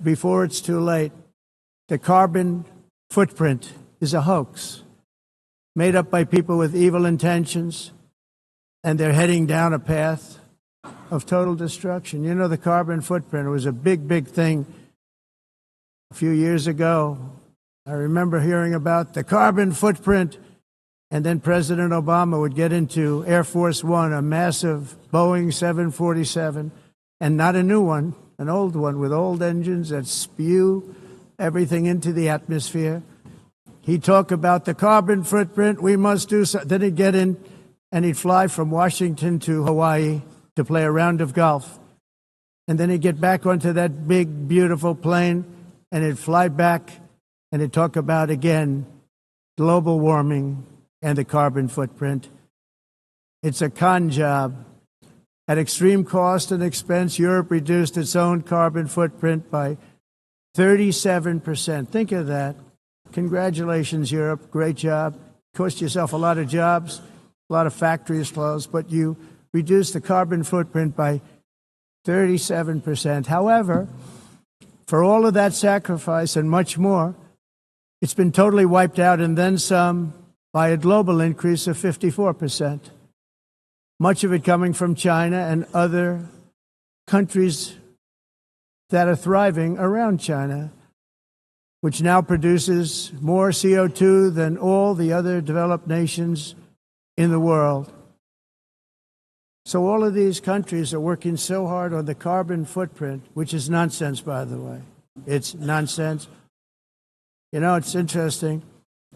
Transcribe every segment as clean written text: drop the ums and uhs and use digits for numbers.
before it's too late. The carbon footprint is a hoax made up by people with evil intentions, and they're heading down a path of total destruction. You know, the carbon footprint was a big, big thing a few years ago. I remember hearing about the carbon footprint, and then President Obama would get into Air Force One, a massive Boeing 747, and not a new one, an old one with old engines that spew everything into the atmosphere. He'd talk about the carbon footprint, we must do so. Then he'd get in and he'd fly from Washington to Hawaii to play a round of golf. And then he'd get back onto that big, beautiful plane and he'd fly back and he'd talk about, again, global warming and the carbon footprint. It's a con job. At extreme cost and expense, Europe reduced its own carbon footprint by 37%. Think of that. Congratulations, Europe. Great job. Cost yourself a lot of jobs, a lot of factories closed, but you reduced the carbon footprint by 37%. However, for all of that sacrifice and much more, it's been totally wiped out and then some by a global increase of 54%. Much of it coming from China and other countries that are thriving around China, which now produces more CO2 than all the other developed nations in the world. So all of these countries are working so hard on the carbon footprint, which is nonsense, by the way. It's nonsense. You know, it's interesting.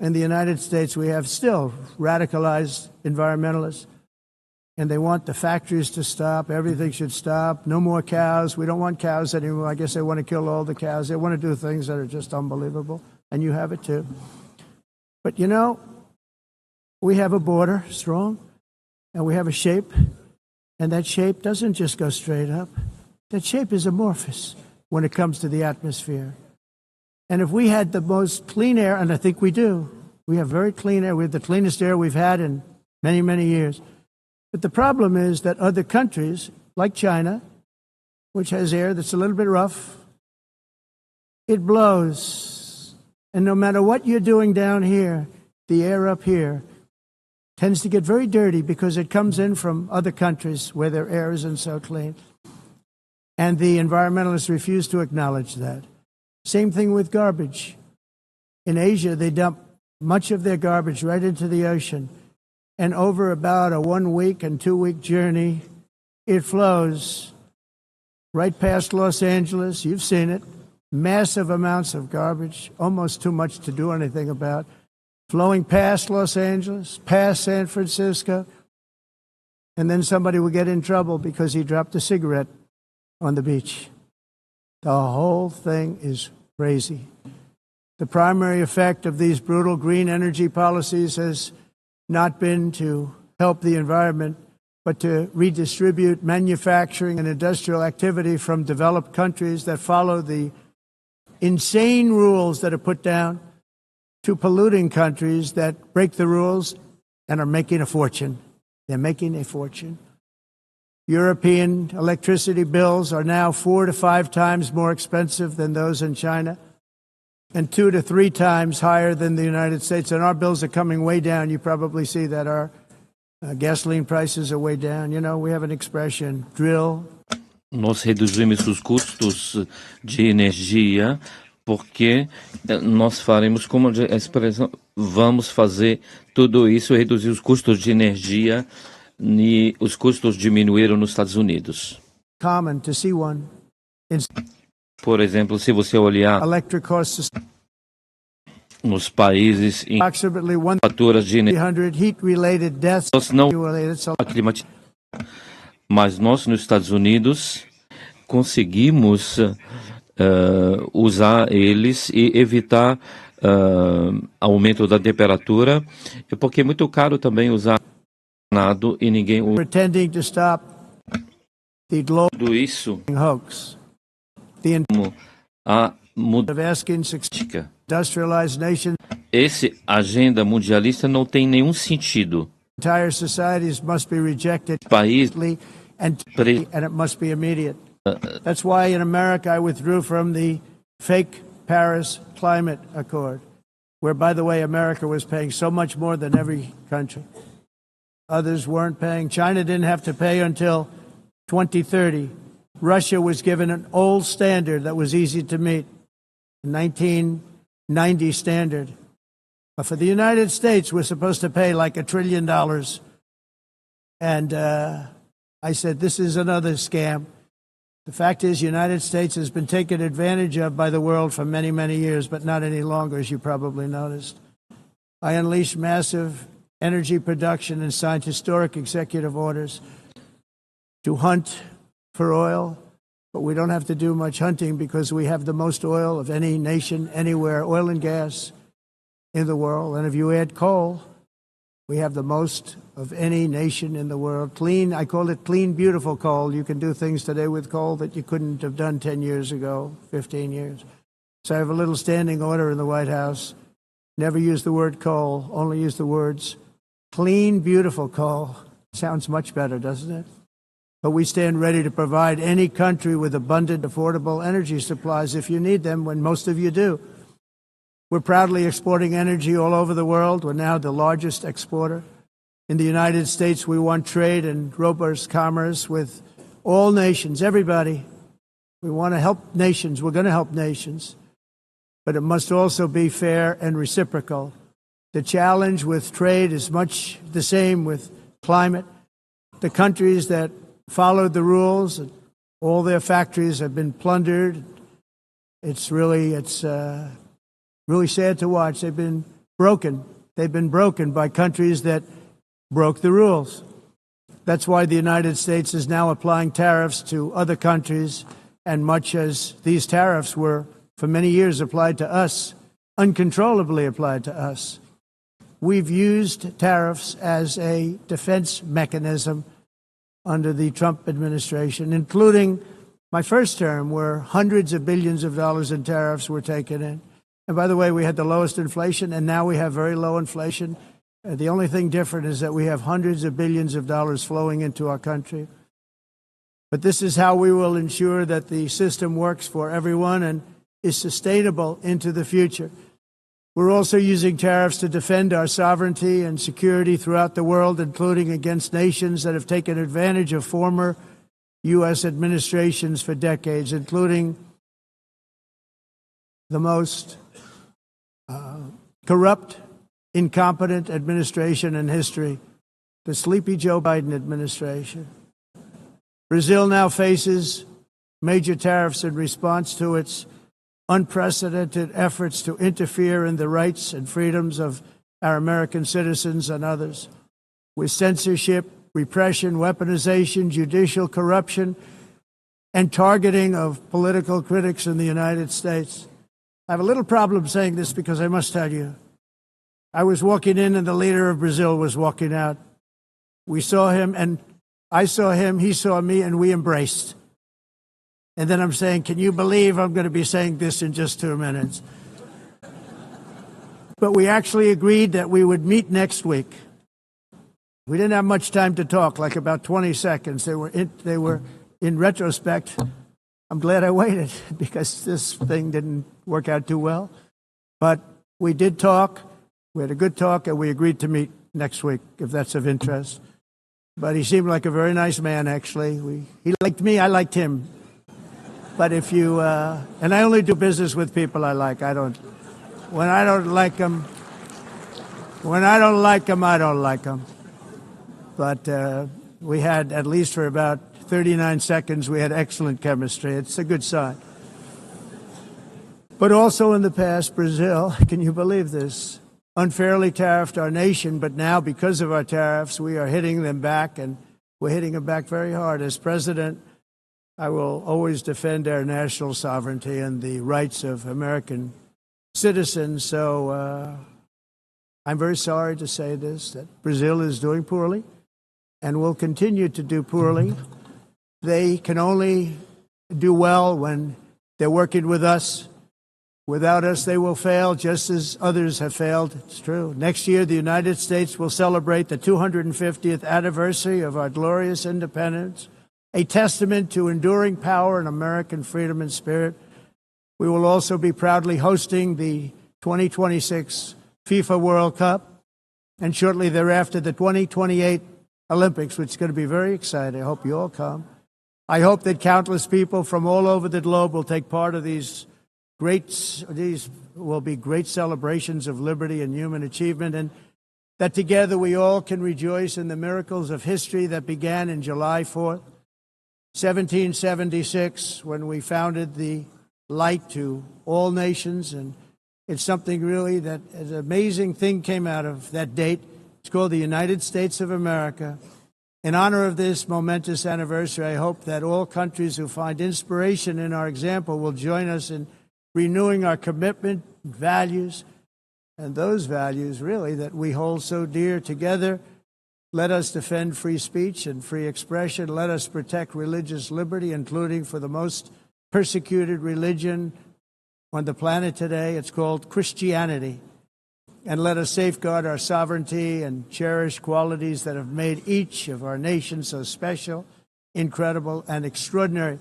In the United States, we have still radicalized environmentalists, and they want the factories to stop. Everything should stop. No more cows. We don't want cows anymore. I guess they want to kill all the cows. They want to do things that are just unbelievable, and you have it too. But you know, we have a border, strong, and we have a shape, and that shape doesn't just go straight up. That shape is amorphous when it comes to the atmosphere. And if we had the most clean air, and I think we do, we have very clean air. We have the cleanest air we've had in many, many years. But the problem is that other countries, like China, which has air that's a little bit rough, it blows. And no matter what you're doing down here, the air up here tends to get very dirty because it comes in from other countries where their air isn't so clean. And the environmentalists refuse to acknowledge that. Same thing with garbage. In Asia, they dump much of their garbage right into the ocean. And over about a 1 week and 2 week journey, it flows right past Los Angeles. You've seen it. Massive amounts of garbage, almost too much to do anything about, flowing past Los Angeles, past San Francisco. And then somebody will get in trouble because he dropped a cigarette on the beach. The whole thing is crazy. The primary effect of these brutal green energy policies has not been to help the environment, but to redistribute manufacturing and industrial activity from developed countries that follow the insane rules that are put down to polluting countries that break the rules and are making a fortune. They're making a fortune. European electricity bills are now 4 to 5 times more expensive than those in China, and 2 to 3 times higher than the United States. And our bills are coming way down. You probably see that our gasoline prices are way down. You know, we have an expression, drill. Nós reduzimos os custos de energia porque nós faremos como a expressão, vamos fazer tudo isso, reduzir os custos de energia, e os custos diminuíram nos Estados Unidos. Common to see one. Por exemplo, se você olhar nos países em faturas de energia, nós não mas nós nos Estados Unidos conseguimos usar eles e evitar aumento da temperatura, porque é muito caro também usar nada e ninguém usa tudo isso. A mudança. Esse agenda mundialista não tem nenhum sentido. País and it must be immediate. That's why in America I withdrew from the fake Paris Climate Accord, where, by the way, America was paying so much more than every country. Others weren't paying. China didn't have to pay until 2030. Russia was given an old standard that was easy to meet, the 1990 standard. But for the United States, we're supposed to pay like $1 trillion. And I said, this is another scam. The fact is, the United States has been taken advantage of by the world for many, many years, but not any longer, as you probably noticed. I unleashed massive energy production and signed historic executive orders to hunt for oil, but we don't have to do much hunting because we have the most oil of any nation anywhere, oil and gas in the world. And if you add coal, we have the most of any nation in the world. Clean, I call it clean, beautiful coal. You can do things today with coal that you couldn't have done 10 years ago, 15 years. So I have a little standing order in the White House. Never use the word coal, only use the words clean, beautiful coal. Sounds much better, doesn't it? But we stand ready to provide any country with abundant, affordable energy supplies if you need them, when most of you do. We're proudly exporting energy all over the world. We're now the largest exporter. In the United States, we want trade and robust commerce with all nations, everybody. We want to help nations. We're going to help nations. But it must also be fair and reciprocal. The challenge with trade is much the same with climate. The countries that followed the rules, all their factories have been plundered. It's really sad to watch. They've been broken. They've been broken by countries that broke the rules. That's why the United States is now applying tariffs to other countries, and much as these tariffs were for many years applied to us, uncontrollably applied to us. We've used tariffs as a defense mechanism under the Trump administration, including my first term, where hundreds of billions of dollars in tariffs were taken in. And by the way, we had the lowest inflation, and now we have very low inflation. The only thing different is that we have hundreds of billions of dollars flowing into our country. But this is how we will ensure that the system works for everyone and is sustainable into the future. We're also using tariffs to defend our sovereignty and security throughout the world, including against nations that have taken advantage of former U.S. administrations for decades, including the most corrupt, incompetent administration in history, the sleepy Joe Biden administration. Brazil now faces major tariffs in response to its unprecedented efforts to interfere in the rights and freedoms of our American citizens and others, with censorship, repression, weaponization, judicial corruption, and targeting of political critics in the United States. I have a little problem saying this because I must tell you, I was walking in and the leader of Brazil was walking out. We saw him and I saw him, he saw me, and we embraced. And then I'm saying, can you believe I'm going to be saying this in just 2 minutes? But we actually agreed that we would meet next week. We didn't have much time to talk, like about 20 seconds. They were in retrospect, I'm glad I waited because this thing didn't work out too well. But we did talk. We had a good talk, and we agreed to meet next week, if that's of interest. But he seemed like a very nice man, actually. He liked me, I liked him. But if you, and I only do business with people I like. When I don't like them, I don't like them. But we had, at least for about 39 seconds, we had excellent chemistry. It's a good sign. But also in the past, Brazil, can you believe this, unfairly tariffed our nation, but now because of our tariffs, we are hitting them back, and we're hitting them back very hard. As president, I will always defend our national sovereignty and the rights of American citizens. So I'm very sorry to say this, that Brazil is doing poorly and will continue to do poorly. They can only do well when they're working with us. Without us, they will fail, just as others have failed. It's true. Next year, the United States will celebrate the 250th anniversary of our glorious independence, a testament to enduring power and American freedom and spirit. We will also be proudly hosting the 2026 FIFA World Cup, and shortly thereafter the 2028 Olympics, which is going to be very exciting. I hope you all come. I hope that countless people from all over the globe will take part of these will be great celebrations of liberty and human achievement, and that together we all can rejoice in the miracles of history that began in July 4th, 1776, when we founded the light to all nations. And it's something really that an amazing thing came out of that date. It's called the United States of America. In honor of this momentous anniversary, I hope that all countries who find inspiration in our example will join us in renewing our commitment, values, and those values really that we hold so dear. Together, let us defend free speech and free expression. Let us protect religious liberty, including for the most persecuted religion on the planet today. It's called Christianity. And let us safeguard our sovereignty and cherish qualities that have made each of our nations so special, incredible, and extraordinary.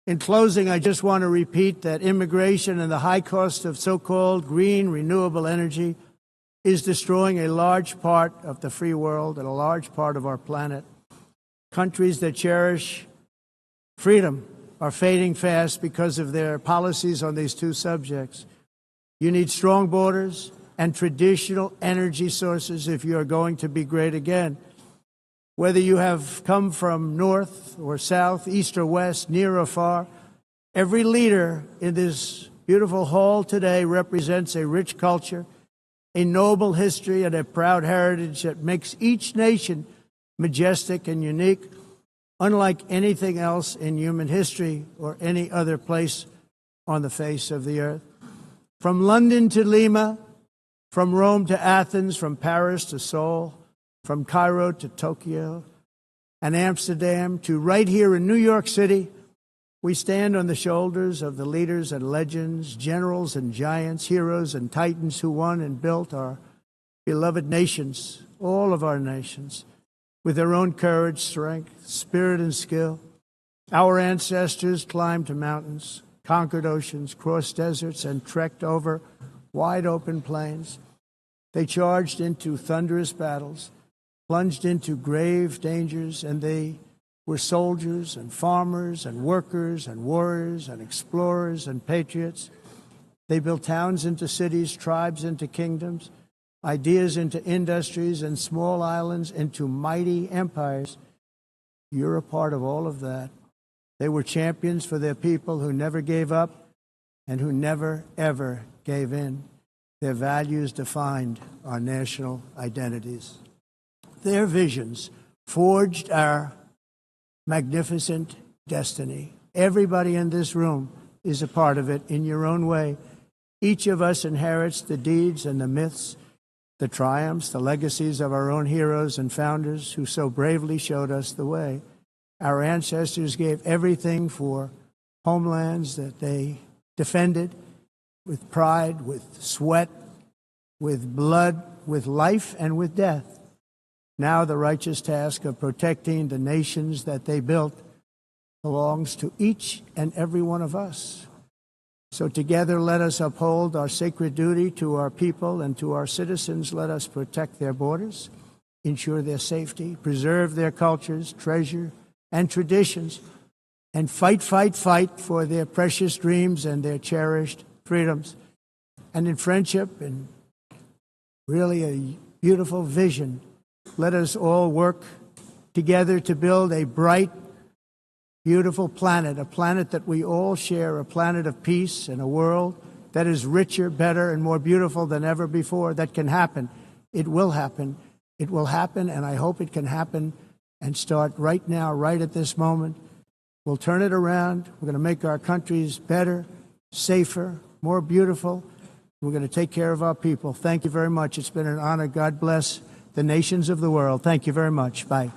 In closing, I just want to repeat that immigration and the high cost of so-called green renewable energy is destroying a large part of the free world and a large part of our planet. Countries that cherish freedom are fading fast because of their policies on these two subjects. You need strong borders and traditional energy sources if you are going to be great again. Whether you have come from north or south, east or west, near or far, every leader in this beautiful hall today represents a rich culture, a noble history, and a proud heritage that makes each nation majestic and unique, unlike anything else in human history or any other place on the face of the earth. From London to Lima, from Rome to Athens, from Paris to Seoul, from Cairo to Tokyo and Amsterdam to right here in New York City, we stand on the shoulders of the leaders and legends, generals and giants, heroes and titans who won and built our beloved nations, all of our nations, with their own courage, strength, spirit, and skill. Our ancestors climbed mountains, conquered oceans, crossed deserts, and trekked over wide open plains. They charged into thunderous battles, plunged into grave dangers, and they were soldiers and farmers and workers and warriors and explorers and patriots. They built towns into cities, tribes into kingdoms, ideas into industries, and small islands into mighty empires. You're a part of all of that. They were champions for their people who never gave up and who never, ever gave in. Their values defined our national identities. Their visions forged our magnificent destiny. Everybody in this room is a part of it in your own way. Each of us inherits the deeds and the myths, the triumphs, the legacies of our own heroes and founders who so bravely showed us the way. Our ancestors gave everything for homelands that they defended with pride, with sweat, with blood, with life, and with death. Now the righteous task of protecting the nations that they built belongs to each and every one of us. So together let us uphold our sacred duty to our people and to our citizens. Let us protect their borders, ensure their safety, preserve their cultures, treasure, and traditions, and fight for their precious dreams and their cherished freedoms. And in friendship and really a beautiful vision, let us all work together to build a bright, beautiful planet, a planet that we all share, a planet of peace and a world that is richer, better, and more beautiful than ever before. That can happen. It will happen. It will happen, and I hope it can happen and start right now, right at this moment. We'll turn it around. We're going to make our countries better, safer, more beautiful. We're going to take care of our people. Thank you very much. It's been an honor. God bless the nations of the world. Thank you very much. Bye.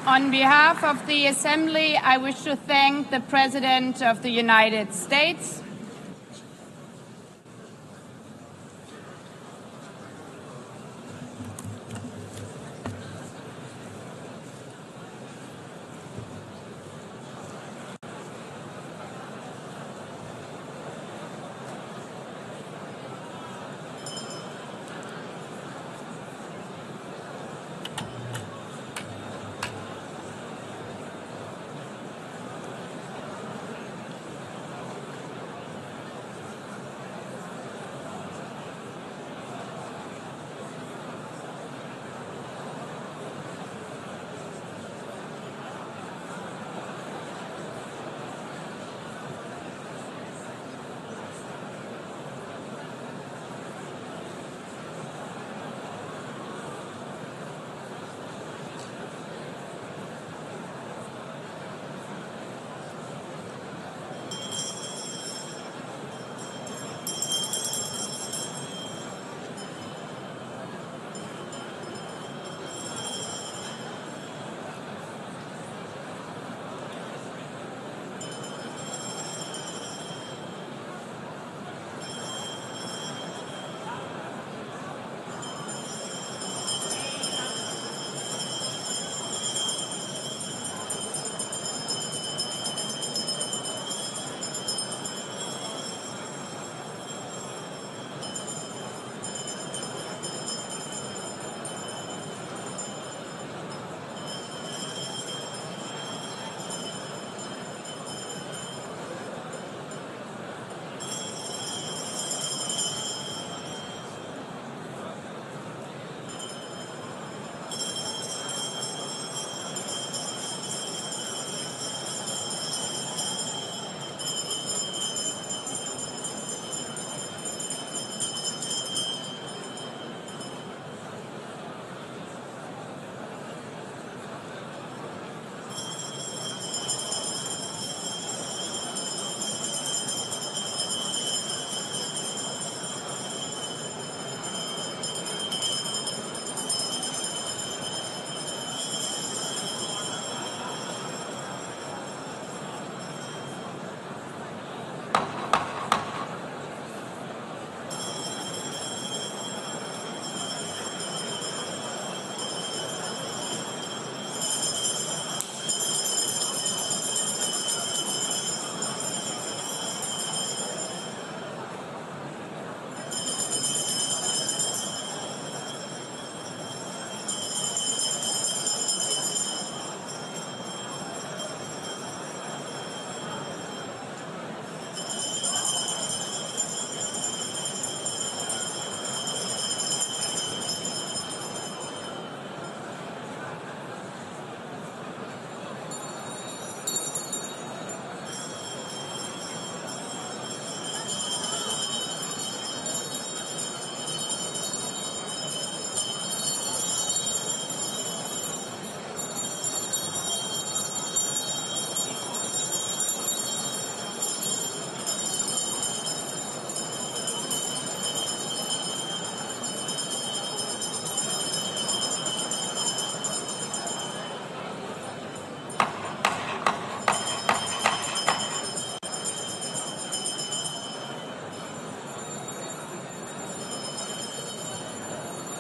On behalf of the Assembly, I wish to thank the President of the United States,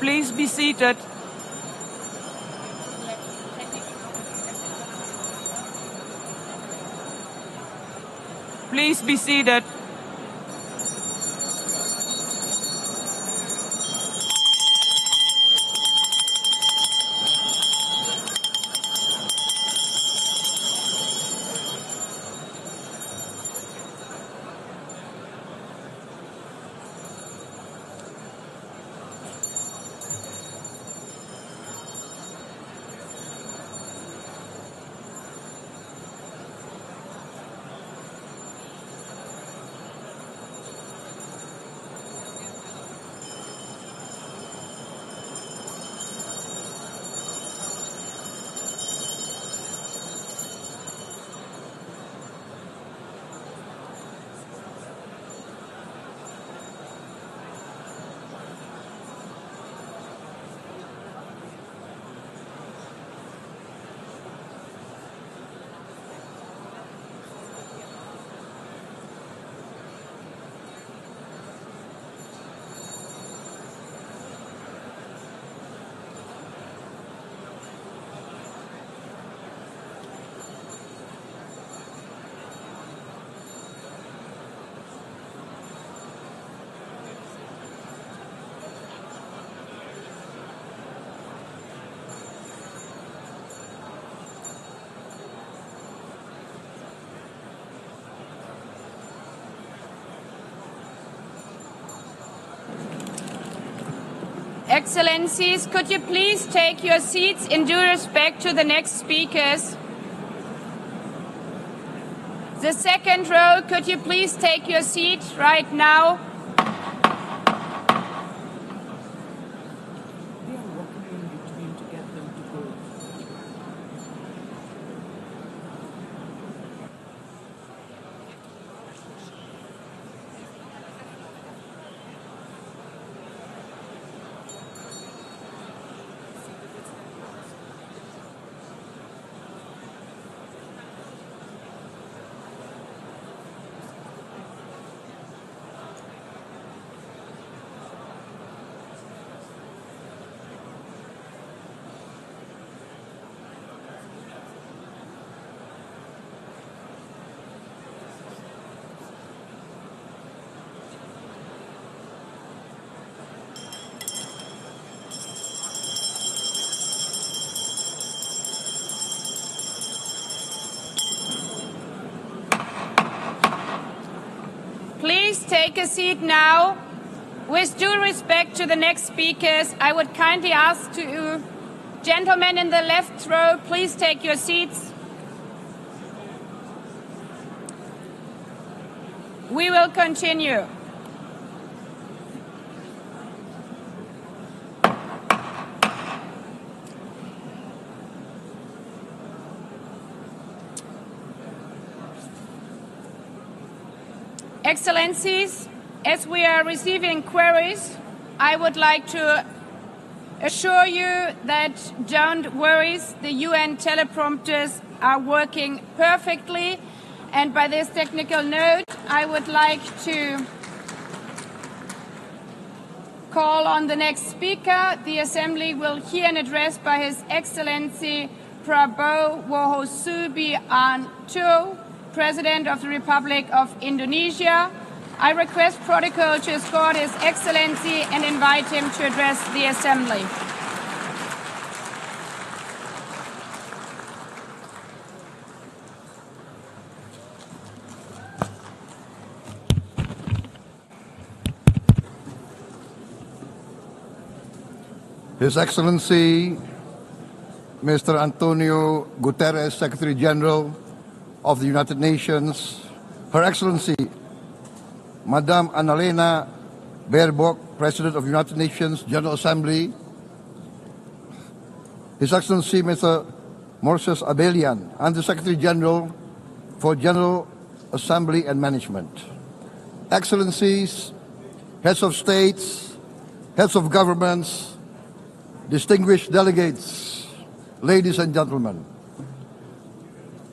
please be seated. Please be seated. Excellencies, could you please take your seats in due respect to the next speakers? The second row, could you please take your seat right now? Please take a seat now. With due respect to the next speakers, I would kindly ask you, gentlemen in the left row, please take your seats. We will continue. Excellencies, as we are receiving queries, I would like to assure you that don't worry, the UN teleprompters are working perfectly. And by this technical note, I would like to call on the next speaker. The Assembly will hear an address by His Excellency Prabowo Subianto, President of the Republic of Indonesia. I request protocol to escort His Excellency and invite him to address the Assembly. His Excellency Mr. Antonio Guterres, Secretary General of the United Nations, Her Excellency Madame Annalena Baerbock, President of the United Nations General Assembly, His Excellency Mr. Moses Abelian, Under-Secretary General for General Assembly and Management, Excellencies, Heads of States, Heads of Governments, distinguished delegates, ladies and gentlemen.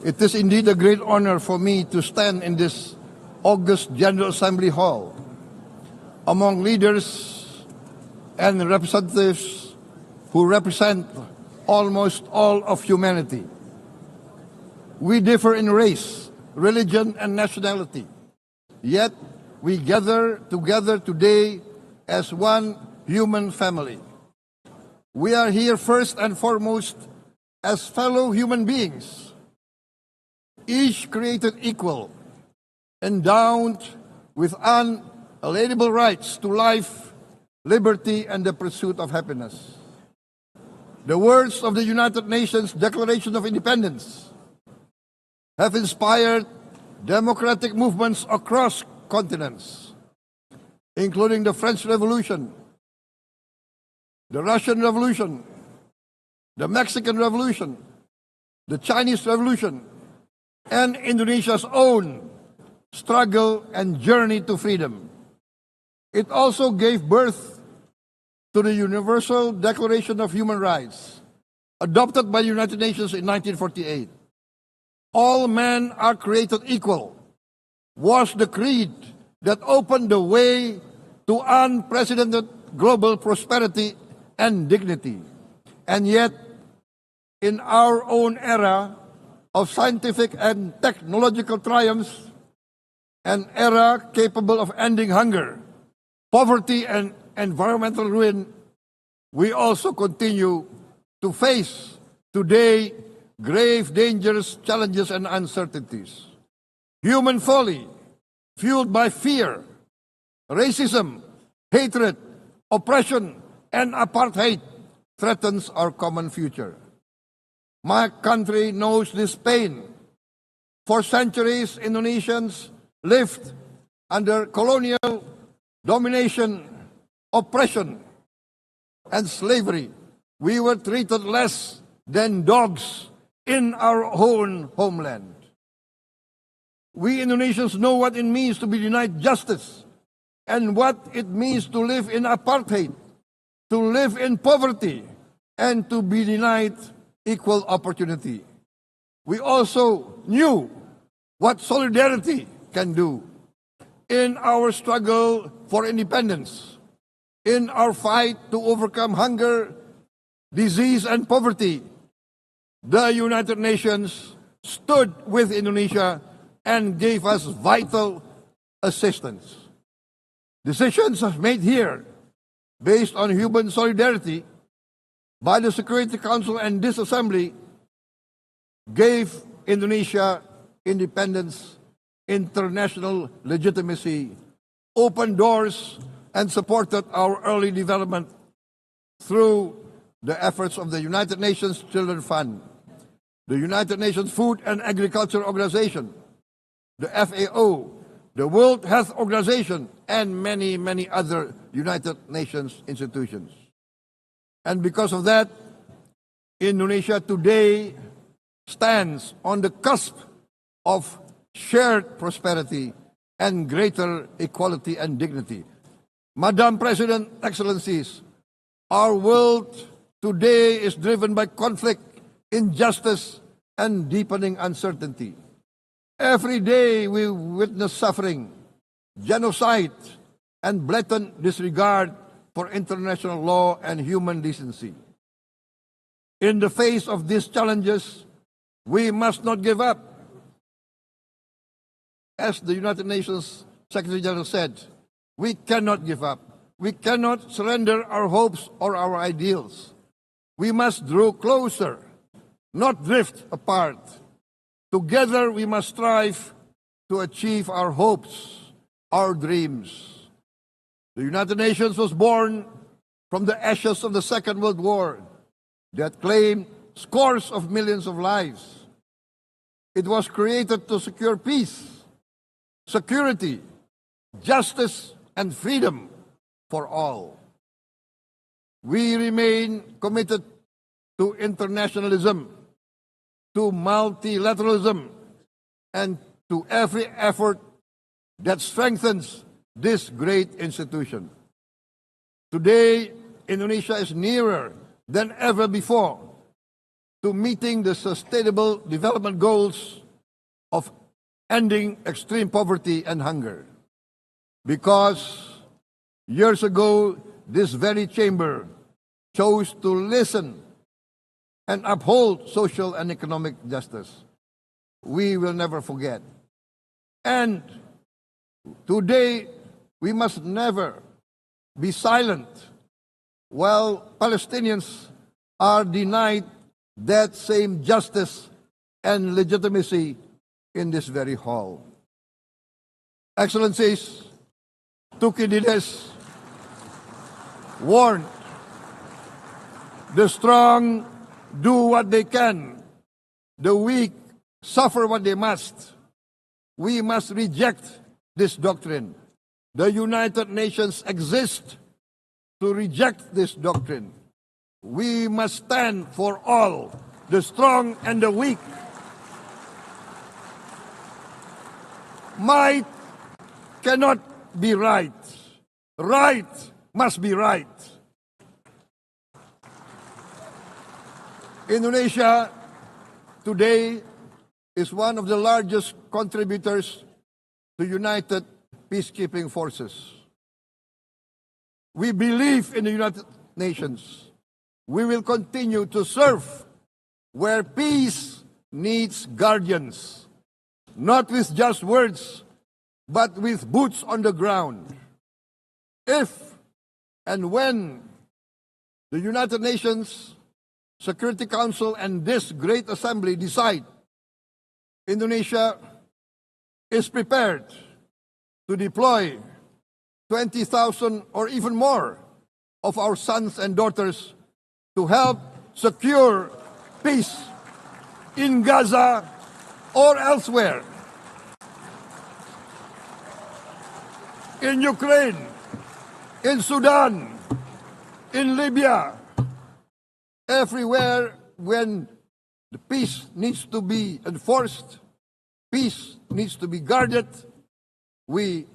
It is indeed a great honor for me to stand in this august General Assembly Hall among leaders and representatives who represent almost all of humanity. We differ in race, religion, and nationality, yet we gather together today as one human family. We are here first and foremost as fellow human beings, each created equal, endowed with unalienable rights to life, liberty, and the pursuit of happiness. The words of the United Nations Declaration of Independence have inspired democratic movements across continents, including the French Revolution, the Russian Revolution, the Mexican Revolution, the Chinese Revolution, and Indonesia's own struggle and journey to freedom. It also gave birth to the Universal Declaration of Human Rights, adopted by the United Nations in 1948. All men are created equal was the creed that opened the way to unprecedented global prosperity and dignity. And yet, in our own era of scientific and technological triumphs, an era capable of ending hunger, poverty, and environmental ruin, we also continue to face today grave dangers, challenges, and uncertainties. Human folly, fueled by fear, racism, hatred, oppression, and apartheid, threatens our common future. My country knows this pain. For centuries, Indonesians lived under colonial domination, oppression, and slavery. We were treated less than dogs in our own homeland. We Indonesians know what it means to be denied justice and what it means to live in apartheid, to live in poverty, and to be denied equal opportunity. We also knew what solidarity can do in our struggle for independence, in our fight to overcome hunger, disease, and poverty. The United Nations stood with Indonesia and gave us vital assistance. Decisions made here based on human solidarity by the Security Council and this Assembly gave Indonesia independence, international legitimacy, opened doors, and supported our early development through the efforts of the United Nations Children Fund, the United Nations Food and Agriculture Organization, the FAO, the World Health Organization, and many, many other United Nations institutions. And because of that, Indonesia today stands on the cusp of shared prosperity and greater equality and dignity. Madam President, Excellencies, our world today is driven by conflict, injustice, and deepening uncertainty. Every day we witness suffering, genocide, and blatant disregard for international law and human decency. In the face of these challenges, we must not give up. As the United Nations Secretary General said, we cannot give up. We cannot surrender our hopes or our ideals. We must draw closer, not drift apart. Together we must strive to achieve our hopes, our dreams. The United Nations was born from the ashes of the Second World War that claimed scores of millions of lives. It was created to secure peace, security, justice, and freedom for all. We remain committed to internationalism, to multilateralism, and to every effort that strengthens this great institution. Today, Indonesia is nearer than ever before to meeting the sustainable development goals of ending extreme poverty and hunger. Because years ago, this very chamber chose to listen and uphold social and economic justice. We will never forget. And today, we must never be silent while Palestinians are denied that same justice and legitimacy in this very hall. Excellencies, Thucydides warned, the strong do what they can, the weak suffer what they must. We must reject this doctrine. The United Nations exist to reject this doctrine. We must stand for all, the strong and the weak. Might cannot be right. Right must be right. Indonesia today is one of the largest contributors to United Peacekeeping Forces. We believe in the United Nations. We will continue to serve where peace needs guardians, not with just words, but with boots on the ground. If and when the United Nations Security Council and this great assembly decide Indonesia is prepared to deploy 20,000 or even more of our sons and daughters to help secure peace in Gaza or elsewhere, in Ukraine, in Sudan, in Libya, everywhere when the peace needs to be enforced, peace needs to be guarded, we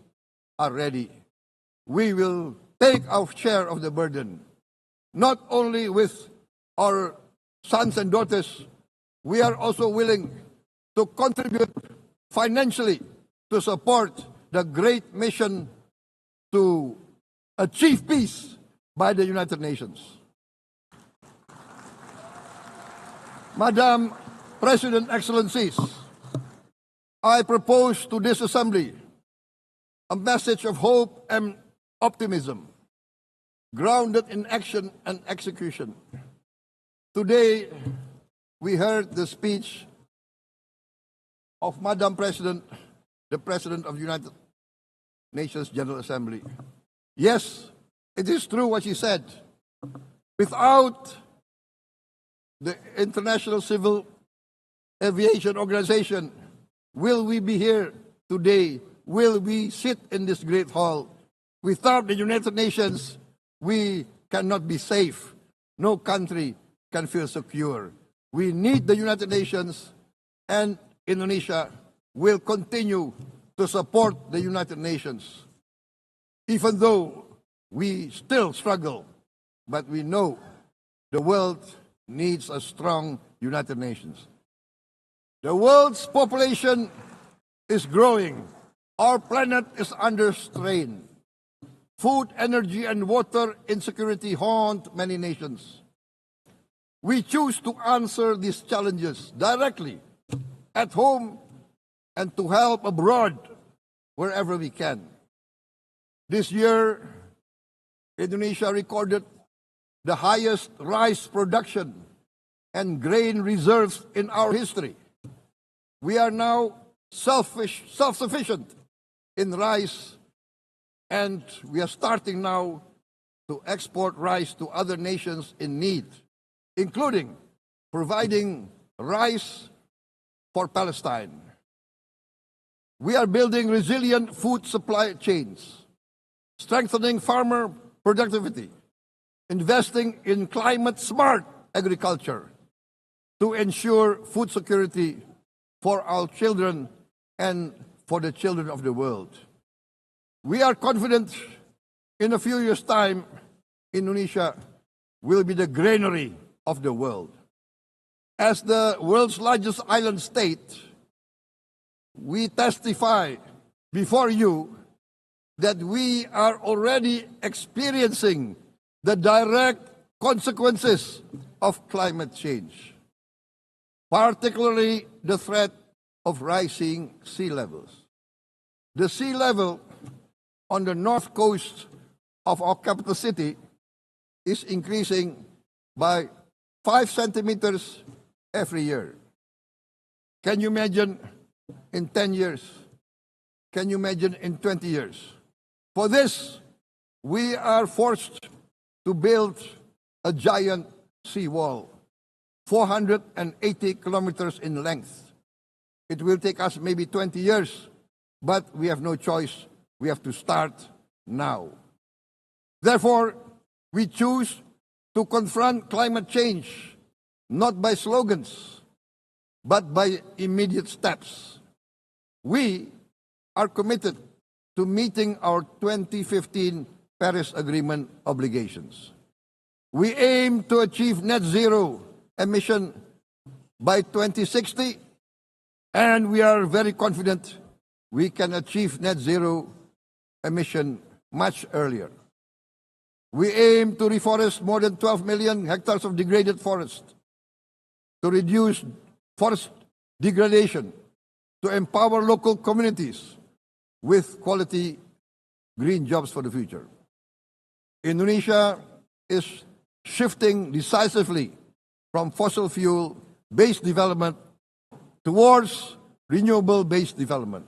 are ready. We will take our share of the burden, not only with our sons and daughters, we are also willing to contribute financially to support the great mission to achieve peace by the United Nations. Madam President, Excellencies, I propose to this Assembly a message of hope and optimism, grounded in action and execution. Today, we heard the speech of Madam President, the President of the United Nations General Assembly. Yes, it is true what she said. Without the International Civil Aviation Organization, will we be here today? Will we sit in this great hall? Without the United Nations, we cannot be safe. No country can feel secure. We need the United Nations, and Indonesia will continue to support the United Nations. Even though we still struggle, but we know the world needs a strong United Nations. The world's population is growing. Our planet is under strain. Food, energy, and water insecurity haunt many nations. We choose to answer these challenges directly at home and to help abroad wherever we can. This year, Indonesia recorded the highest rice production and grain reserves in our history. We are now self-sufficient in rice, and we are starting now to export rice to other nations in need, including providing rice for Palestine. We are building resilient food supply chains, strengthening farmer productivity, investing in climate-smart agriculture to ensure food security for our children and for the children of the world. We are confident in a few years' time, Indonesia will be the granary of the world. As the world's largest island state, we testify before you that we are already experiencing the direct consequences of climate change, particularly the threat of rising sea levels. The sea level on the north coast of our capital city is increasing by 5 centimeters every year. Can you imagine in 10 years? Can you imagine in 20 years? For this, we are forced to build a giant seawall, 480 kilometers in length. It will take us maybe 20 years, but we have no choice. We have to start now. Therefore, we choose to confront climate change not by slogans, but by immediate steps. We are committed to meeting our 2015 Paris Agreement obligations. We aim to achieve net zero emission by 2060, and we are very confident we can achieve net zero emission much earlier. We aim to reforest more than 12 million hectares of degraded forest, to reduce forest degradation, to empower local communities with quality green jobs for the future. Indonesia is shifting decisively from fossil fuel-based development towards renewable-based development.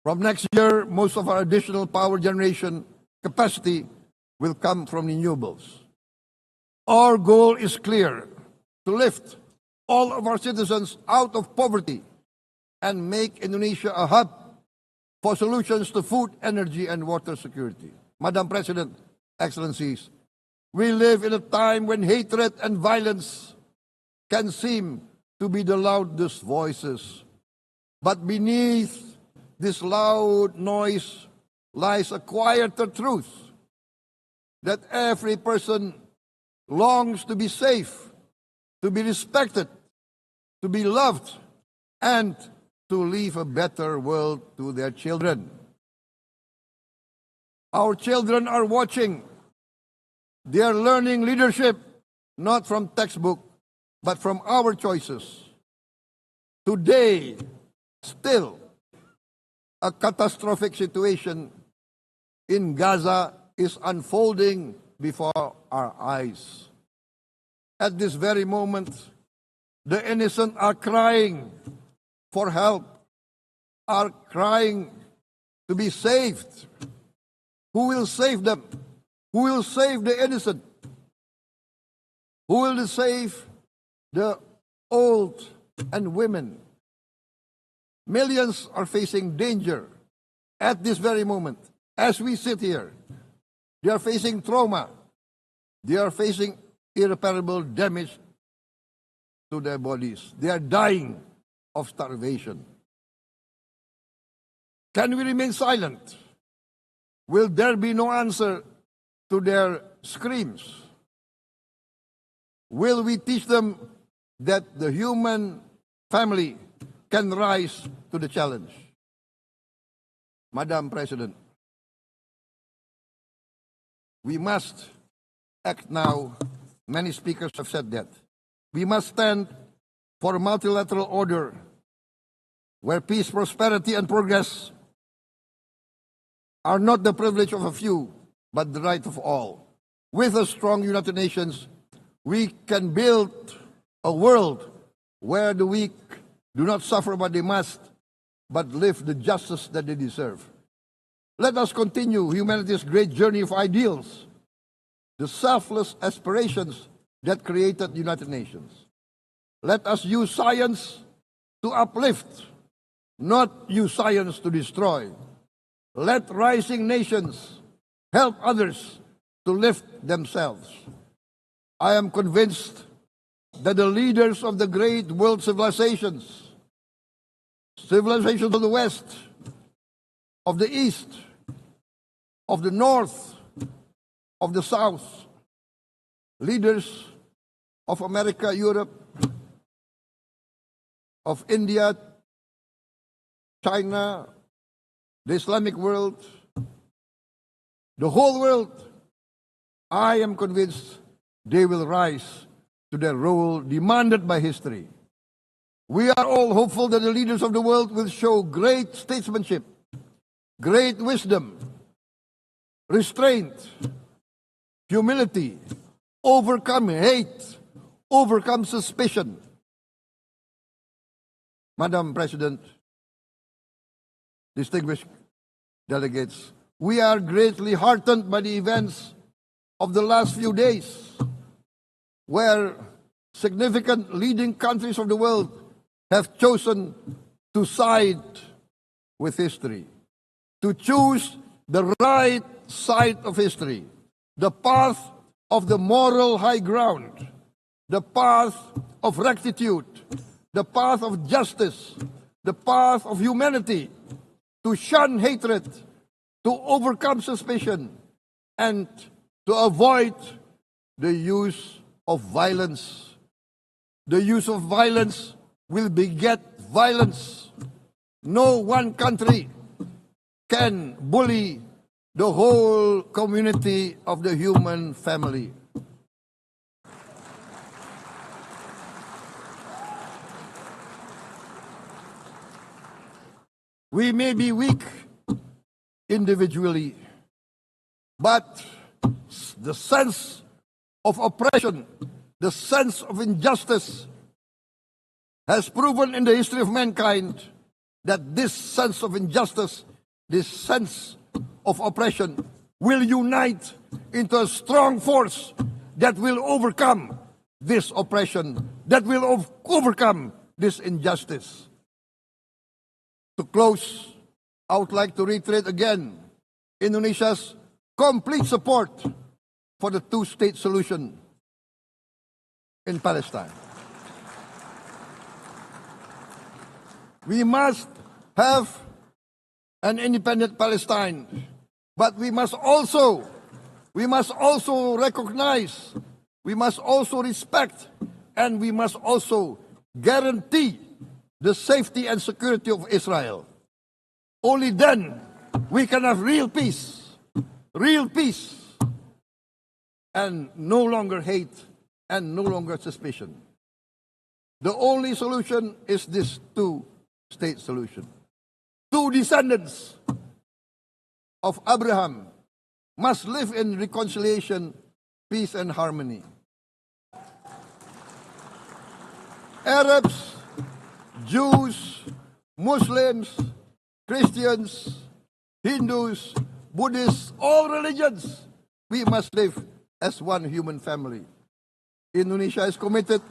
From next year, most of our additional power generation capacity will come from renewables. Our goal is clear: to lift all of our citizens out of poverty and make Indonesia a hub for solutions to food, energy, and water security. Madam President, Excellencies, we live in a time when hatred and violence can seem to be the loudest voices. But beneath this loud noise lies a quieter truth, that every person longs to be safe, to be respected, to be loved, and to leave a better world to their children. Our children are watching. They are learning leadership not from textbook, but from our choices. Today, still, a catastrophic situation in Gaza is unfolding before our eyes. At this very moment, the innocent are crying for help, are crying to be saved. Who will save them? Who will save the innocent? Who will save the old and women? Millions are facing danger at this very moment. As we sit here, they are facing trauma. They are facing irreparable damage to their bodies. They are dying of starvation. Can we remain silent? Will there be no answer to their screams? Will we teach them that the human family can rise to the challenge? Madam President, we must act now. Many speakers have said that. We must stand for a multilateral order where peace, prosperity, and progress are not the privilege of a few, but the right of all. With a strong United Nations, we can build a world where the weak do not suffer what they must, but live the justice that they deserve. Let us continue humanity's great journey of ideals, the selfless aspirations that created the United Nations. Let us use science to uplift, not use science to destroy. Let rising nations help others to lift themselves. I am convinced that the leaders of the great world civilizations of the West, of the East, of the North, of the South, leaders of America, Europe, of India, China, the Islamic world, the whole world I am convinced they will rise to the role demanded by history. We are all hopeful that the leaders of the world will show great statesmanship, great wisdom, restraint, humility, overcome hate, overcome suspicion. Madam President, distinguished delegates, we are greatly heartened by the events of the last few days, where significant leading countries of the world have chosen to side with history, to choose the right side of history, the path of the moral high ground, the path of rectitude, the path of justice, the path of humanity, to shun hatred, to overcome suspicion, and to avoid the use of violence. The use of violence will beget violence. No one country can bully the whole community of the human family. We may be weak individually, but the sense of oppression, the sense of injustice has proven in the history of mankind that this sense of injustice, this sense of oppression will unite into a strong force that will overcome this oppression, that will overcome this injustice. To close, I would like to reiterate again Indonesia's complete support for the two-state solution in Palestine. We must have an independent Palestine, but we must also recognize, we must also respect, and we must also guarantee the safety and security of Israel. Only then we can have real peace, and no longer hate and no longer suspicion. The only solution is this two-state solution. Two descendants of Abraham must live in reconciliation, peace, and harmony. Arabs, Jews, Muslims, Christians, Hindus, Buddhists, all religions, we must live as one human family. Indonesia is committed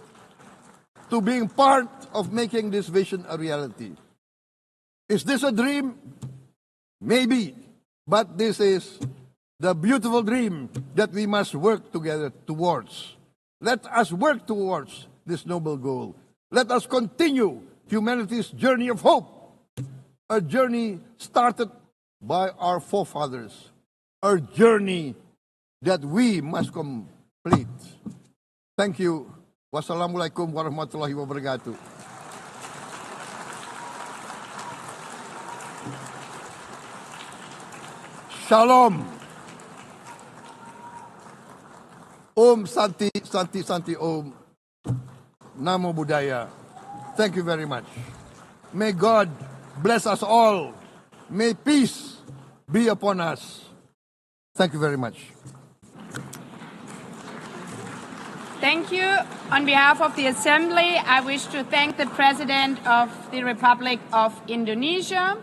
to being part of making this vision a reality. Is this a dream? Maybe, but this is the beautiful dream that we must work together towards. Let us work towards this noble goal. Let us continue humanity's journey of hope, a journey started by our forefathers, a journey that we must complete. Thank you. Wassalamualaikum warahmatullahi wabarakatuh. Shalom. Om Santi, Santi, Santi Om. Namo Buddhaya. Thank you very much. May God bless us all. May peace be upon us. Thank you very much. Thank you. On behalf of the Assembly, I wish to thank the President of the Republic of Indonesia.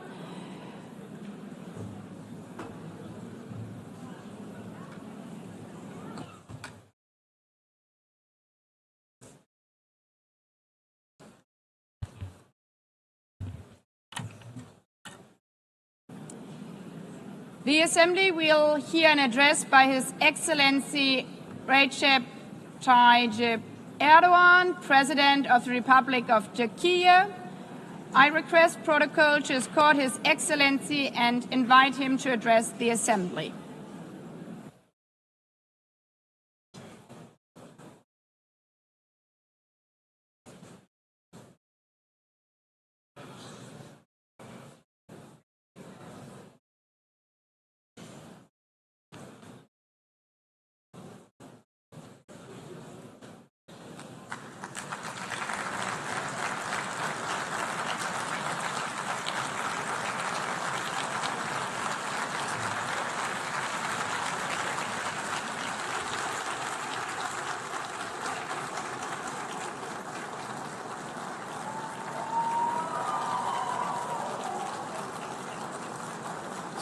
The Assembly will hear an address by His Excellency Recep Tayyip Erdogan, President of the Republic of Turkey. I request protocol to escort His Excellency and invite him to address the Assembly.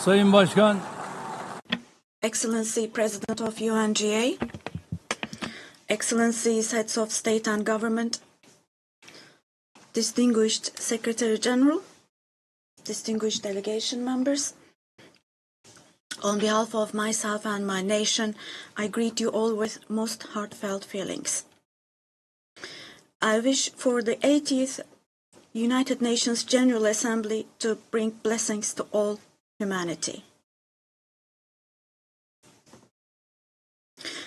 Sayın Başkan, Excellency President of UNGA, Excellencies Heads of State and Government, Distinguished Secretary General, distinguished delegation members, on behalf of myself and my nation, I greet you all with most heartfelt feelings. I wish for the 80th United Nations General Assembly to bring blessings to all humanity.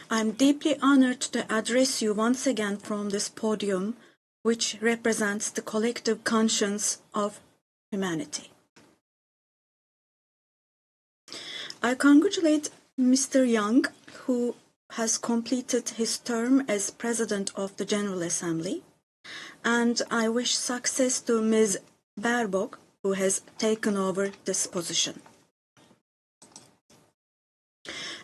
I am deeply honored to address you once again from this podium, which represents the collective conscience of humanity. I congratulate Mr. Young, who has completed his term as President of the General Assembly, and I wish success to Ms. Baerbock, who has taken over this position.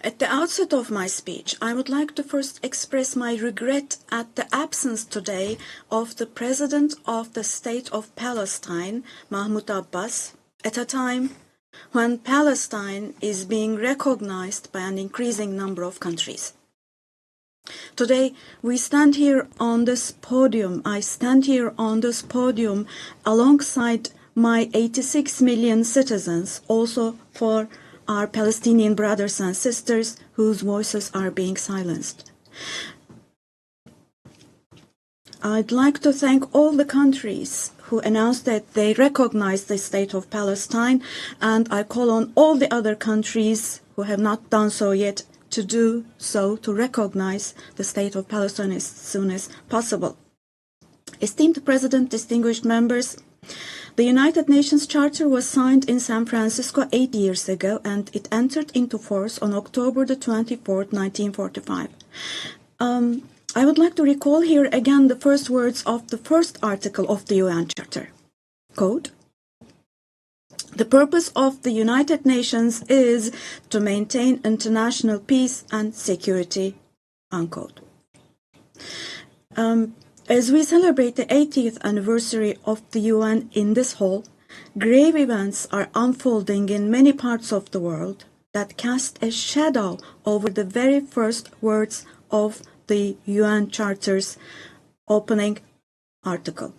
At the outset of my speech, I would like to first express my regret at the absence today of the President of the State of Palestine, Mahmoud Abbas, at a time when Palestine is being recognized by an increasing number of countries. Today, we stand here on this podium. I stand here on this podium alongside my 86 million citizens, also for our Palestinian brothers and sisters whose voices are being silenced. I'd like to thank all the countries who announced that they recognize the state of Palestine, and I call on all the other countries who have not done so yet to do so, to recognize the state of Palestine as soon as possible. Esteemed President, distinguished members, the United Nations Charter was signed in San Francisco 8 years ago, and it entered into force on October the 24th, 1945. I would like to recall here again the first words of the first article of the UN Charter. Quote, "The purpose of the United Nations is to maintain international peace and security." Unquote. As we celebrate the 80th anniversary of the UN in this hall, grave events are unfolding in many parts of the world that cast a shadow over the very first words of the UN Charter's opening article.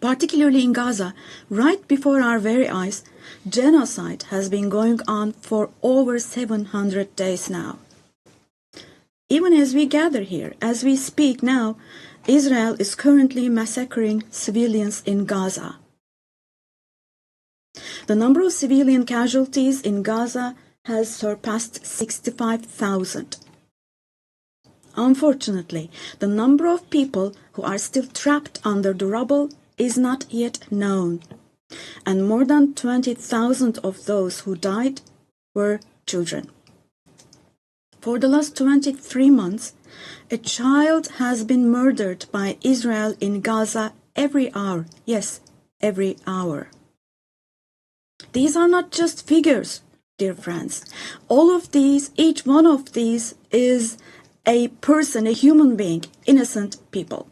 Particularly in Gaza, right before our very eyes, genocide has been going on for over 700 days now. Even as we gather here, as we speak now, Israel is currently massacring civilians in Gaza. The number of civilian casualties in Gaza has surpassed 65,000. Unfortunately, the number of people who are still trapped under the rubble is not yet known, and more than 20,000 of those who died were children. For the last 23 months, a child has been murdered by Israel in Gaza every hour. Yes, every hour. These are not just figures, dear friends. All of these, each one of these is a person, a human being, innocent people.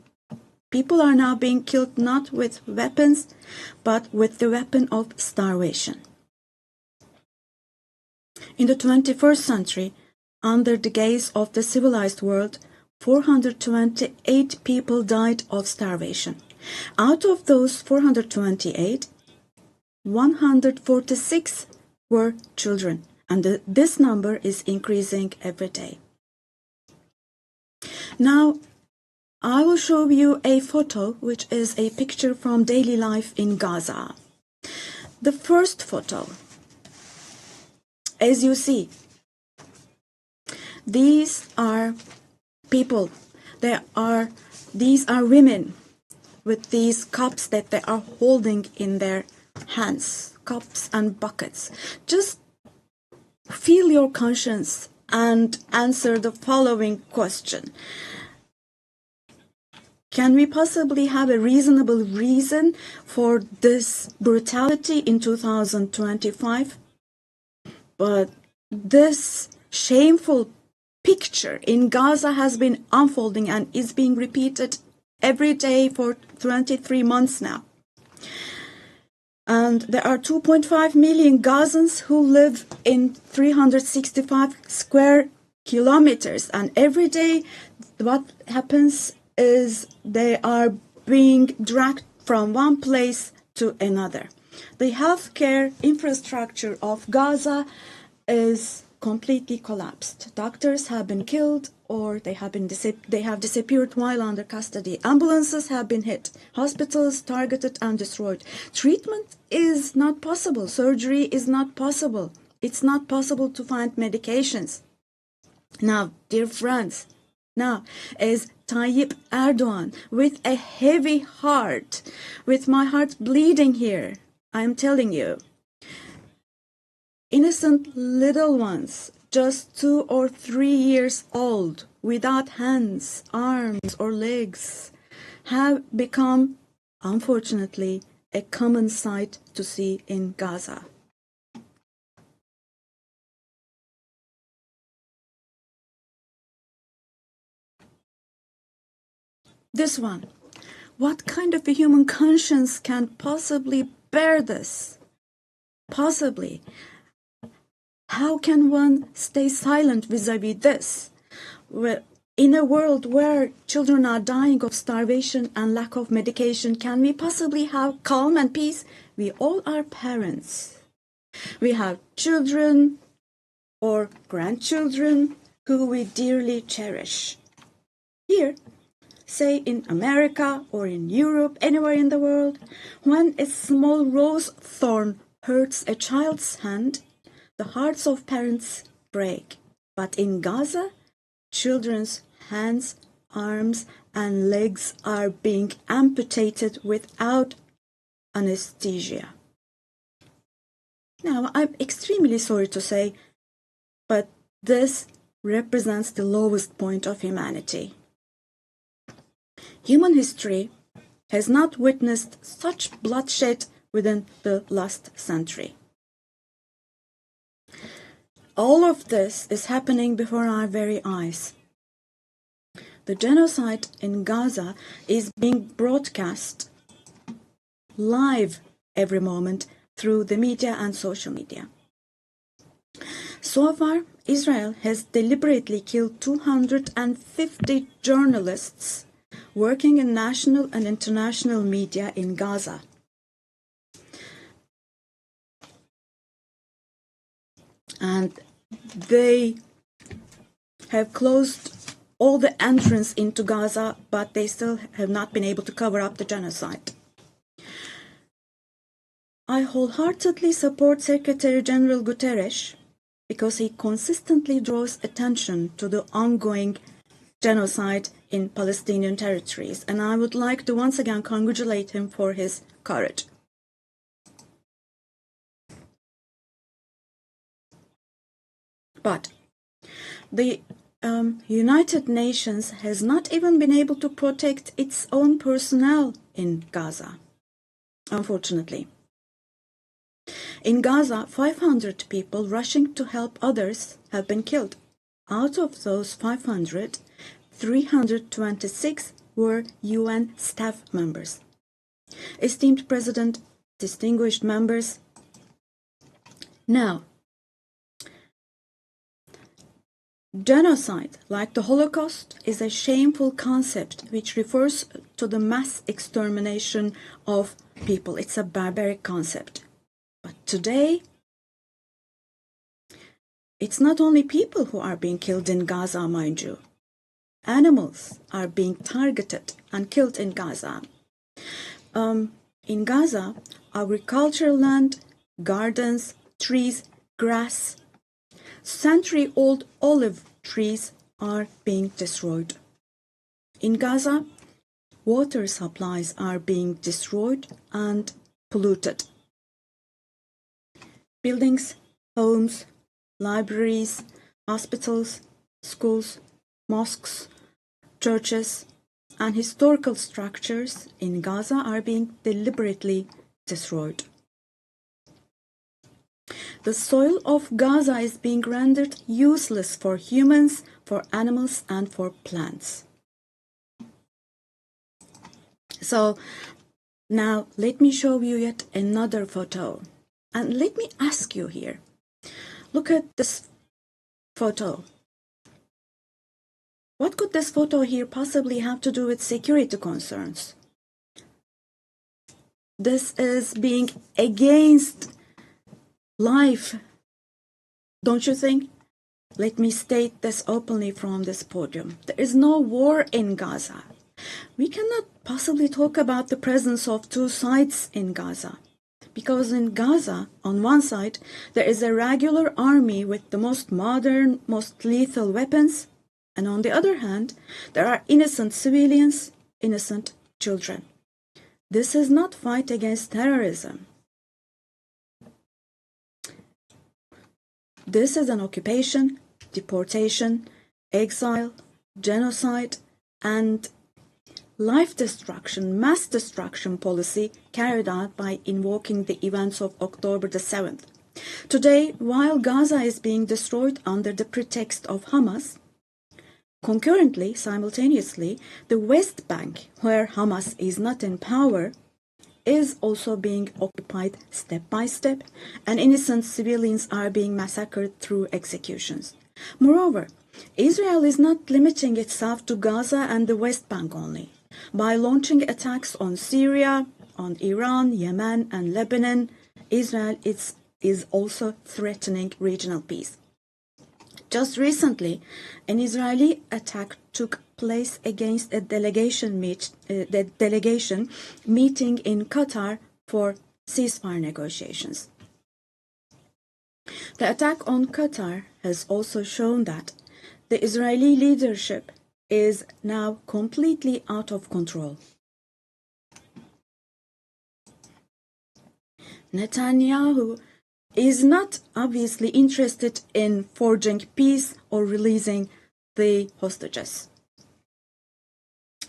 People are now being killed not with weapons, but with the weapon of starvation. In the 21st century, under the gaze of the civilized world, 428 people died of starvation. Out of those 428, 146 were children, and this number is increasing every day. Now, I will show you a photo, which is a picture from daily life in Gaza. The first photo, as you see, these are people. These are women with these cups that they are holding in their hands, cups and buckets. Just feel your conscience and answer the following question. Can we possibly have a reasonable reason for this brutality in 2025? But this shameful picture in Gaza has been unfolding and is being repeated every day for 23 months now. And there are 2.5 million Gazans who live in 365 square kilometers. And every day, what happens is they are being dragged from one place to another. The healthcare infrastructure of Gaza is completely collapsed. Doctors have been killed or they have disappeared while under custody. Ambulances have been hit. Hospitals targeted and destroyed. Treatment is not possible. Surgery is not possible. It's not possible to find medications. Now, dear friends, now, as Tayyip Erdogan, with a heavy heart, with my heart bleeding here, I am telling you, innocent little ones, just 2 or 3 years old, without hands, arms, or legs, have become, unfortunately, a common sight to see in Gaza. This one. What kind of a human conscience can possibly bear this? Possibly. How can one stay silent vis-à-vis this? In a world where children are dying of starvation and lack of medication, can we possibly have calm and peace? We all are parents. We have children or grandchildren who we dearly cherish. Here, say in America or in Europe, anywhere in the world, when a small rose thorn hurts a child's hand, the hearts of parents break. But in Gaza, children's hands, arms, and legs are being amputated without anesthesia. Now, I'm extremely sorry to say, but this represents the lowest point of humanity. Human history has not witnessed such bloodshed within the last century. All of this is happening before our very eyes. The genocide in Gaza is being broadcast live every moment through the media and social media. So far, Israel has deliberately killed 250 journalists working in national and international media in Gaza. And they have closed all the entrance into Gaza, but they still have not been able to cover up the genocide. I wholeheartedly support Secretary General Guterres because he consistently draws attention to the ongoing genocide in Palestinian territories, and I would like to once again congratulate him for his courage. But the United Nations has not even been able to protect its own personnel in Gaza, unfortunately. In Gaza, 500 people rushing to help others have been killed. Out of those 500, 326 were UN staff members. Esteemed President, distinguished members, now, genocide, like the Holocaust, is a shameful concept which refers to the mass extermination of people. It's a barbaric concept. But today, it's not only people who are being killed in Gaza, mind you. Animals are being targeted and killed in Gaza. In Gaza, agricultural land, gardens, trees, grass, century-old olive trees are being destroyed. In Gaza, water supplies are being destroyed and polluted. Buildings, homes, libraries, hospitals, schools, mosques, churches, and historical structures in Gaza are being deliberately destroyed. The soil of Gaza is being rendered useless for humans, for animals, and for plants. So, Now, let me show you yet another photo. And let me ask you here. Look at this photo. What could this photo here possibly have to do with security concerns? This is being against life, don't you think? Let me state this openly from this podium. There is no war in Gaza. We cannot possibly talk about the presence of two sides in Gaza. Because in Gaza, on one side, there is a regular army with the most modern, most lethal weapons, and on the other hand, there are innocent civilians, innocent children. This is not fight against terrorism. This is an occupation, deportation, exile, genocide, and life destruction, mass destruction policy carried out by invoking the events of October the 7th. Today, while Gaza is being destroyed under the pretext of Hamas, concurrently, simultaneously, the West Bank, where Hamas is not in power, is also being occupied step by step, and innocent civilians are being massacred through executions. Moreover, Israel is not limiting itself to Gaza and the West Bank only. By launching attacks on Syria, on Iran, Yemen, and Lebanon, Israel is also threatening regional peace. Just recently, an Israeli attack took place against a delegation meeting in Qatar for ceasefire negotiations. The attack on Qatar has also shown that the Israeli leadership is now completely out of control. Netanyahu is not obviously interested in forging peace or releasing the hostages.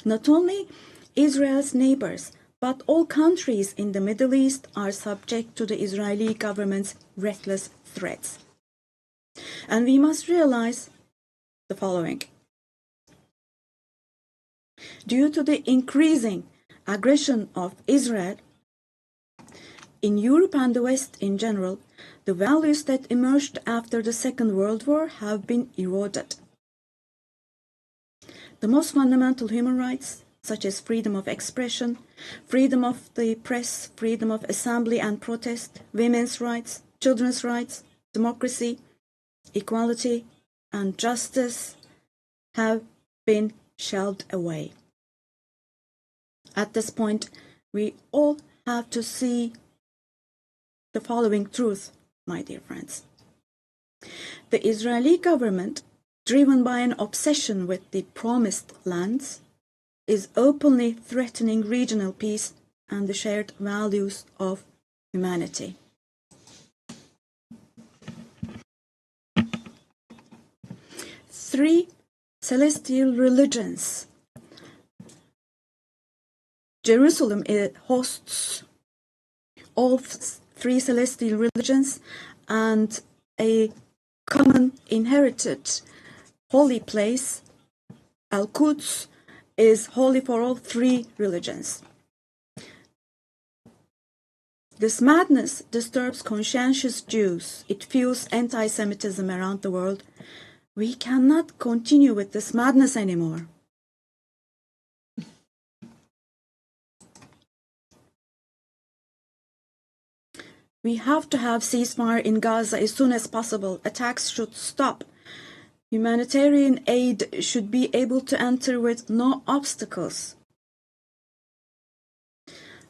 Not only Israel's neighbors, but all countries in the Middle East are subject to the Israeli government's reckless threats. And we must realize the following. Due to the increasing aggression of Israel, in Europe and the West in general, the values that emerged after the Second World War have been eroded. The most fundamental human rights, such as freedom of expression, freedom of the press, freedom of assembly and protest, women's rights, children's rights, democracy, equality, and justice, have been shelved away. At this point, we all have to see the following truth, my dear friends. The Israeli government, driven by an obsession with the promised lands, is openly threatening regional peace and the shared values of humanity. Three celestial religions. Jerusalem hosts all three celestial religions, and a common inherited holy place, Al-Quds, is holy for all three religions. This madness disturbs conscientious Jews. It fuels anti-Semitism around the world. We cannot continue with this madness anymore. We have to have ceasefire in Gaza as soon as possible. Attacks should stop. Humanitarian aid should be able to enter with no obstacles.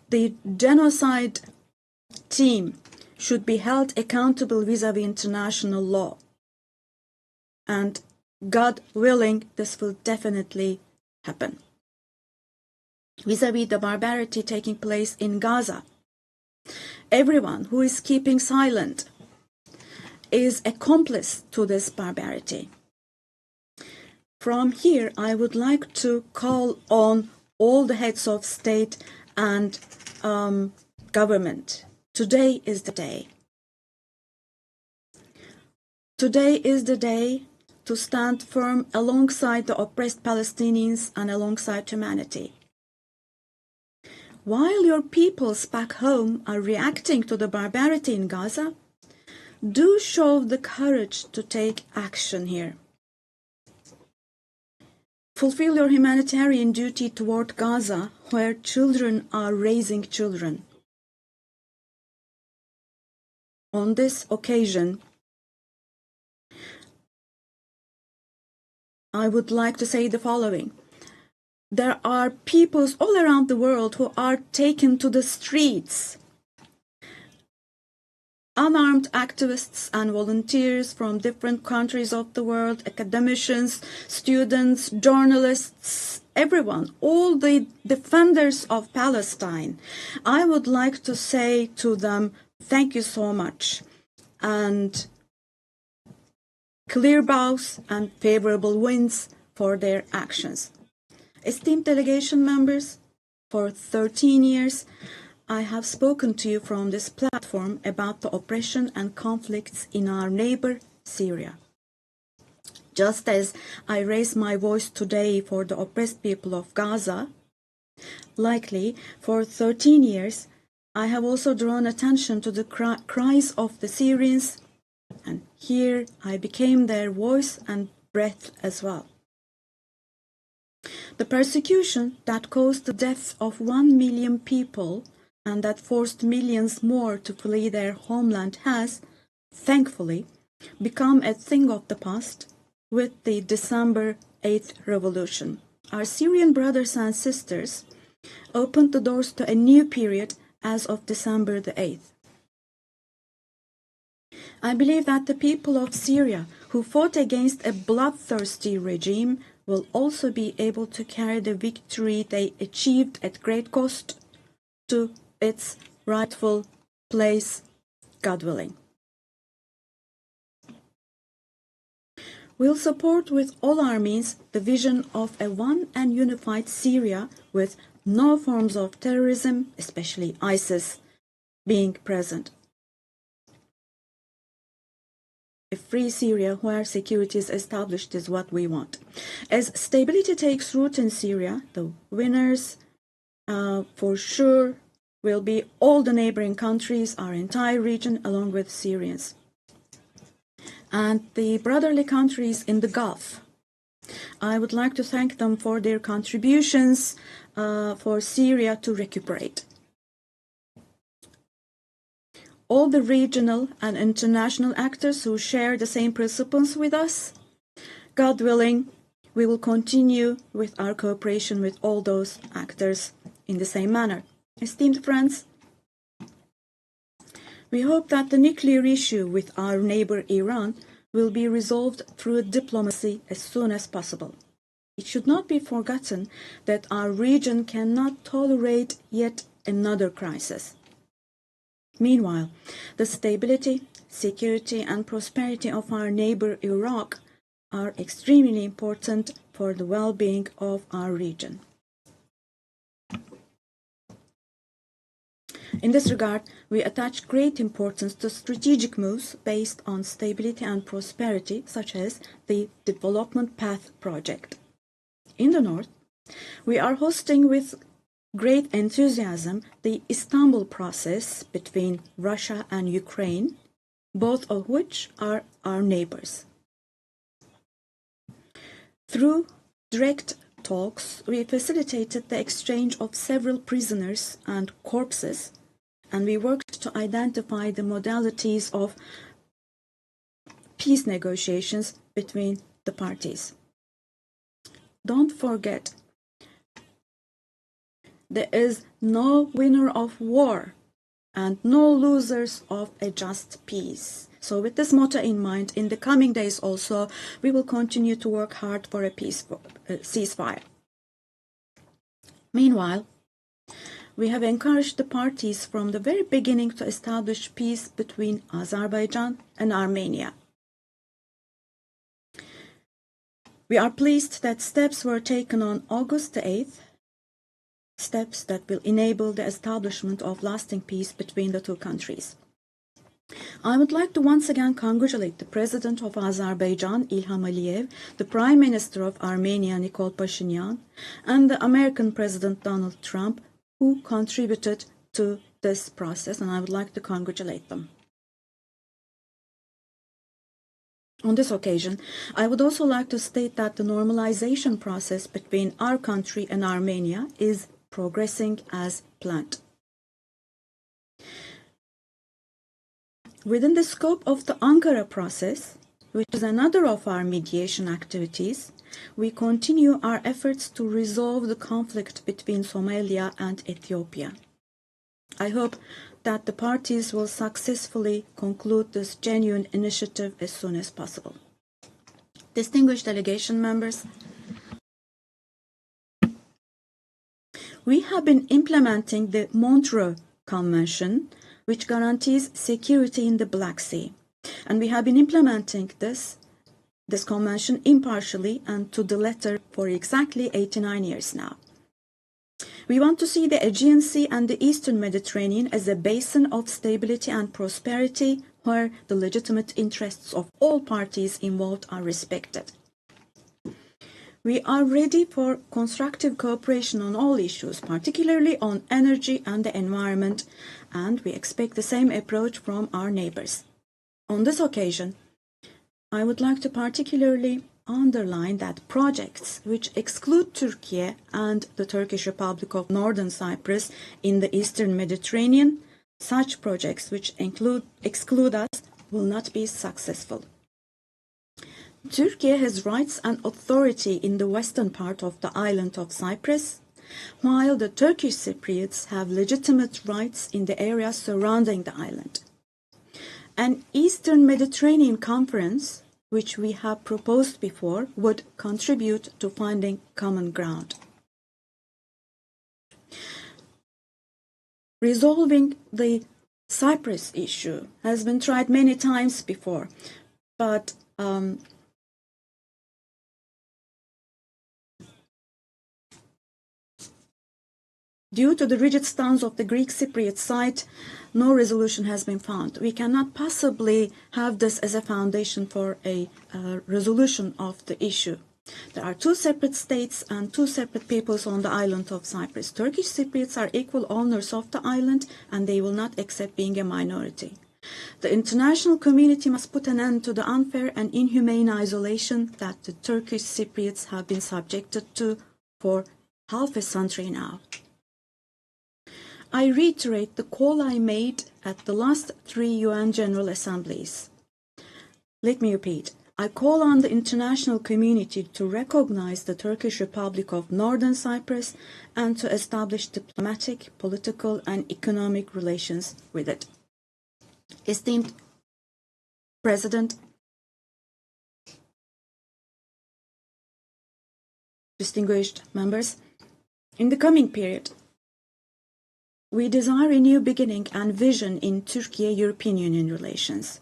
The genocide team should be held accountable vis-à-vis international law. And God willing, this will definitely happen. Vis-à-vis the barbarity taking place in Gaza, everyone who is keeping silent is accomplice to this barbarity. From here, I would like to call on all the heads of state and government. Today is the day. Today is the day to stand firm alongside the oppressed Palestinians and alongside humanity. while your peoples back home are reacting to the barbarity in Gaza, do show the courage to take action here. Fulfill your humanitarian duty toward Gaza, where children are raising children. On this occasion, I would like to say the following. There are peoples all around the world who are taken to the streets. Unarmed activists and volunteers from different countries of the world, academicians, students, journalists, everyone, all the defenders of Palestine. I would like to say to them, thank you so much, and clear bows and favorable winds for their actions. Esteemed delegation members, for 13 years, I have spoken to you from this platform about the oppression and conflicts in our neighbor, Syria. Just as I raise my voice today for the oppressed people of Gaza, likely for 13 years, I have also drawn attention to the cries of the Syrians, and here I became their voice and breath as well. The persecution that caused the death of 1 million people and that forced millions more to flee their homeland has, thankfully, become a thing of the past with the December 8th revolution. Our Syrian brothers and sisters opened the doors to a new period as of December the 8th. I believe that the people of Syria who fought against a bloodthirsty regime will also be able to carry the victory they achieved at great cost to its rightful place, God willing. We'll support with all our means the vision of a one and unified Syria with no forms of terrorism, especially ISIS, being present. A free Syria where security is established is what we want. As stability takes root in Syria, the winners for sure will be all the neighboring countries, our entire region, along with Syrians. And the brotherly countries in the Gulf. I would like to thank them for their contributions for Syria to recuperate. All the regional and international actors who share the same principles with us, God willing, we will continue with our cooperation with all those actors in the same manner. Esteemed friends, we hope that the nuclear issue with our neighbor Iran will be resolved through diplomacy as soon as possible. It should not be forgotten that our region cannot tolerate yet another crisis. Meanwhile, the stability, security, and prosperity of our neighbor Iraq are extremely important for the well-being of our region. In this regard, we attach great importance to strategic moves based on stability and prosperity, such as the Development Path Project. In the north, we are hosting with great enthusiasm the Istanbul process between Russia and Ukraine, both of which are our neighbors. Through direct talks, we facilitated the exchange of several prisoners and corpses, and we worked to identify the modalities of peace negotiations between the parties. Don't forget, there is no winner of war and no losers of a just peace. So with this motto in mind, in the coming days also, we will continue to work hard for a ceasefire. Meanwhile, we have encouraged the parties from the very beginning to establish peace between Azerbaijan and Armenia. We are pleased that steps were taken on August the 8th, steps that will enable the establishment of lasting peace between the two countries. I would like to once again congratulate the President of Azerbaijan, Ilham Aliyev, the Prime Minister of Armenia, Nikol Pashinyan, and the American President Donald Trump who contributed to this process, and I would like to congratulate them. On this occasion, I would also like to state that the normalization process between our country and Armenia is progressing as planned. Within the scope of the Ankara process, which is another of our mediation activities, we continue our efforts to resolve the conflict between Somalia and Ethiopia. I hope that the parties will successfully conclude this genuine initiative as soon as possible. Distinguished delegation members, we have been implementing the Montreux Convention, which guarantees security in the Black Sea. And we have been implementing this convention impartially and to the letter for exactly 89 years now. We want to see the Aegean Sea and the Eastern Mediterranean as a basin of stability and prosperity where the legitimate interests of all parties involved are respected. We are ready for constructive cooperation on all issues, particularly on energy and the environment, and we expect the same approach from our neighbors. On this occasion, I would like to particularly underline that projects which exclude Turkey and the Turkish Republic of Northern Cyprus in the Eastern Mediterranean, such projects which exclude us will not be successful. Turkey has rights and authority in the western part of the island of Cyprus, while the Turkish Cypriots have legitimate rights in the areas surrounding the island. An Eastern Mediterranean Conference, which we have proposed before, would contribute to finding common ground. Resolving the Cyprus issue has been tried many times before, but due to the rigid stance of the Greek Cypriot side, no resolution has been found. We cannot possibly have this as a foundation for a resolution of the issue. There are two separate states and two separate peoples on the island of Cyprus. Turkish Cypriots are equal owners of the island, and they will not accept being a minority. The international community must put an end to the unfair and inhumane isolation that the Turkish Cypriots have been subjected to for half a century now. I reiterate the call I made at the last 3 UN General Assemblies. Let me repeat. I call on the international community to recognize the Turkish Republic of Northern Cyprus and to establish diplomatic, political, and economic relations with it. Esteemed President, distinguished members, in the coming period, we desire a new beginning and vision in Turkey-European Union relations.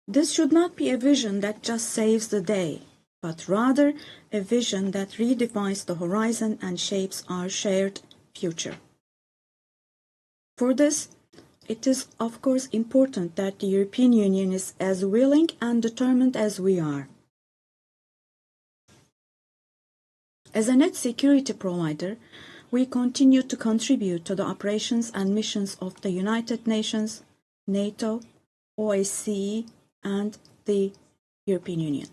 This should not be a vision that just saves the day, but rather a vision that redefines the horizon and shapes our shared future. For this, it is of course important that the European Union is as willing and determined as we are. As a net security provider, we continue to contribute to the operations and missions of the United Nations, NATO, OSCE, and the European Union.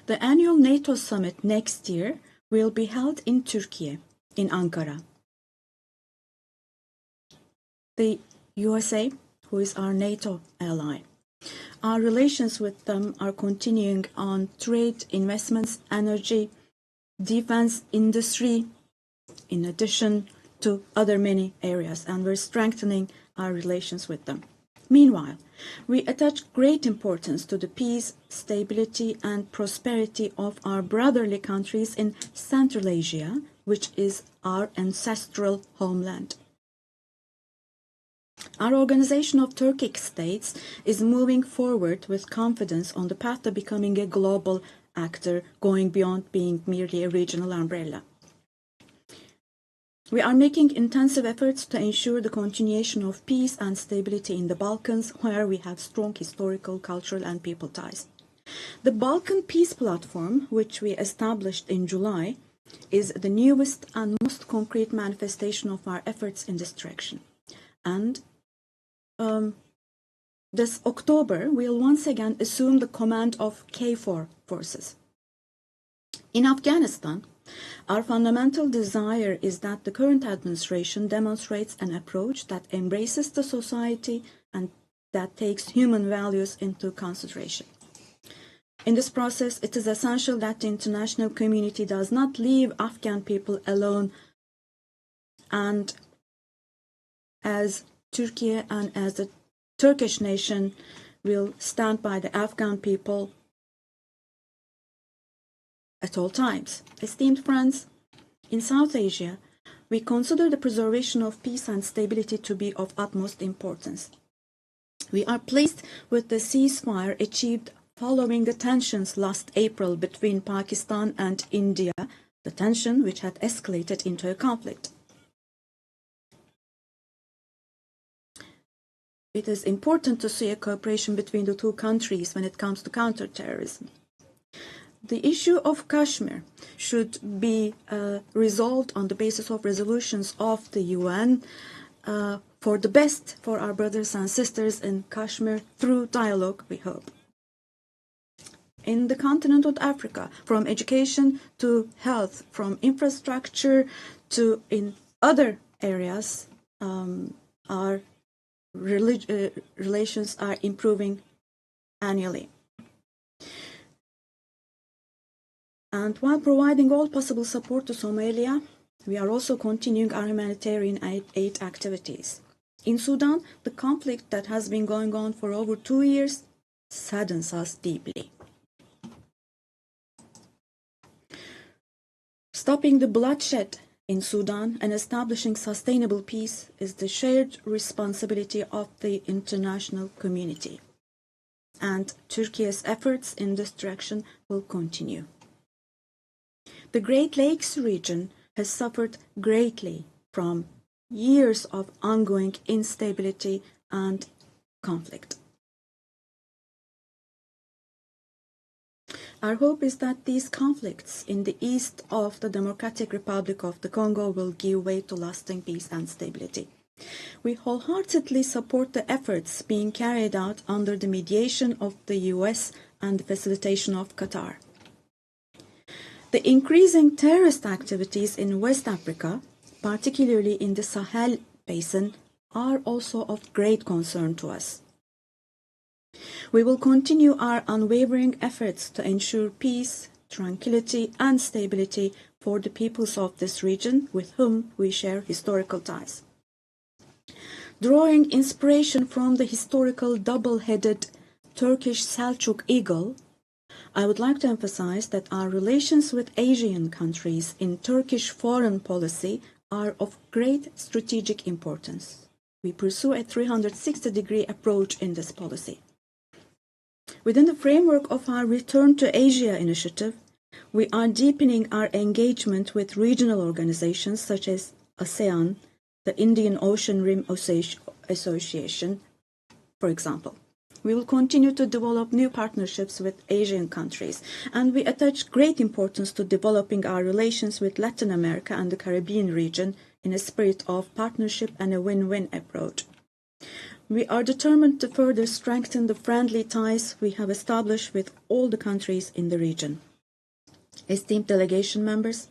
The annual NATO summit next year will be held in Turkey, in Ankara. The USA, who is our NATO ally, our relations with them are continuing on trade, investments, energy, defense industry, in addition to other many areas, and we're strengthening our relations with them. Meanwhile, we attach great importance to the peace, stability, and prosperity of our brotherly countries in Central Asia, which is our ancestral homeland. Our Organization of Turkic States is moving forward with confidence on the path to becoming a global actor, going beyond being merely a regional umbrella. We are making intensive efforts to ensure the continuation of peace and stability in the Balkans, where we have strong historical, cultural, and people ties. The Balkan Peace Platform, which we established in July, is the newest and most concrete manifestation of our efforts in this direction. And this October, we'll once again assume the command of KFOR forces. In Afghanistan, our fundamental desire is that the current administration demonstrates an approach that embraces the society and that takes human values into consideration. In this process, it is essential that the international community does not leave Afghan people alone, and as Turkey and as the Turkish nation will stand by the Afghan people at all times. Esteemed friends, in South Asia, we consider the preservation of peace and stability to be of utmost importance. We are pleased with the ceasefire achieved following the tensions last April between Pakistan and India, the tension which had escalated into a conflict. It is important to see a cooperation between the two countries when it comes to counterterrorism. The issue of Kashmir should be resolved on the basis of resolutions of the UN for the best for our brothers and sisters in Kashmir through dialogue, we hope. In the continent of Africa, from education to health, from infrastructure to in other areas, our relations are improving annually. And while providing all possible support to Somalia, we are also continuing our humanitarian aid activities. In Sudan, the conflict that has been going on for over 2 years saddens us deeply. Stopping the bloodshed in Sudan and establishing sustainable peace is the shared responsibility of the international community. And Turkey's efforts in this direction will continue. The Great Lakes region has suffered greatly from years of ongoing instability and conflict. Our hope is that these conflicts in the east of the Democratic Republic of the Congo will give way to lasting peace and stability. We wholeheartedly support the efforts being carried out under the mediation of the US and the facilitation of Qatar. The increasing terrorist activities in West Africa, particularly in the Sahel Basin, are also of great concern to us. We will continue our unwavering efforts to ensure peace, tranquility, and stability for the peoples of this region with whom we share historical ties. Drawing inspiration from the historical double-headed Turkish Selçuk eagle, I would like to emphasize that our relations with Asian countries in Turkish foreign policy are of great strategic importance. We pursue a 360-degree approach in this policy. Within the framework of our Return to Asia initiative, we are deepening our engagement with regional organizations such as ASEAN, the Indian Ocean Rim Association, for example. We will continue to develop new partnerships with Asian countries, and we attach great importance to developing our relations with Latin America and the Caribbean region in a spirit of partnership and a win-win approach. We are determined to further strengthen the friendly ties we have established with all the countries in the region. Esteemed delegation members,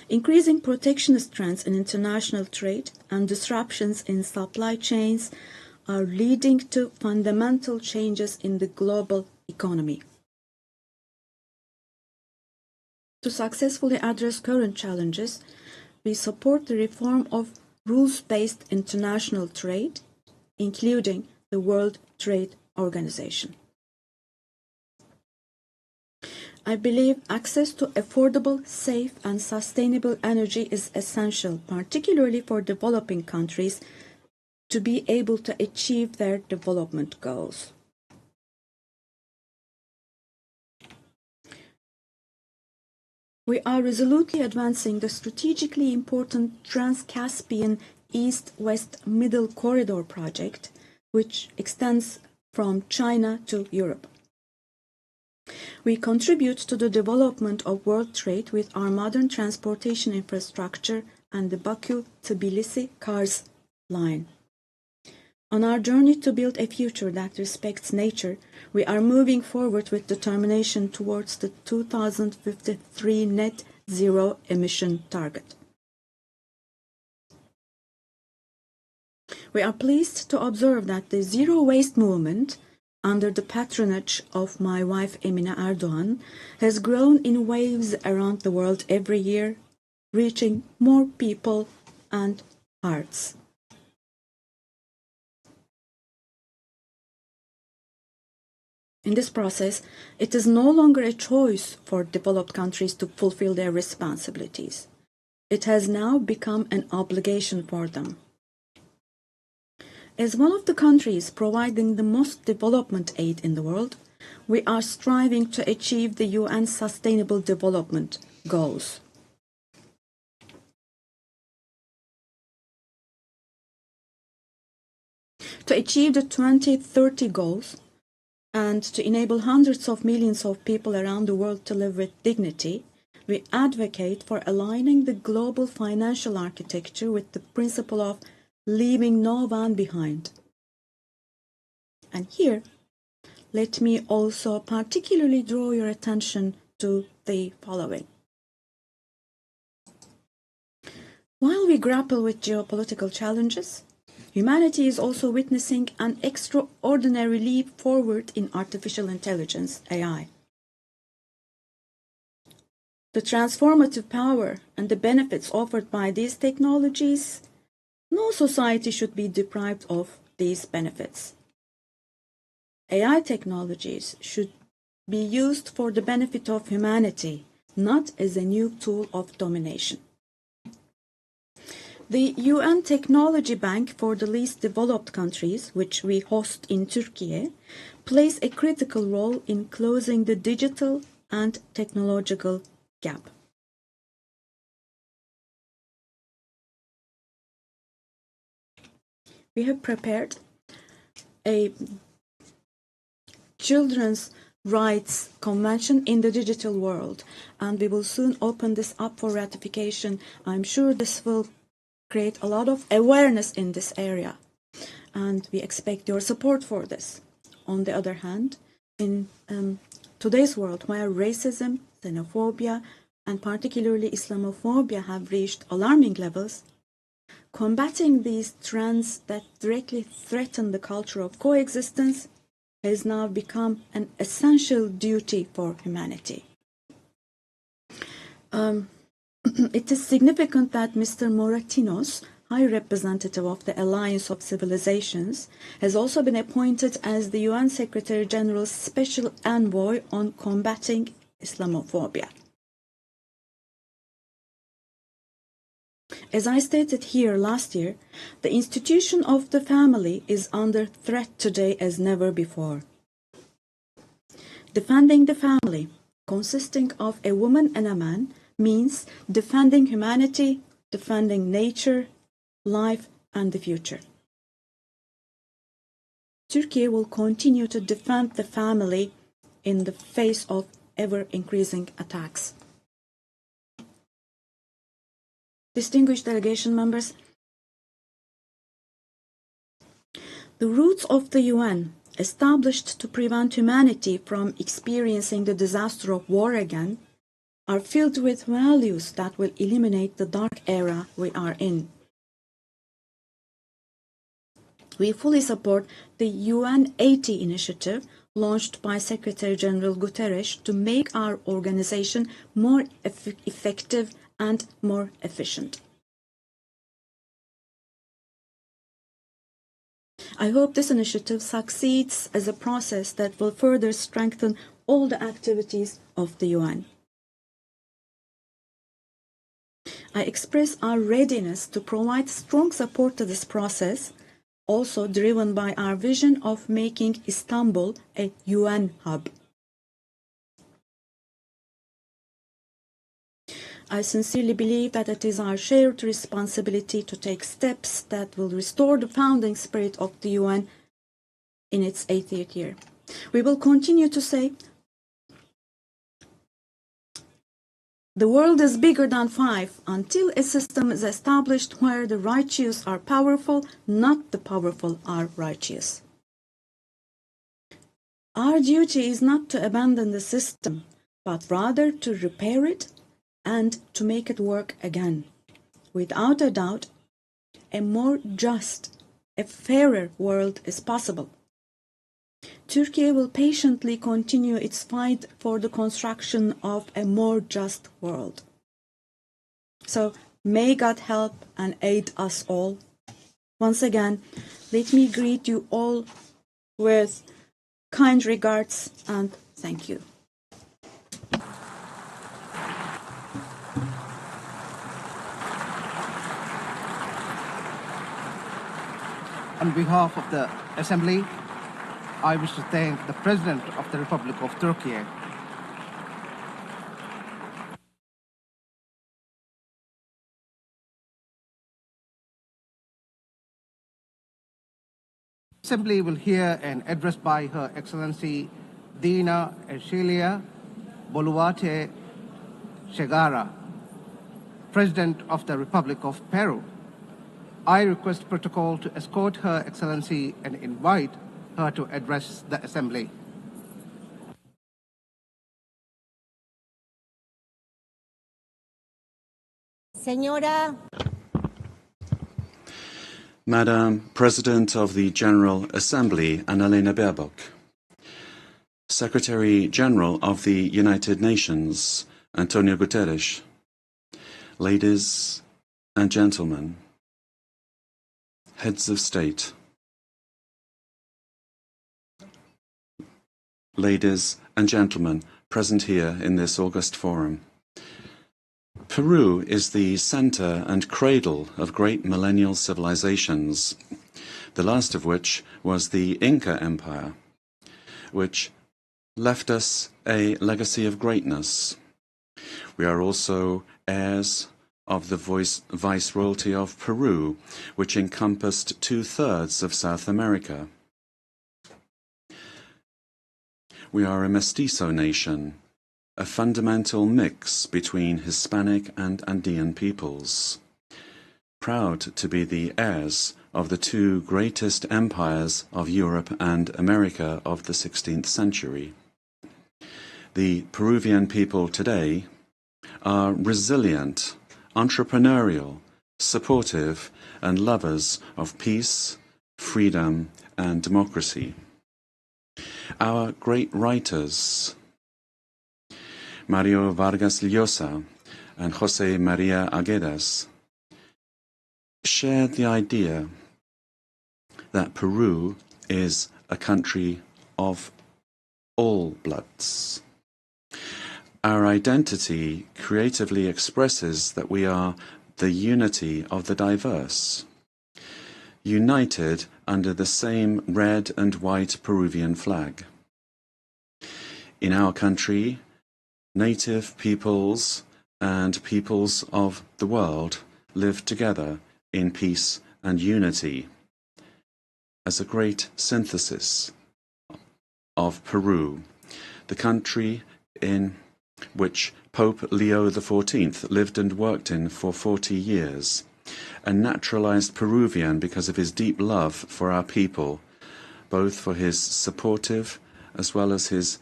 increasing protectionist trends in international trade and disruptions in supply chains are leading to fundamental changes in the global economy. To successfully address current challenges, we support the reform of rules-based international trade, including the World Trade Organization. I believe access to affordable, safe, and sustainable energy is essential, particularly for developing countries, to be able to achieve their development goals. We are resolutely advancing the strategically important Trans-Caspian East-West Middle Corridor project, which extends from China to Europe. We contribute to the development of world trade with our modern transportation infrastructure and the Baku-Tbilisi Kars line. On our journey to build a future that respects nature, we are moving forward with determination towards the 2053 net zero emission target. We are pleased to observe that the zero waste movement, under the patronage of my wife Emine Erdogan, has grown in waves around the world every year, reaching more people and hearts. In this process, it is no longer a choice for developed countries to fulfill their responsibilities. It has now become an obligation for them. As one of the countries providing the most development aid in the world, we are striving to achieve the UN Sustainable Development Goals. To achieve the 2030 goals, and to enable hundreds of millions of people around the world to live with dignity, we advocate for aligning the global financial architecture with the principle of leaving no one behind. And here, let me also particularly draw your attention to the following. While we grapple with geopolitical challenges, humanity is also witnessing an extraordinary leap forward in artificial intelligence, AI. The transformative power and the benefits offered by these technologies, no society should be deprived of these benefits. AI technologies should be used for the benefit of humanity, not as a new tool of domination. The UN Technology Bank for the Least Developed Countries, which we host in Turkey, plays a critical role in closing the digital and technological gap. We have prepared a children's rights convention in the digital world, and we will soon open this up for ratification. I'm sure this will create a lot of awareness in this area, and we expect your support for this. On the other hand, in today's world, where racism, xenophobia, and particularly Islamophobia have reached alarming levels, combating these trends that directly threaten the culture of coexistence has now become an essential duty for humanity. It is significant that Mr. Moratinos, High Representative of the Alliance of Civilizations, has also been appointed as the UN Secretary General's Special Envoy on combating Islamophobia. As I stated here last year, the institution of the family is under threat today as never before. Defending the family, consisting of a woman and a man, means defending humanity, defending nature, life, and the future. Turkey will continue to defend the family in the face of ever-increasing attacks. Distinguished delegation members, the roots of the UN, established to prevent humanity from experiencing the disaster of war again, are filled with values that will eliminate the dark era we are in. We fully support the UN 80 initiative launched by Secretary General Guterres to make our organization more effective and more efficient. I hope this initiative succeeds as a process that will further strengthen all the activities of the UN. I express our readiness to provide strong support to this process, also driven by our vision of making Istanbul a UN hub. I sincerely believe that it is our shared responsibility to take steps that will restore the founding spirit of the UN in its 80th year. We will continue to say, the world is bigger than 5 until a system is established where the righteous are powerful, not the powerful are righteous. Our duty is not to abandon the system, but rather to repair it and to make it work again. Without a doubt, a more just, a fairer world is possible. Turkey will patiently continue its fight for the construction of a more just world. So may God help and aid us all. Once again, let me greet you all with kind regards and thank you. On behalf of the Assembly, I wish to thank the President of the Republic of Turkey. Assembly will hear an address by Her Excellency Dina Ercilia Boluarte Segara, President of the Republic of Peru. I request protocol to escort Her Excellency and invite her to address the Assembly. Señora. Madam President of the General Assembly, Annalena Baerbock. Secretary General of the United Nations, Antonio Guterres. Ladies and gentlemen, heads of state, ladies and gentlemen present here in this august forum. Peru is the center and cradle of great millennial civilizations, the last of which was the Inca Empire, which left us a legacy of greatness. We are also heirs of the Viceroyalty of Peru, which encompassed 2/3 of South America. We are a mestizo nation, a fundamental mix between Hispanic and Andean peoples, proud to be the heirs of the two greatest empires of Europe and America of the 16th century. The Peruvian people today are resilient, entrepreneurial, supportive, and lovers of peace, freedom, and democracy. Our great writers, Mario Vargas Llosa and José María Arguedas, shared the idea that Peru is a country of all bloods. Our identity creatively expresses that we are the unity of the diverse, united under the same red and white Peruvian flag. In our country, native peoples and peoples of the world live together in peace and unity as a great synthesis of Peru, the country in which Pope Leo XIV lived and worked in for 40 years, a naturalized Peruvian because of his deep love for our people, both for his supportive as well as his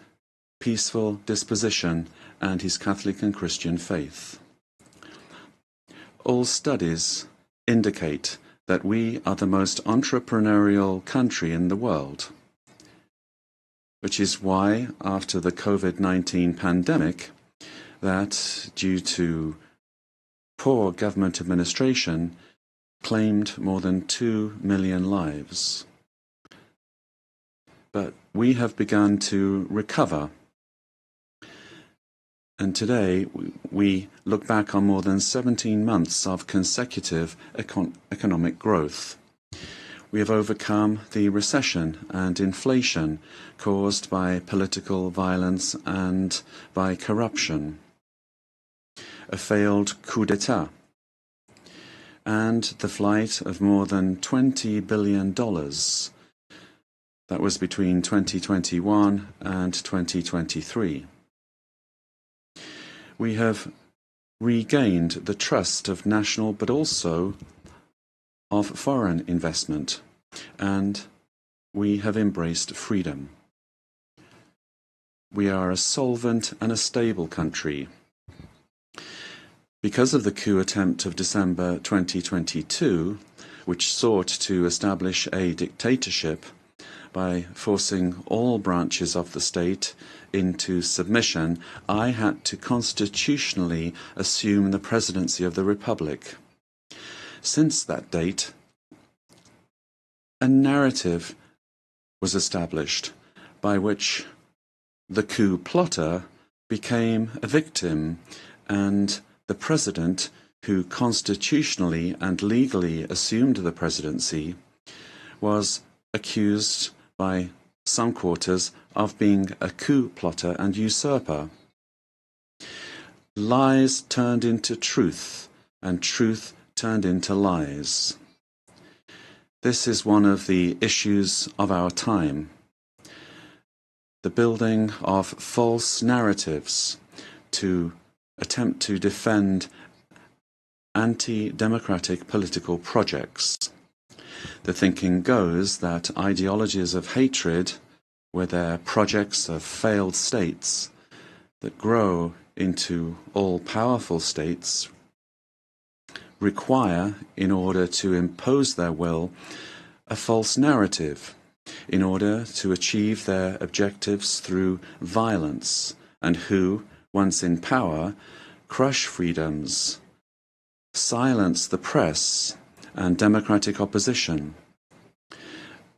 peaceful disposition and his Catholic and Christian faith. All studies indicate that we are the most entrepreneurial country in the world, which is why, after the COVID-19 pandemic, that, due to poor government administration, claimed more than 2 million lives. But we have begun to recover, and today we look back on more than 17 months of consecutive economic growth. We have overcome the recession and inflation caused by political violence and by corruption, a failed coup d'etat, and the flight of more than $20 billion That was between 2021 and 2023. We have regained the trust of national but also of foreign investment, and we have embraced freedom. We are a solvent and a stable country. Because of the coup attempt of December 2022, which sought to establish a dictatorship by forcing all branches of the state into submission, I had to constitutionally assume the presidency of the Republic. Since that date, a narrative was established by which the coup plotter became a victim, and the president, who constitutionally and legally assumed the presidency, was accused by some quarters of being a coup plotter and usurper. Lies turned into truth, and truth turned into lies. This is one of the issues of our time. The building of false narratives to attempt to defend anti-democratic political projects. The thinking goes that ideologies of hatred, where they're projects of failed states that grow into all-powerful states, require, in order to impose their will, a false narrative, in order to achieve their objectives through violence, and who, once in power, crush freedoms, silence the press and democratic opposition,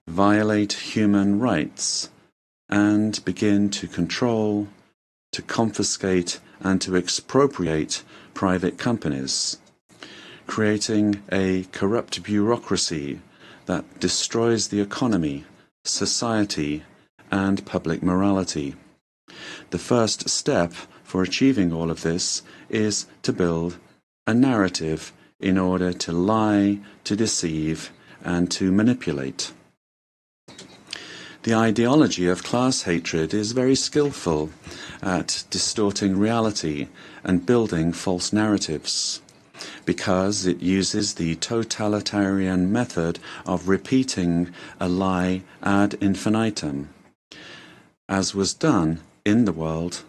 violate human rights, and begin to control, to confiscate, and to expropriate private companies, creating a corrupt bureaucracy that destroys the economy, society, and public morality. The first step for achieving all of this is to build a narrative in order to lie, to deceive, and to manipulate. The ideology of class hatred is very skillful at distorting reality and building false narratives, because it uses the totalitarian method of repeating a lie ad infinitum, as was done in the world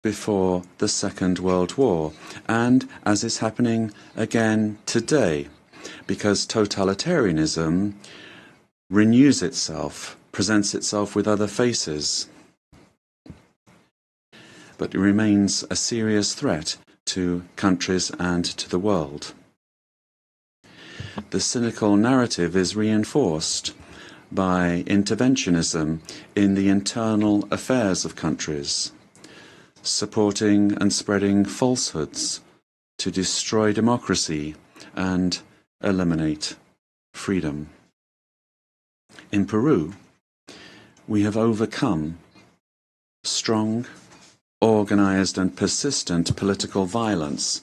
before the Second World War, and as is happening again today, because totalitarianism renews itself, presents itself with other faces, but it remains a serious threat to countries and to the world. The cynical narrative is reinforced by interventionism in the internal affairs of countries, supporting and spreading falsehoods to destroy democracy and eliminate freedom. In Peru, we have overcome strong, organized and persistent political violence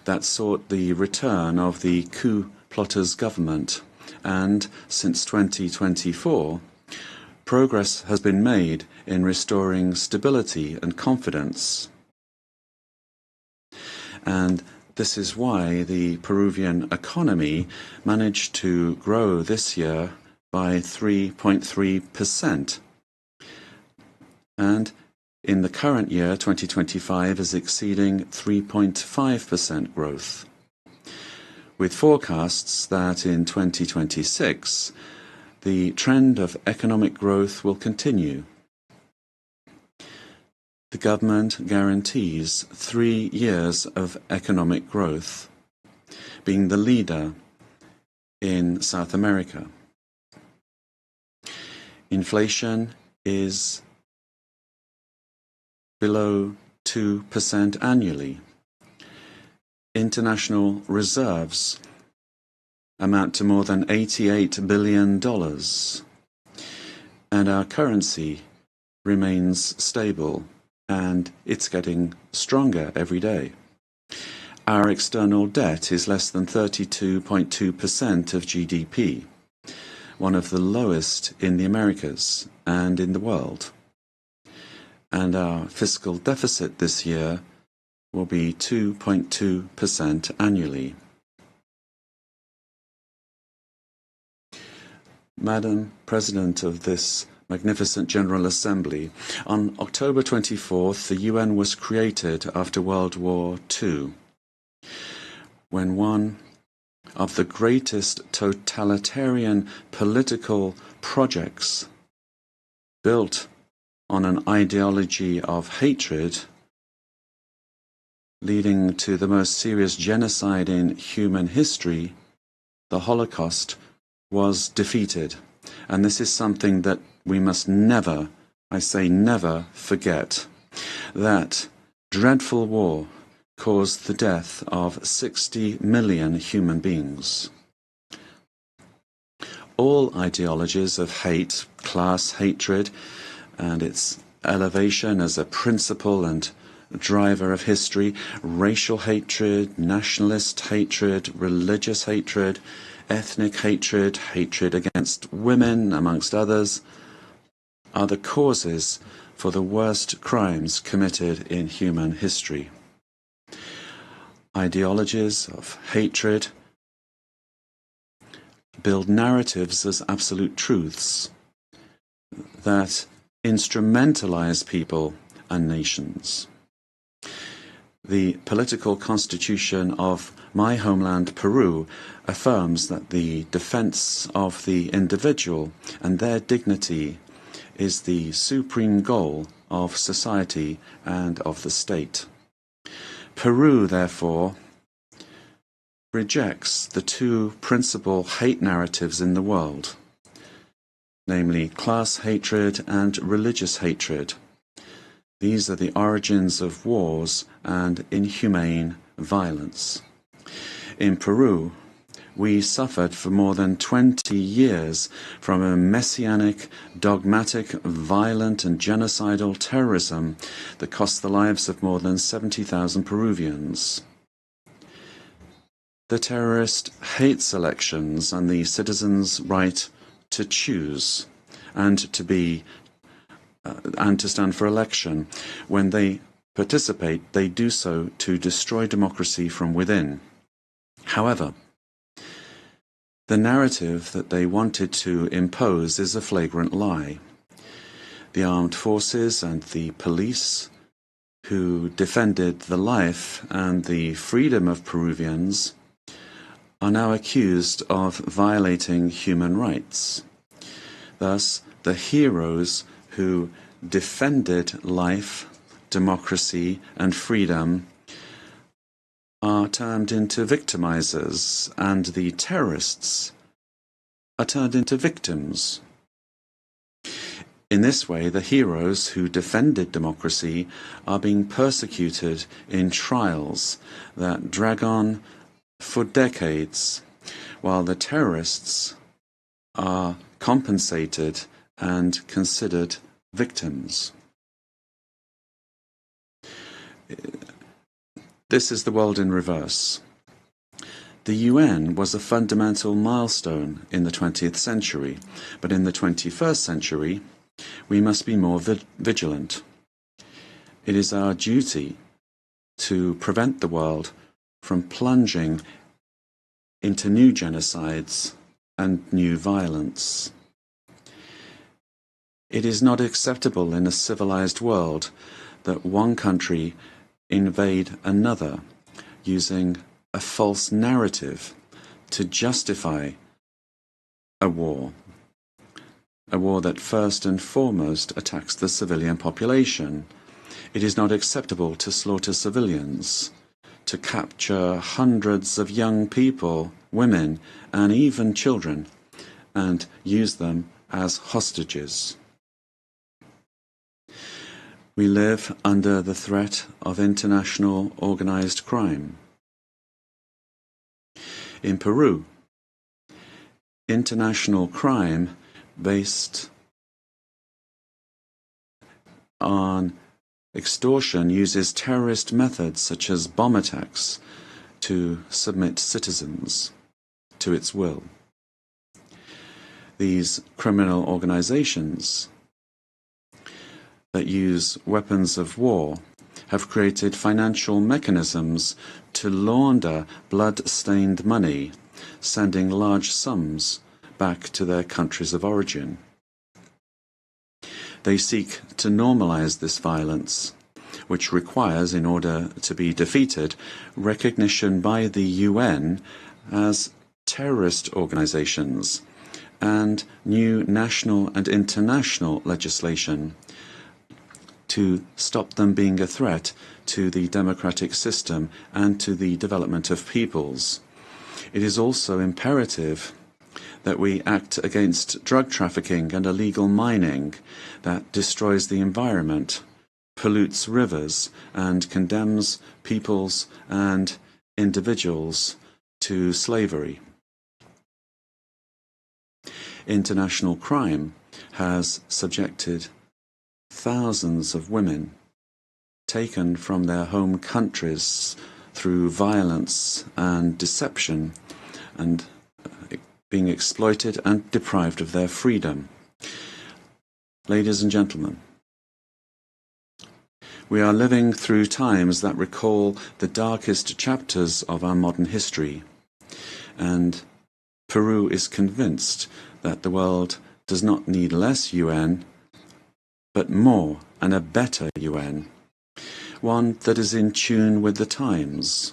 that sought the return of the coup plotters' government, and since 2024, progress has been made in restoring stability and confidence. And this is why the Peruvian economy managed to grow this year by 3.3%. And in the current year, 2025, is exceeding 3.5% growth, with forecasts that in 2026, the trend of economic growth will continue. The government guarantees 3 years of economic growth, being the leader in South America. Inflation is below 2% annually. International reserves amount to more than $88 billion, and our currency remains stable, and it's getting stronger every day. Our external debt is less than 32.2% of GDP. one of the lowest in the Americas and in the world. And our fiscal deficit this year will be 2.2% annually. Madam President of this magnificent General Assembly, on October 24th, the UN was created after World War II, when one of the greatest totalitarian political projects built on an ideology of hatred, leading to the most serious genocide in human history, the Holocaust, was defeated. And this is something that we must never, I say never, forget. That dreadful war caused the death of 60 million human beings. All ideologies of hate, class hatred, and its elevation as a principle and driver of history, racial hatred, nationalist hatred, religious hatred, ethnic hatred, hatred against women, amongst others, are the causes for the worst crimes committed in human history. Ideologies of hatred build narratives as absolute truths that instrumentalize people and nations. The political constitution of my homeland, Peru, affirms that the defense of the individual and their dignity is the supreme goal of society and of the state. Peru, therefore, rejects the two principal hate narratives in the world, namely class hatred and religious hatred. These are the origins of wars and inhumane violence. In Peru, we suffered for more than 20 years from a messianic, dogmatic, violent and genocidal terrorism that cost the lives of more than 70,000 Peruvians. The terrorist hates elections and the citizens' right to choose and to stand for election. When they participate, they do so to destroy democracy from within. However, the narrative that they wanted to impose is a flagrant lie. The armed forces and the police, who defended the life and the freedom of Peruvians, are now accused of violating human rights. Thus, the heroes who defended life, democracy, and freedom are turned into victimizers, and the terrorists are turned into victims. In this way, the heroes who defended democracy are being persecuted in trials that drag on for decades, while the terrorists are compensated and considered victims. This is the world in reverse. The UN was a fundamental milestone in the 20th century, but in the 21st century, we must be more vigilant. It is our duty to prevent the world from plunging into new genocides and new violence. It is not acceptable in a civilized world that one country invade another using a false narrative to justify a war that first and foremost attacks the civilian population. It is not acceptable to slaughter civilians, to capture hundreds of young people, women, and even children, and use them as hostages. We live under the threat of international organized crime. In Peru, international crime based on extortion uses terrorist methods such as bomb attacks to submit citizens to its will. these criminal organizations that use weapons of war have created financial mechanisms to launder blood-stained money, sending large sums back to their countries of origin. They seek to normalize this violence, which requires, in order to be defeated, recognition by the UN as terrorist organizations and new national and international legislation to stop them being a threat to the democratic system and to the development of peoples. It is also imperative that we act against drug trafficking and illegal mining that destroys the environment, pollutes rivers, and condemns peoples and individuals to slavery. International crime has subjected thousands of women taken from their home countries through violence and deception and being exploited and deprived of their freedom. Ladies and gentlemen, we are living through times that recall the darkest chapters of our modern history, and Peru is convinced that the world does not need less UN, but more and a better UN, one that is in tune with the times.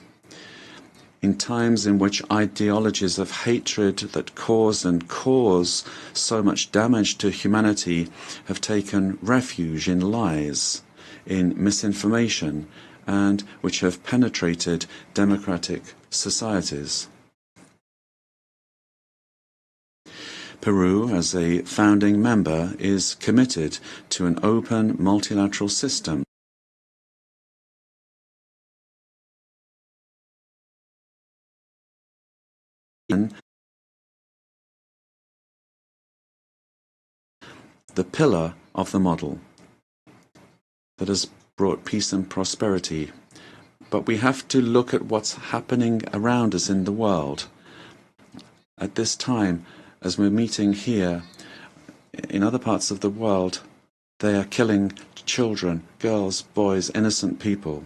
In times in which ideologies of hatred that cause so much damage to humanity have taken refuge in lies, in misinformation, and which have penetrated democratic societies. Peru, as a founding member, is committed to an open multilateral system the pillar of the model that has brought peace and prosperity. But we have to look at what's happening around us in the world. At this time, as we're meeting here, in other parts of the world, they are killing children, girls, boys, innocent people.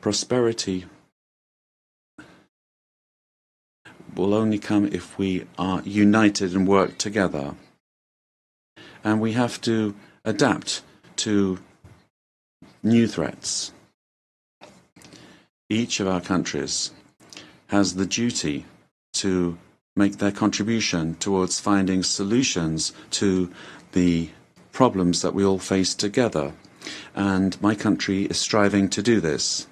Prosperity will only come if we are united and work together. And we have to adapt to new threats. Each of our countries has the duty to make their contribution towards finding solutions to the problems that we all face together. And my country is striving to do this.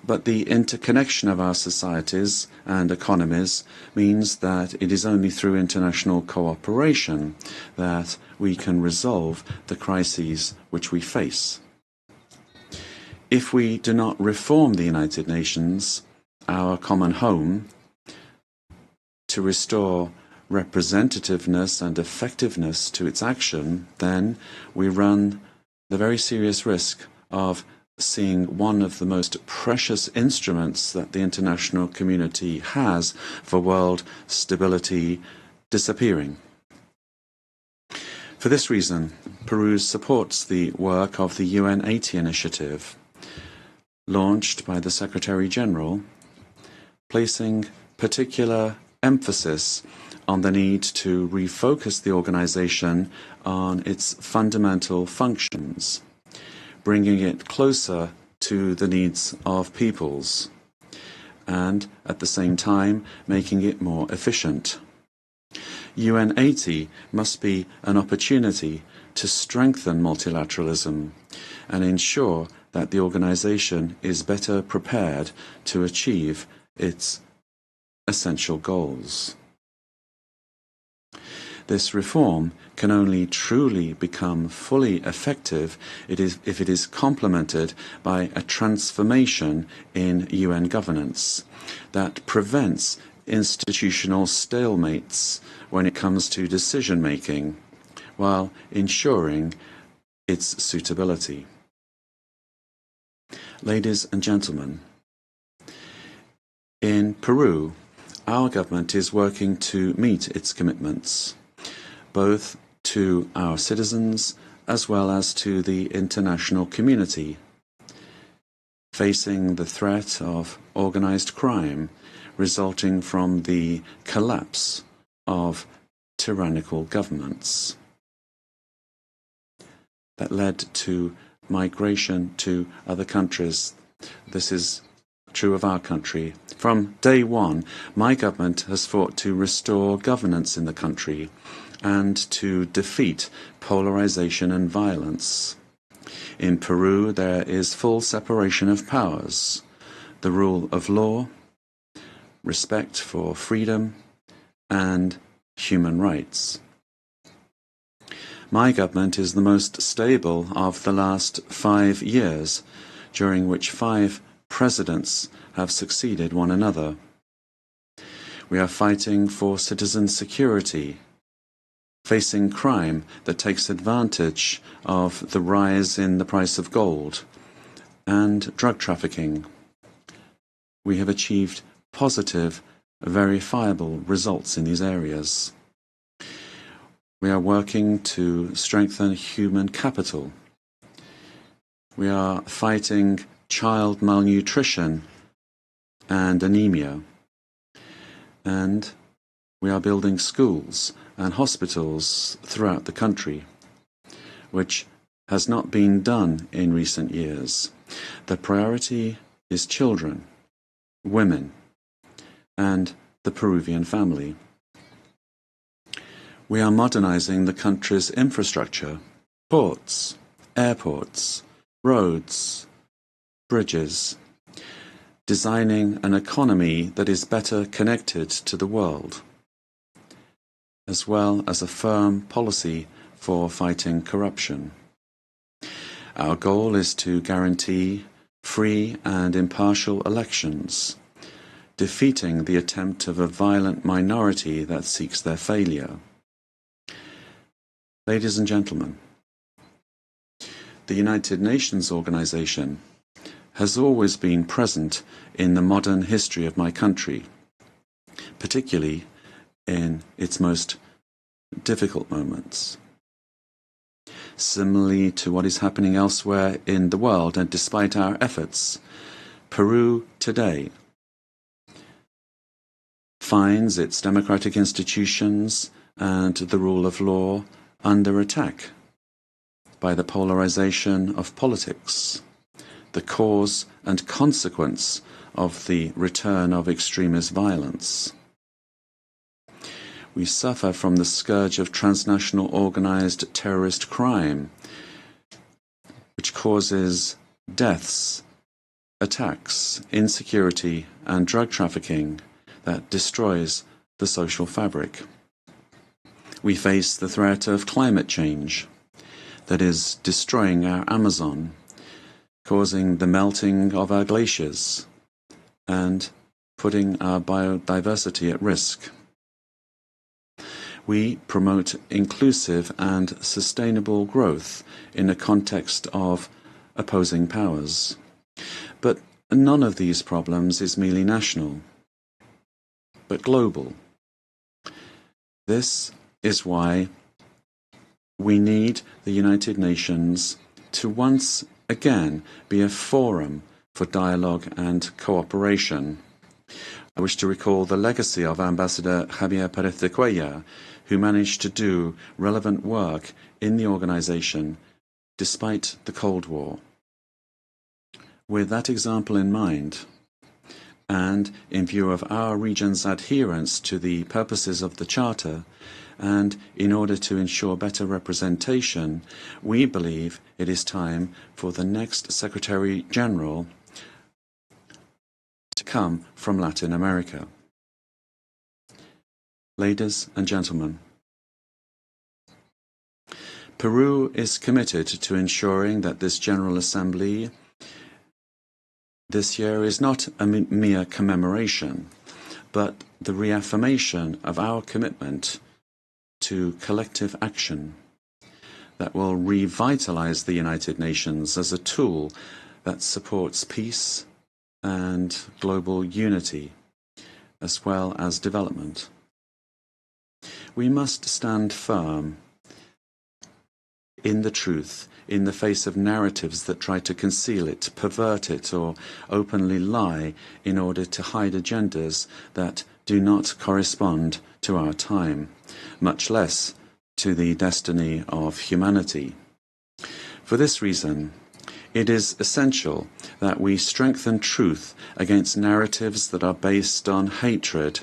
But the interconnection of our societies and economies means that it is only through international cooperation that we can resolve the crises which we face. If we do not reform the United Nations, our common home, to restore representativeness and effectiveness to its action, then we run the very serious risk of seeing one of the most precious instruments that the international community has for world stability disappearing. For this reason, Peru supports the work of the UN 80 initiative, launched by the Secretary General, placing particular emphasis on the need to refocus the organization on its fundamental functions, bringing it closer to the needs of peoples, and at the same time making it more efficient. UN 80 must be an opportunity to strengthen multilateralism and ensure that the organization is better prepared to achieve its essential goals. This reform can only truly become fully effective if it is complemented by a transformation in UN governance that prevents institutional stalemates when it comes to decision-making, while ensuring its suitability. Ladies and gentlemen, In Peru, our government is working to meet its commitments, both to our citizens as well as to the international community, facing the threat of organized crime resulting from the collapse of tyrannical governments that led to migration to other countries. This is true of our country. From day one, my government has fought to restore governance in the country and to defeat polarization and violence. In Peru, there is full separation of powers, the rule of law, respect for freedom, and human rights. My government is the most stable of the last 5 years, during which 5 presidents have succeeded one another. We are fighting for citizen security, facing crime that takes advantage of the rise in the price of gold, and drug trafficking. We have achieved positive, verifiable results in these areas. We are working to strengthen human capital. We are fighting child malnutrition and anemia. And we are building schools and hospitals throughout the country, which has not been done in recent years. The priority is children, women, and the Peruvian family. We are modernizing the country's infrastructure, ports, airports, roads, bridges, designing an economy that is better connected to the world, as well as a firm policy for fighting corruption. Our goal is to guarantee free and impartial elections, defeating the attempt of a violent minority that seeks their failure. Ladies and gentlemen, the United Nations organization has always been present in the modern history of my country, particularly in its most difficult moments. Similarly to what is happening elsewhere in the world, and despite our efforts, Peru today finds its democratic institutions and the rule of law under attack by the polarization of politics, the cause and consequence of the return of extremist violence. We suffer from the scourge of transnational organized terrorist crime, which causes deaths, attacks, insecurity, and drug trafficking that destroys the social fabric. We face the threat of climate change that is destroying our Amazon, causing the melting of our glaciers, and putting our biodiversity at risk. We promote inclusive and sustainable growth in a context of opposing powers. But none of these problems is merely national, but global. This is why we need the United Nations to once again be a forum for dialogue and cooperation. I wish to recall the legacy of Ambassador Javier Pérez de Cuellar, who managed to do relevant work in the organization despite the Cold War. With that example in mind, and in view of our region's adherence to the purposes of the Charter, and in order to ensure better representation, we believe it is time for the next Secretary General to come from Latin America. Ladies and gentlemen, Peru is committed to ensuring that this General Assembly this year is not a mere commemoration, but the reaffirmation of our commitment to collective action that will revitalize the United Nations as a tool that supports peace and global unity as well as development. We must stand firm in the truth in the face of narratives that try to conceal it, pervert it, or openly lie in order to hide agendas that do not correspond to our time, much less to the destiny of humanity. For this reason, it is essential that we strengthen truth against narratives that are based on hatred,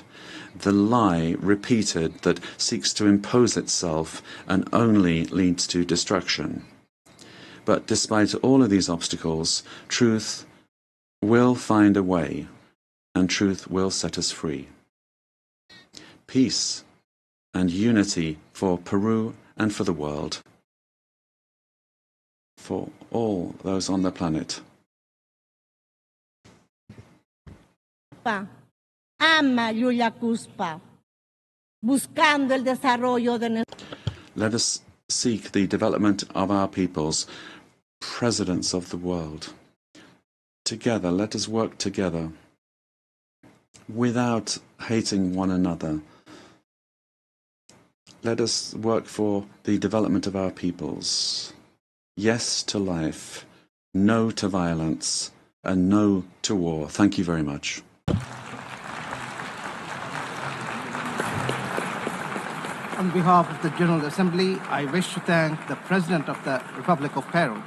the lie repeated that seeks to impose itself and only leads to destruction. But despite all of these obstacles, truth will find a way, and truth will set us free. Peace and unity for Peru and for the world, for all those on the planet. Ama Yuyacuspa, buscando el desarrollo de. Let us seek the development of our peoples, presidents of the world. Together, let us work together without hating one another. Let us work for the development of our peoples. Yes to life, no to violence, and no to war. Thank you very much. On behalf of the General Assembly, I wish to thank the President of the Republic of Peru.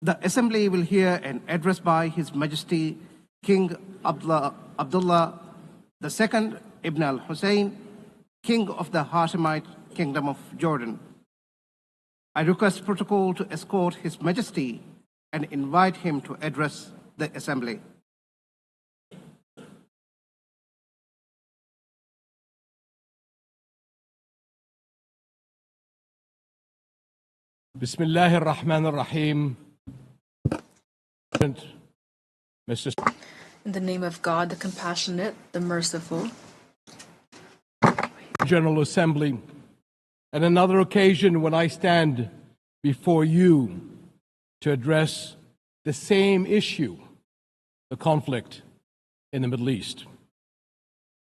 The Assembly will hear an address by His Majesty King Abdullah II Ibn al-Hussein, King of the Hashemite Kingdom of Jordan. I request protocol to escort His Majesty and invite him to address the Assembly. Bismillah ar-Rahman ar-Rahim. Mr. In the name of God, the compassionate, the merciful. General Assembly, and another occasion when I stand before you to address the same issue, the conflict in the Middle East.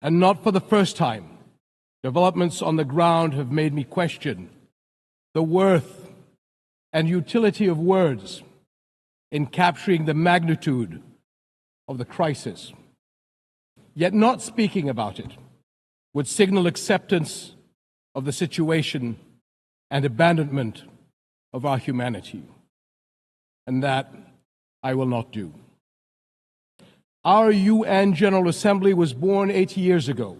And not for the first time, developments on the ground have made me question the worth and utility of words in capturing the magnitude of the crisis. Yet not speaking about it would signal acceptance of the situation and abandonment of our humanity. And that I will not do. Our UN General Assembly was born 80 years ago,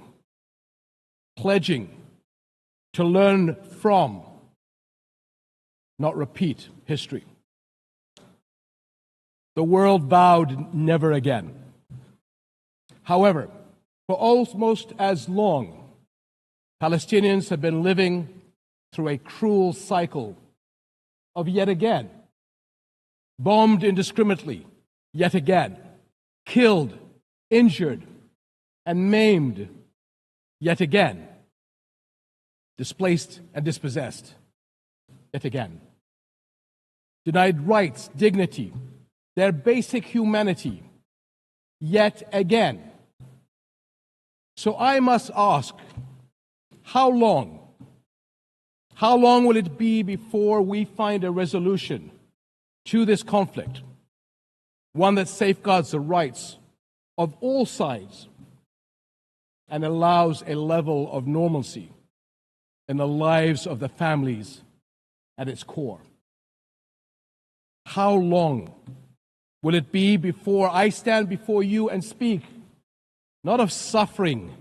pledging to learn from, not repeat, history. The world vowed never again. However, for almost as long, Palestinians have been living through a cruel cycle of yet again, bombed indiscriminately, yet again, killed, injured, and maimed, yet again, displaced and dispossessed, yet again, denied rights, dignity, their basic humanity, yet again. So I must ask, how long? How long will it be before we find a resolution to this conflict, one that safeguards the rights of all sides and allows a level of normalcy in the lives of the families at its core? How long will it be before I stand before you and speak not of suffering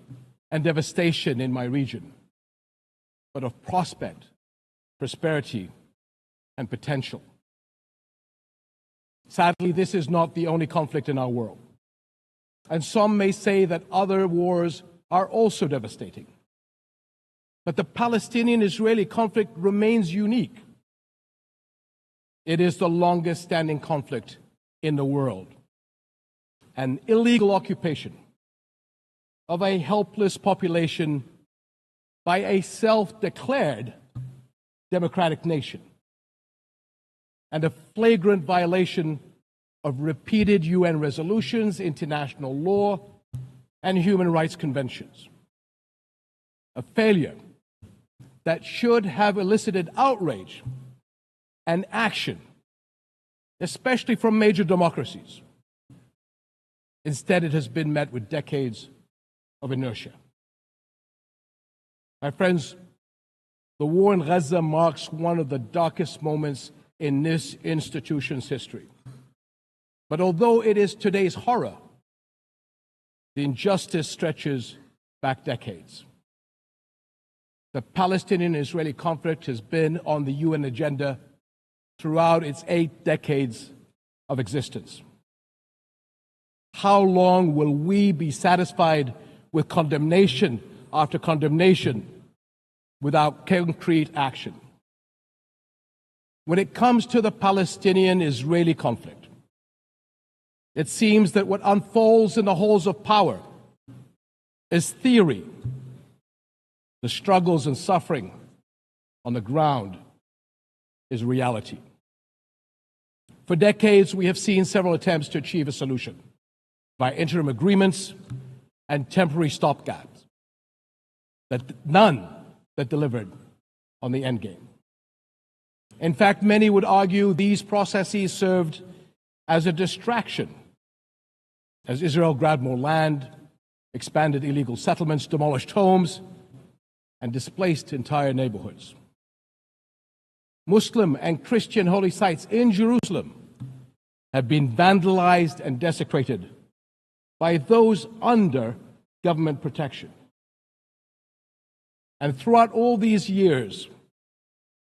and devastation in my region, but of prospect, prosperity, and potential? Sadly, this is not the only conflict in our world. And some may say that other wars are also devastating. But the Palestinian-Israeli conflict remains unique. It is the longest standing conflict in the world. An illegal occupation of a helpless population by a self-declared democratic nation. and a flagrant violation of repeated UN resolutions, international law, and human rights conventions. A failure that should have elicited outrage and action, especially from major democracies. Instead, it has been met with decades of inertia. My friends, the war in Gaza marks one of the darkest moments in this institution's history. But although it is today's horror, the injustice stretches back decades. The Palestinian-Israeli conflict has been on the UN agenda throughout its 8 decades of existence. How long will we be satisfied with condemnation after condemnation without concrete action? When it comes to the Palestinian-Israeli conflict, it seems that what unfolds in the halls of power is theory. The struggles and suffering on the ground is reality. For decades, we have seen several attempts to achieve a solution by interim agreements and temporary stopgaps, none that delivered on the endgame. In fact, many would argue these processes served as a distraction as Israel grabbed more land, expanded illegal settlements, demolished homes, and displaced entire neighborhoods. Muslim and Christian holy sites in Jerusalem have been vandalized and desecrated by those under government protection. And throughout all these years,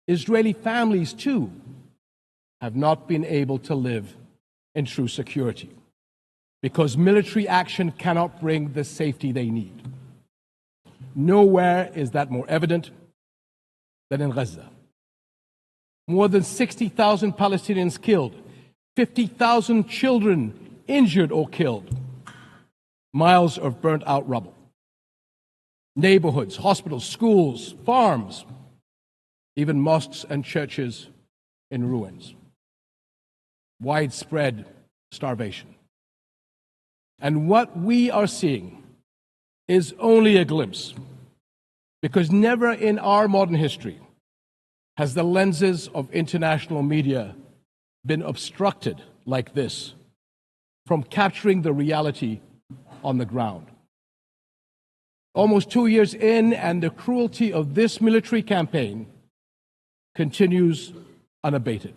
Israeli families too have not been able to live in true security because military action cannot bring the safety they need. Nowhere is that more evident than in Gaza. More than 60,000 Palestinians killed, 50,000 children injured or killed, miles of burnt out rubble, neighborhoods, hospitals, schools, farms, even mosques and churches in ruins, widespread starvation. And what we are seeing is only a glimpse, because never in our modern history has the lenses of international media been obstructed like this from capturing the reality on the ground. Almost 2 years in, and the cruelty of this military campaign continues unabated.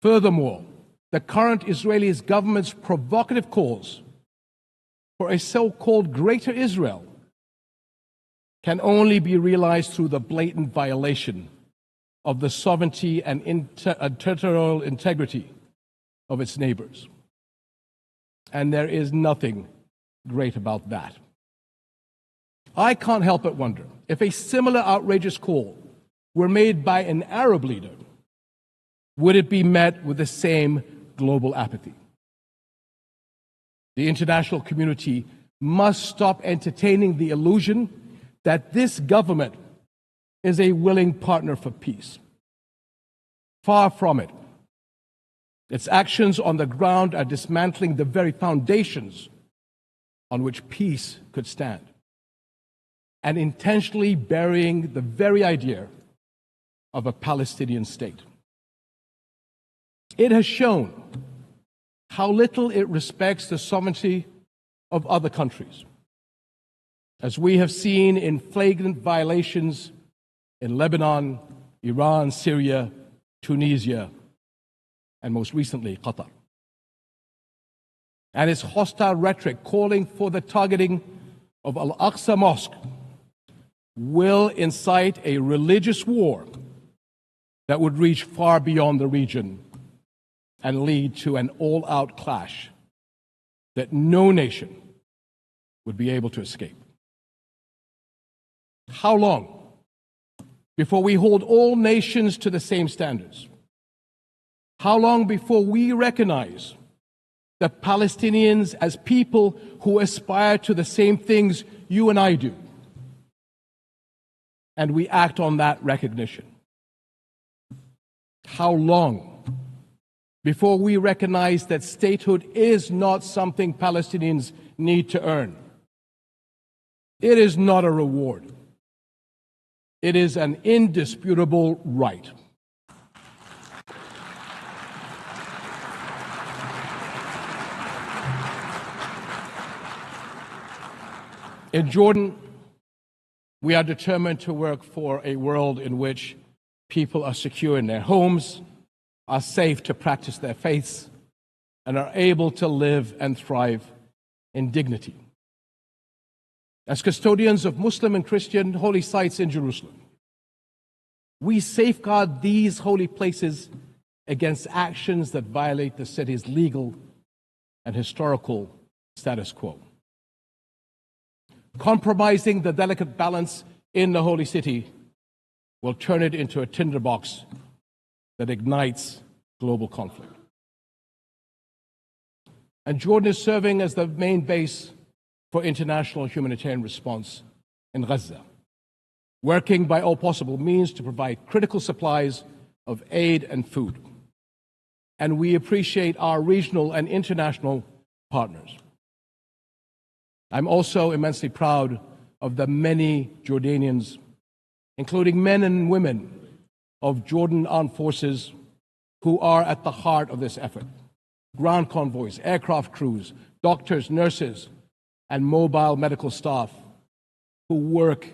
Furthermore, the current Israeli government's provocative calls for a so-called Greater Israel can only be realized through the blatant violation of the sovereignty and territorial integrity of its neighbors. And there is nothing great about that. I can't help but wonder if a similar outrageous call were made by an Arab leader, would it be met with the same global apathy? The international community must stop entertaining the illusion that this government is a willing partner for peace. Far from it. Its actions on the ground are dismantling the very foundations on which peace could stand, and intentionally burying the very idea of a Palestinian state. It has shown how little it respects the sovereignty of other countries, as we have seen in flagrant violations in Lebanon, Iran, Syria, Tunisia, and most recently, Qatar. And its hostile rhetoric calling for the targeting of Al-Aqsa Mosque will incite a religious war that would reach far beyond the region and lead to an all-out clash that no nation would be able to escape. How long before we hold all nations to the same standards? How long before we recognize the Palestinians as people who aspire to the same things you and I do, and we act on that recognition? How long before we recognize that statehood is not something Palestinians need to earn? It is not a reward. It is an indisputable right. In Jordan, we are determined to work for a world in which people are secure in their homes, are safe to practice their faiths, and are able to live and thrive in dignity. As custodians of Muslim and Christian holy sites in Jerusalem, we safeguard these holy places against actions that violate the city's legal and historical status quo. Compromising the delicate balance in the holy city will turn it into a tinderbox that ignites global conflict. And Jordan is serving as the main base for international humanitarian response in Gaza, working by all possible means to provide critical supplies of aid and food. And we appreciate our regional and international partners. I'm also immensely proud of the many Jordanians, including men and women of Jordan Armed Forces, who are at the heart of this effort. Ground convoys, aircraft crews, doctors, nurses, and mobile medical staff who work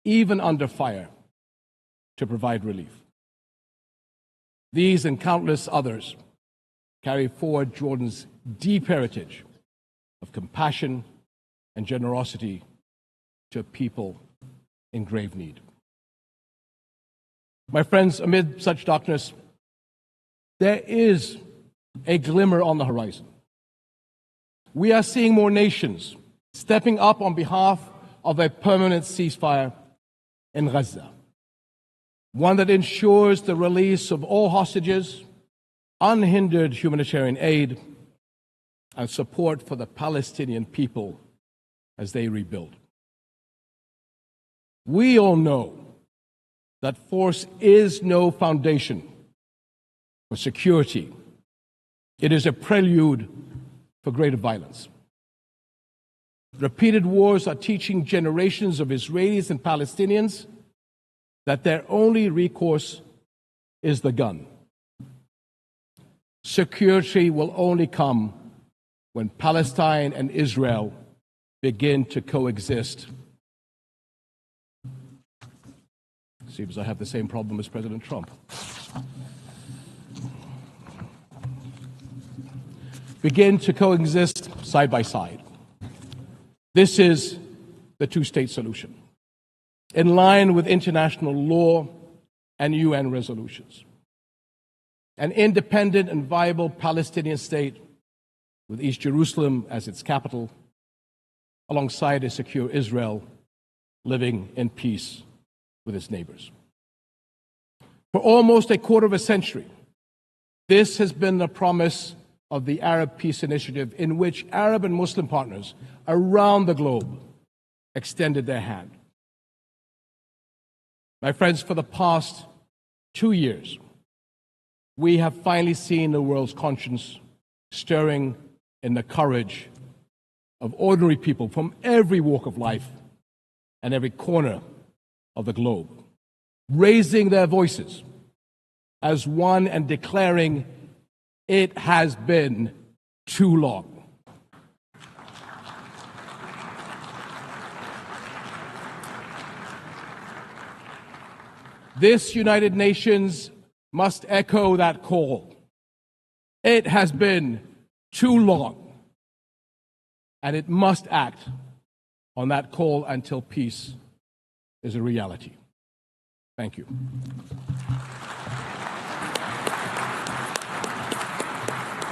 even under fire to provide relief. These and countless others carry forward Jordan's deep heritage of compassion and generosity to people in grave need. My friends, amid such darkness, there is a glimmer on the horizon. We are seeing more nations stepping up on behalf of a permanent ceasefire in Gaza, one that ensures the release of all hostages, unhindered humanitarian aid, and support for the Palestinian people as they rebuild. We all know that force is no foundation for security. It is a prelude for greater violence. Repeated wars are teaching generations of Israelis and Palestinians that their only recourse is the gun. Security will only come when Palestine and Israel begin to coexist. Seems I have the same problem as President Trump. Begin to coexist side by side. This is the two-state solution, in line with international law and UN resolutions. An independent and viable Palestinian state with East Jerusalem as its capital, alongside a secure Israel living in peace with its neighbors. For almost a quarter of a century, this has been the promise of the Arab Peace Initiative, in which Arab and Muslim partners around the globe extended their hand. My friends, for the past 2 years, we have finally seen the world's conscience stirring in the courage of ordinary people from every walk of life and every corner of the globe, raising their voices as one and declaring, it has been too long. This United Nations must echo that call. It has been too long, and it must act on that call until peace is a reality. Thank you.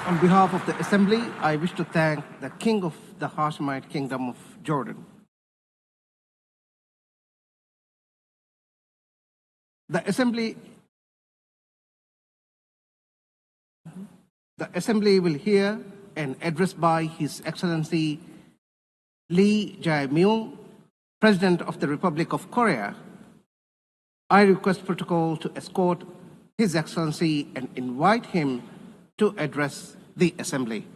On behalf of the Assembly, I wish to thank the King of the Hashemite Kingdom of Jordan. The Assembly will hear an address by His Excellency Lee Jae-myung, President of the Republic of Korea. I request protocol to escort His Excellency and invite him to address the Assembly.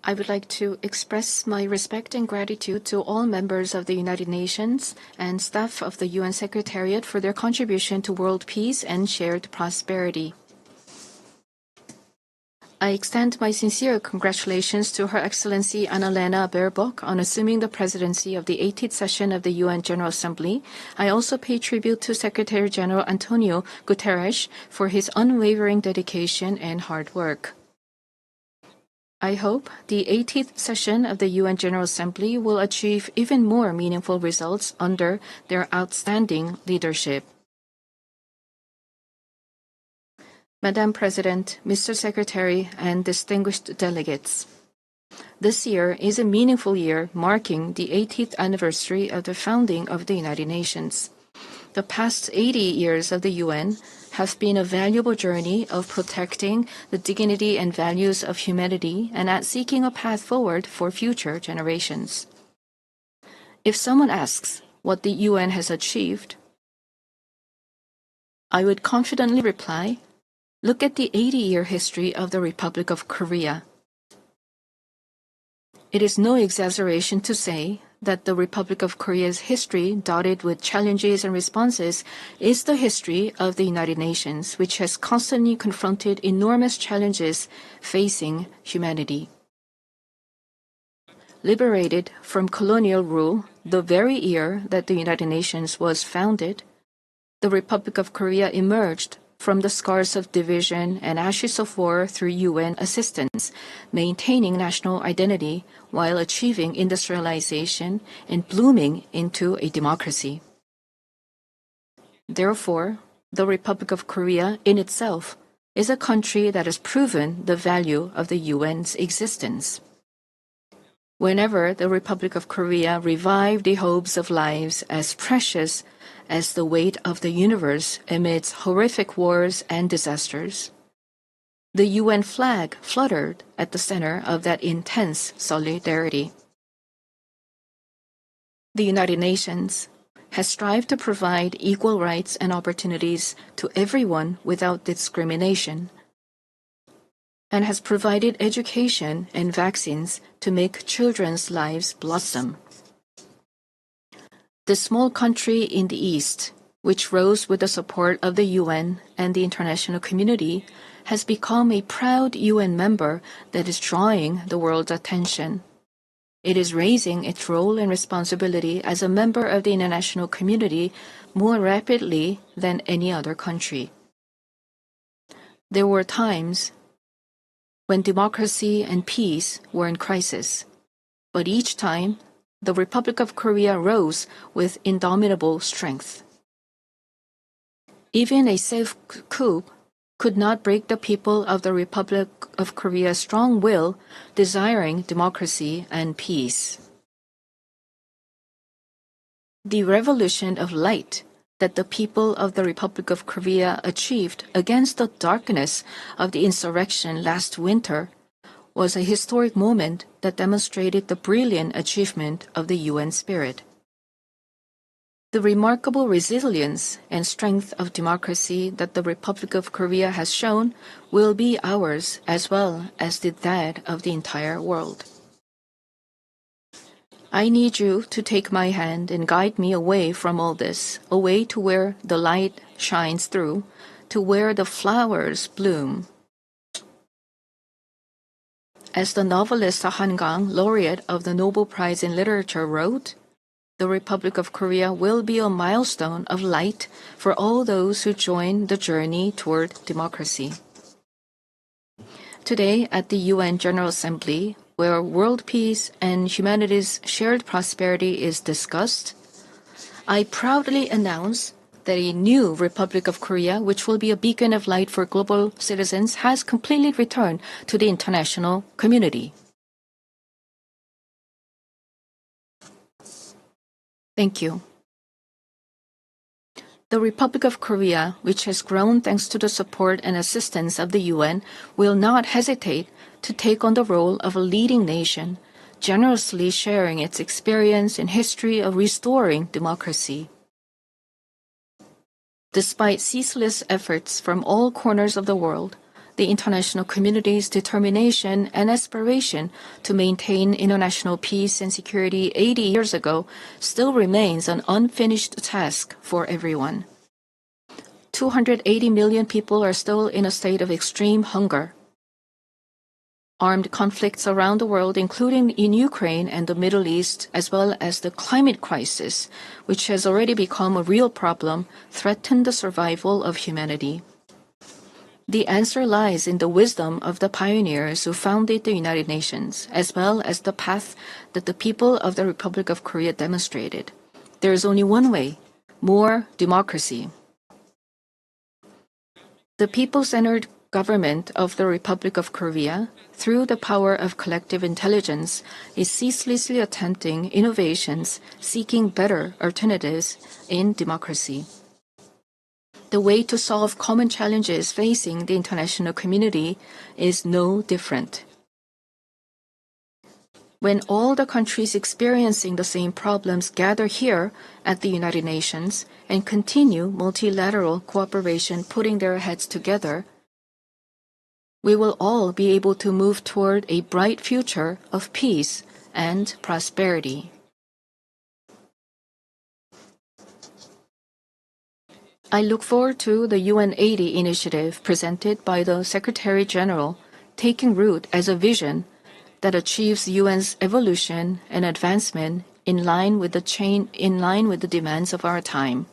I would like to express my respect and gratitude to all members of the United Nations and staff of the UN Secretariat for their contribution to world peace and shared prosperity. I extend my sincere congratulations to Her Excellency Annalena Baerbock on assuming the presidency of the 18th session of the UN General Assembly. I also pay tribute to Secretary General Antonio Guterres for his unwavering dedication and hard work. I hope the 18th session of the UN General Assembly will achieve even more meaningful results under their outstanding leadership. Madam President, Mr. Secretary, and distinguished delegates, this year is a meaningful year marking the 80th anniversary of the founding of the United Nations. The past 80 years of the UN have been a valuable journey of protecting the dignity and values of humanity and at seeking a path forward for future generations. If someone asks what the UN has achieved, I would confidently reply, look at the 80-year history of the Republic of Korea. It is no exaggeration to say that the Republic of Korea's history, dotted with challenges and responses, is the history of the United Nations, which has constantly confronted enormous challenges facing humanity. Liberated from colonial rule the very year that the United Nations was founded, the Republic of Korea emerged from the scars of division and ashes of war through UN assistance, maintaining national identity while achieving industrialization and blooming into a democracy. Therefore, the Republic of Korea in itself is a country that has proven the value of the UN's existence. Whenever the Republic of Korea revived the hopes of lives as precious as the weight of the universe amidst horrific wars and disasters, the UN flag fluttered at the center of that intense solidarity. The United Nations has strived to provide equal rights and opportunities to everyone without discrimination, and has provided education and vaccines to make children's lives blossom. The small country in the East, which rose with the support of the UN and the international community, has become a proud UN member that is drawing the world's attention. It is raising its role and responsibility as a member of the international community more rapidly than any other country. There were times when democracy and peace were in crisis, but each time the Republic of Korea rose with indomitable strength. Even a safe coup could not break the people of the Republic of Korea's strong will, desiring democracy and peace. The revolution of light that the people of the Republic of Korea achieved against the darkness of the insurrection last winter was a historic moment that demonstrated the brilliant achievement of the UN spirit. The remarkable resilience and strength of democracy that the Republic of Korea has shown will be ours as well as that of the entire world. I need you to take my hand and guide me away from all this, away to where the light shines through, to where the flowers bloom. As the novelist Han Gang, laureate of the Nobel Prize in Literature, wrote, the Republic of Korea will be a milestone of light for all those who join the journey toward democracy. Today, at the UN General Assembly, where world peace and humanity's shared prosperity is discussed, I proudly announce that a new Republic of Korea, which will be a beacon of light for global citizens, has completely returned to the international community. Thank you. The Republic of Korea, which has grown thanks to the support and assistance of the UN, will not hesitate to take on the role of a leading nation, generously sharing its experience and history of restoring democracy. Despite ceaseless efforts from all corners of the world, the international community's determination and aspiration to maintain international peace and security 80 years ago still remains an unfinished task for everyone. 280 million people are still in a state of extreme hunger. Armed conflicts around the world, including in Ukraine and the Middle East, as well as the climate crisis, which has already become a real problem, threaten the survival of humanity. The answer lies in the wisdom of the pioneers who founded the United Nations, as well as the path that the people of the Republic of Korea demonstrated. There is only one way: more democracy. The people-centered government of the Republic of Korea, through the power of collective intelligence, is ceaselessly attempting innovations, seeking better alternatives in democracy. The way to solve common challenges facing the international community is no different. When all the countries experiencing the same problems gather here at the United Nations and continue multilateral cooperation, putting their heads together, we will all be able to move toward a bright future of peace and prosperity. I look forward to the UN 80 initiative presented by the Secretary General, taking root as a vision that achieves UN's evolution and advancement in line with the demands of our time.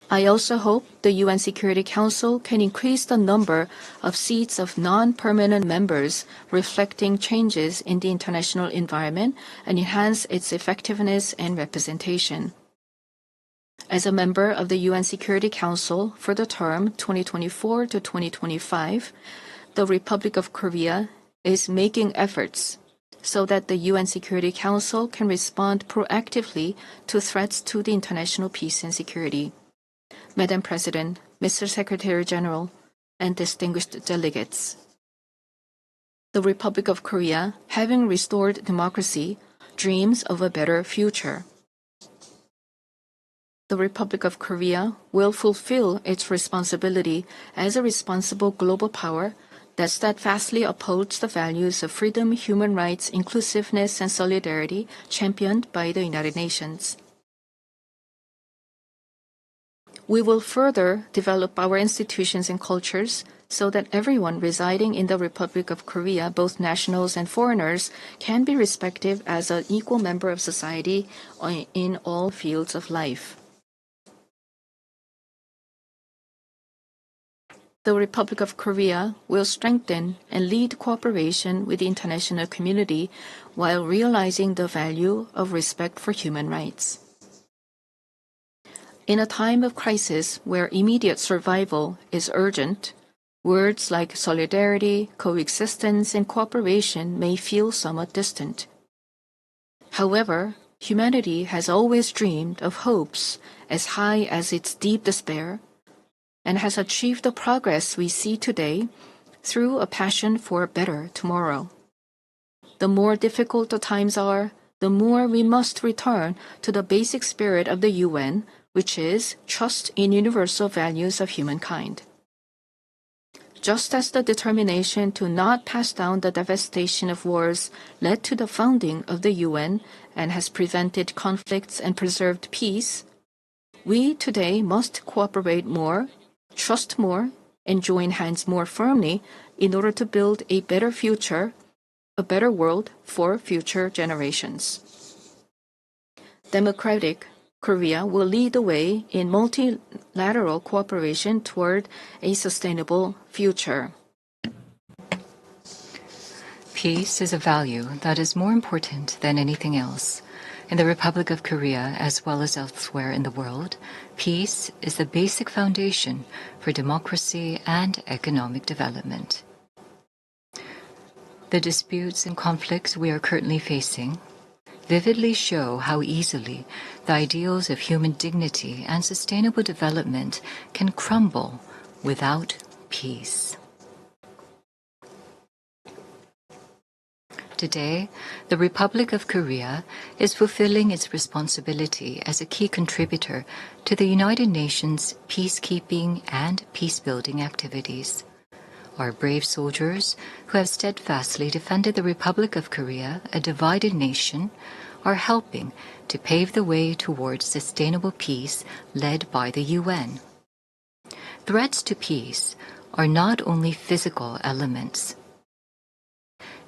I also hope the UN Security Council can increase the number of seats of non-permanent members, reflecting changes in the international environment, and enhance its effectiveness and representation. As a member of the UN Security Council for the term 2024 to 2025, the Republic of Korea is making efforts so that the UN Security Council can respond proactively to threats to the international peace and security. Madam President, Mr. Secretary General, and distinguished delegates, the Republic of Korea, having restored democracy, dreams of a better future. The Republic of Korea will fulfill its responsibility as a responsible global power that steadfastly upholds the values of freedom, human rights, inclusiveness, and solidarity championed by the United Nations. We will further develop our institutions and cultures so that everyone residing in the Republic of Korea, both nationals and foreigners, can be respected as an equal member of society in all fields of life. The Republic of Korea will strengthen and lead cooperation with the international community while realizing the value of respect for human rights. In a time of crisis where immediate survival is urgent, words like solidarity, coexistence, and cooperation may feel somewhat distant. However, humanity has always dreamed of hopes as high as its deep despair, and has achieved the progress we see today through a passion for a better tomorrow. The more difficult the times are, the more we must return to the basic spirit of the UN, which is trust in universal values of humankind. Just as the determination to not pass down the devastation of wars led to the founding of the UN and has prevented conflicts and preserved peace, we today must cooperate more, trust more, and join hands more firmly in order to build a better future, a better world for future generations. Democratic Korea will lead the way in multilateral cooperation toward a sustainable future. Peace is a value that is more important than anything else. In the Republic of Korea, as well as elsewhere in the world, peace is the basic foundation for democracy and economic development. The disputes and conflicts we are currently facing, vividly show how easily the ideals of human dignity and sustainable development can crumble without peace. Today, the Republic of Korea is fulfilling its responsibility as a key contributor to the United Nations peacekeeping and peacebuilding activities. Our brave soldiers, who have steadfastly defended the Republic of Korea, a divided nation, are helping to pave the way towards sustainable peace led by the UN. Threats to peace are not only physical elements.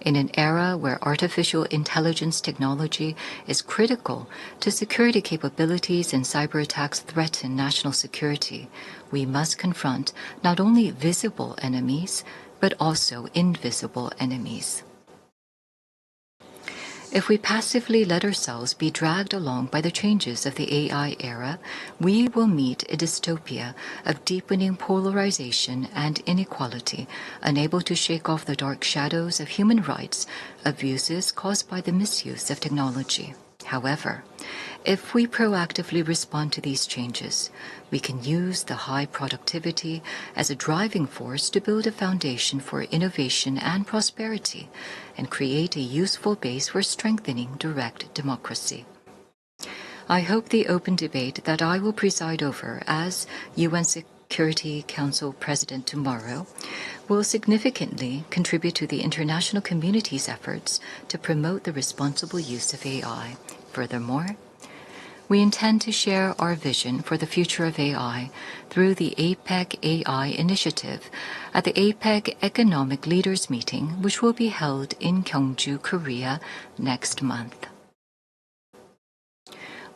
In an era where artificial intelligence technology is critical to security capabilities and cyber attacks threaten national security, we must confront not only visible enemies, but also invisible enemies. If we passively let ourselves be dragged along by the changes of the AI era, we will meet a dystopia of deepening polarization and inequality, unable to shake off the dark shadows of human rights abuses caused by the misuse of technology. However, if we proactively respond to these changes, we can use the high productivity as a driving force to build a foundation for innovation and prosperity and create a useful base for strengthening direct democracy. I hope the open debate that I will preside over as UN Security Council President tomorrow will significantly contribute to the international community's efforts to promote the responsible use of AI. Furthermore, we intend to share our vision for the future of AI through the APEC AI initiative at the APEC Economic Leaders Meeting, which will be held in Gyeongju, Korea next month.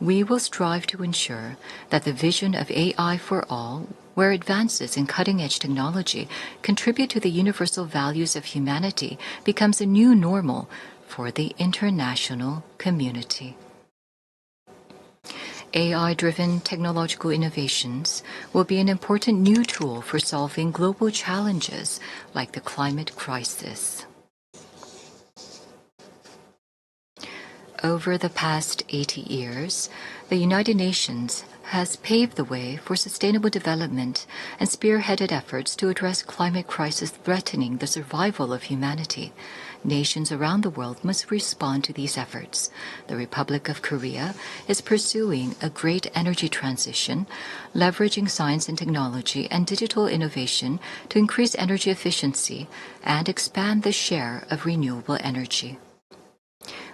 We will strive to ensure that the vision of AI for all, where advances in cutting-edge technology contribute to the universal values of humanity, becomes a new normal for the international community. AI-driven technological innovations will be an important new tool for solving global challenges like the climate crisis. Over the past 80 years, the United Nations has paved the way for sustainable development and spearheaded efforts to address climate crisis threatening the survival of humanity. Nations around the world must respond to these efforts. The Republic of Korea is pursuing a great energy transition, leveraging science and technology and digital innovation to increase energy efficiency and expand the share of renewable energy.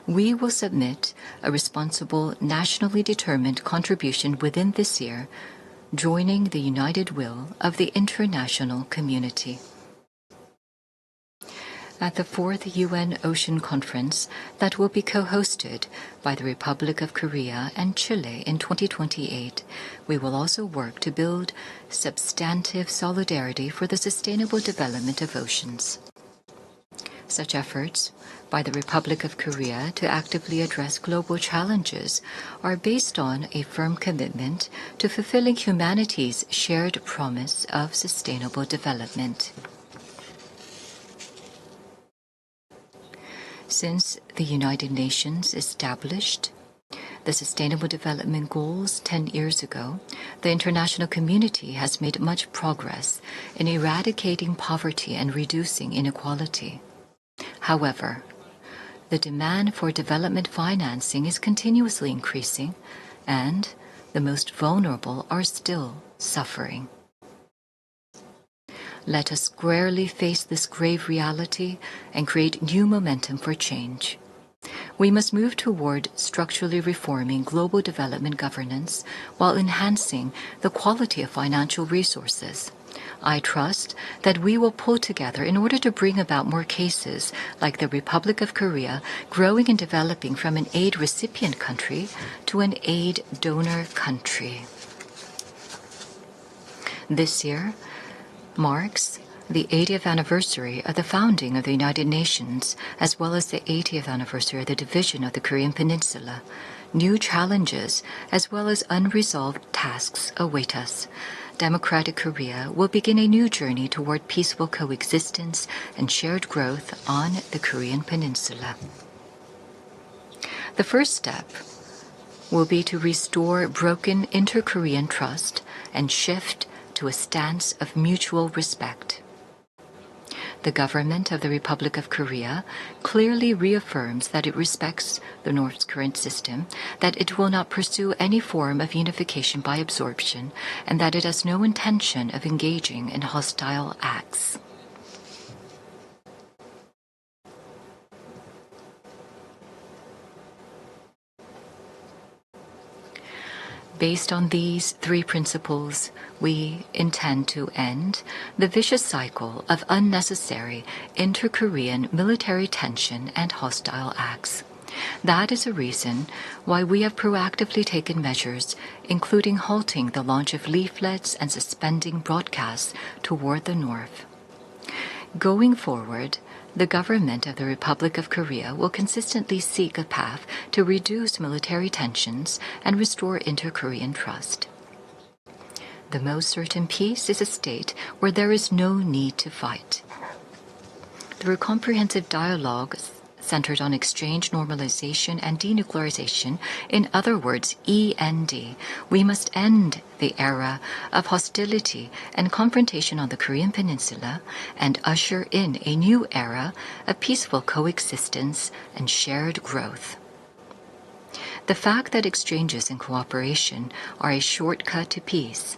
We will submit a responsible, nationally determined contribution within this year, joining the united will of the international community. At the 4th UN Ocean Conference that will be co-hosted by the Republic of Korea and Chile in 2028, we will also work to build substantive solidarity for the sustainable development of oceans. Such efforts by the Republic of Korea to actively address global challenges are based on a firm commitment to fulfilling humanity's shared promise of sustainable development. Since the United Nations established the Sustainable Development Goals 10 years ago, the international community has made much progress in eradicating poverty and reducing inequality. However, the demand for development financing is continuously increasing, and the most vulnerable are still suffering. Let us squarely face this grave reality and create new momentum for change. We must move toward structurally reforming global development governance while enhancing the quality of financial resources. I trust that we will pull together in order to bring about more cases like the Republic of Korea growing and developing from an aid recipient country to an aid donor country. This year marks the 80th anniversary of the founding of the United Nations, as well as the 80th anniversary of the division of the Korean Peninsula. New challenges, as well as unresolved tasks, await us. Democratic Korea will begin a new journey toward peaceful coexistence and shared growth on the Korean Peninsula. The first step will be to restore broken inter-Korean trust and shift to a stance of mutual respect. The government of the Republic of Korea clearly reaffirms that it respects the North Korean system, that it will not pursue any form of unification by absorption, and that it has no intention of engaging in hostile acts. Based on these three principles, we intend to end the vicious cycle of unnecessary inter-Korean military tension and hostile acts. That is a reason why we have proactively taken measures, including halting the launch of leaflets and suspending broadcasts toward the north. Going forward, the government of the Republic of Korea will consistently seek a path to reduce military tensions and restore inter-Korean trust. The most certain peace is a state where there is no need to fight. Through comprehensive dialogue centered on exchange, normalization, and denuclearization, in other words, END, we must end the era of hostility and confrontation on the Korean Peninsula and usher in a new era of peaceful coexistence and shared growth. The fact that exchanges and cooperation are a shortcut to peace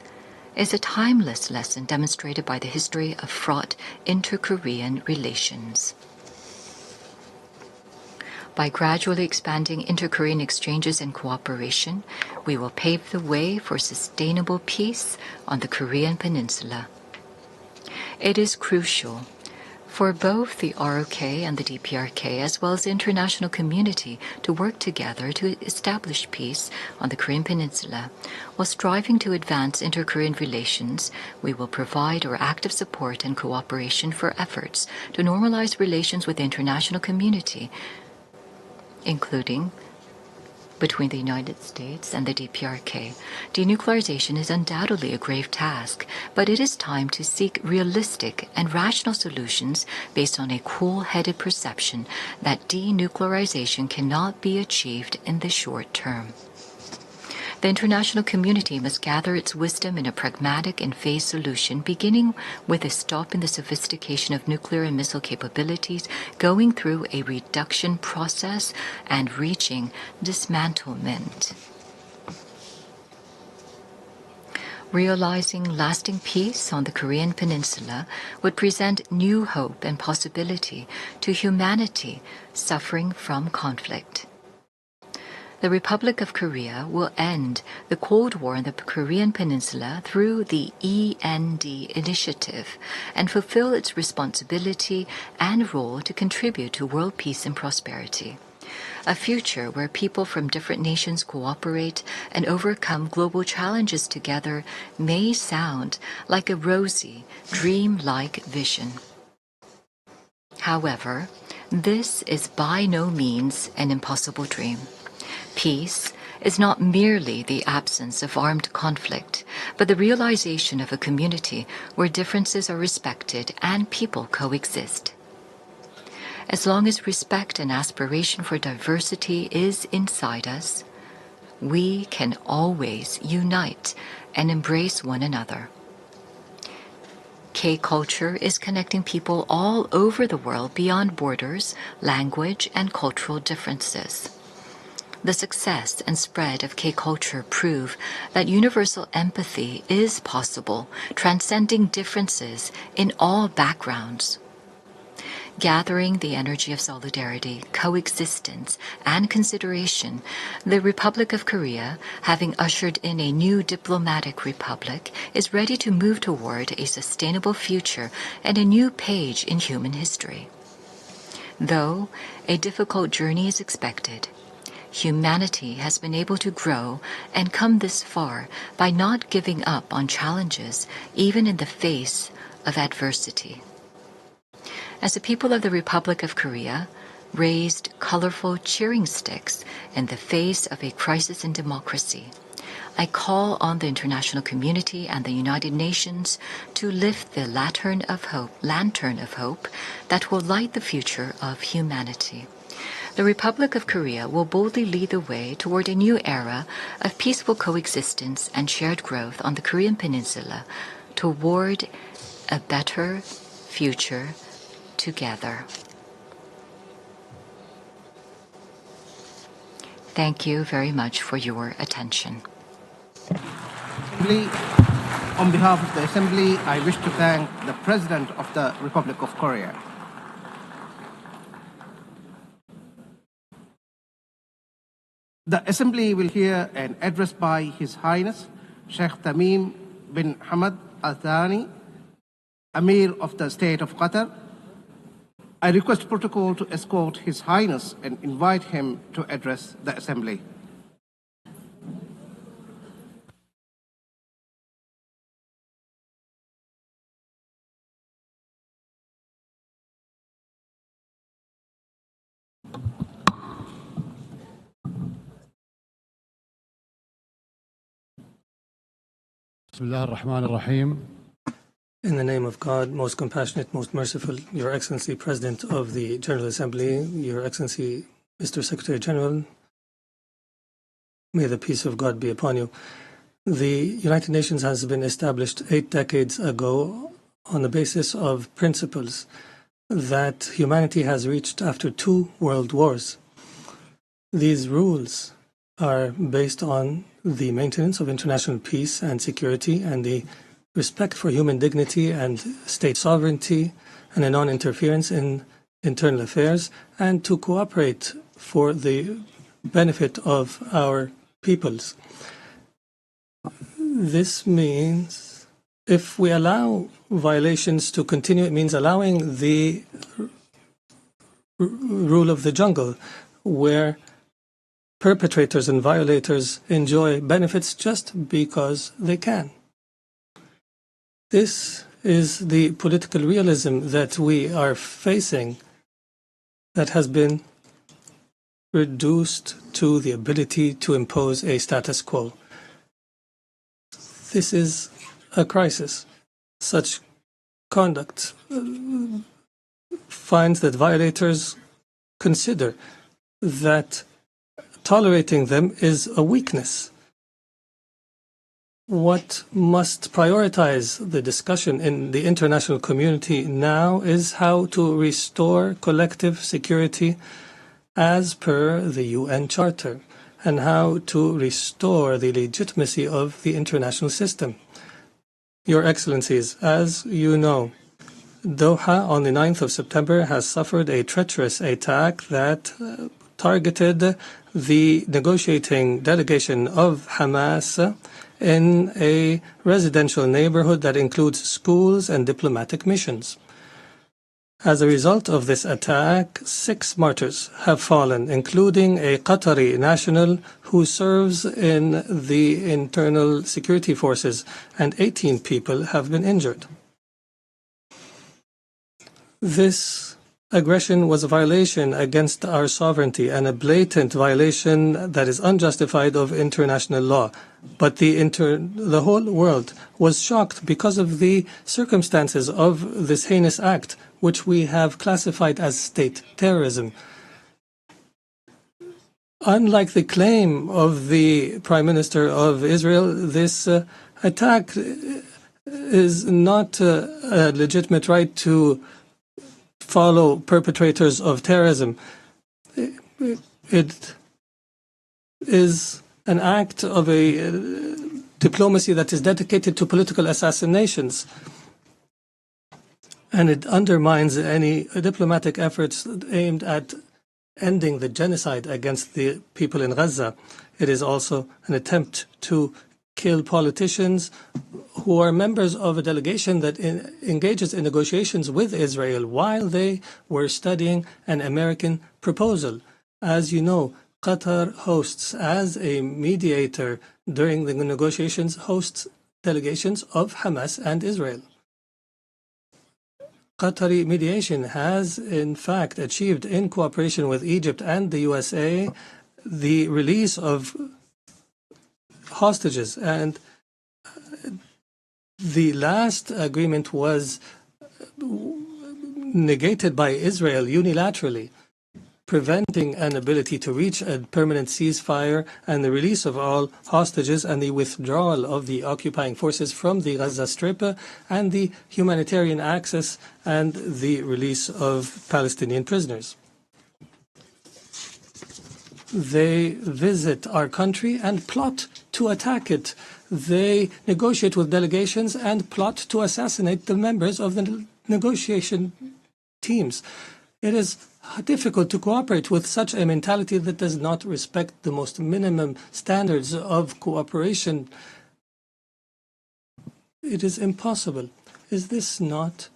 is a timeless lesson demonstrated by the history of fraught inter-Korean relations. By gradually expanding inter-Korean exchanges and cooperation, we will pave the way for sustainable peace on the Korean Peninsula. It is crucial for both the ROK and the DPRK, as well as the international community, to work together to establish peace on the Korean Peninsula. While striving to advance inter-Korean relations, we will provide our active support and cooperation for efforts to normalize relations with the international community, including between the United States and the DPRK. Denuclearization is undoubtedly a grave task, but it is time to seek realistic and rational solutions based on a cool-headed perception that denuclearization cannot be achieved in the short term. The international community must gather its wisdom in a pragmatic and phased solution, beginning with a stop in the sophistication of nuclear and missile capabilities, going through a reduction process, and reaching dismantlement. Realizing lasting peace on the Korean Peninsula would present new hope and possibility to humanity suffering from conflict. The Republic of Korea will end the Cold War in the Korean Peninsula through the END initiative and fulfill its responsibility and role to contribute to world peace and prosperity. A future where people from different nations cooperate and overcome global challenges together may sound like a rosy, dream-like vision. However, this is by no means an impossible dream. Peace is not merely the absence of armed conflict, but the realization of a community where differences are respected and people coexist. As long as respect and aspiration for diversity is inside us, we can always unite and embrace one another. K-culture is connecting people all over the world beyond borders, language, and cultural differences. The success and spread of K-culture prove that universal empathy is possible, transcending differences in all backgrounds. Gathering the energy of solidarity, coexistence, and consideration, the Republic of Korea, having ushered in a new diplomatic republic, is ready to move toward a sustainable future and a new page in human history. Though a difficult journey is expected, humanity has been able to grow and come this far by not giving up on challenges, even in the face of adversity. As the people of the Republic of Korea raised colorful cheering sticks in the face of a crisis in democracy, I call on the international community and the United Nations to lift the lantern of hope that will light the future of humanity. the Republic of Korea will boldly lead the way toward a new era of peaceful coexistence and shared growth on the Korean Peninsula toward a better future together. Thank you very much for your attention. On behalf of the Assembly, I wish to thank the President of the Republic of Korea. The Assembly will hear an address by His Highness Sheikh Tamim bin Hamad Al Thani, Amir of the State of Qatar. I request protocol to escort His Highness and invite him to address the Assembly. Bismillah ar-Rahman ar-Rahim. In the name of God, most compassionate, most merciful, Your Excellency, President of the General Assembly, Your Excellency, Mr. Secretary General, may the peace of God be upon you. The United Nations has been established 8 decades ago on the basis of principles that humanity has reached after 2 world wars. These rules are based on the maintenance of international peace and security and the respect for human dignity and state sovereignty and a non-interference in internal affairs, and to cooperate for the benefit of our peoples. This means if we allow violations to continue, it means allowing the rule of the jungle, where perpetrators and violators enjoy benefits just because they can. This is the political realism that we are facing that has been reduced to the ability to impose a status quo. This is a crisis. Such conduct finds that violators consider that tolerating them is a weakness. What must prioritize the discussion in the international community now is how to restore collective security as per the UN Charter, and how to restore the legitimacy of the international system. Your Excellencies, as you know, Doha on the 9th of September has suffered a treacherous attack that targeted the negotiating delegation of Hamas in a residential neighborhood that includes schools and diplomatic missions. As a result of this attack, 6 martyrs have fallen, including a Qatari national who serves in the internal security forces, and 18 people have been injured. This aggression was a violation against our sovereignty and a blatant violation that is unjustified of international law. But the whole world was shocked because of the circumstances of this heinous act, which we have classified as state terrorism. Unlike the claim of the Prime Minister of Israel, this attack is not a legitimate right to follow perpetrators of terrorism. It is an act of a diplomacy that is dedicated to political assassinations, and it undermines any diplomatic efforts aimed at ending the genocide against the people in Gaza. It is also an attempt to kill politicians who are members of a delegation that engages in negotiations with Israel while they were studying an American proposal. As you know, Qatar hosts, as a mediator during the negotiations, hosts delegations of Hamas and Israel. Qatari mediation has, in fact, achieved, in cooperation with Egypt and the USA, the release of hostages, and the last agreement was negated by Israel unilaterally. preventing an ability to reach a permanent ceasefire and the release of all hostages and the withdrawal of the occupying forces from the Gaza Strip and the humanitarian access and the release of Palestinian prisoners. They visit our country and plot to attack it. They negotiate with delegations and plot to assassinate the members of the negotiation teams. It is difficult to cooperate with such a mentality that does not respect the most minimum standards of cooperation. It is impossible. Is this not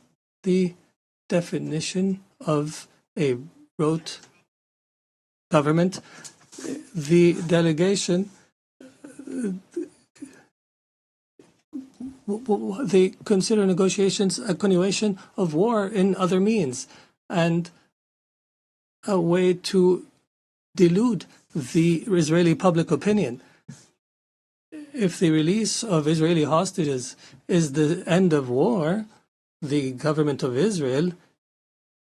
the definition of a rote government? The delegation, they consider negotiations a continuation of war in other means and a way to delude the Israeli public opinion. If the release of Israeli hostages is the end of war, the government of Israel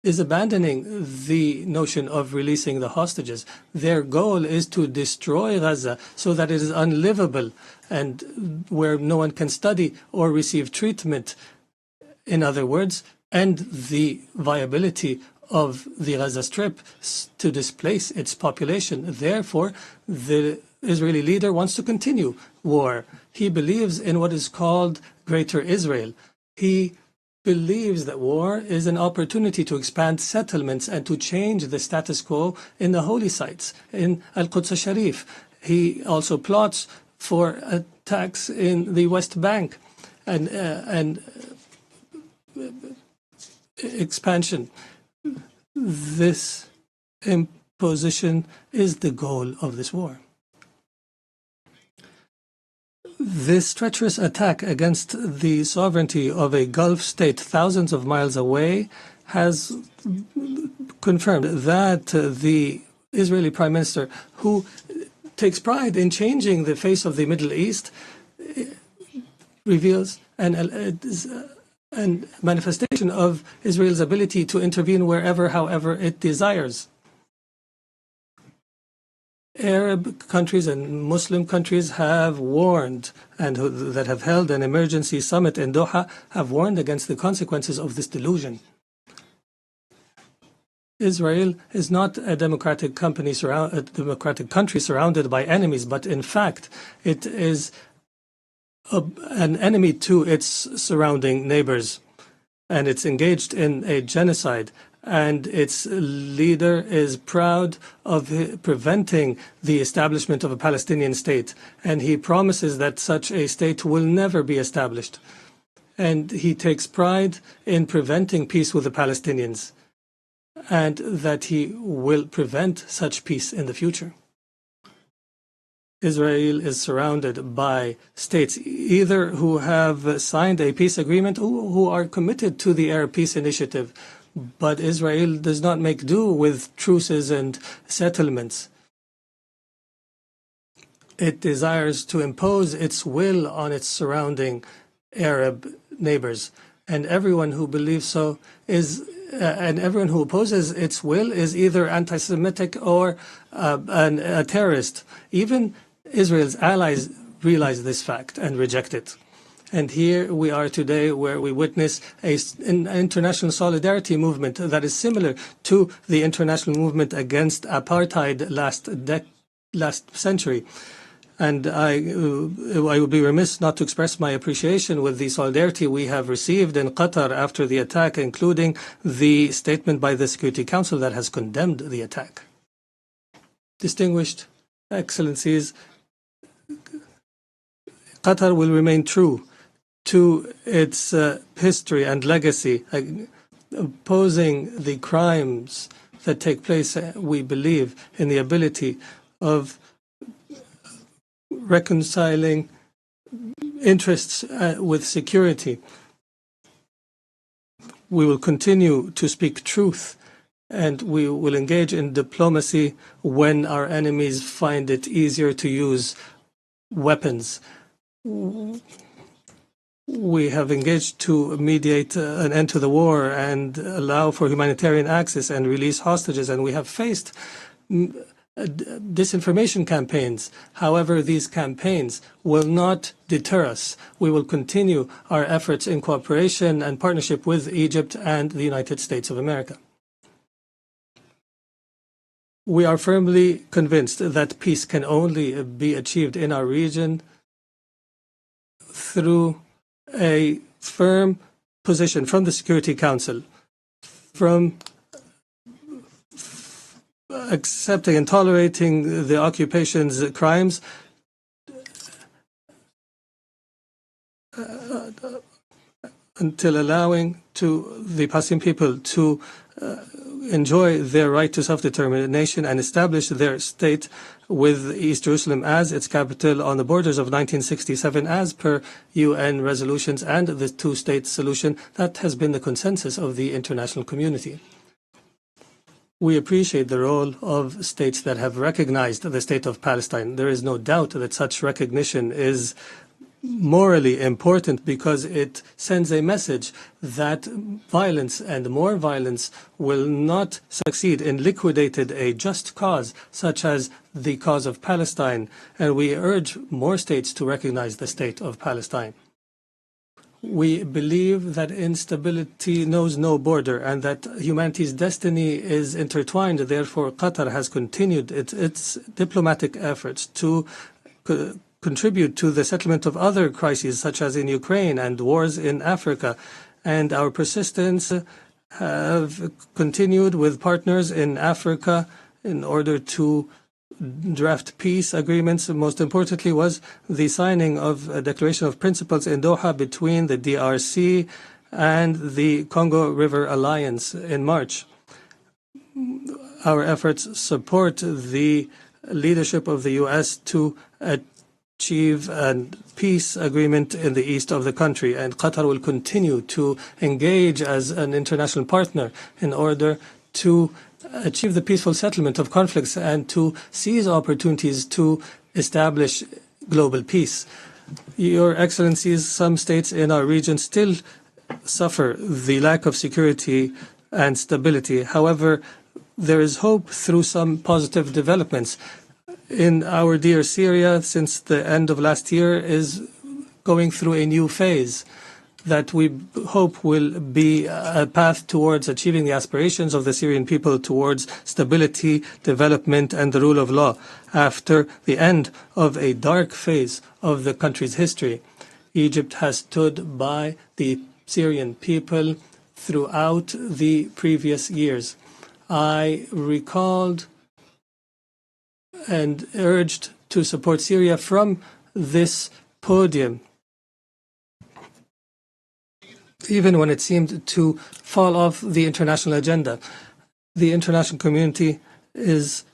is abandoning the notion of releasing the hostages. Their goal is to destroy Gaza so that it is unlivable and where no one can study or receive treatment. In other words, end the viability of the Gaza Strip to displace its population. Therefore, the Israeli leader wants to continue war. He believes in what is called Greater Israel. He believes that war is an opportunity to expand settlements and to change the status quo in the holy sites, in Al-Quds al-Sharif. He also plots for attacks in the West Bank and expansion. This imposition is the goal of this war. This treacherous attack against the sovereignty of a Gulf state thousands of miles away has confirmed that the Israeli Prime Minister, who takes pride in changing the face of the Middle East, reveals an manifestation of Israel's ability to intervene wherever, however it desires. Arab countries and Muslim countries have warned, and that have held an emergency summit in Doha, have warned against the consequences of this delusion. Israel is not a democratic country surrounded by enemies, but in fact, it is an enemy to its surrounding neighbors, and it's engaged in a genocide. And its leader is proud of preventing the establishment of a Palestinian state. And he promises that such a state will never be established. And he takes pride in preventing peace with the Palestinians, and that he will prevent such peace in the future. Israel is surrounded by states either who have signed a peace agreement or who are committed to the Arab Peace Initiative. But Israel does not make do with truces and settlements. It desires to impose its will on its surrounding Arab neighbors. And everyone who believes so is, and everyone who opposes its will is either anti-Semitic or a terrorist. Even Israel's allies realize this fact and reject it. And here we are today where we witness an international solidarity movement that is similar to the international movement against apartheid last century. And I would be remiss not to express my appreciation with the solidarity we have received in Qatar after the attack, including the statement by the Security Council that has condemned the attack. Distinguished Excellencies, Qatar will remain true to its history and legacy, opposing the crimes that take place. We believe in the ability of reconciling interests with security. We will continue to speak truth, and we will engage in diplomacy when our enemies find it easier to use weapons. We have engaged to mediate an end to the war and allow for humanitarian access and release hostages, and we have faced disinformation campaigns. However, these campaigns will not deter us. We will continue our efforts in cooperation and partnership with Egypt and the United States of America. We are firmly convinced that peace can only be achieved in our region through a firm position from the Security Council, from accepting and tolerating the occupation's crimes, until allowing to the Palestinian people to enjoy their right to self-determination and establish their state with East Jerusalem as its capital on the borders of 1967 as per UN resolutions and the two-state solution that has been the consensus of the international community. We appreciate the role of states that have recognized the state of Palestine. There is no doubt that such recognition is morally important because it sends a message that violence and more violence will not succeed in liquidating a just cause such as the cause of Palestine, and we urge more states to recognize the state of Palestine. We believe that instability knows no border and that humanity's destiny is intertwined. Therefore, Qatar has continued its diplomatic efforts to contribute to the settlement of other crises, such as in Ukraine and wars in Africa. And our persistence have continued with partners in Africa in order to draft peace agreements. Most importantly was the signing of a declaration of principles in Doha between the DRC and the Congo River Alliance in March. Our efforts support the leadership of the U.S. to achieve a peace agreement in the east of the country, and Qatar will continue to engage as an international partner in order to achieve the peaceful settlement of conflicts and to seize opportunities to establish global peace. Your Excellencies, some states in our region still suffer the lack of security and stability. However, there is hope through some positive developments. In our dear Syria, since the end of last year, is going through a new phase that we hope will be a path towards achieving the aspirations of the Syrian people towards stability, development, and the rule of law after the end of a dark phase of the country's history. Egypt has stood by the Syrian people throughout the previous years. I recalled and urged to support Syria from this podium, even when it seemed to fall off the international agenda. The international community is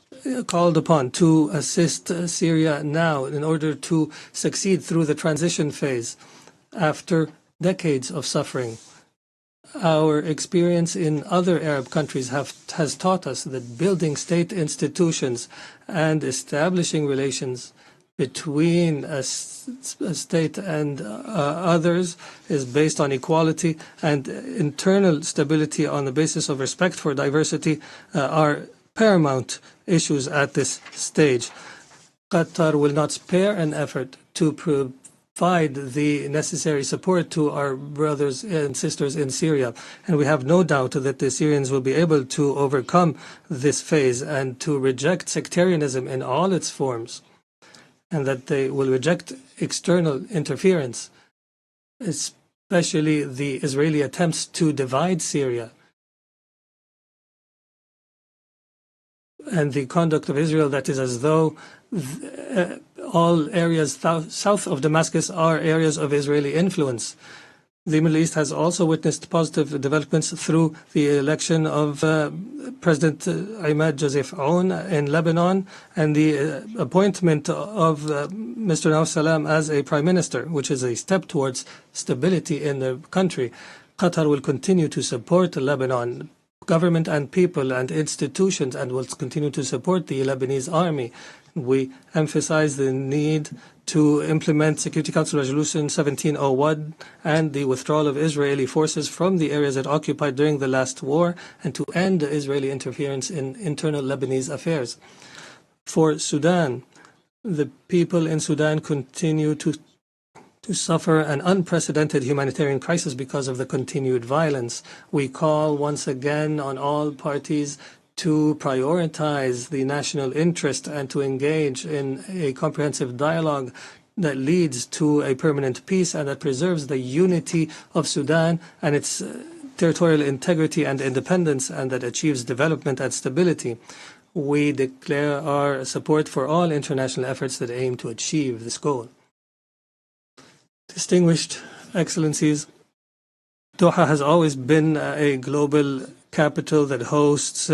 called upon to assist Syria now in order to succeed through the transition phase after decades of suffering. Our experience in other Arab countries has taught us that building state institutions and establishing relations between a state and others is based on equality, and internal stability on the basis of respect for diversity are paramount issues at this stage. Qatar will not spare an effort to provide the necessary support to our brothers and sisters in Syria, and we have no doubt that the Syrians will be able to overcome this phase and to reject sectarianism in all its forms, and that they will reject external interference, especially the Israeli attempts to divide Syria and the conduct of Israel that is as though all areas south of Damascus are areas of Israeli influence. The Middle East has also witnessed positive developments through the election of President Ahmed Joseph Aoun in Lebanon and the appointment of Mr. Nawaf Salam as a prime minister, which is a step towards stability in the country. Qatar will continue to support Lebanon government and people and institutions, and will continue to support the Lebanese army We emphasize the need to implement Security Council Resolution 1701 and the withdrawal of Israeli forces from the areas it occupied during the last war, and to end Israeli interference in internal Lebanese affairs. For Sudan, the people in Sudan continue to suffer an unprecedented humanitarian crisis because of the continued violence. We call once again on all parties to prioritize the national interest and to engage in a comprehensive dialogue that leads to a permanent peace and that preserves the unity of Sudan and its territorial integrity and independence, and that achieves development and stability. We declare our support for all international efforts that aim to achieve this goal. Distinguished Excellencies, Doha has always been a global capital that hosts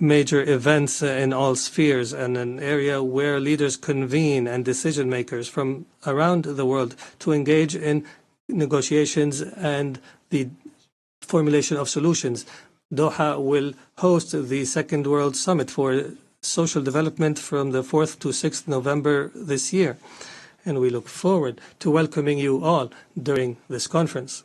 major events in all spheres, and an area where leaders convene and decision makers from around the world to engage in negotiations and the formulation of solutions. Doha will host the Second World Summit for Social Development from the 4th to 6th November this year, and we look forward to welcoming you all during this conference.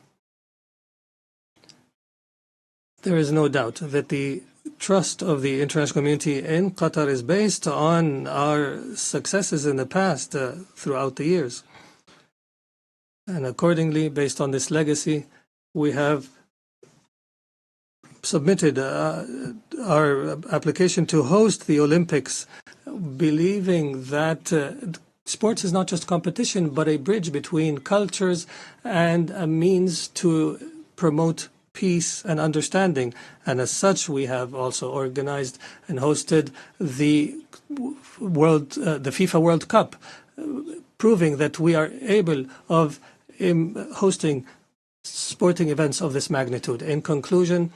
There is no doubt that the trust of the international community in Qatar is based on our successes in the past throughout the years. And accordingly, based on this legacy, we have submitted our application to host the Olympics, believing that sports is not just competition, but a bridge between cultures and a means to promote peace and understanding. And as such, we have also organized and hosted the FIFA World Cup, proving that we are able of hosting sporting events of this magnitude. In conclusion,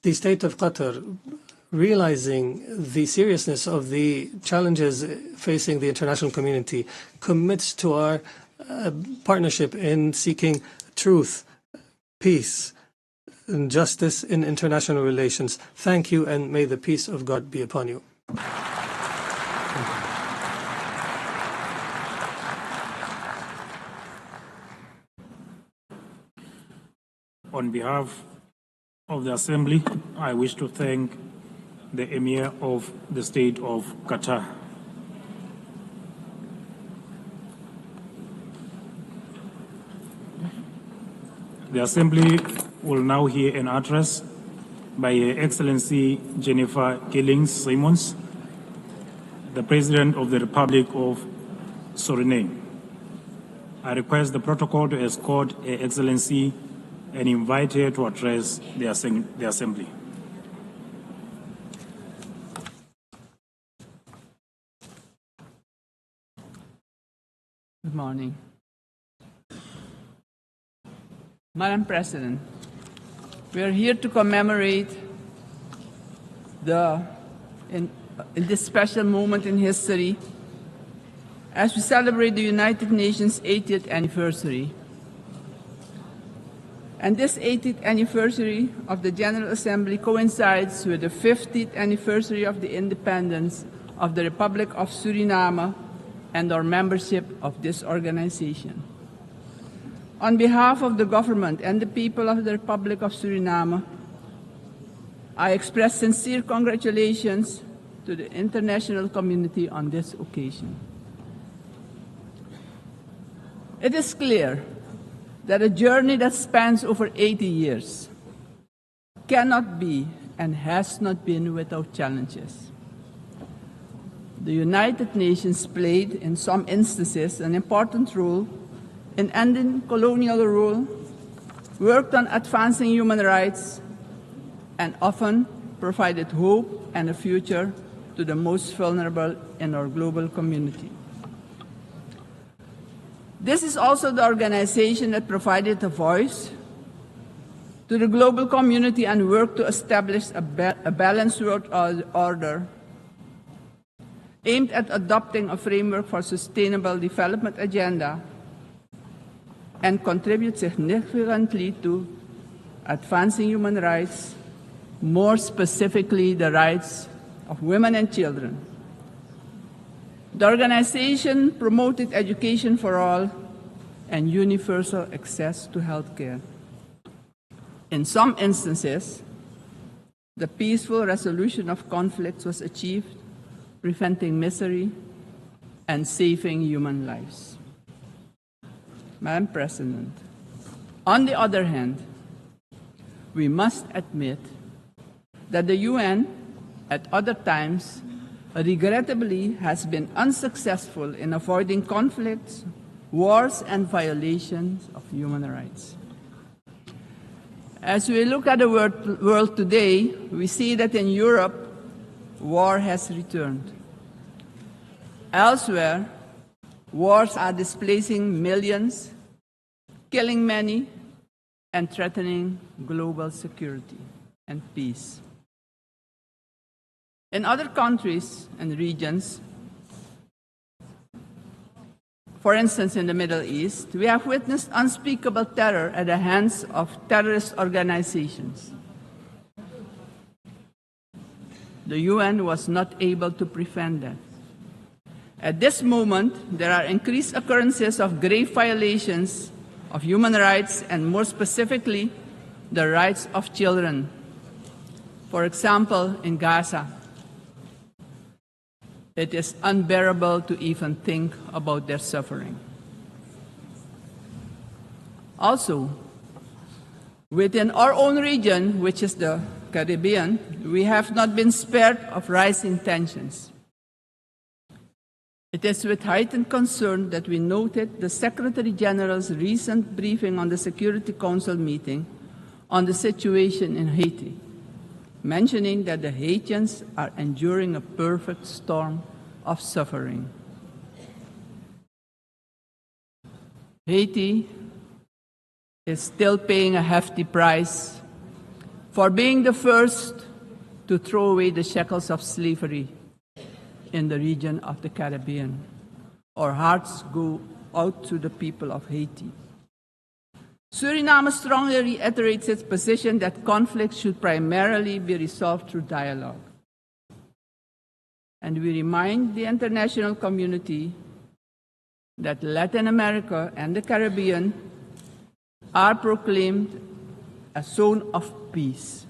the state of Qatar, realizing the seriousness of the challenges facing the international community, commits to our partnership in seeking truth, peace, and justice in international relations. Thank you, and may the peace of God be upon you. On behalf of the Assembly, I wish to thank the Emir of the State of Qatar. The Assembly will now hear an address by Her Excellency Jennifer Gillings-Simons, the President of the Republic of Suriname. I request the protocol to escort Her Excellency and invite her to address the Assembly. Good morning. Madam President, we are here to commemorate in this special moment in history as we celebrate the United Nations 80th anniversary. And this 80th anniversary of the General Assembly coincides with the 50th anniversary of the independence of the Republic of Suriname and our membership of this organization. On behalf of the government and the people of the Republic of Suriname, I express sincere congratulations to the international community on this occasion. It is clear that a journey that spans over 80 years cannot be and has not been without challenges. The United Nations played, in some instances, an important role in ending colonial rule, worked on advancing human rights, and often provided hope and a future to the most vulnerable in our global community. This is also the organization that provided a voice to the global community and worked to establish a balanced world order aimed at adopting a framework for sustainable development agenda and contribute significantly to advancing human rights, more specifically the rights of women and children. The organization promoted education for all and universal access to health care. In some instances, the peaceful resolution of conflicts was achieved, preventing misery and saving human lives. Madam President, on the other hand, we must admit that the UN at other times regrettably has been unsuccessful in avoiding conflicts, wars, and violations of human rights. As we look at the world today, we see that in Europe, war has returned. Elsewhere, wars are displacing millions, killing many, and threatening global security and peace. In other countries and regions, for instance in the Middle East, we have witnessed unspeakable terror at the hands of terrorist organizations. The UN was not able to prevent that. At this moment, there are increased occurrences of grave violations of human rights and more specifically, the rights of children. For example, in Gaza. It is unbearable to even think about their suffering. Also, within our own region, which is the Caribbean, we have not been spared of rising tensions. It is with heightened concern that we noted the Secretary General's recent briefing on the Security Council meeting on the situation in Haiti, mentioning that the Haitians are enduring a perfect storm of suffering. Haiti is still paying a hefty price for being the first to throw away the shackles of slavery in the region of the Caribbean. Our hearts go out to the people of Haiti. Suriname strongly reiterates its position that conflicts should primarily be resolved through dialogue. And we remind the international community that Latin America and the Caribbean are proclaimed a zone of peace.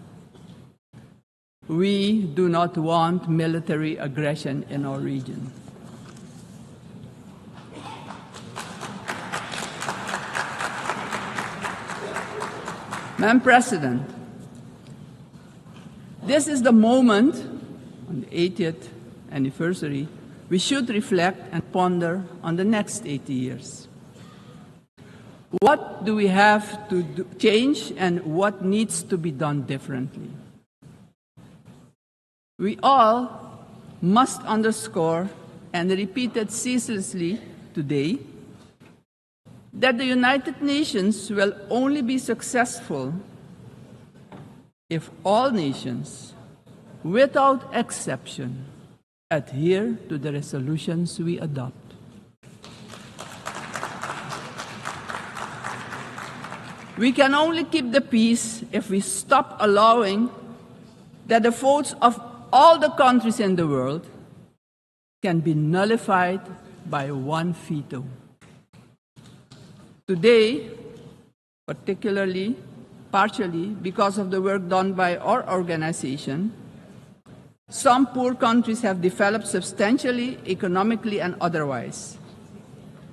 We do not want military aggression in our region. Madam President, this is the moment, on the 80th anniversary, we should reflect and ponder on the next 80 years. What do we have to change and what needs to be done differently? We all must underscore and repeat it ceaselessly today that the United Nations will only be successful if all nations, without exception, adhere to the resolutions we adopt. We can only keep the peace if we stop allowing that the votes of all the countries in the world can be nullified by one veto. Today, partially because of the work done by our organization, some poor countries have developed substantially, economically and otherwise.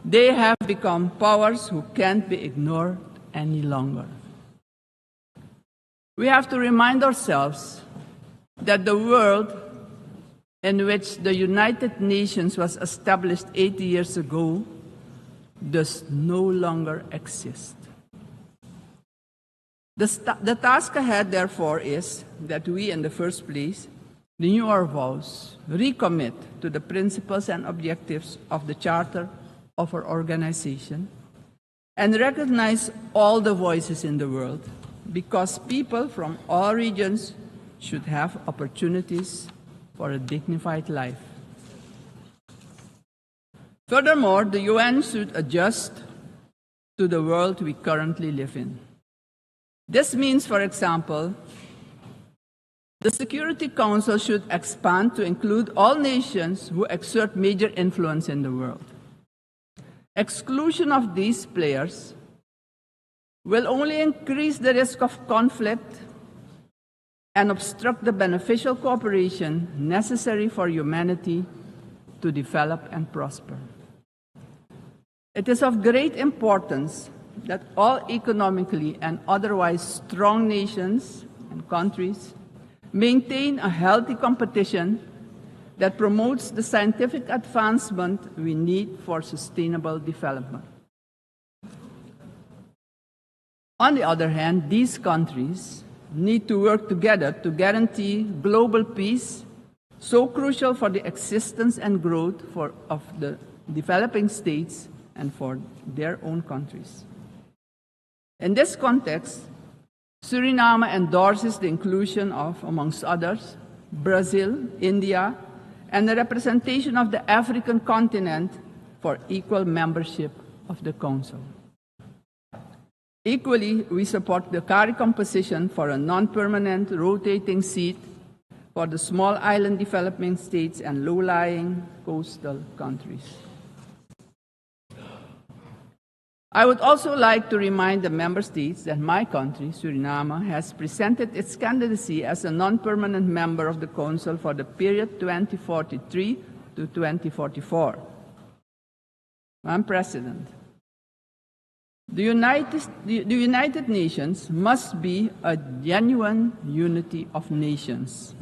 They have become powers who can't be ignored any longer. We have to remind ourselves that the world in which the United Nations was established 80 years ago does no longer exist. The task ahead, therefore, is that we, in the first place, renew our vows, recommit to the principles and objectives of the Charter of our organization, and recognize all the voices in the world, because people from all regions should have opportunities for a dignified life. Furthermore, the UN should adjust to the world we currently live in. This means, for example, The Security Council should expand to include all nations who exert major influence in the world. Exclusion of these players will only increase the risk of conflict and obstruct the beneficial cooperation necessary for humanity to develop and prosper. It is of great importance that all economically and otherwise strong nations and countries maintain a healthy competition that promotes the scientific advancement we need for sustainable development. On the other hand, these countries need to work together to guarantee global peace, so crucial for the existence and growth of the developing states and for their own countries. In this context, Suriname endorses the inclusion of, amongst others, Brazil, India, and the representation of the African continent for equal membership of the Council. Equally, we support the CARICOM position for a non-permanent rotating seat for the small island developing states and low-lying coastal countries. I would also like to remind the member states that my country, Suriname, has presented its candidacy as a non-permanent member of the Council for the period 2043 to 2044. Madam President, the United Nations must be a genuine unity of nations.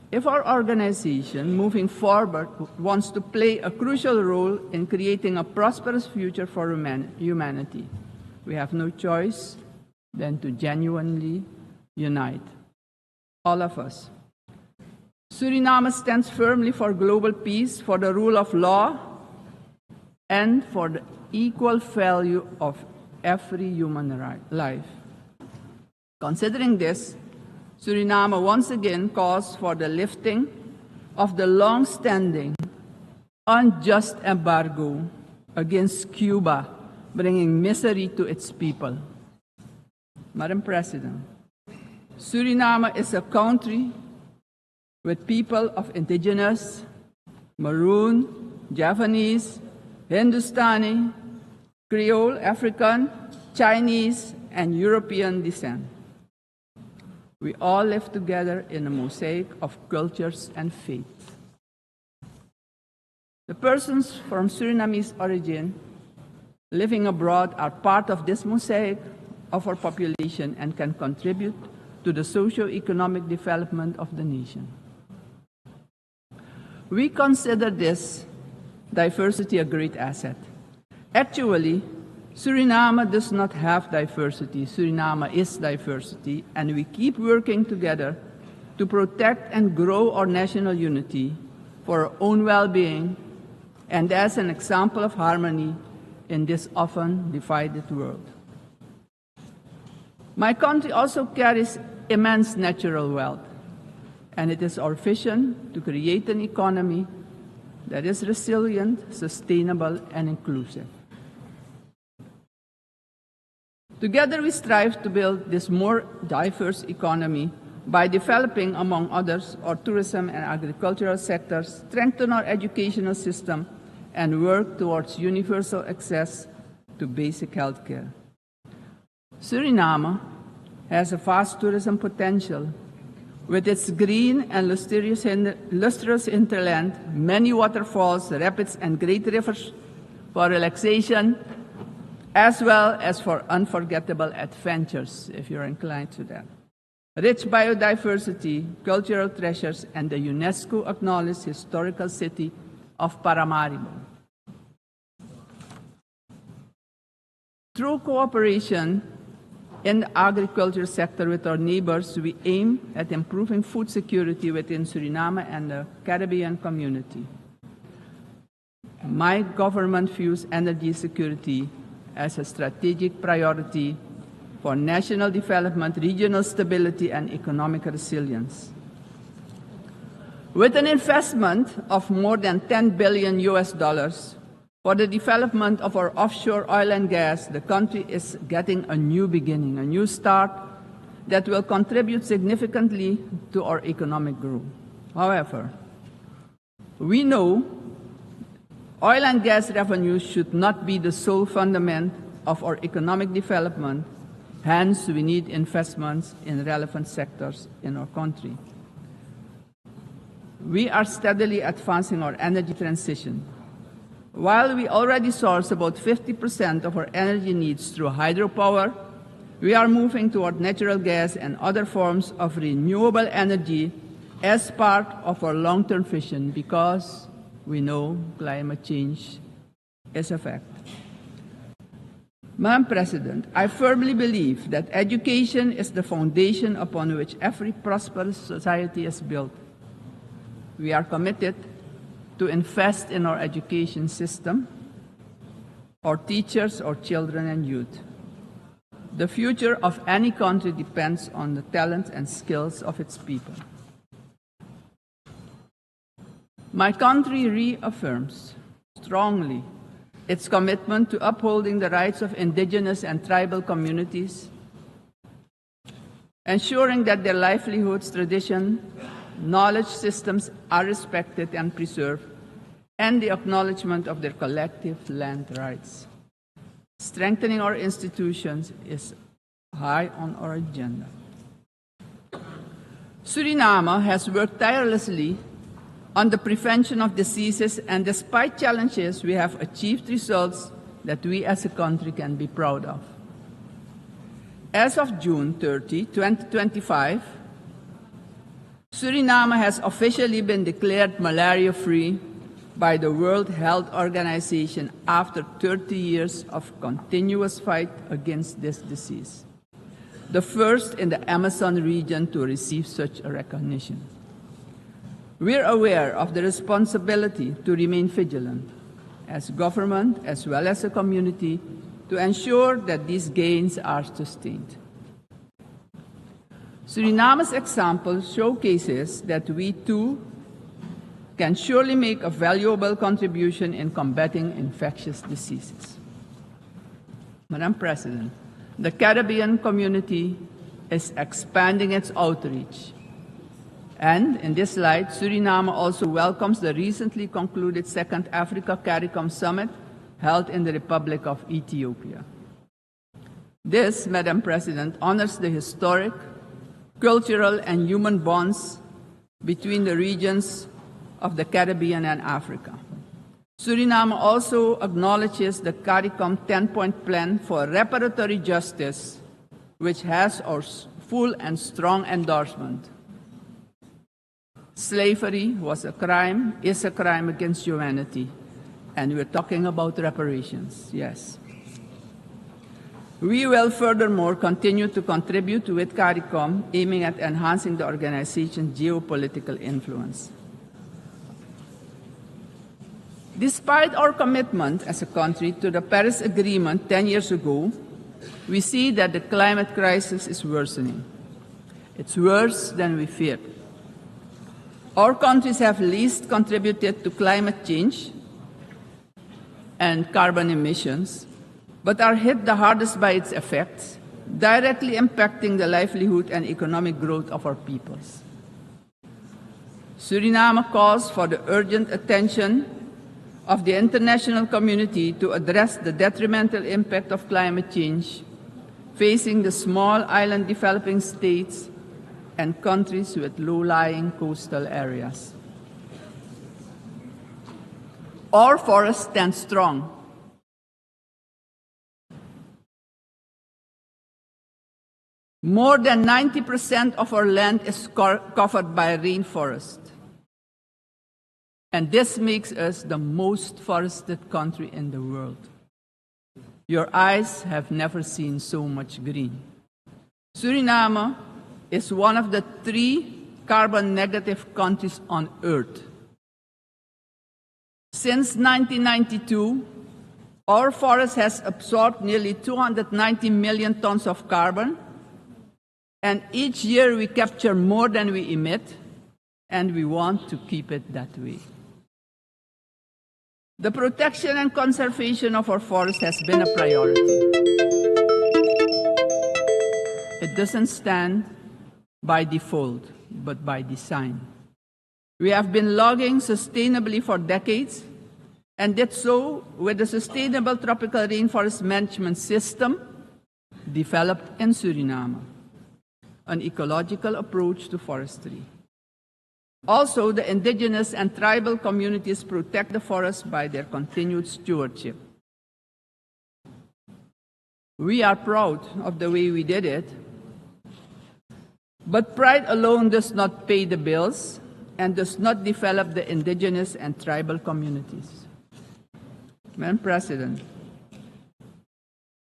If our organization, moving forward, wants to play a crucial role in creating a prosperous future for humanity, we have no choice than to genuinely unite, all of us. Suriname stands firmly for global peace, for the rule of law, and for the equal value of every human life. Considering this, Suriname once again calls for the lifting of the long-standing unjust embargo against Cuba, bringing misery to its people. Madam President, Suriname is a country with people of indigenous, Maroon, Javanese, Hindustani, Creole, African, Chinese, and European descent. We all live together in a mosaic of cultures and faiths. The persons from Surinamese origin living abroad are part of this mosaic of our population and can contribute to the socio-economic development of the nation. We consider this diversity a great asset. Actually, Suriname does not have diversity. Suriname is diversity, and we keep working together to protect and grow our national unity for our own well-being and as an example of harmony in this often divided world. My country also carries immense natural wealth, and it is our vision to create an economy that is resilient, sustainable, and inclusive. Together, we strive to build this more diverse economy by developing, among others, our tourism and agricultural sectors, strengthen our educational system, and work towards universal access to basic health care. Suriname has a vast tourism potential with its green and lustrous hinterland, many waterfalls, rapids, and great rivers for relaxation, as well as for unforgettable adventures, if you're inclined to that. Rich biodiversity, cultural treasures, and the UNESCO-acknowledged historical city of Paramaribo. Through cooperation in the agriculture sector with our neighbors, we aim at improving food security within Suriname and the Caribbean community. My government views energy security as a strategic priority for national development, regional stability, and economic resilience. With an investment of more than $10 billion for the development of our offshore oil and gas, the country is getting a new beginning, a new start, that will contribute significantly to our economic growth. However, we know oil and gas revenues should not be the sole fundament of our economic development. Hence, we need investments in relevant sectors in our country. We are steadily advancing our energy transition. While we already source about 50% of our energy needs through hydropower, we are moving toward natural gas and other forms of renewable energy as part of our long-term vision, because we know climate change is a fact. Madam President, I firmly believe that education is the foundation upon which every prosperous society is built. We are committed to invest in our education system, our teachers, our children and youth. The future of any country depends on the talent and skills of its people. My country reaffirms strongly its commitment to upholding the rights of indigenous and tribal communities, ensuring that their livelihoods, tradition, knowledge systems are respected and preserved, and the acknowledgement of their collective land rights. Strengthening our institutions is high on our agenda. Suriname has worked tirelessly on the prevention of diseases, and despite challenges, we have achieved results that we as a country can be proud of. As of June 30, 2025, Suriname has officially been declared malaria-free by the World Health Organization after 30 years of continuous fight against this disease, the first in the Amazon region to receive such a recognition. We are aware of the responsibility to remain vigilant as government as well as a community to ensure that these gains are sustained. Suriname's example showcases that we too can surely make a valuable contribution in combating infectious diseases. Madam President, the Caribbean community is expanding its outreach. And in this light, Suriname also welcomes the recently concluded Second Africa CARICOM Summit held in the Republic of Ethiopia. This, Madam President, honors the historic, cultural, and human bonds between the regions of the Caribbean and Africa. Suriname also acknowledges the CARICOM 10-point plan for reparatory justice, which has our full and strong endorsement. Slavery was a crime, is a crime against humanity, and we're talking about reparations, yes. We will furthermore continue to contribute with CARICOM, aiming at enhancing the organization's geopolitical influence. Despite our commitment as a country to the Paris Agreement 10 years ago, we see that the climate crisis is worsening. It's worse than we feared. Our countries have least contributed to climate change and carbon emissions, but are hit the hardest by its effects, directly impacting the livelihood and economic growth of our peoples. Suriname calls for the urgent attention of the international community to address the detrimental impact of climate change facing the small island developing states and countries with low-lying coastal areas. Our forests stand strong. More than 90% of our land is covered by rainforest. And this makes us the most forested country in the world. Your eyes have never seen so much green. Suriname is one of the 3 carbon-negative countries on Earth. Since 1992, our forest has absorbed nearly 290 million tons of carbon, and each year we capture more than we emit, and we want to keep it that way. The protection and conservation of our forests has been a priority. It doesn't stand by default, but by design. We have been logging sustainably for decades, and did so with the Sustainable Tropical Rainforest Management System developed in Suriname, an ecological approach to forestry. Also, the indigenous and tribal communities protect the forest by their continued stewardship. We are proud of the way we did it, but pride alone does not pay the bills and does not develop the indigenous and tribal communities. Madam President,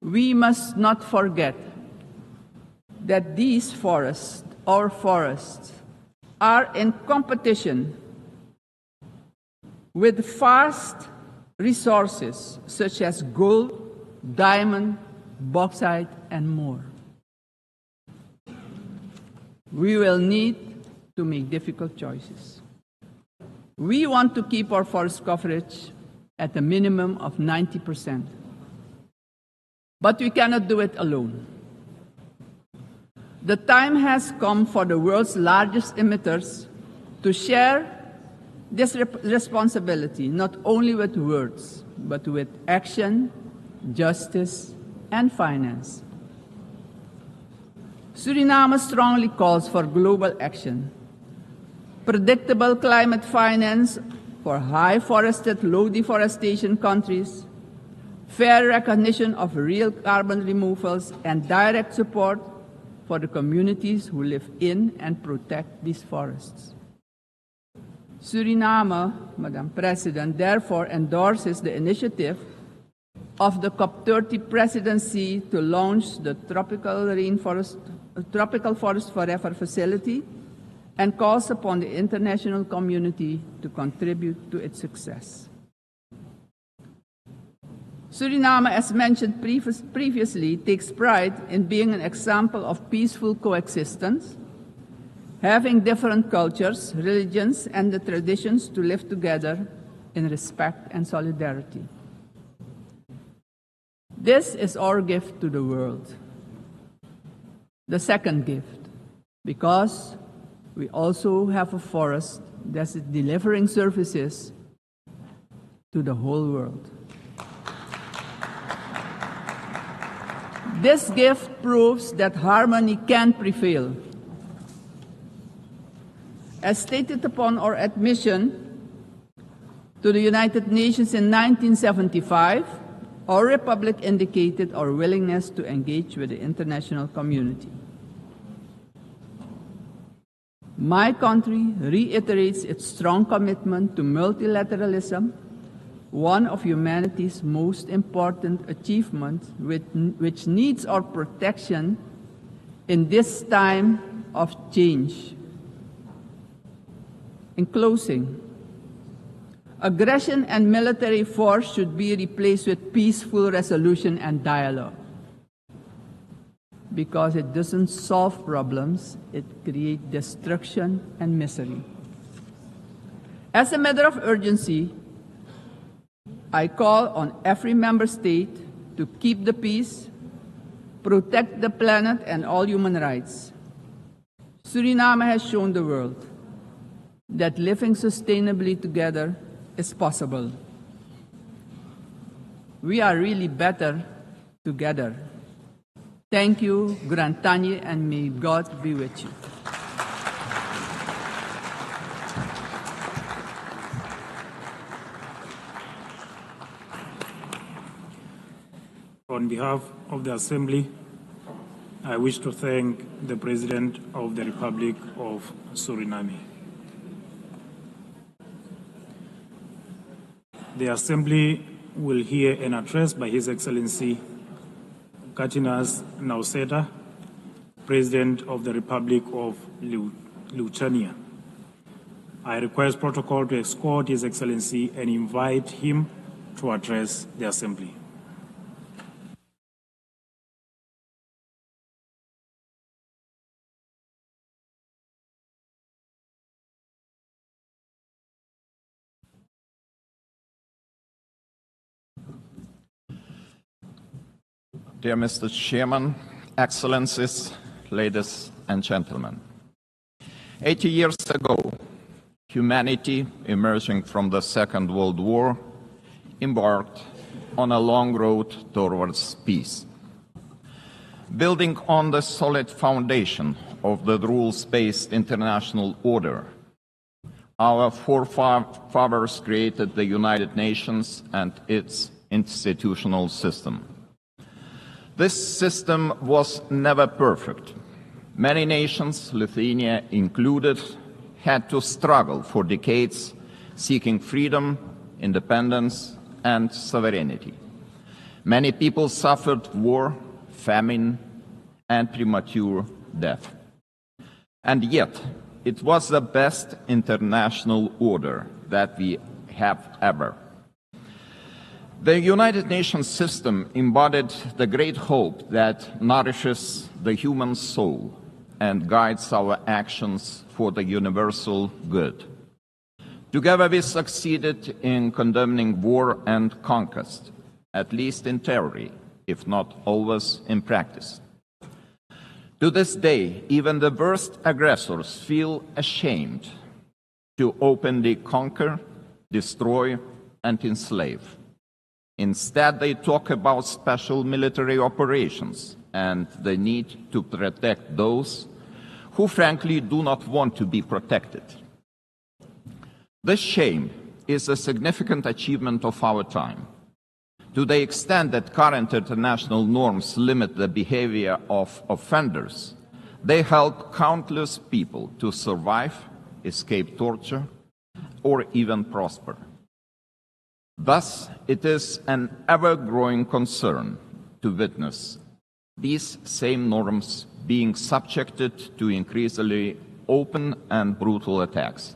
we must not forget that these forests, our forests, are in competition with vast resources such as gold, diamond, bauxite, and more. We will need to make difficult choices. We want to keep our forest coverage at a minimum of 90%. But we cannot do it alone. The time has come for the world's largest emitters to share this responsibility, not only with words, but with action, justice, and finance. Suriname strongly calls for global action, predictable climate finance for high forested, low deforestation countries, fair recognition of real carbon removals, and direct support for the communities who live in and protect these forests. Suriname, Madam President, therefore endorses the initiative of the COP30 presidency to launch the Tropical Forest Forever facility and calls upon the international community to contribute to its success. Suriname, as mentioned previously, takes pride in being an example of peaceful coexistence, having different cultures, religions, and the traditions to live together in respect and solidarity. This is our gift to the world. The second gift, because we also have a forest that is delivering services to the whole world. This gift proves that harmony can prevail. As stated upon our admission to the United Nations in 1975, our republic indicated our willingness to engage with the international community. My country reiterates its strong commitment to multilateralism, one of humanity's most important achievements, which needs our protection in this time of change. In closing, aggression and military force should be replaced with peaceful resolution and dialogue, because it doesn't solve problems, it creates destruction and misery. As a matter of urgency, I call on every member state to keep the peace, protect the planet and all human rights. Suriname has shown the world that living sustainably together is possible. We are really better together. Thank you, Grand Tanye, and may God be with you. On behalf of the Assembly, I wish to thank the President of the Republic of Suriname. The Assembly will hear an address by His Excellency Katinas Nauseda, President of the Republic of Lithuania. I request protocol to escort His Excellency and invite him to address the Assembly. Dear Mr. Chairman, Excellencies, ladies and gentlemen. 80 years ago, humanity, emerging from the Second World War, embarked on a long road towards peace. Building on the solid foundation of the rules-based international order, our forefathers created the United Nations and its institutional system. This system was never perfect. Many nations, Lithuania included, had to struggle for decades, seeking freedom, independence, and sovereignty. Many people suffered war, famine, and premature death. And yet, it was the best international order that we have ever. The United Nations system embodied the great hope that nourishes the human soul and guides our actions for the universal good. Together we succeeded in condemning war and conquest, at least in theory, if not always in practice. To this day, even the worst aggressors feel ashamed to openly conquer, destroy, and enslave. Instead, they talk about special military operations and the need to protect those who frankly do not want to be protected. This shame is a significant achievement of our time. To the extent that current international norms limit the behavior of offenders, they help countless people to survive, escape torture, or even prosper. Thus, it is an ever-growing concern to witness these same norms being subjected to increasingly open and brutal attacks.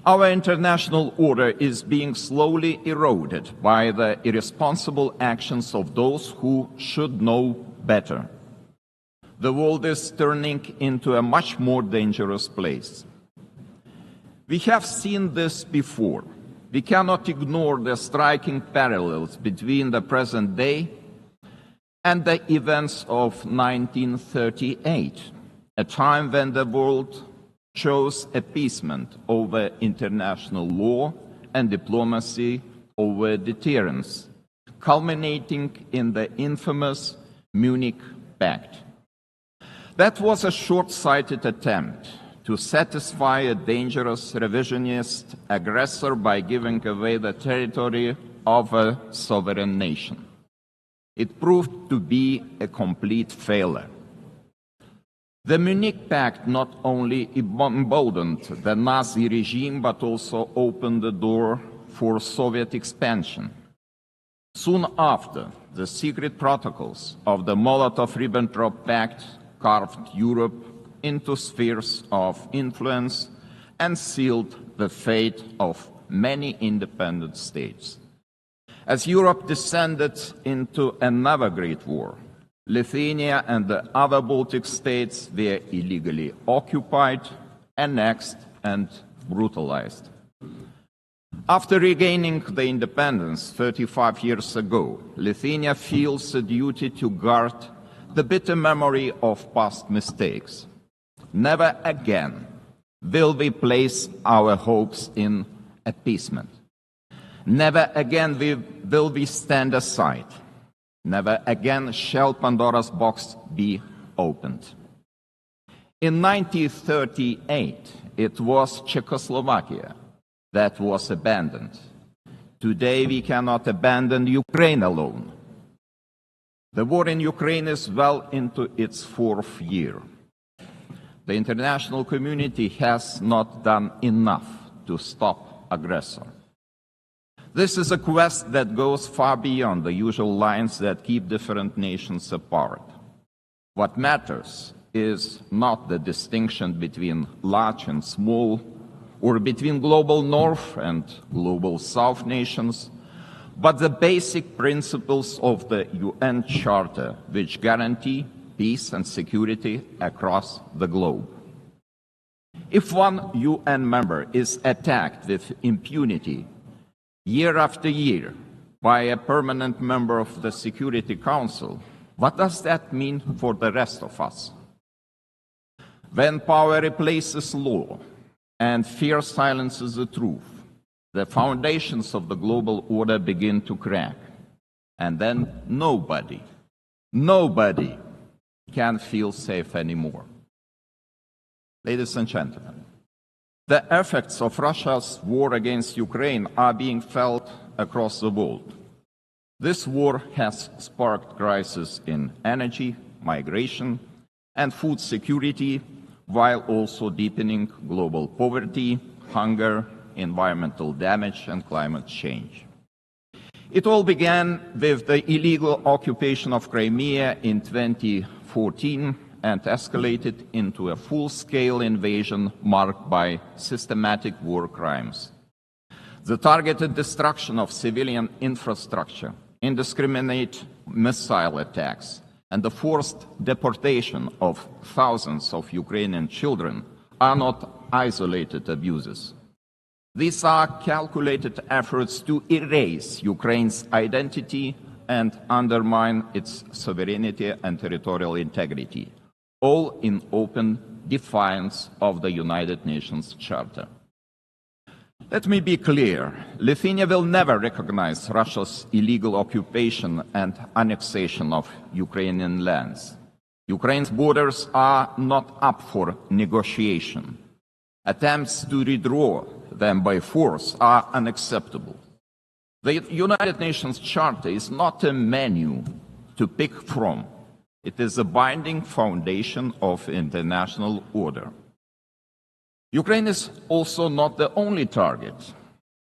Our international order is being slowly eroded by the irresponsible actions of those who should know better. The world is turning into a much more dangerous place. We have seen this before. We cannot ignore the striking parallels between the present day and the events of 1938, a time when the world chose appeasement over international law and diplomacy over deterrence, culminating in the infamous Munich Pact. That was a short-sighted attempt to satisfy a dangerous revisionist aggressor by giving away the territory of a sovereign nation. It proved to be a complete failure. The Munich Pact not only emboldened the Nazi regime, but also opened the door for Soviet expansion. Soon after, the secret protocols of the Molotov-Ribbentrop Pact carved Europe into spheres of influence and sealed the fate of many independent states. As Europe descended into another great war, Lithuania and the other Baltic states were illegally occupied, annexed, and brutalized. After regaining the independence 35 years ago, Lithuania feels a duty to guard the bitter memory of past mistakes. Never again will we place our hopes in appeasement. Never again will we stand aside. Never again shall Pandora's box be opened. In 1938, it was Czechoslovakia that was abandoned. Today, we cannot abandon Ukraine alone. The war in Ukraine is well into its fourth year. The international community has not done enough to stop aggressor. This is a quest that goes far beyond the usual lines that keep different nations apart. What matters is not the distinction between large and small, or between global North and global South nations, but the basic principles of the UN Charter, which guarantee peace and security across the globe. If one UN member is attacked with impunity year after year by a permanent member of the Security Council, what does that mean for the rest of us? When power replaces law and fear silences the truth, the foundations of the global order begin to crack. And then nobody can feel safe anymore. Ladies and gentlemen, the effects of Russia's war against Ukraine are being felt across the world. This war has sparked crises in energy, migration, and food security, while also deepening global poverty, hunger, environmental damage, and climate change. It all began with the illegal occupation of Crimea in 2014 and escalated into a full-scale invasion marked by systematic war crimes. The targeted destruction of civilian infrastructure, indiscriminate missile attacks, and the forced deportation of thousands of Ukrainian children are not isolated abuses. These are calculated efforts to erase Ukraine's identity and undermine its sovereignty and territorial integrity, all in open defiance of the United Nations Charter. Let me be clear, Lithuania will never recognize Russia's illegal occupation and annexation of Ukrainian lands. Ukraine's borders are not up for negotiation. Attempts to redraw them by force are unacceptable. The United Nations Charter is not a menu to pick from. It is a binding foundation of international order. Ukraine is also not the only target.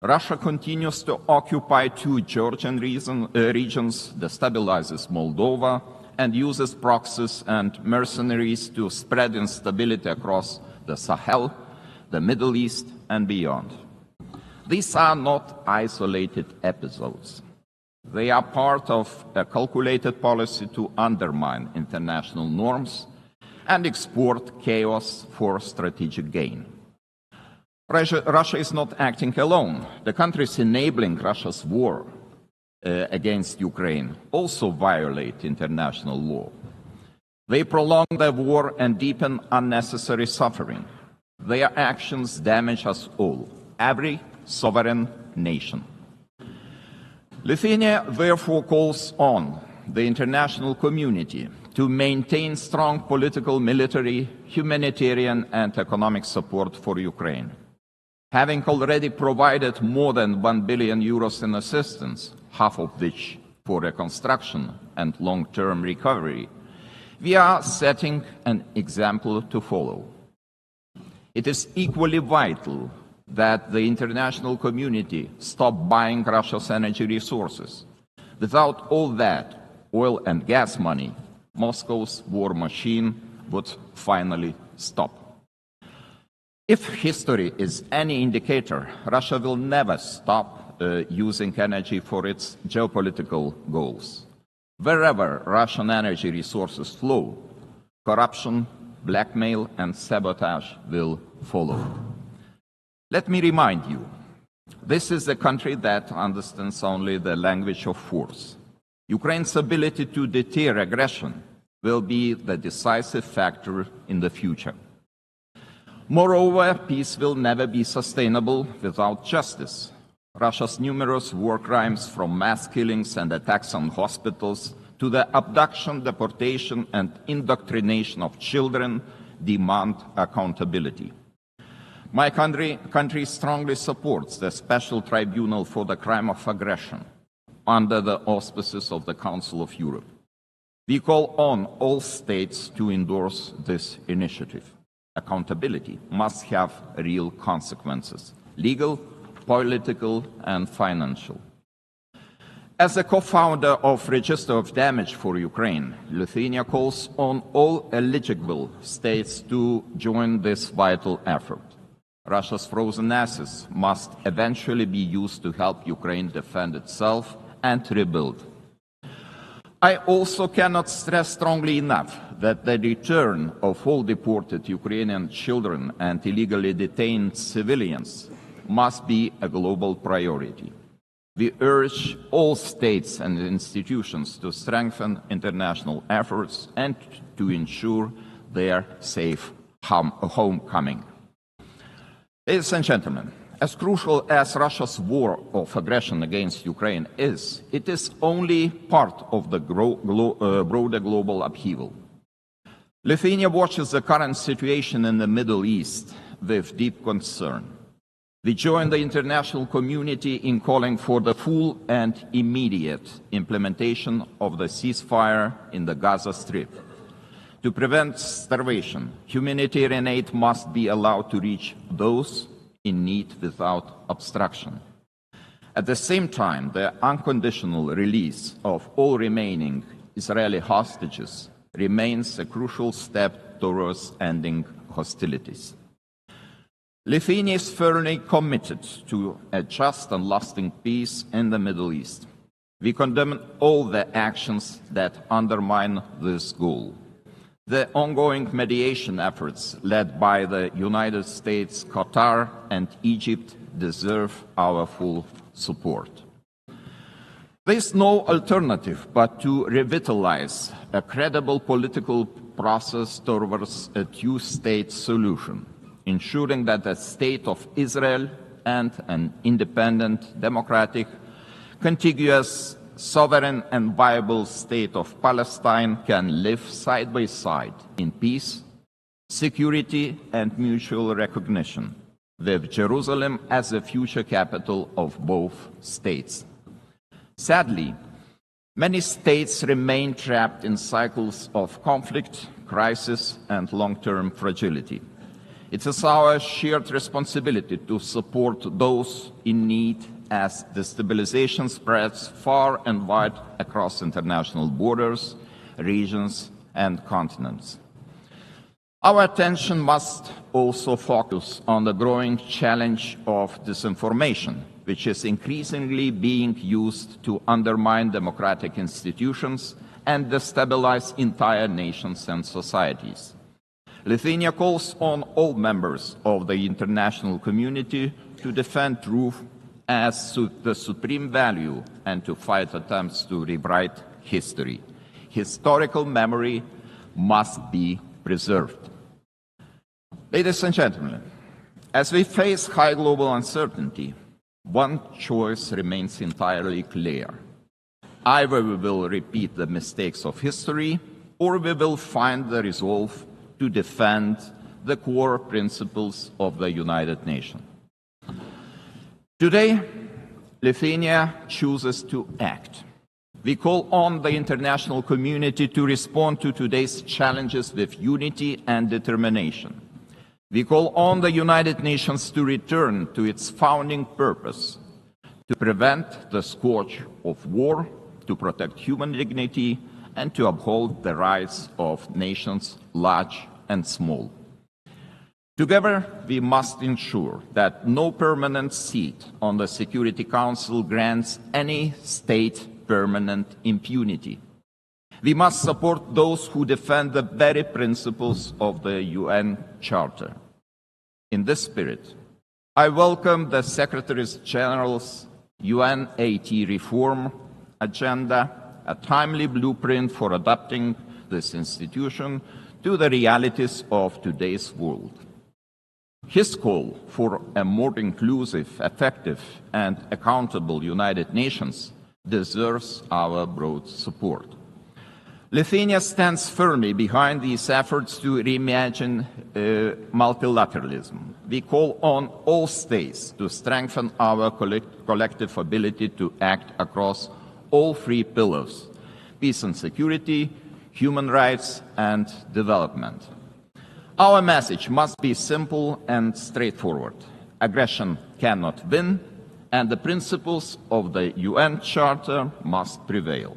Russia continues to occupy two Georgian regions, destabilizes Moldova, and uses proxies and mercenaries to spread instability across the Sahel, the Middle East, and beyond. These are not isolated episodes. They are part of a calculated policy to undermine international norms and export chaos for strategic gain. Russia is not acting alone. The countries enabling Russia's war against Ukraine also violate international law. They prolong the war and deepen unnecessary suffering. Their actions damage us all, every sovereign nation. Lithuania therefore calls on the international community to maintain strong political, military, humanitarian, and economic support for Ukraine. Having already provided more than 1 billion euros in assistance, half of which for reconstruction and long-term recovery, we are setting an example to follow. It is equally vital that the international community stop buying Russia's energy resources. Without all that oil and gas money, Moscow's war machine would finally stop. If history is any indicator, Russia will never stop using energy for its geopolitical goals. Wherever Russian energy resources flow, corruption, blackmail, and sabotage will follow. Let me remind you, this is a country that understands only the language of force. Ukraine's ability to deter aggression will be the decisive factor in the future. Moreover, peace will never be sustainable without justice. Russia's numerous war crimes, from mass killings and attacks on hospitals to the abduction, deportation, and indoctrination of children, demand accountability. My country strongly supports the Special Tribunal for the Crime of Aggression under the auspices of the Council of Europe. We call on all states to endorse this initiative. Accountability must have real consequences, legal, political, and financial. As a co-founder of Register of Damage for Ukraine, Lithuania calls on all eligible states to join this vital effort. Russia's frozen assets must eventually be used to help Ukraine defend itself and rebuild. I also cannot stress strongly enough that the return of all deported Ukrainian children and illegally detained civilians must be a global priority. We urge all states and institutions to strengthen international efforts and to ensure their safe homecoming. Ladies and gentlemen, as crucial as Russia's war of aggression against Ukraine is, it is only part of the broader global upheaval. Lithuania watches the current situation in the Middle East with deep concern. We join the international community in calling for the full and immediate implementation of the ceasefire in the Gaza Strip. To prevent starvation, humanitarian aid must be allowed to reach those in need without obstruction. At the same time, the unconditional release of all remaining Israeli hostages remains a crucial step towards ending hostilities. Lithuania is firmly committed to a just and lasting peace in the Middle East. We condemn all the actions that undermine this goal. The ongoing mediation efforts led by the United States, Qatar, and Egypt deserve our full support. There is no alternative but to revitalize a credible political process towards a two-state solution, ensuring that the State of Israel and an independent, democratic, contiguous, sovereign and viable State of Palestine can live side by side in peace, security and mutual recognition, with Jerusalem as the future capital of both states. Sadly, many states remain trapped in cycles of conflict, crisis, and long-term fragility. It is our shared responsibility to support those in need as destabilization spreads far and wide across international borders, regions, and continents. Our attention must also focus on the growing challenge of disinformation, which is increasingly being used to undermine democratic institutions and destabilize entire nations and societies. Lithuania calls on all members of the international community to defend truth as the supreme value and to fight attempts to rewrite history. Historical memory must be preserved. Ladies and gentlemen, as we face high global uncertainty, one choice remains entirely clear. Either we will repeat the mistakes of history, or we will find the resolve to defend the core principles of the United Nations. Today, Lithuania chooses to act. We call on the international community to respond to today's challenges with unity and determination. We call on the United Nations to return to its founding purpose, to prevent the scourge of war, to protect human dignity, and to uphold the rights of nations large and small. Together, we must ensure that no permanent seat on the Security Council grants any state permanent impunity. We must support those who defend the very principles of the UN Charter. In this spirit, I welcome the Secretary General's UNAT reform agenda, a timely blueprint for adapting this institution to the realities of today's world. His call for a more inclusive, effective, and accountable United Nations deserves our broad support. Lithuania stands firmly behind these efforts to reimagine multilateralism. We call on all states to strengthen our collective ability to act across all three pillars: peace and security, human rights, and development. Our message must be simple and straightforward. Aggression cannot win, and the principles of the UN Charter must prevail.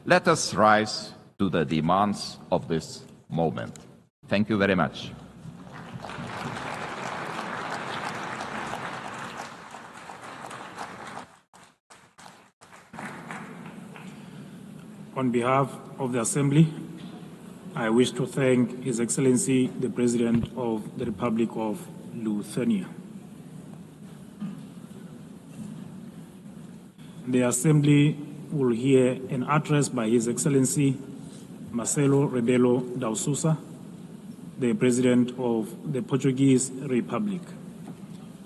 Let us rise to the demands of this moment. Thank you very much. On behalf of the Assembly, I wish to thank His Excellency, the President of the Republic of Lithuania. The Assembly will hear an address by His Excellency Marcelo Rebelo da Sousa, the President of the Portuguese Republic.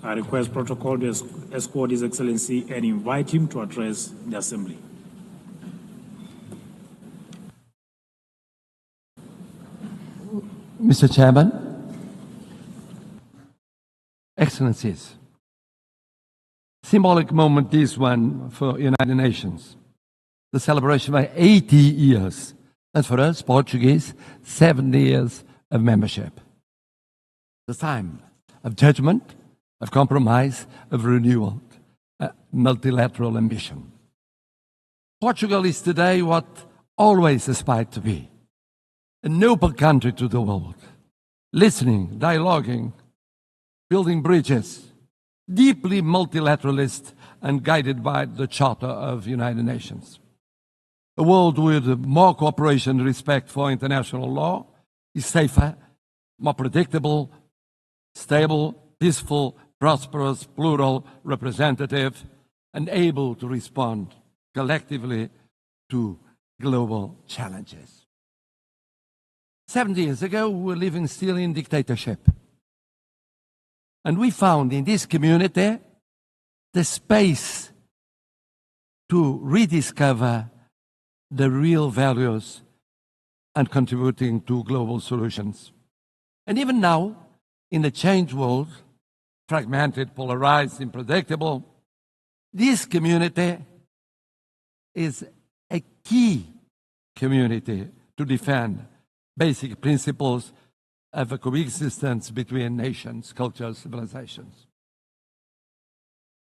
I request protocol to escort His Excellency and invite him to address the Assembly. Mr. Chairman, Excellencies, symbolic moment this one for United Nations, the celebration of 80 years, and for us, Portuguese, 70 years of membership. The time of judgment, of compromise, of renewal, multilateral ambition. Portugal is today what always aspired to be, a noble country to the world, listening, dialoguing, building bridges, deeply multilateralist and guided by the Charter of United Nations. A world with more cooperation and respect for international law is safer, more predictable, stable, peaceful, prosperous, plural, representative, and able to respond collectively to global challenges. 70 years ago, we were living still in dictatorship. And we found in this community the space to rediscover the real values and contributing to global solutions. And even now, in a changed world, fragmented, polarized, unpredictable, this community is a key community to defend basic principles of a coexistence between nations, cultures, civilizations.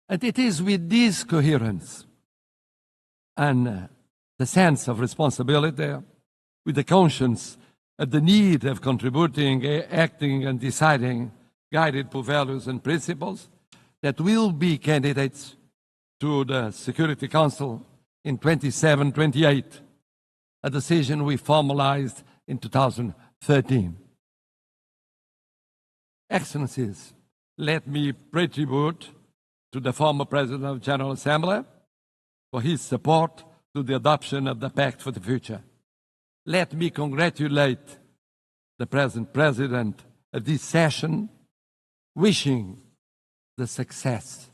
And it is with this coherence and the sense of responsibility, with the conscience of the need of contributing, acting, and deciding, guided by values and principles, that will be candidates to the Security Council in 27-28, a decision we formalized in 2013. Excellencies, let me pay tribute to the former President of the General Assembly for his support to the adoption of the Pact for the Future. Let me congratulate the present President of this session, wishing the success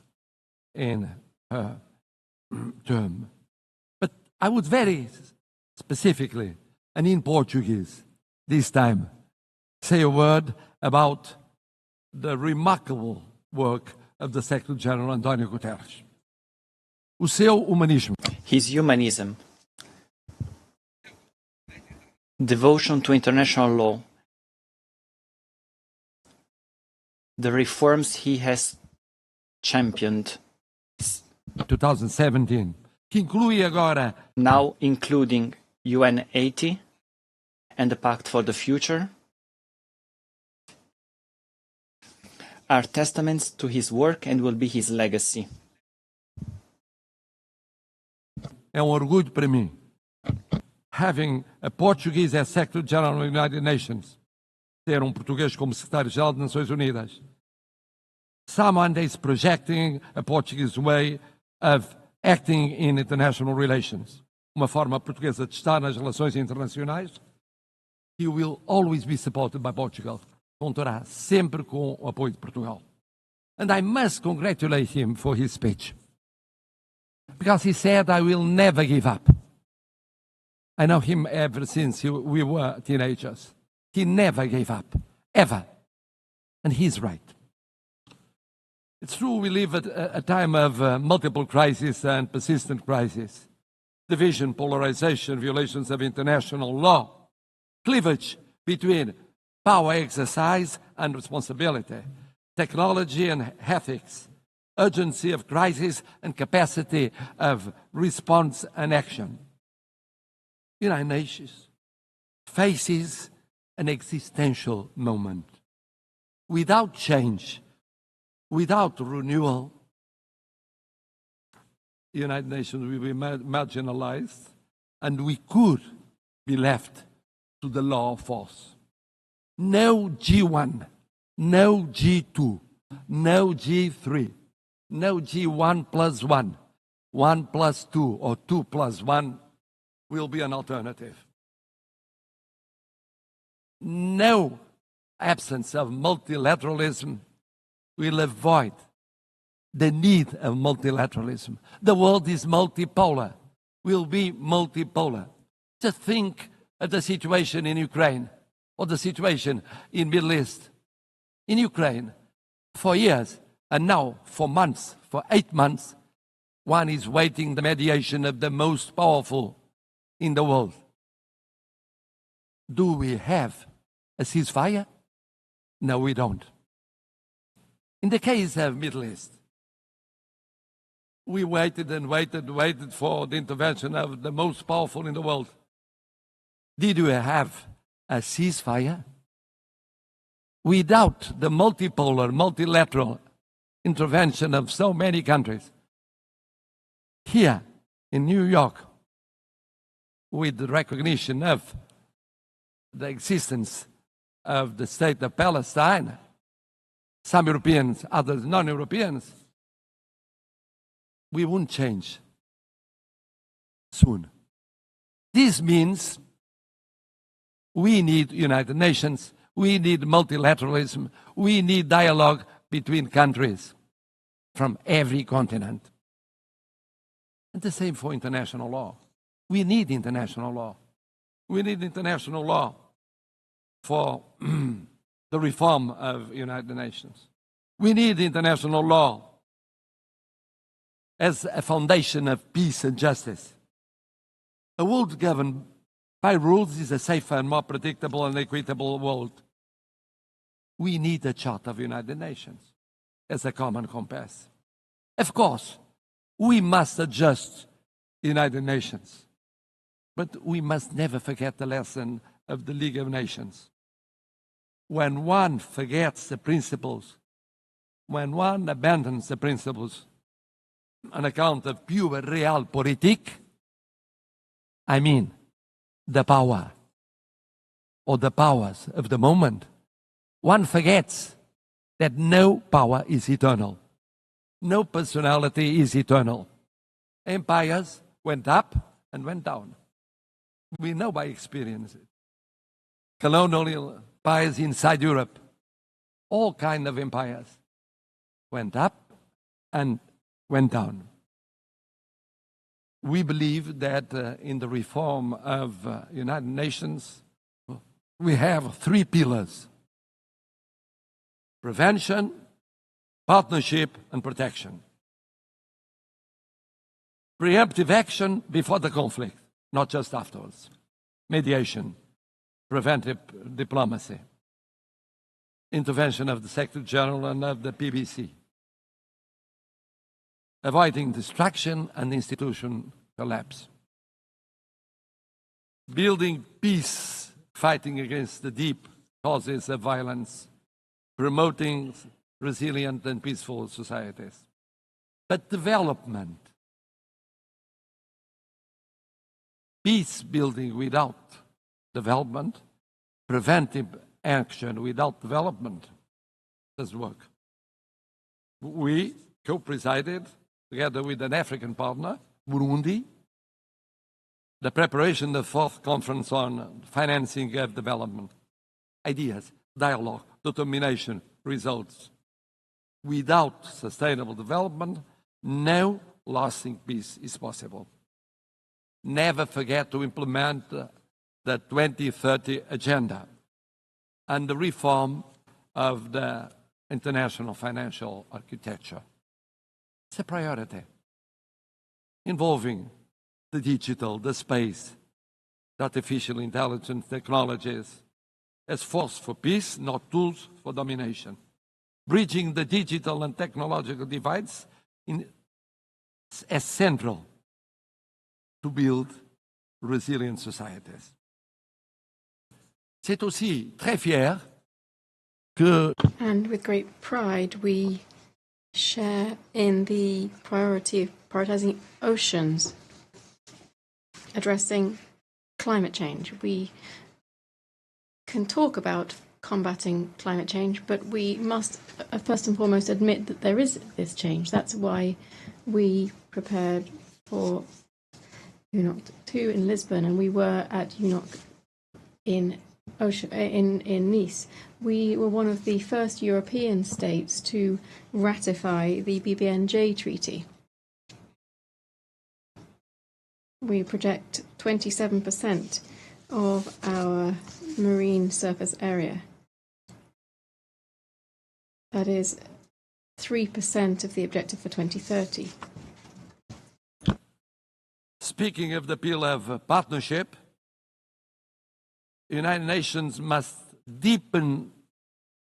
in her term. But I would very specifically, and in Portuguese this time, say a word about the remarkable work of the Secretary-General António Guterres. O seu humanismo. His humanism, devotion to international law, the reforms he has championed. 2017, que inclui agora, now including UN 80 and the Pact for the Future, are testaments to his work and will be his legacy. É orgulho para mim, having a Portuguese as Secretary-General of the United Nations, ter português como Secretário-Geral das Nações Unidas. Someone is projecting a Portuguese way of acting in international relations. Uma forma portuguesa de estar nas relações internacionais. He will always be supported by Portugal. Contará sempre com o apoio de Portugal. And I must congratulate him for his speech. Because he said, I will never give up. I know him ever since we were teenagers. He never gave up, ever. And he's right. It's true we live at a time of multiple crises and persistent crises. Division, polarization, violations of international law, cleavage between power exercise and responsibility, technology and ethics, urgency of crisis and capacity of response and action. United Nations faces an existential moment. Without change, without renewal, the United Nations will be marginalized, and we could be left to the law of force. No G1, no G2, no G3, no G1 plus 1, 1 plus 2, or 2 plus 1 will be an alternative. No absence of multilateralism will avoid the need of multilateralism. The world is multipolar, will be multipolar. Just think of the situation in Ukraine or the situation in Middle East. In Ukraine, for years, and now for months, for 8 months, one is waiting the mediation of the most powerful in the world. Do we have a ceasefire? No, we don't. In the case of Middle East, we waited and waited for the intervention of the most powerful in the world. Did we have a ceasefire? Without the multipolar, multilateral intervention of so many countries, here in New York, with the recognition of the existence of the state of Palestine, some Europeans, others non-Europeans, we won't change soon. This means we need United Nations, we need multilateralism, we need dialogue between countries from every continent. And the same for international law. We need international law. We need international law for the reform of United Nations. We need international law as a foundation of peace and justice. A world governed by rules is a safer and more predictable and equitable world. We need a Charter of United Nations as a common compass. Of course, we must adjust the United Nations, but we must never forget the lesson of the League of Nations. When one forgets the principles, when one abandons the principles on account of pure realpolitik, I mean the power or the powers of the moment, one forgets that no power is eternal. No personality is eternal. Empires went up and went down. We know by experience it. Colonial empires inside Europe, all kinds of empires went up and went down. We believe that in the reform of United Nations, we have 3 pillars: prevention, partnership, and protection. Preemptive action before the conflict, not just afterwards. Mediation, preventive diplomacy, intervention of the Secretary General and of the PBC. Avoiding destruction and institution collapse. Building peace, fighting against the deep causes of violence, promoting resilient and peaceful societies. But development, peace building without development, preventive action without development doesn't work. We co-presided, together with an African partner, Burundi, the preparation of the 4th Conference on Financing of Development. Ideas, dialogue, determination, results. Without sustainable development, no lasting peace is possible. Never forget to implement the 2030 Agenda and the reform of the international financial architecture. It's a priority involving the digital, the space, the artificial intelligence technologies as force for peace, not tools for domination. Bridging the digital and technological divides as central to build resilient societies. C'est aussi très fier que... And with great pride, we share in the priority of prioritizing oceans, addressing climate change. We can talk about combating climate change, but we must first and foremost admit that there is this change. That's why we prepared for UNOC 2 in Lisbon, and we were at UNOC in in Nice. We were one of the first European states to ratify the BBNJ Treaty. We protect 27% of our marine surface area. That is 3% of the objective for 2030. Speaking of the pillar of partnership, the United Nations must deepen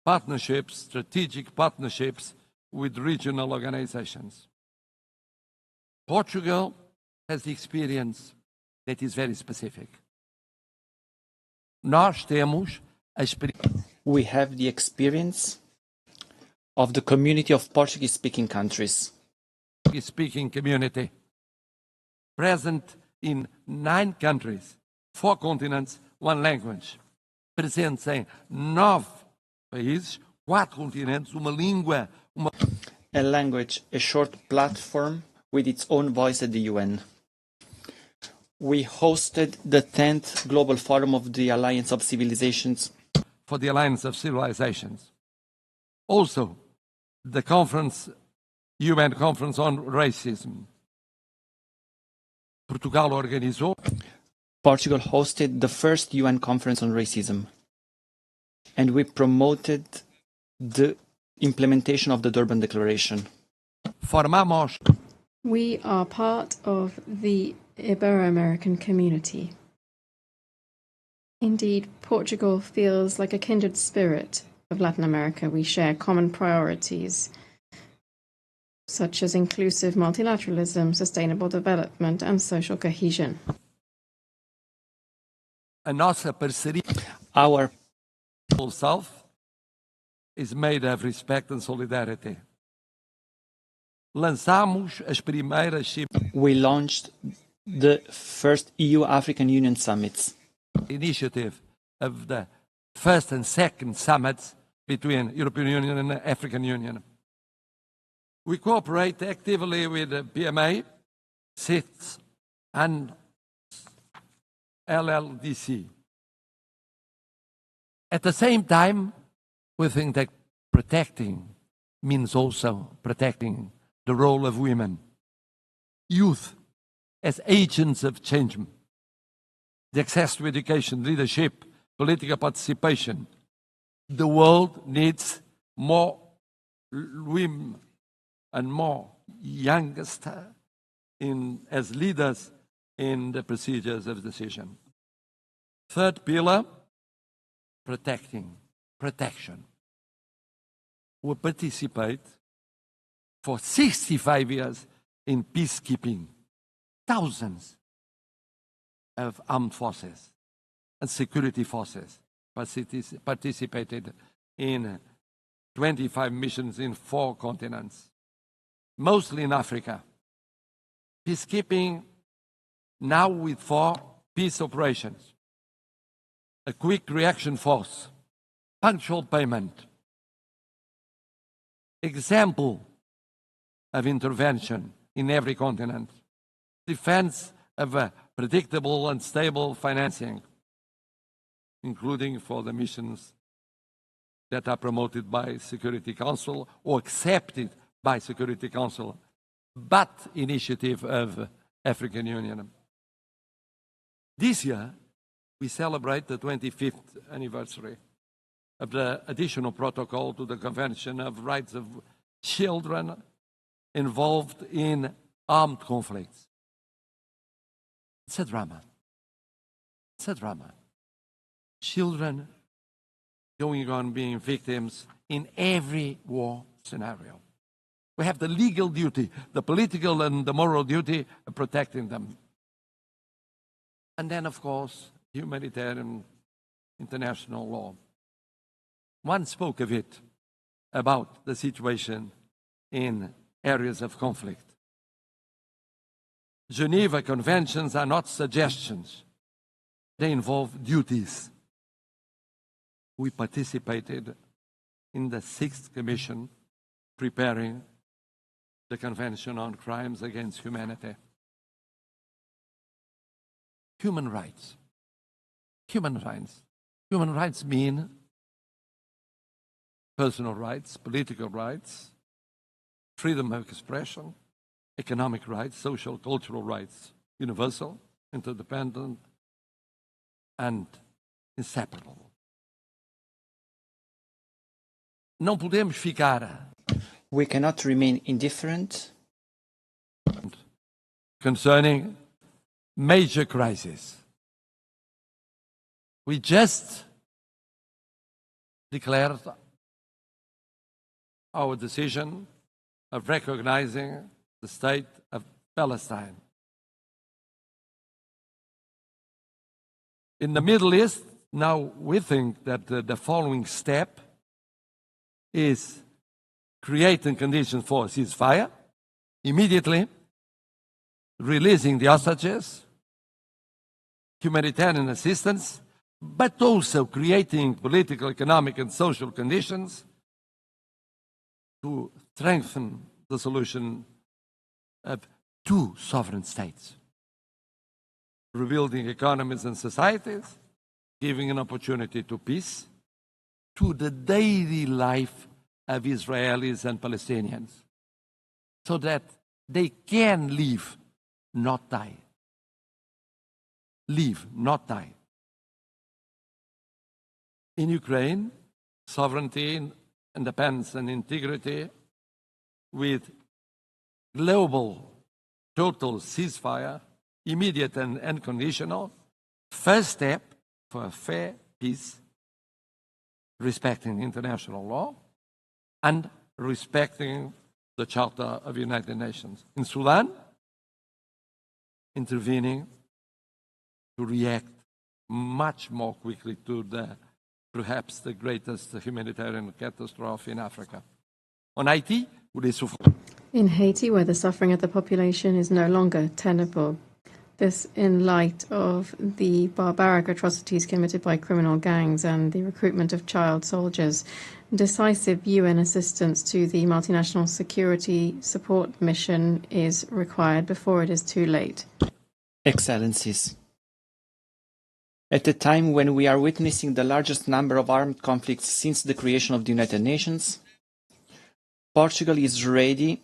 partnerships, strategic partnerships with regional organizations. Portugal has the experience that is very specific. Nós temos a experiência. We have the experience of the community of Portuguese-speaking countries. Speaking community, present in 9 countries, 4 continents, 1 language. Presentes em 9 países, 4 continentes, uma língua, A language, a short platform with its own voice at the UN. We hosted the 10th Global Forum of the Alliance of Civilizations. For the Alliance of Civilizations. Also, the conference, UN Conference on Racism. Portugal organizou. Portugal hosted the first UN Conference on Racism. And we promoted the implementation of the Durban Declaration. Formamos. We are part of the Ibero-American community. Indeed, Portugal feels like a kindred spirit of Latin America. We share common priorities, such as inclusive multilateralism, sustainable development, and social cohesion. A nossa parceria. Our South is made of respect and solidarity. Lançamos as primeiras. We launched the first EU-African Union summits. Initiative of the first and second summits between European Union and African Union. We cooperate actively with the PMA, CITES, and LLDC. At the same time, we think that protecting means also protecting the role of women, youth as agents of change, the access to education, leadership, political participation. The world needs more women and more youngest as leaders in the procedures of decision. Third pillar, protection. We participate for 65 years in peacekeeping. Thousands of armed forces and security forces participated in 25 missions in 4 continents, mostly in Africa. Peacekeeping now with 4 peace operations, a quick reaction force, punctual payment, example of intervention in every continent, defense of a predictable and stable financing, including for the missions that are promoted by Security Council or accepted by Security Council, but initiative of African Union. This year, we celebrate the 25th anniversary of the additional protocol to the Convention of Rights of Children involved in armed conflicts. It's a drama. It's a drama. Children going on being victims in every war scenario. We have the legal duty, the political and the moral duty of protecting them. And then, of course, humanitarian international law. One spoke of it, about the situation in areas of conflict. Geneva Conventions are not suggestions. They involve duties. We participated in the 6th Commission preparing the Convention on Crimes Against Humanity. Human rights. Human rights. Human rights mean personal rights, political rights, freedom of expression, economic rights, social, cultural rights, universal, interdependent, and inseparable. Não podemos ficar. We cannot remain indifferent concerning major crises. We just declared our decision of recognizing the state of Palestine. In the Middle East, now we think that the following step is creating conditions for a ceasefire, immediately releasing the hostages, humanitarian assistance, but also creating political, economic, and social conditions to strengthen the solution of two sovereign states, rebuilding economies and societies, giving an opportunity to peace, to the daily life of Israelis and Palestinians, so that they can live, not die. Live, not die. In Ukraine, sovereignty, independence, and integrity with global total ceasefire, immediate and unconditional, first step for a fair peace, respecting international law and respecting the Charter of the United Nations. In Sudan, intervening to react much more quickly to perhaps the greatest humanitarian catastrophe in Africa. On Haiti, in Haiti, where the suffering of the population is no longer tenable, this in light of the barbaric atrocities committed by criminal gangs and the recruitment of child soldiers, decisive UN assistance to the multinational security support mission is required before it is too late. Excellencies, at a time when we are witnessing the largest number of armed conflicts since the creation of the United Nations, Portugal is ready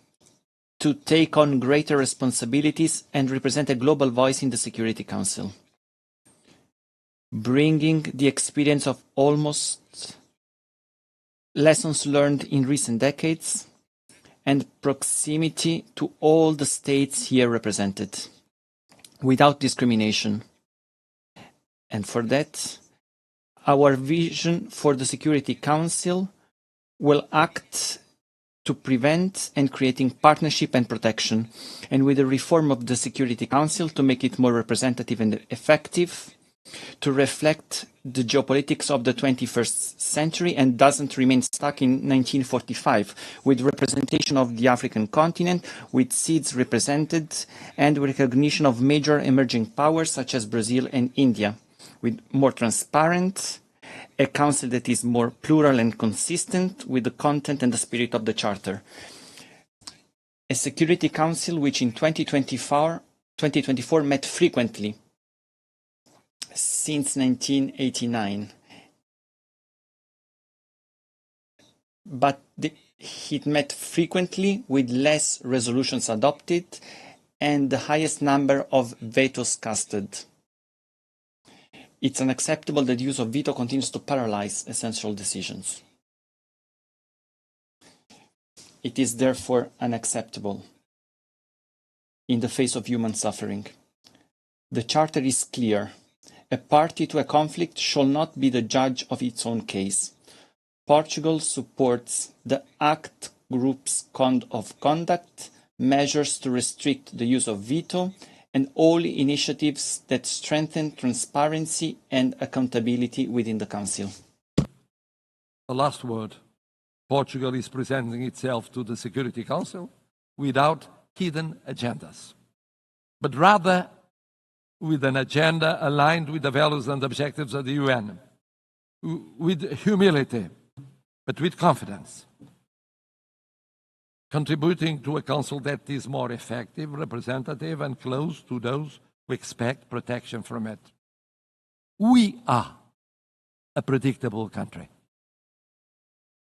to take on greater responsibilities and represent a global voice in the Security Council, bringing the experience of almost lessons learned in recent decades and proximity to all the states here represented, without discrimination. And for that, our vision for the Security Council will act to prevent and creating partnership and protection, and with the reform of the Security Council to make it more representative and effective, to reflect the geopolitics of the 21st century and doesn't remain stuck in 1945, with representation of the African continent, with seats represented, and recognition of major emerging powers such as Brazil and India, with more transparent, a council that is more plural and consistent with the content and the spirit of the Charter. A Security Council which in 2024 met frequently since 1989. But it met frequently with less resolutions adopted and the highest number of vetoes casted. It's unacceptable that the use of veto continues to paralyze essential decisions. It is therefore unacceptable in the face of human suffering. The Charter is clear. A party to a conflict shall not be the judge of its own case. Portugal supports the ACT Group's code of conduct, measures to restrict the use of veto, and all initiatives that strengthen transparency and accountability within the Council. The last word. Portugal is presenting itself to the Security Council without hidden agendas, but rather with an agenda aligned with the values and objectives of the UN, with humility, but with confidence, contributing to a council that is more effective, representative, and close to those who expect protection from it. We are a predictable country,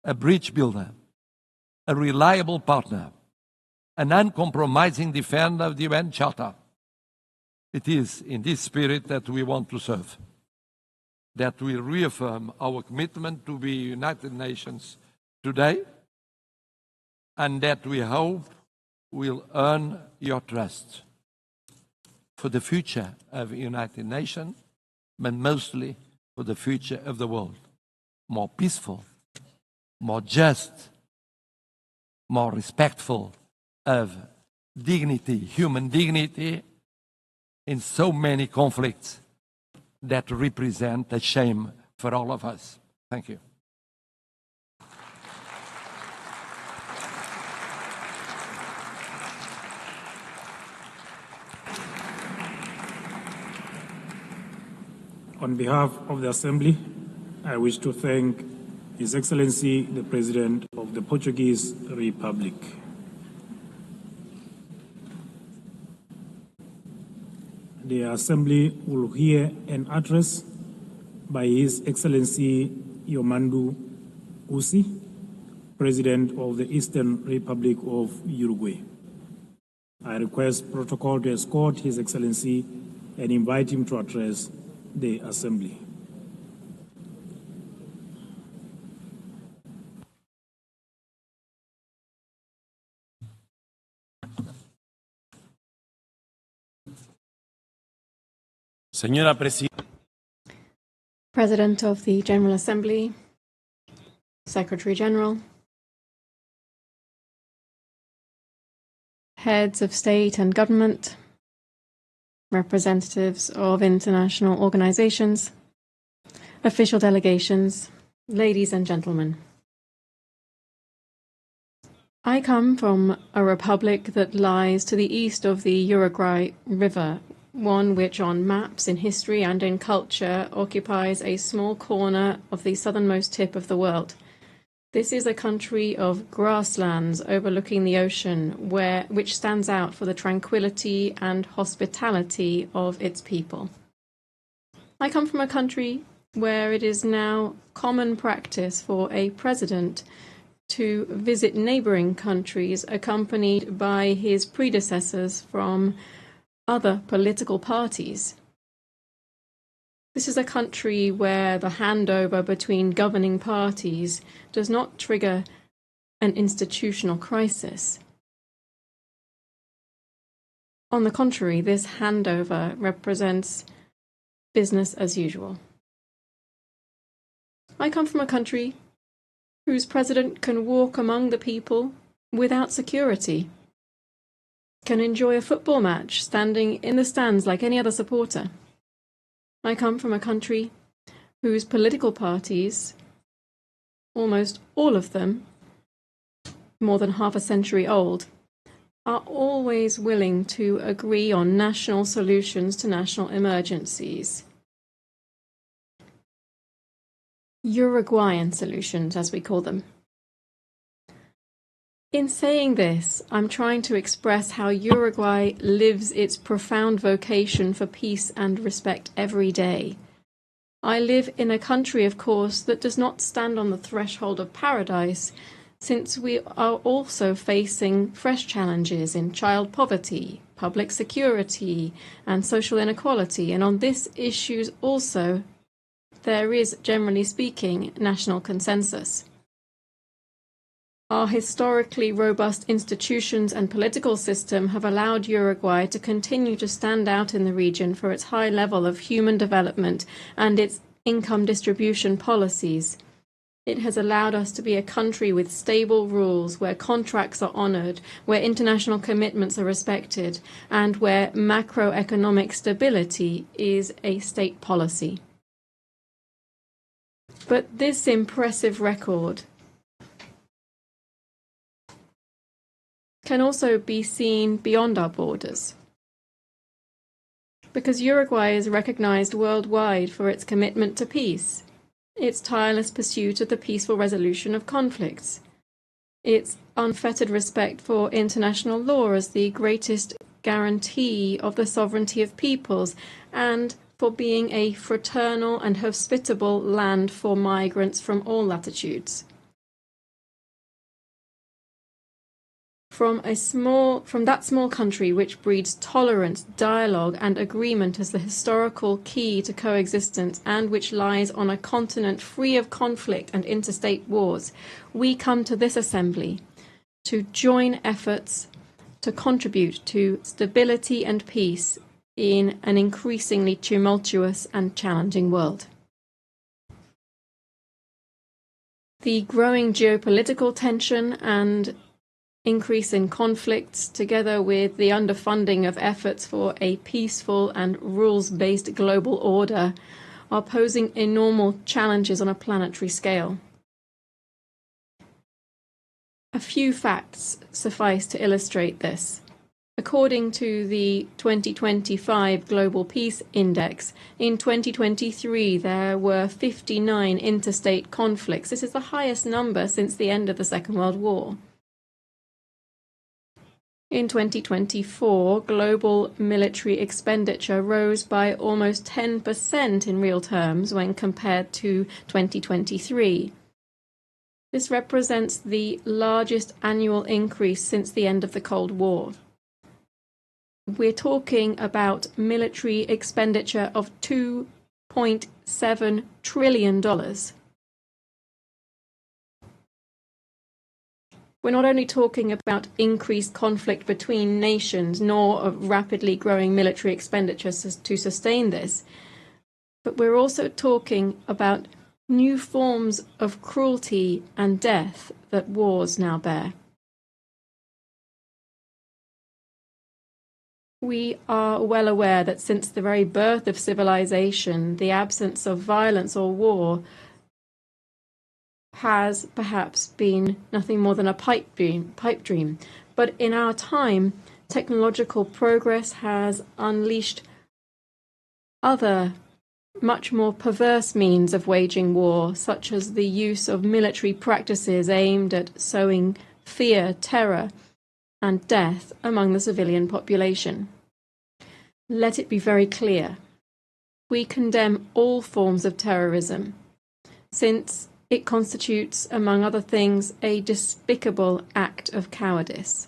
a bridge builder, a reliable partner, an uncompromising defender of the UN Charter. It is in this spirit that we want to serve, that we reaffirm our commitment to the United Nations today, and that we hope will earn your trust for the future of the United Nations, but mostly for the future of the world. More peaceful, more just, more respectful of dignity, human dignity, in so many conflicts that represent a shame for all of us. Thank you. On behalf of the Assembly, I wish to thank His Excellency, the President of the Portuguese Republic. The Assembly will hear an address by His Excellency Yomandú Usi, President of the Eastern Republic of Uruguay. I request protocol to escort His Excellency and invite him to address the Assembly. Señora Presidenta. President of the General Assembly, Secretary General, heads of state and government, representatives of international organizations, official delegations, ladies and gentlemen. I come from a republic that lies to the east of the Uruguay River, one which on maps, in history and in culture occupies a small corner of the southernmost tip of the world. This is a country of grasslands overlooking the ocean, which stands out for the tranquility and hospitality of its people. I come from a country where it is now common practice for a president to visit neighboring countries accompanied by his predecessors from other political parties. This is a country where the handover between governing parties does not trigger an institutional crisis. On the contrary, this handover represents business as usual. I come from a country whose president can walk among the people without security, can enjoy a football match standing in the stands like any other supporter. I come from a country whose political parties, almost all of them, more than half a century old, are always willing to agree on national solutions to national emergencies. Uruguayan solutions, as we call them. In saying this, I'm trying to express how Uruguay lives its profound vocation for peace and respect every day. I live in a country, of course, that does not stand on the threshold of paradise, since we are also facing fresh challenges in child poverty, public security, and social inequality, and on these issues also there is, generally speaking, national consensus. Our historically robust institutions and political system have allowed Uruguay to continue to stand out in the region for its high level of human development and its income distribution policies. It has allowed us to be a country with stable rules, where contracts are honored, where international commitments are respected, and where macroeconomic stability is a state policy. But this impressive record can also be seen beyond our borders, because Uruguay is recognized worldwide for its commitment to peace, its tireless pursuit of the peaceful resolution of conflicts, its unfettered respect for international law as the greatest guarantee of the sovereignty of peoples, and for being a fraternal and hospitable land for migrants from all latitudes. From that small country which breeds tolerance, dialogue, and agreement as the historical key to coexistence, and which lies on a continent free of conflict and interstate wars, we come to this assembly to join efforts to contribute to stability and peace in an increasingly tumultuous and challenging world. The growing geopolitical tension and increase in conflicts, together with the underfunding of efforts for a peaceful and rules-based global order, are posing enormous challenges on a planetary scale. A few facts suffice to illustrate this. According to the 2025 Global Peace Index, in 2023 there were 59 interstate conflicts. This is the highest number since the end of the Second World War. In 2024, global military expenditure rose by almost 10% in real terms when compared to 2023. This represents the largest annual increase since the end of the Cold War. We're talking about military expenditure of $2.7 trillion. We're not only talking about increased conflict between nations, nor of rapidly growing military expenditures to sustain this, but we're also talking about new forms of cruelty and death that wars now bear. We are well aware that since the very birth of civilization, the absence of violence or war has perhaps been nothing more than a pipe dream. But in our time, technological progress has unleashed other, much more perverse means of waging war, such as the use of military practices aimed at sowing fear, terror, and death among the civilian population. Let it be very clear. We condemn all forms of terrorism, since it constitutes, among other things, a despicable act of cowardice.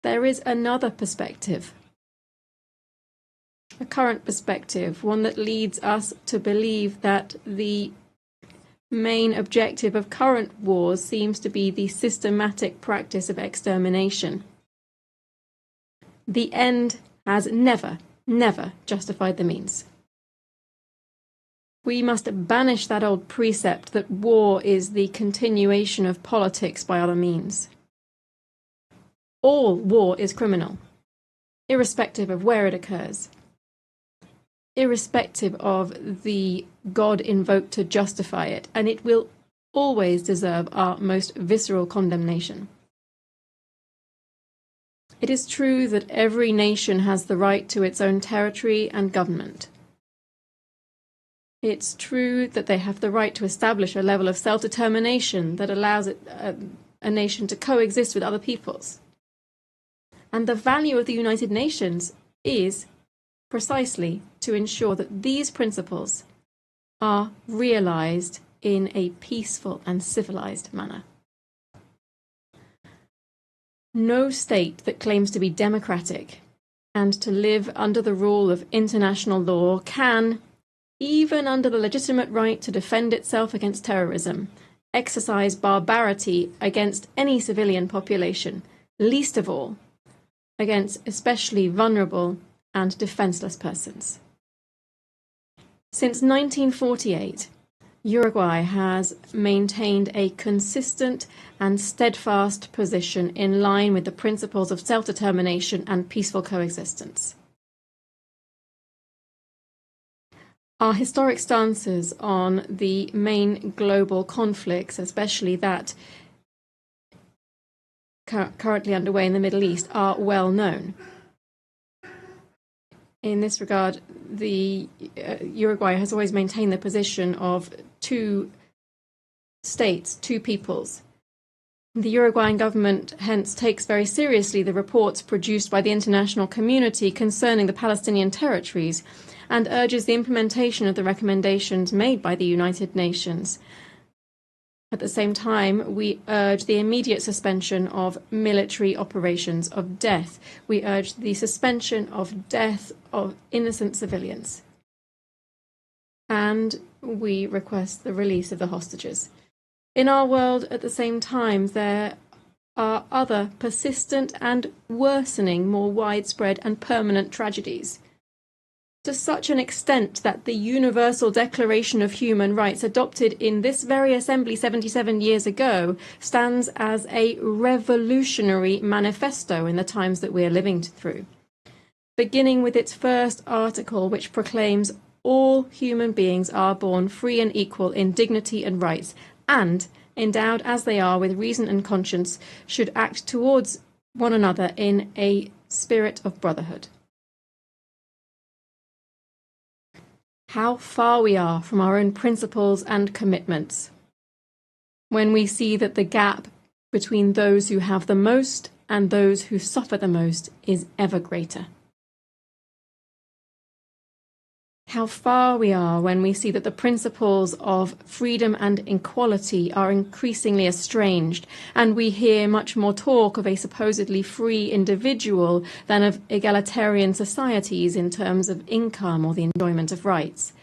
There is another perspective, a current perspective, one that leads us to believe that the main objective of current wars seems to be the systematic practice of extermination. The end has never justified the means. We must banish that old precept that war is the continuation of politics by other means. All war is criminal, irrespective of where it occurs, irrespective of the God invoked to justify it, and it will always deserve our most visceral condemnation. It is true that every nation has the right to its own territory and government. It's true that they have the right to establish a level of self-determination that allows a nation to coexist with other peoples. And the value of the United Nations is precisely to ensure that these principles are realized in a peaceful and civilized manner. No state that claims to be democratic and to live under the rule of international law can, even under the legitimate right to defend itself against terrorism, exercise barbarity against any civilian population, least of all against especially vulnerable and defenseless persons. Since 1948, Uruguay has maintained a consistent and steadfast position in line with the principles of self-determination and peaceful coexistence. Our historic stances on the main global conflicts, especially that currently underway in the Middle East, are well known. In this regard, Uruguay has always maintained the position of two states, two peoples, The Uruguayan government hence takes very seriously the reports produced by the international community concerning the Palestinian territories and urges the implementation of the recommendations made by the United Nations. At the same time, we urge the immediate suspension of military operations of death. We urge the suspension of death of innocent civilians. And we request the release of the hostages. In our world, at the same time, there are other persistent and worsening, more widespread and permanent tragedies. To such an extent that the Universal Declaration of Human Rights, adopted in this very assembly 77 years ago, stands as a revolutionary manifesto in the times that we are living through. Beginning with its first article, which proclaims all human beings are born free and equal in dignity and rights, and, endowed as they are with reason and conscience, should act towards one another in a spirit of brotherhood. How far we are from our own principles and commitments when we see that the gap between those who have the most and those who suffer the most is ever greater. How far we are when we see that the principles of freedom and equality are increasingly estranged, and we hear much more talk of a supposedly free individual than of egalitarian societies in terms of income or the enjoyment of rights.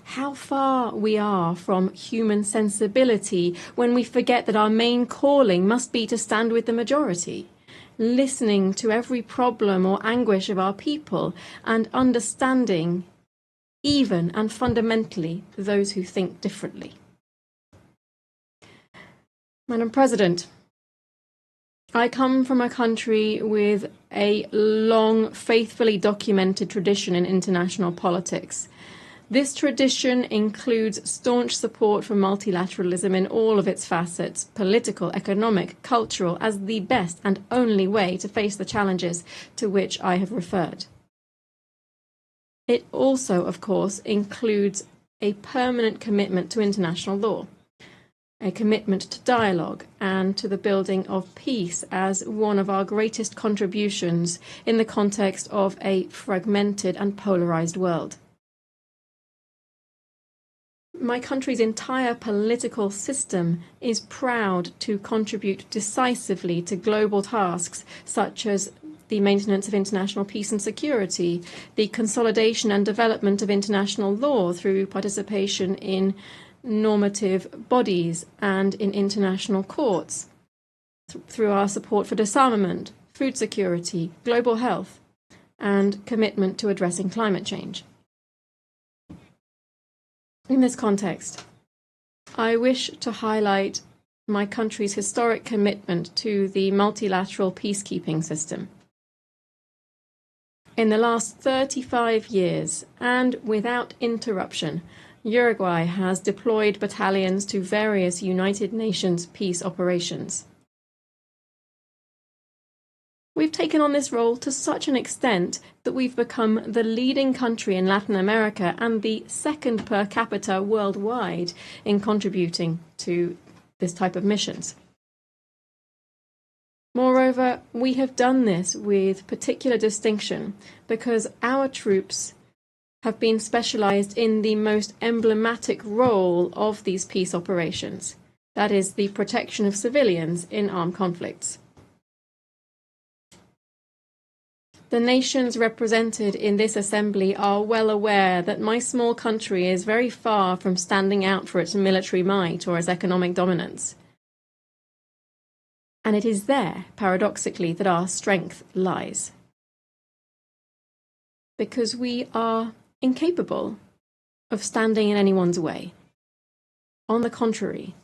How far we are from human sensibility when we forget that our main calling must be to stand with the majority, listening to every problem or anguish of our people and understanding even and fundamentally those who think differently. Madam President, I come from a country with a long, faithfully documented tradition in international politics. This tradition includes staunch support for multilateralism in all of its facets, political, economic, cultural, as the best and only way to face the challenges to which I have referred. It also, of course, includes a permanent commitment to international law, a commitment to dialogue and to the building of peace as one of our greatest contributions in the context of a fragmented and polarized world. My country's entire political system is proud to contribute decisively to global tasks such as the maintenance of international peace and security, the consolidation and development of international law through participation in normative bodies and in international courts, through our support for disarmament, food security, global health, and commitment to addressing climate change. In this context, I wish to highlight my country's historic commitment to the multilateral peacekeeping system. In the last 35 years, and without interruption, Uruguay has deployed battalions to various United Nations peace operations. We've taken on this role to such an extent that we've become the leading country in Latin America and the second per capita worldwide in contributing to this type of missions. Moreover, we have done this with particular distinction because our troops have been specialized in the most emblematic role of these peace operations, that is, the protection of civilians in armed conflicts. The nations represented in this assembly are well aware that my small country is very far from standing out for its military might or its economic dominance. And it is there, paradoxically, that our strength lies. Because we are incapable of standing in anyone's way. On the contrary,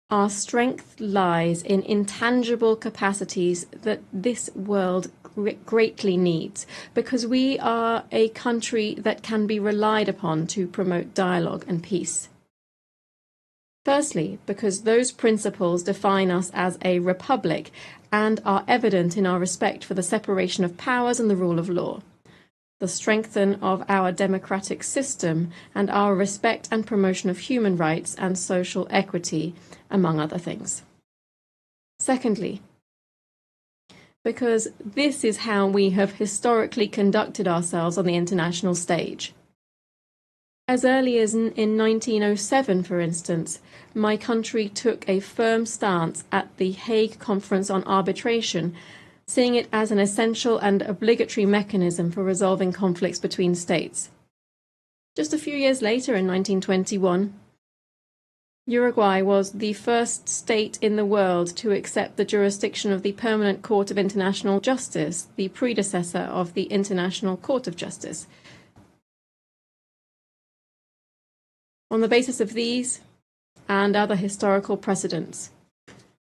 our strength lies in intangible capacities that this world greatly needs, because we are a country that can be relied upon to promote dialogue and peace. Firstly, because those principles define us as a republic and are evident in our respect for the separation of powers and the rule of law, the strengthening of our democratic system, and our respect and promotion of human rights and social equity, among other things. Secondly, because this is how we have historically conducted ourselves on the international stage. As early as in 1907, for instance, my country took a firm stance at the Hague Conference on Arbitration, seeing it as an essential and obligatory mechanism for resolving conflicts between states. Just a few years later, in 1921, Uruguay was the first state in the world to accept the jurisdiction of the Permanent Court of International Justice, the predecessor of the International Court of Justice. On the basis of these and other historical precedents,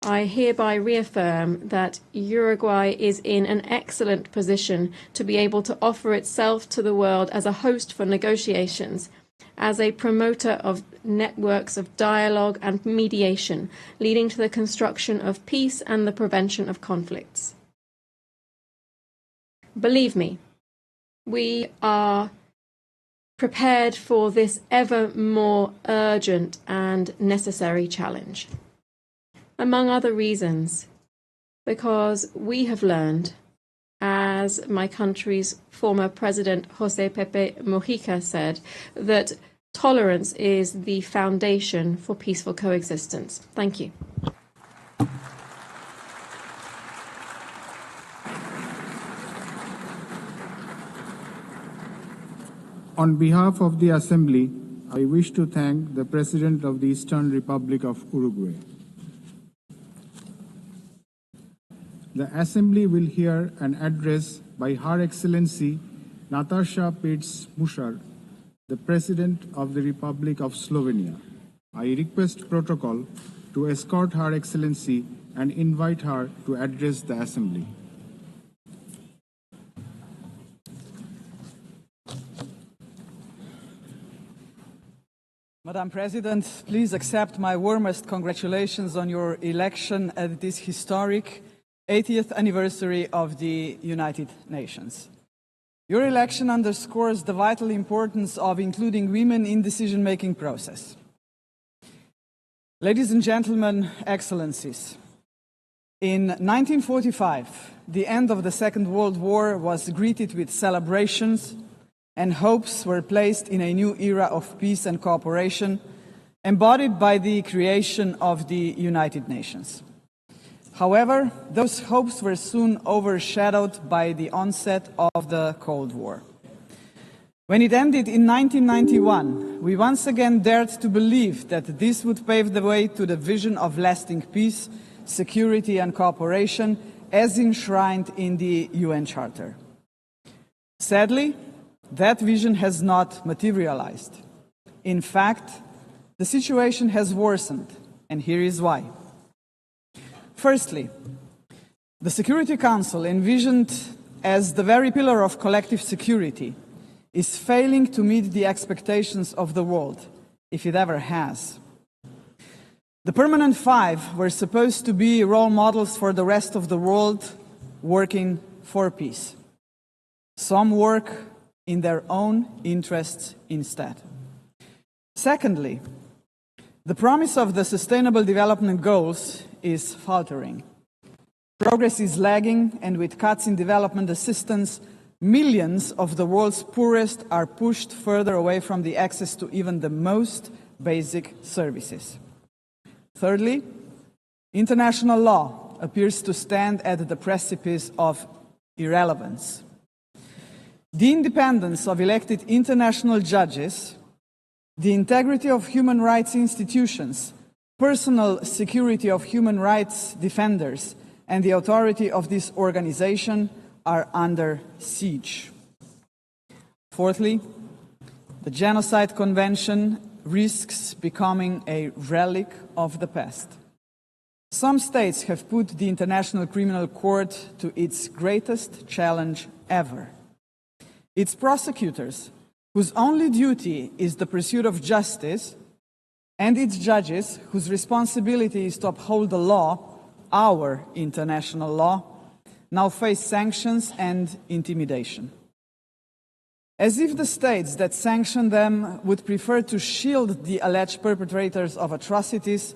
I hereby reaffirm that Uruguay is in an excellent position to be able to offer itself to the world as a host for negotiations, as a promoter of networks of dialogue and mediation, leading to the construction of peace and the prevention of conflicts. Believe me, we are prepared for this ever more urgent and necessary challenge. Among other reasons, because we have learned, as my country's former president, José Pepe Mujica, said, that tolerance is the foundation for peaceful coexistence. Thank you. On behalf of the Assembly, I wish to thank the President of the Eastern Republic of Uruguay. The Assembly will hear an address by Her Excellency Nataša Pirc Musar, the President of the Republic of Slovenia. I request protocol to escort Her Excellency and invite her to address the Assembly. Madam President, please accept my warmest congratulations on your election at this historic 80th anniversary of the United Nations. Your election underscores the vital importance of including women in the decision-making process. Ladies and gentlemen, Excellencies, in 1945, the end of the Second World War was greeted with celebrations, and hopes were placed in a new era of peace and cooperation, embodied by the creation of the United Nations. However, those hopes were soon overshadowed by the onset of the Cold War. When it ended in 1991, we once again dared to believe that this would pave the way to the vision of lasting peace, security and cooperation as enshrined in the UN Charter. Sadly, that vision has not materialized. In fact, the situation has worsened, and here is why. Firstly, the Security Council, envisioned as the very pillar of collective security, is failing to meet the expectations of the world, if it ever has. The Permanent Five were supposed to be role models for the rest of the world working for peace. Some work in their own interests instead. Secondly, the promise of the Sustainable Development Goals is faltering. Progress is lagging, and with cuts in development assistance, millions of the world's poorest are pushed further away from the access to even the most basic services. Thirdly, international law appears to stand at the precipice of irrelevance. The independence of elected international judges, the integrity of human rights institutions, personal security of human rights defenders, and the authority of this organization are under siege. Fourthly, the Genocide Convention risks becoming a relic of the past. Some states have put the International Criminal Court to its greatest challenge ever. Its prosecutors, whose only duty is the pursuit of justice, and its judges, whose responsibility is to uphold the law, our international law, now face sanctions and intimidation. As if the states that sanction them would prefer to shield the alleged perpetrators of atrocities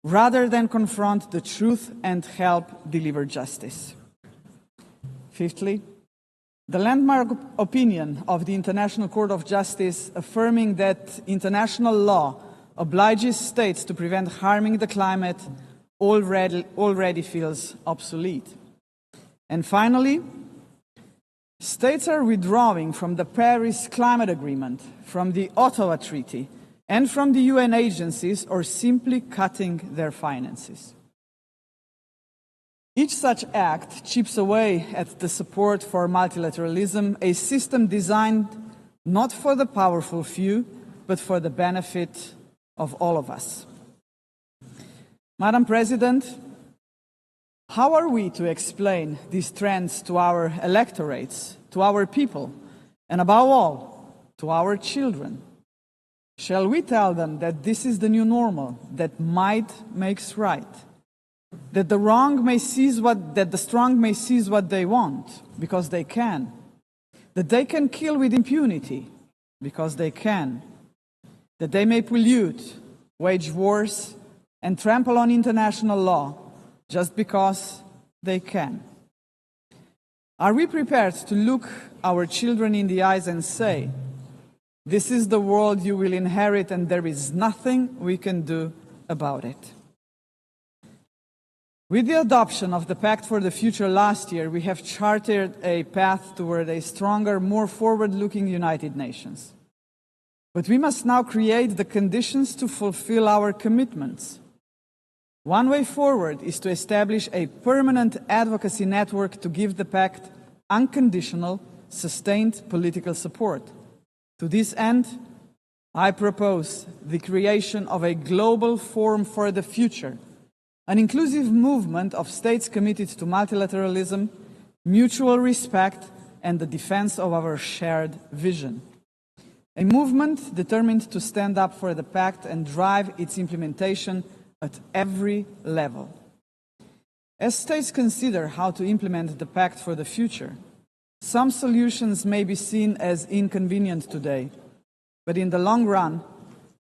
rather than confront the truth and help deliver justice. Fifthly, the landmark opinion of the International Court of Justice affirming that international law obliges states to prevent harming the climate already feels obsolete. And finally, states are withdrawing from the Paris Climate Agreement, from the Ottawa Treaty, and from the UN agencies, or simply cutting their finances. Each such act chips away at the support for multilateralism, a system designed not for the powerful few, but for the benefit of all of us. Madam President, how are we to explain these trends to our electorates, to our people, and above all, to our children? Shall we tell them that this is the new normal, that might makes right, that the strong may seize what they want because they can, that they can kill with impunity because they can, that they may pollute, wage wars, and trample on international law just because they can? Are we prepared to look our children in the eyes and say, "This is the world you will inherit and there is nothing we can do about it"? With the adoption of the Pact for the Future last year, we have charted a path toward a stronger, more forward-looking United Nations. But we must now create the conditions to fulfill our commitments. One way forward is to establish a permanent advocacy network to give the Pact unconditional, sustained political support. To this end, I propose the creation of a global forum for the future, an inclusive movement of states committed to multilateralism, mutual respect, and the defense of our shared vision. A movement determined to stand up for the Pact and drive its implementation at every level. As states consider how to implement the Pact for the Future, some solutions may be seen as inconvenient today, but in the long run,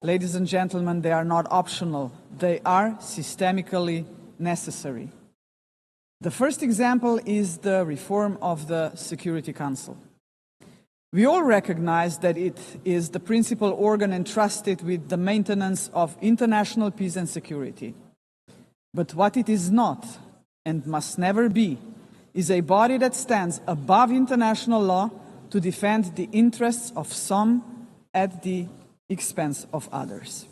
ladies and gentlemen, they are not optional. They are systemically necessary. The first example is the reform of the Security Council. We all recognize that it is the principal organ entrusted with the maintenance of international peace and security. But what it is not, and must never be, is a body that stands above international law to defend the interests of some at the expense of others.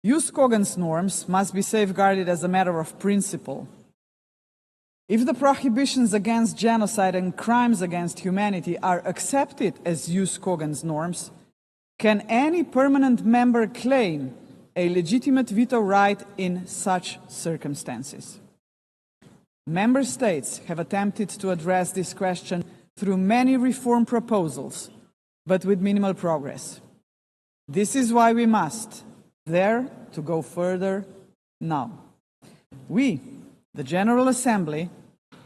Jus cogens norms must be safeguarded as a matter of principle. If the prohibitions against genocide and crimes against humanity are accepted as jus cogens norms, can any permanent member claim a legitimate veto right in such circumstances? Member states have attempted to address this question through many reform proposals, but with minimal progress. This is why we must dare to go further now. We, the General Assembly,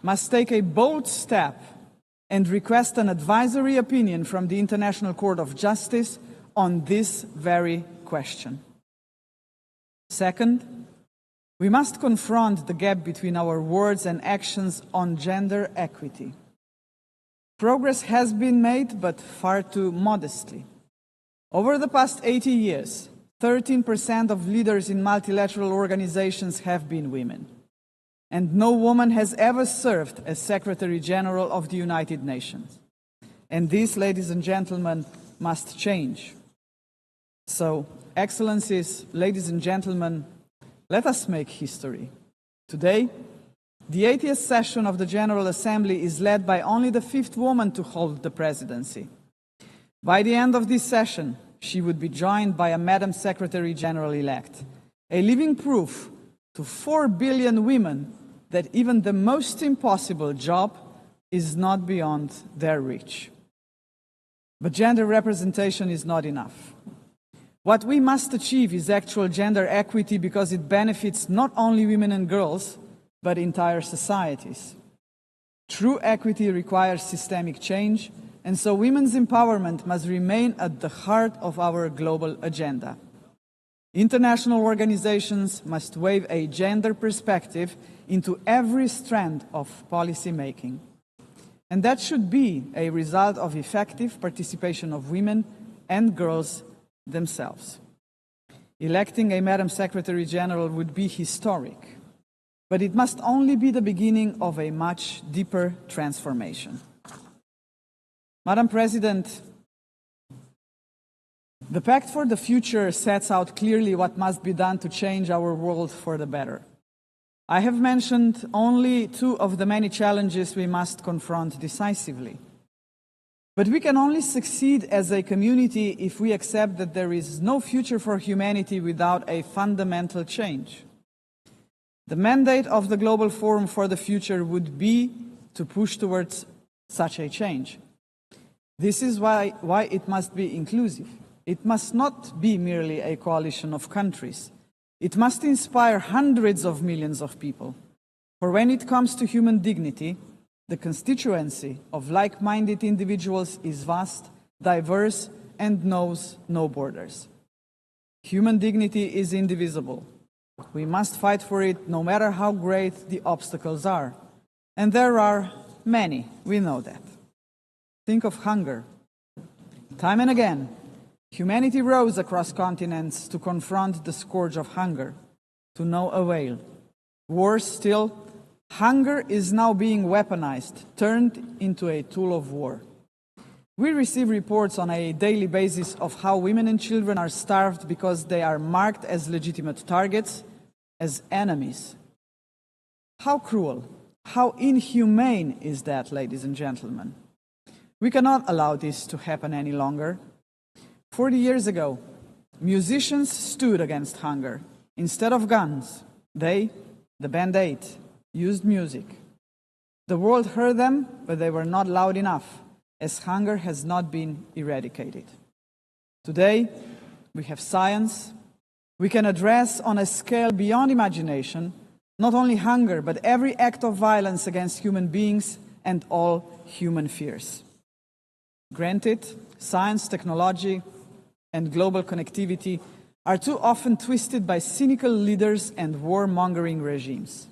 must take a bold step and request an advisory opinion from the International Court of Justice on this very question. Second, we must confront the gap between our words and actions on gender equity. Progress has been made, but far too modestly. Over the past 80 years, 13% of leaders in multilateral organizations have been women. And no woman has ever served as Secretary General of the United Nations. And this, ladies and gentlemen, must change. So, Excellencies, ladies and gentlemen, let us make history. Today, the 80th session of the General Assembly is led by only the 5th woman to hold the presidency. By the end of this session, she would be joined by a Madam Secretary General-elect, a living proof to 4 billion women that even the most impossible job is not beyond their reach. But gender representation is not enough. What we must achieve is actual gender equity because it benefits not only women and girls, but entire societies. True equity requires systemic change, and so women's empowerment must remain at the heart of our global agenda. International organizations must weave a gender perspective into every strand of policy making. And that should be a result of effective participation of women and girls themselves. Electing a Madam Secretary General would be historic, but it must only be the beginning of a much deeper transformation. Madam President, the Pact for the Future sets out clearly what must be done to change our world for the better. I have mentioned only two of the many challenges we must confront decisively. But we can only succeed as a community if we accept that there is no future for humanity without a fundamental change. The mandate of the Global Forum for the Future would be to push towards such a change. This is why it must be inclusive. It must not be merely a coalition of countries. It must inspire hundreds of millions of people. For when it comes to human dignity, the constituency of like-minded individuals is vast, diverse, and knows no borders. Human dignity is indivisible. We must fight for it no matter how great the obstacles are. And there are many, we know that. Think of hunger. Time and again, humanity rose across continents to confront the scourge of hunger, to no avail. Worse still, hunger is now being weaponized, turned into a tool of war. We receive reports on a daily basis of how women and children are starved because they are marked as legitimate targets, as enemies. How cruel, how inhumane is that, ladies and gentlemen? We cannot allow this to happen any longer. 40 years ago, musicians stood against hunger. Instead of guns, they, the Band Aid, used music. The world heard them, but they were not loud enough, as hunger has not been eradicated. Today, we have science. We can address on a scale beyond imagination not only hunger, but every act of violence against human beings and all human fears. Granted, science, technology, and global connectivity are too often twisted by cynical leaders and warmongering regimes.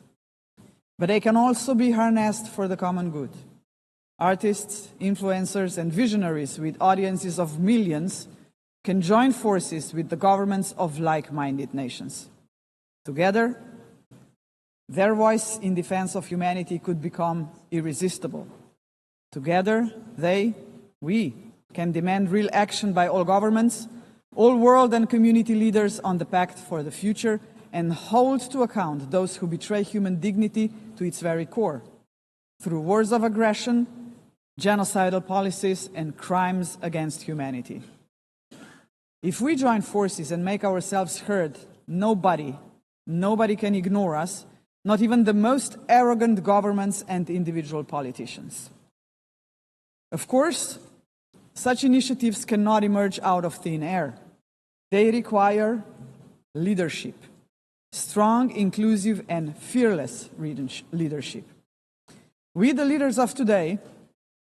But they can also be harnessed for the common good. Artists, influencers, and visionaries with audiences of millions can join forces with the governments of like-minded nations. Together, their voice in defense of humanity could become irresistible. Together, we can demand real action by all governments, all world and community leaders on the Pact for the Future, and hold to account those who betray human dignity to its very core, through wars of aggression, genocidal policies, and crimes against humanity. If we join forces and make ourselves heard, nobody can ignore us, not even the most arrogant governments and individual politicians. Of course, such initiatives cannot emerge out of thin air. They require leadership, strong, inclusive, and fearless leadership. We, the leaders of today,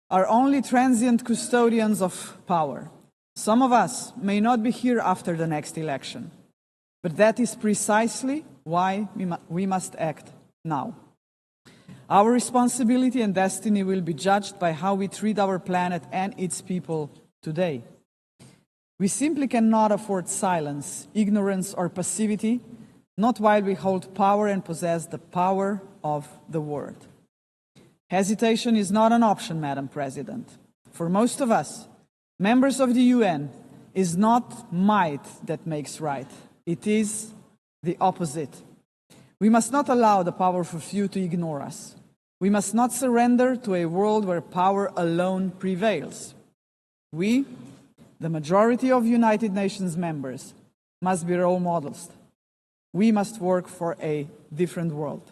are only transient custodians of power. Some of us may not be here after the next election, but that is precisely why we must act now. Our responsibility and destiny will be judged by how we treat our planet and its people today. We simply cannot afford silence, ignorance, or passivity, not while we hold power and possess the power of the word. Hesitation is not an option, Madam President. For most of us, members of the UN, is not might that makes right. It is the opposite. We must not allow the powerful few to ignore us. We must not surrender to a world where power alone prevails. We, the majority of United Nations members, must be role models. We must work for a different world.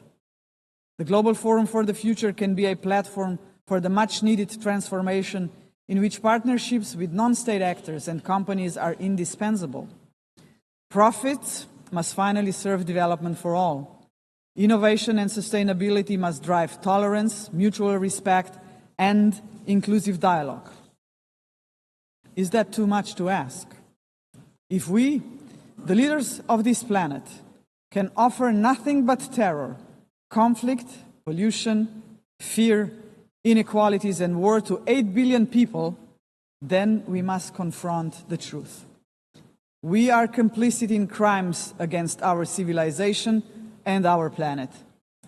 The Global Forum for the Future can be a platform for the much-needed transformation in which partnerships with non-state actors and companies are indispensable. Profit must finally serve development for all. Innovation and sustainability must drive tolerance, mutual respect, and inclusive dialogue. Is that too much to ask? If we, The leaders of this planet can offer nothing but terror, conflict, pollution, fear, inequalities, and war to 8 billion people, then we must confront the truth. We are complicit in crimes against our civilization and our planet.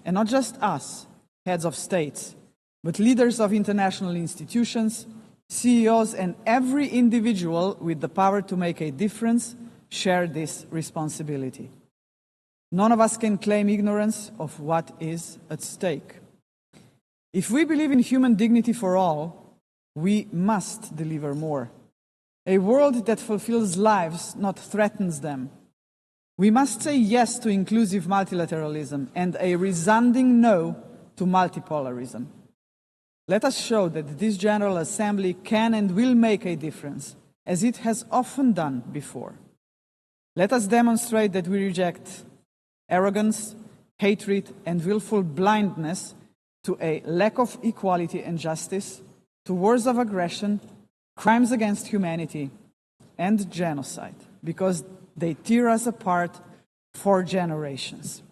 And not just us, heads of states, but leaders of international institutions, CEOs, and every individual with the power to make a difference share this responsibility. None of us can claim ignorance of what is at stake. If we believe in human dignity for all, we must deliver more. A world that fulfills lives, not threatens them. We must say yes to inclusive multilateralism and a resounding no to multipolarism. Let us show that this General Assembly can and will make a difference, as it has often done before. Let us demonstrate that we reject arrogance, hatred, and willful blindness to a lack of equality and justice, to wars of aggression, crimes against humanity, and genocide, because they tear us apart for generations.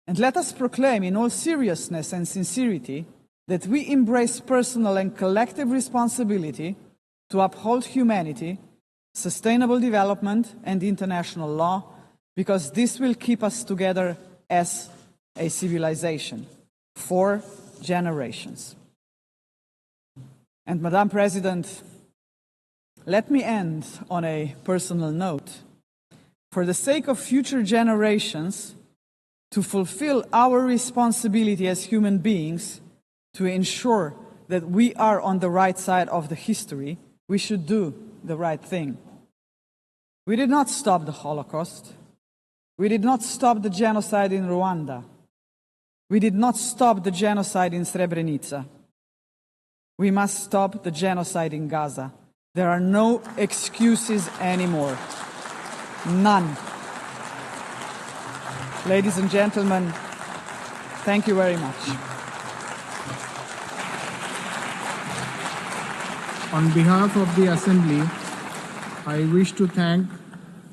And let us proclaim in all seriousness and sincerity that we embrace personal and collective responsibility to uphold humanity, sustainable development, and international law, because this will keep us together as a civilization for generations. And Madam President, let me end on a personal note. For the sake of future generations, to fulfill our responsibility as human beings, to ensure that we are on the right side of the history, we should do the right thing. We did not stop the Holocaust. We did not stop the genocide in Rwanda. We did not stop the genocide in Srebrenica. We must stop the genocide in Gaza. There are no excuses anymore. None. Ladies and gentlemen, thank you very much. On behalf of the Assembly, I wish to thank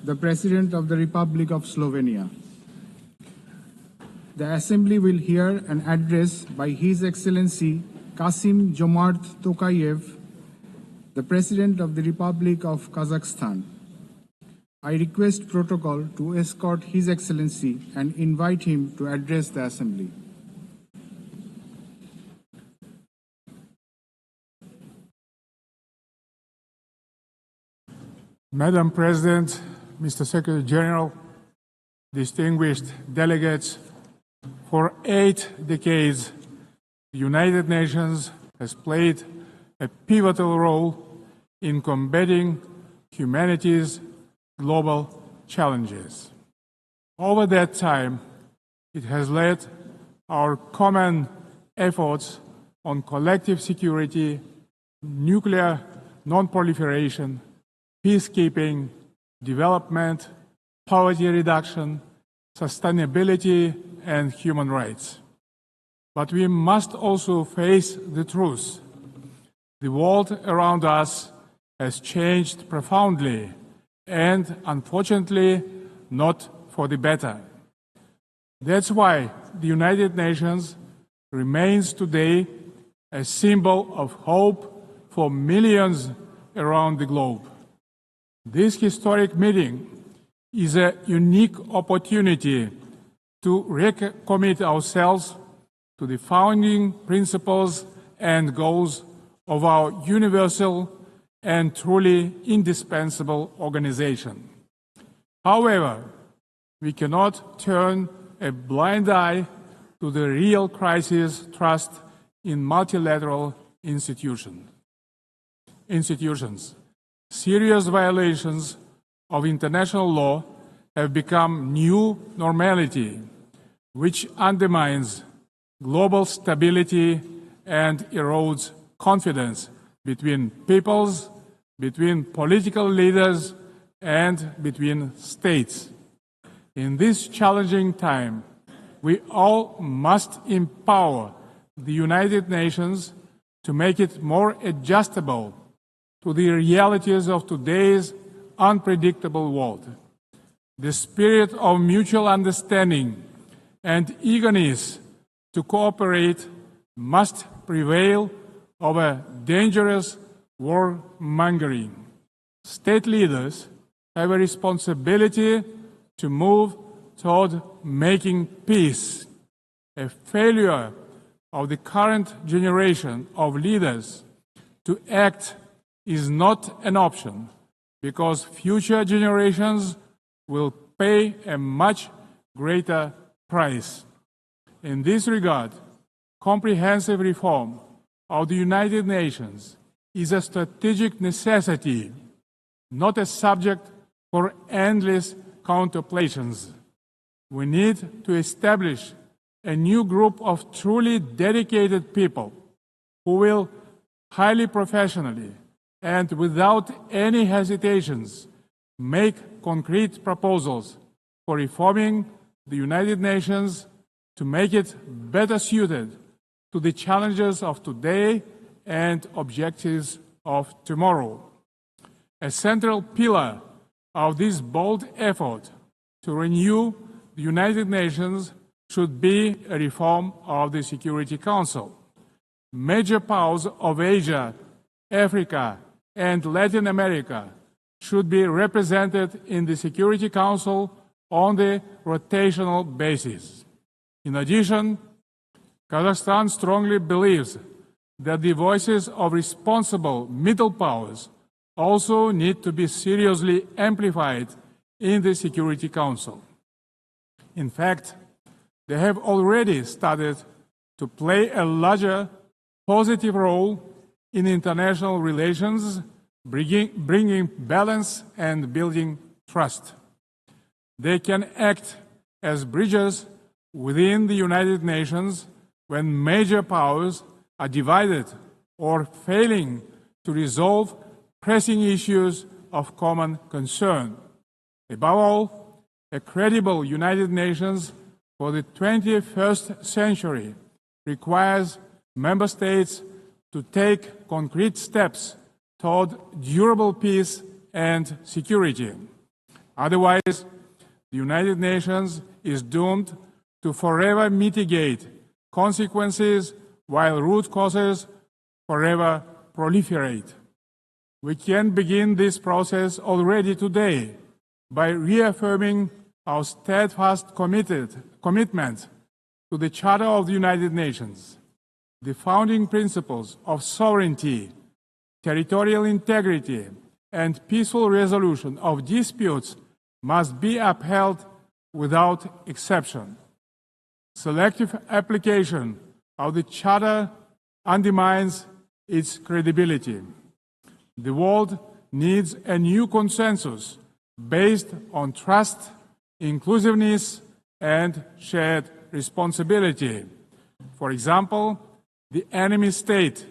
the President of the Republic of Slovenia. The Assembly will hear an address by His Excellency Kassym-Jomart Tokayev, the President of the Republic of Kazakhstan. I request protocol to escort His Excellency and invite him to address the Assembly. Madam President, Mr. Secretary General, distinguished delegates, for 8 decades, the United Nations has played a pivotal role in combating humanity's global challenges. Over that time, it has led our common efforts on collective security, nuclear non-proliferation, peacekeeping, development, poverty reduction, sustainability, and human rights. But we must also face the truth. The world around us has changed profoundly and, unfortunately, not for the better. That's why the United Nations remains today a symbol of hope for millions around the globe. This historic meeting is a unique opportunity to recommit ourselves to the founding principles and goals of our universal and truly indispensable organization. However, we cannot turn a blind eye to the real crisis trust in multilateral institutions. Serious violations of international law have become new normality, which undermines global stability and erodes confidence between peoples, between political leaders, and between states. In this challenging time, we all must empower the United Nations to make it more adjustable to the realities of today's unpredictable world. the spirit of mutual understanding and eagerness to cooperate must prevail over dangerous warmongering. State leaders have a responsibility to move toward making peace. A failure of the current generation of leaders to act is not an option, because future generations will pay a much greater price. In this regard, comprehensive reform of the United Nations is a strategic necessity, not a subject for endless contemplations. We need to establish a new group of truly dedicated people who will highly professionally and without any hesitations make concrete proposals for reforming the United Nations to make it better suited to the challenges of today and objectives of tomorrow. A central pillar of this bold effort to renew the United Nations should be a reform of the Security Council. Major powers of Asia, Africa, and Latin America should be represented in the Security Council on the rotational basis. In addition, Kazakhstan strongly believes that the voices of responsible middle powers also need to be seriously amplified in the Security Council. In fact, they have already started to play a larger positive role in international relations, bringing balance and building trust. They can act as bridges within the United Nations when major powers are divided or failing to resolve pressing issues of common concern. Above all, a credible United Nations for the 21st century requires member states to take concrete steps toward durable peace and security. Otherwise, the United Nations is doomed to forever mitigate consequences while root causes forever proliferate. We can begin this process already today by reaffirming our steadfast commitment to the Charter of the United Nations. The founding principles of sovereignty, territorial integrity, and peaceful resolution of disputes must be upheld without exception. Selective application of the Charter undermines its credibility. The world needs a new consensus based on trust, inclusiveness, and shared responsibility. For example, the enemy state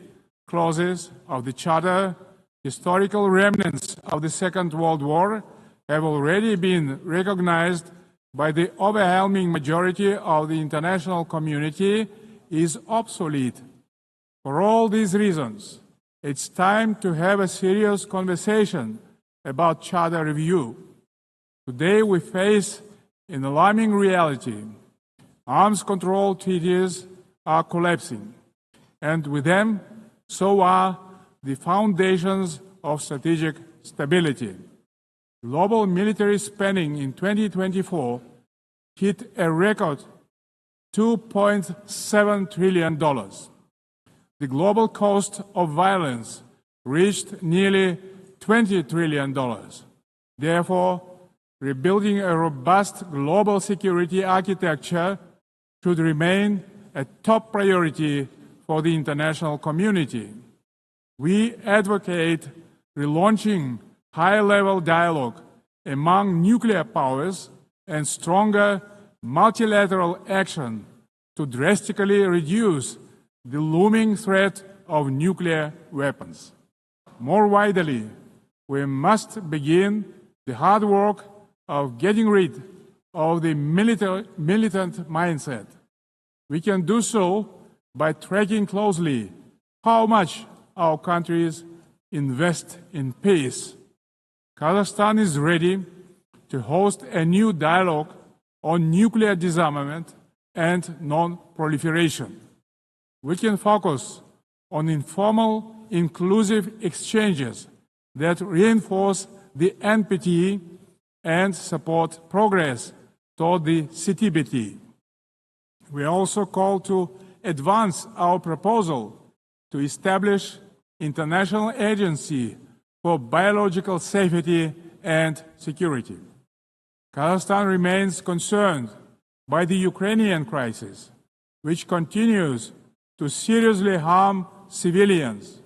clauses of the Charter, historical remnants of the Second World War, have already been recognized by the overwhelming majority of the international community is obsolete. For all these reasons, it's time to have a serious conversation about Charter review. Today we face an alarming reality. Arms control treaties are collapsing, and with them, so are the foundations of strategic stability. Global military spending in 2024 hit a record $2.7 trillion. The global cost of violence reached nearly $20 trillion. Therefore, rebuilding a robust global security architecture should remain a top priority for the international community. We advocate relaunching high-level dialogue among nuclear powers and stronger multilateral action to drastically reduce the looming threat of nuclear weapons. More widely, we must begin the hard work of getting rid of the militant mindset. We can do so by tracking closely how much our countries invest in peace. Kazakhstan is ready to host a new dialogue on nuclear disarmament and non-proliferation. We can focus on informal, inclusive exchanges that reinforce the NPT and support progress toward the CTBT. We also call to advance our proposal to establish International Agency for Biological Safety and Security. Kazakhstan remains concerned by the Ukrainian crisis, which continues to seriously harm civilians,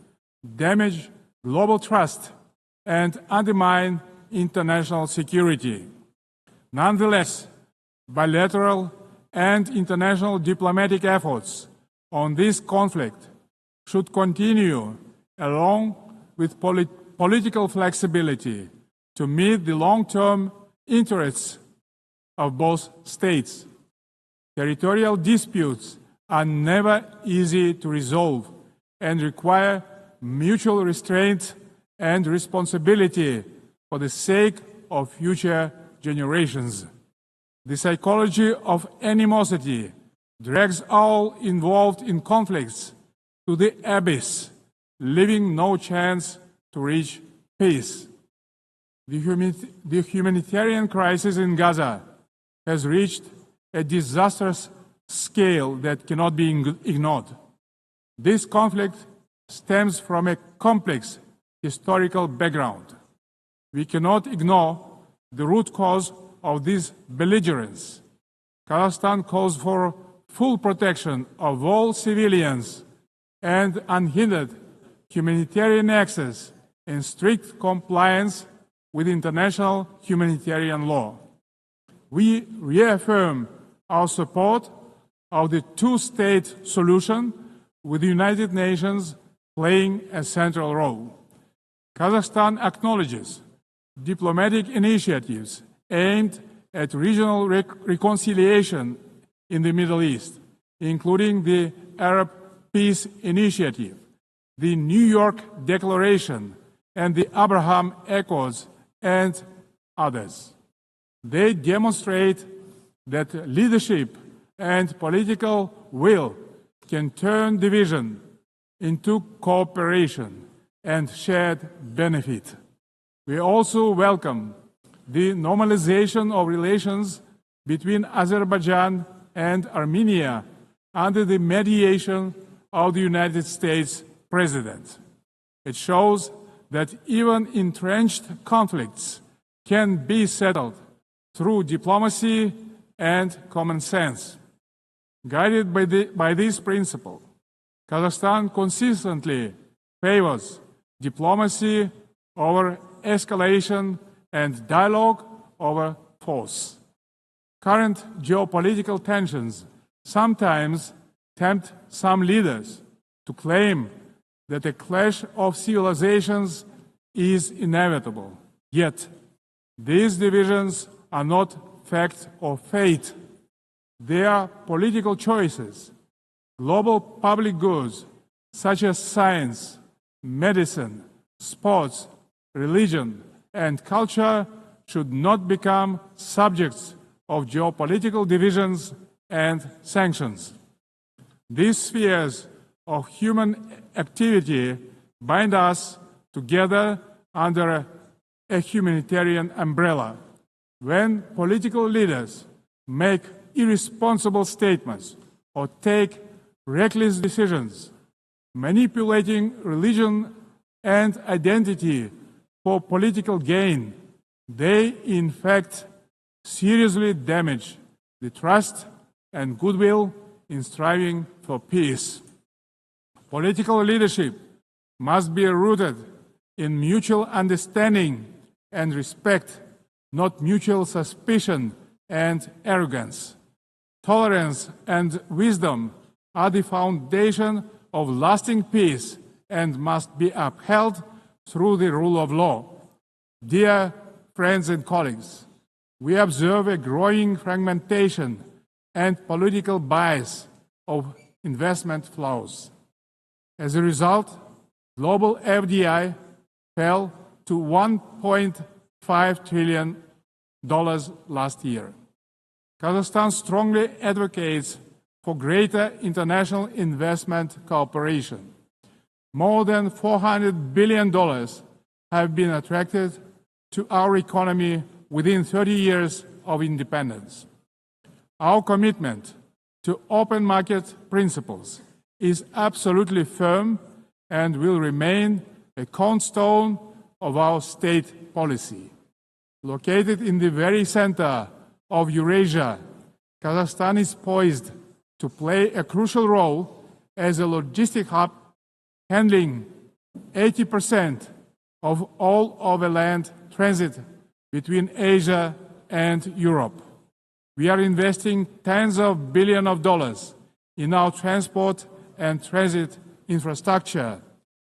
damage global trust, and undermine international security. Nonetheless, bilateral and international diplomatic efforts on this conflict should continue along with political flexibility to meet the long-term interests of both states. Territorial disputes are never easy to resolve and require mutual restraint and responsibility for the sake of future generations. The psychology of animosity drags all involved in conflicts to the abyss, leaving no chance to reach peace. The humanitarian crisis in Gaza has reached a disastrous scale that cannot be ignored. This conflict stems from a complex historical background. We cannot ignore the root cause of this belligerence. Kazakhstan calls for full protection of all civilians and unhindered humanitarian access in strict compliance with international humanitarian law. We reaffirm our support of the two-state solution, with the United Nations playing a central role. Kazakhstan acknowledges diplomatic initiatives aimed at regional reconciliation in the Middle East, including the Arab Peace Initiative, the New York Declaration, and the Abraham Accords, and others. They demonstrate that leadership and political will can turn division into cooperation and shared benefit. We also welcome the normalization of relations between Azerbaijan and Armenia under the mediation of the United States President. It shows that even entrenched conflicts can be settled through diplomacy and common sense. Guided by this principle, Kazakhstan consistently favors diplomacy over escalation and dialogue over force. Current geopolitical tensions sometimes tempt some leaders to claim that a clash of civilizations is inevitable. Yet, these divisions are not fact or fate. They are political choices. Global public goods such as science, medicine, sports, religion, and culture should not become subjects of geopolitical divisions and sanctions. These spheres of human activity bind us together under a humanitarian umbrella. When political leaders make irresponsible statements or take reckless decisions, manipulating religion and identity for political gain, they in fact seriously damage the trust and goodwill in striving for peace. Political leadership must be rooted in mutual understanding and respect, not mutual suspicion and arrogance. Tolerance and wisdom are the foundation of lasting peace and must be upheld through the rule of law. Dear friends and colleagues, we observe a growing fragmentation and political bias of investment flows. As a result, global FDI fell to $1.5 trillion last year. Kazakhstan strongly advocates for greater international investment cooperation. More than $400 billion have been attracted to our economy within 30 years of independence. Our commitment to open market principles is absolutely firm and will remain a cornerstone of our state policy. Located in the very center of Eurasia, Kazakhstan is poised to play a crucial role as a logistic hub, handling 80% of all overland transit between Asia and Europe. We are investing tens of billions of dollars in our transport and transit infrastructure,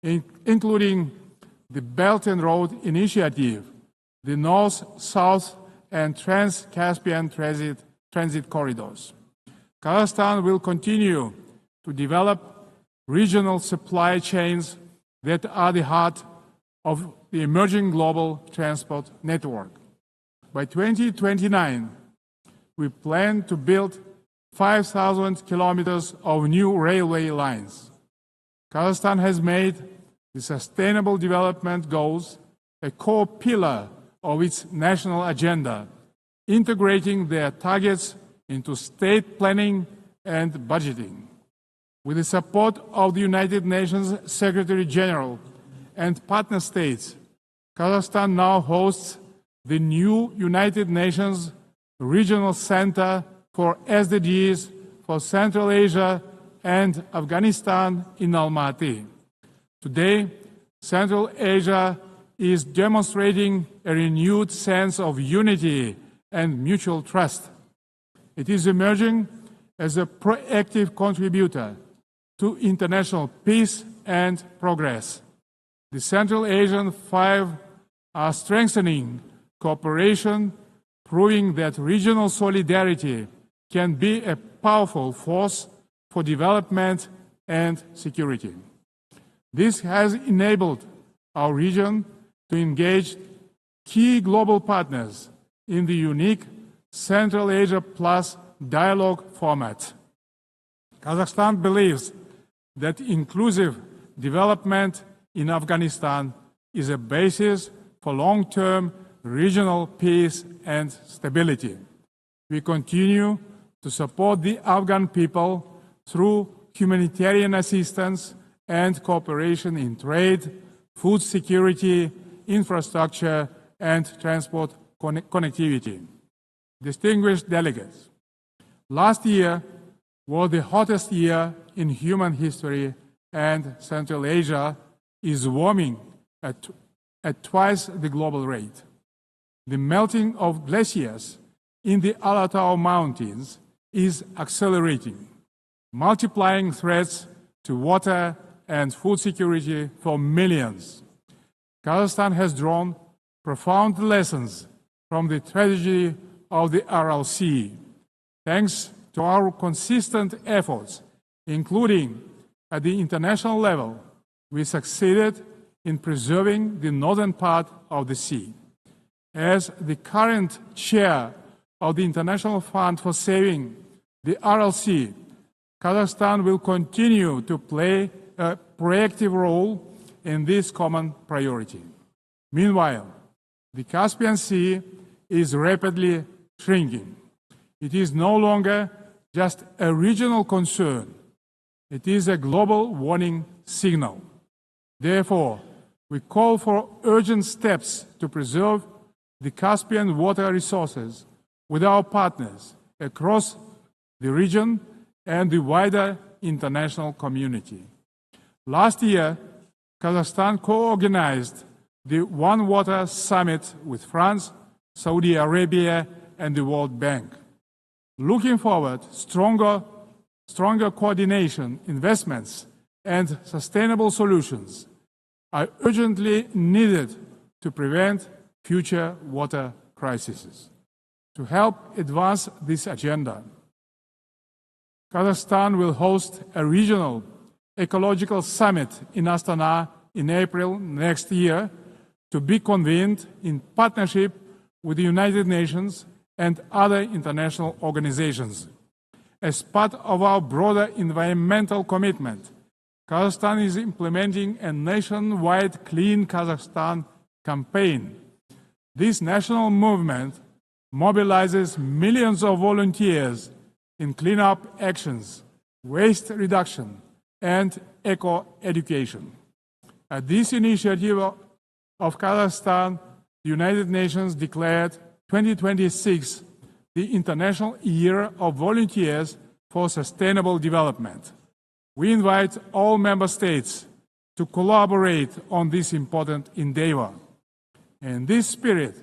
including the Belt and Road Initiative, the North-South and Trans-Caspian transit corridors. Kazakhstan will continue to develop regional supply chains that are the heart of the emerging global transport network. By 2029, we plan to build 5,000 kilometers of new railway lines. Kazakhstan has made the Sustainable Development Goals a core pillar of its national agenda, integrating their targets into state planning and budgeting. With the support of the United Nations Secretary General and partner states, Kazakhstan now hosts the new United Nations Regional Center for SDGs for Central Asia and Afghanistan in Almaty. Today, Central Asia is demonstrating a renewed sense of unity and mutual trust. It is emerging as a proactive contributor to international peace and progress. The Central Asian Five are strengthening cooperation, proving that regional solidarity can be a powerful force for development and security. This has enabled our region to engage key global partners in the unique Central Asia Plus dialogue format. Kazakhstan believes that inclusive development in Afghanistan is a basis for long-term regional peace and stability. We continue to support the Afghan people through humanitarian assistance and cooperation in trade, food security, infrastructure, and transport connectivity. Distinguished delegates, last year was the hottest year in human history, and Central Asia is warming at twice the global rate. The melting of glaciers in the Alatau Mountains is accelerating, multiplying threats to water and food security for millions. Kazakhstan has drawn profound lessons from the tragedy of the Aral Sea. Thanks to our consistent efforts, including at the international level, we succeeded in preserving the northern part of the sea. As the current chair of the International Fund for Saving the Aral Sea, Kazakhstan will continue to play a proactive role in this common priority. Meanwhile, the Caspian Sea is rapidly shrinking. It is no longer just a regional concern. It is a global warning signal. Therefore, we call for urgent steps to preserve the Caspian water resources with our partners across the region and the wider international community. Last year, Kazakhstan co-organized the One Water Summit with France, Saudi Arabia, and the World Bank. Looking forward, stronger coordination, investments, and sustainable solutions are urgently needed to prevent future water crises. To help advance this agenda, Kazakhstan will host a regional ecological summit in Astana in April next year, to be convened in partnership with the United Nations and other international organizations. As part of our broader environmental commitment, Kazakhstan is implementing a nationwide Clean Kazakhstan campaign. This national movement mobilizes millions of volunteers in cleanup actions, waste reduction, and eco-education. At this initiative of Kazakhstan, the United Nations declared 2026 the International Year of Volunteers for Sustainable Development. We invite all member states to collaborate on this important endeavor. In this spirit,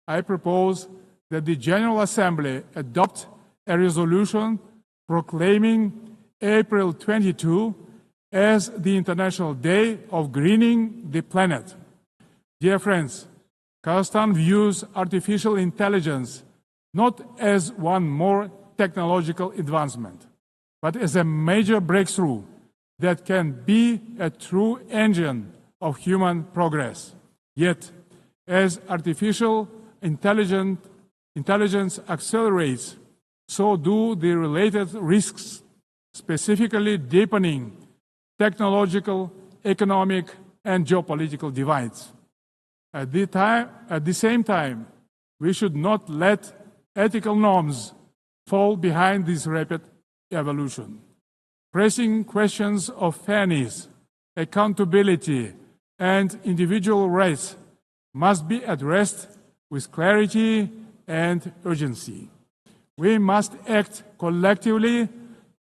I propose that the General Assembly adopt a resolution proclaiming April 22 as the International Day of Greening the Planet. Dear friends, Kazakhstan views artificial intelligence not as one more technological advancement, but as a major breakthrough that can be a true engine of human progress. Yet, as artificial intelligence accelerates, so do the related risks, specifically deepening technological, economic, and geopolitical divides. At the same time, we should not let ethical norms fall behind this rapid evolution. Pressing questions of fairness, accountability, and individual rights must be addressed with clarity and urgency. We must act collectively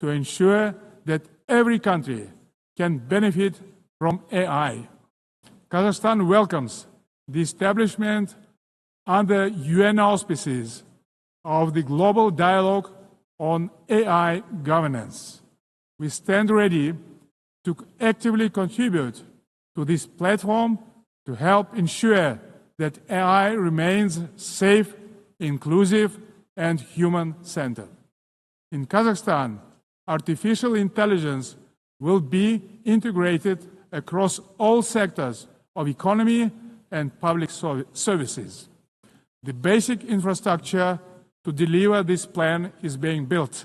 to ensure that every country can benefit from AI. Kazakhstan welcomes the establishment under UN auspices of the Global Dialogue on AI Governance. We stand ready to actively contribute to this platform to help ensure that AI remains safe, inclusive, and human-centered. In Kazakhstan, artificial intelligence will be integrated across all sectors of economy and public services. The basic infrastructure to deliver this plan is being built,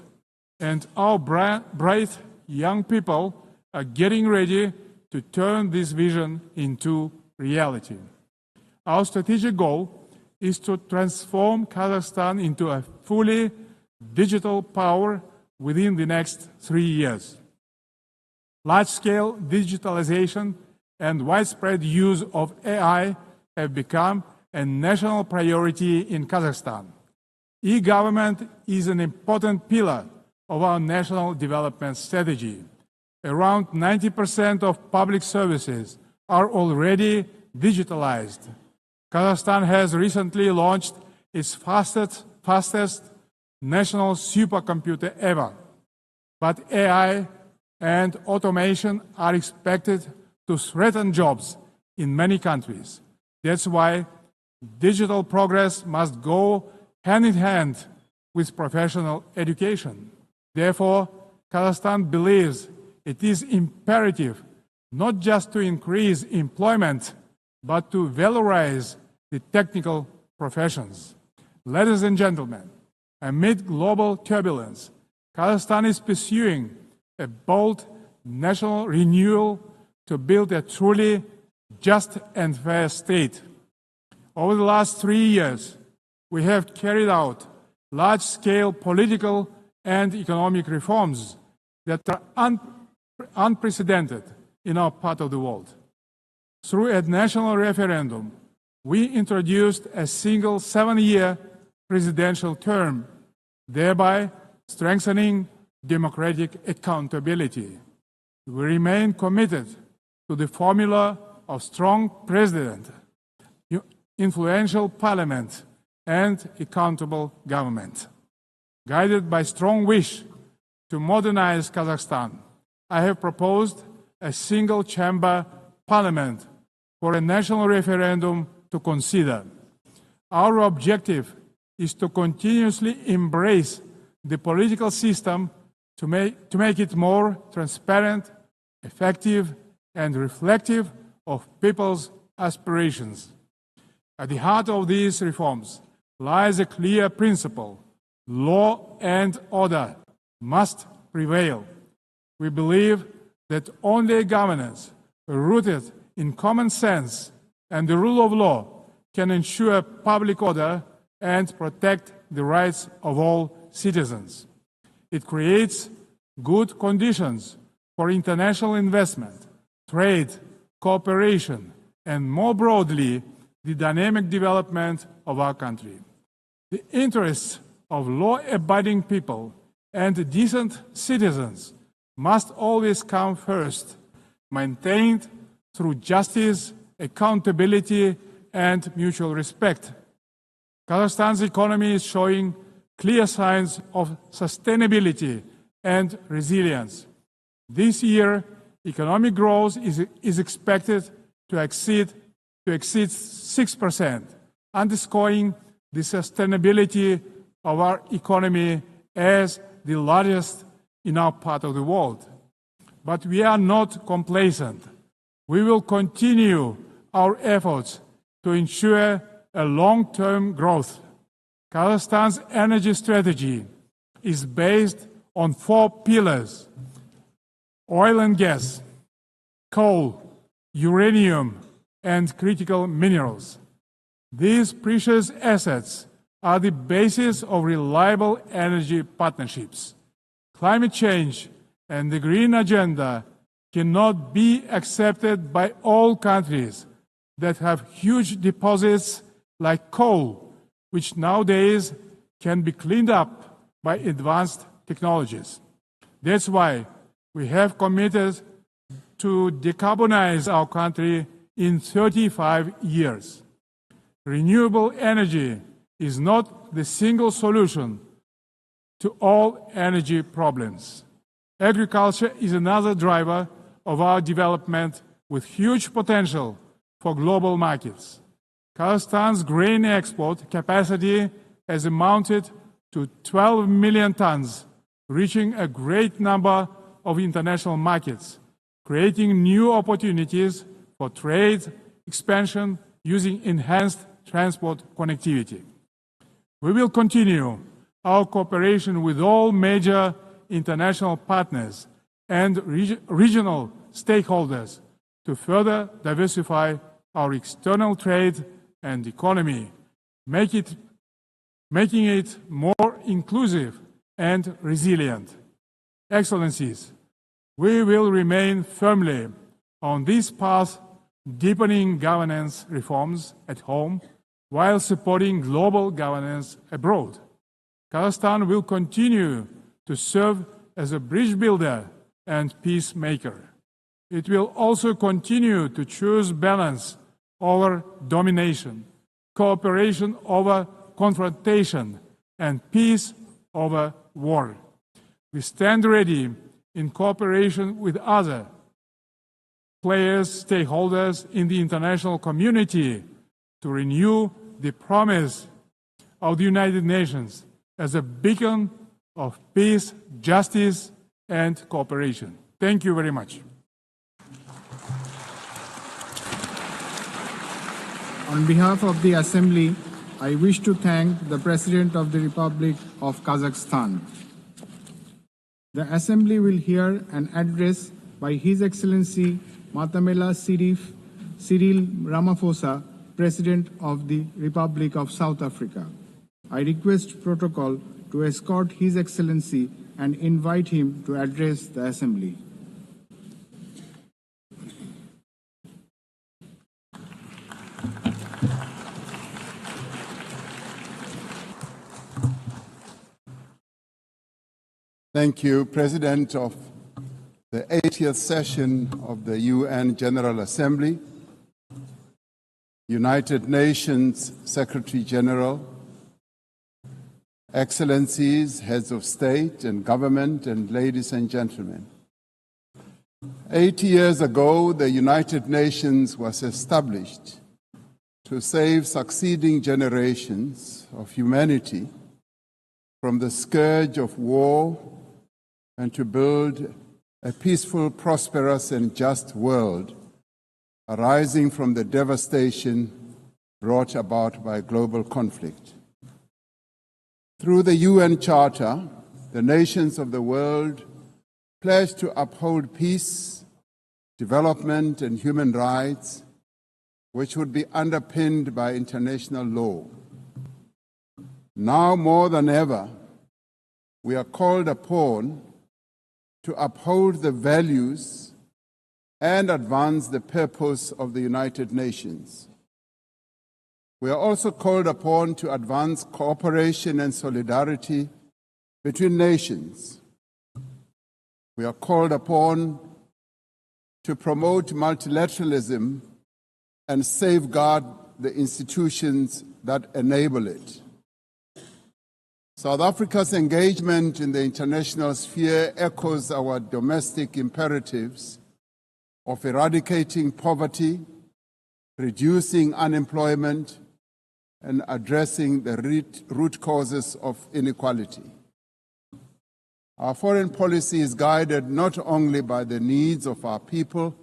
and our bright young people are getting ready to turn this vision into reality. Our strategic goal is to transform Kazakhstan into a fully digital power within the next 3 years. Large-scale digitalization and widespread use of AI have become a national priority in Kazakhstan. E-government is an important pillar of our national development strategy. Around 90% of public services are already digitalized. Kazakhstan has recently launched its fastest national supercomputer ever. But AI and automation are expected to threaten jobs in many countries. That's why digital progress must go hand in hand with professional education. Therefore, Kazakhstan believes it is imperative not just to increase employment, but to valorize the technical professions. Ladies and gentlemen, amid global turbulence, Kazakhstan is pursuing a bold national renewal to build a truly just and fair state. Over the last 3 years, we have carried out large-scale political and economic reforms that are unprecedented in our part of the world. Through a national referendum, we introduced a single 7-year presidential term, thereby strengthening democratic accountability. We remain committed to the formula of strong president, influential parliament, and accountable government. Guided by strong wish to modernize Kazakhstan, I have proposed a single-chamber parliament for a national referendum to consider. Our objective is to continuously embrace the political system to make it more transparent, effective, and reflective of people's aspirations. At the heart of these reforms lies a clear principle: law and order must prevail. We believe that only governance rooted in common sense and the rule of law can ensure public order and protect the rights of all citizens. It creates good conditions for international investment, trade, cooperation, and more broadly, the dynamic development of our country. The interests of law-abiding people and decent citizens must always come first, maintained through justice, accountability, and mutual respect. Kazakhstan's economy is showing clear signs of sustainability and resilience. This year, economic growth is expected to exceed 6%, underscoring the sustainability of our economy as the largest in our part of the world. But we are not complacent. We will continue our efforts to ensure a long-term growth. Kazakhstan's energy strategy is based on 4 pillars: oil and gas, coal, uranium, and critical minerals. These precious assets are the basis of reliable energy partnerships. Climate change and the green agenda cannot be accepted by all countries that have huge deposits like coal, which nowadays can be cleaned up by advanced technologies. That's why we have committed to decarbonize our country in 35 years. Renewable energy is not the single solution to all energy problems. Agriculture is another driver of our development with huge potential for global markets. Kazakhstan's grain export capacity has amounted to 12 million tons, reaching a great number of international markets, creating new opportunities for trade expansion using enhanced transport connectivity. We will continue our cooperation with all major international partners and regional stakeholders to further diversify our external trade and economy, making it more inclusive and resilient. Excellencies, we will remain firmly on this path, deepening governance reforms at home while supporting global governance abroad. Kazakhstan will continue to serve as a bridge builder and peacemaker. It will also continue to choose balance over domination, cooperation over confrontation, and peace over war. We stand ready in cooperation with other players, stakeholders in the international community to renew the promise of the United Nations as a beacon of peace, justice, and cooperation. Thank you very much. On behalf of the Assembly, I wish to thank the President of the Republic of Kazakhstan. The Assembly will hear an address by His Excellency Matamela Cyril Ramaphosa, President of the Republic of South Africa. I request protocol to escort His Excellency and invite him to address the Assembly. Thank you, President of the 80th session of the UN General Assembly, United Nations Secretary General, Excellencies, Heads of State and Government, and ladies and gentlemen. 80 years ago, the United Nations was established to save succeeding generations of humanity from the scourge of war and to build a peaceful, prosperous, and just world arising from the devastation brought about by global conflict. Through the UN Charter, the nations of the world pledge to uphold peace, development, and human rights, which would be underpinned by international law. Now more than ever, we are called upon to uphold the values and advance the purpose of the United Nations. We are also called upon to advance cooperation and solidarity between nations. We are called upon to promote multilateralism and safeguard the institutions that enable it. South Africa's engagement in the international sphere echoes our domestic imperatives of eradicating poverty, reducing unemployment, and addressing the root causes of inequality. Our foreign policy is guided not only by the needs of our people,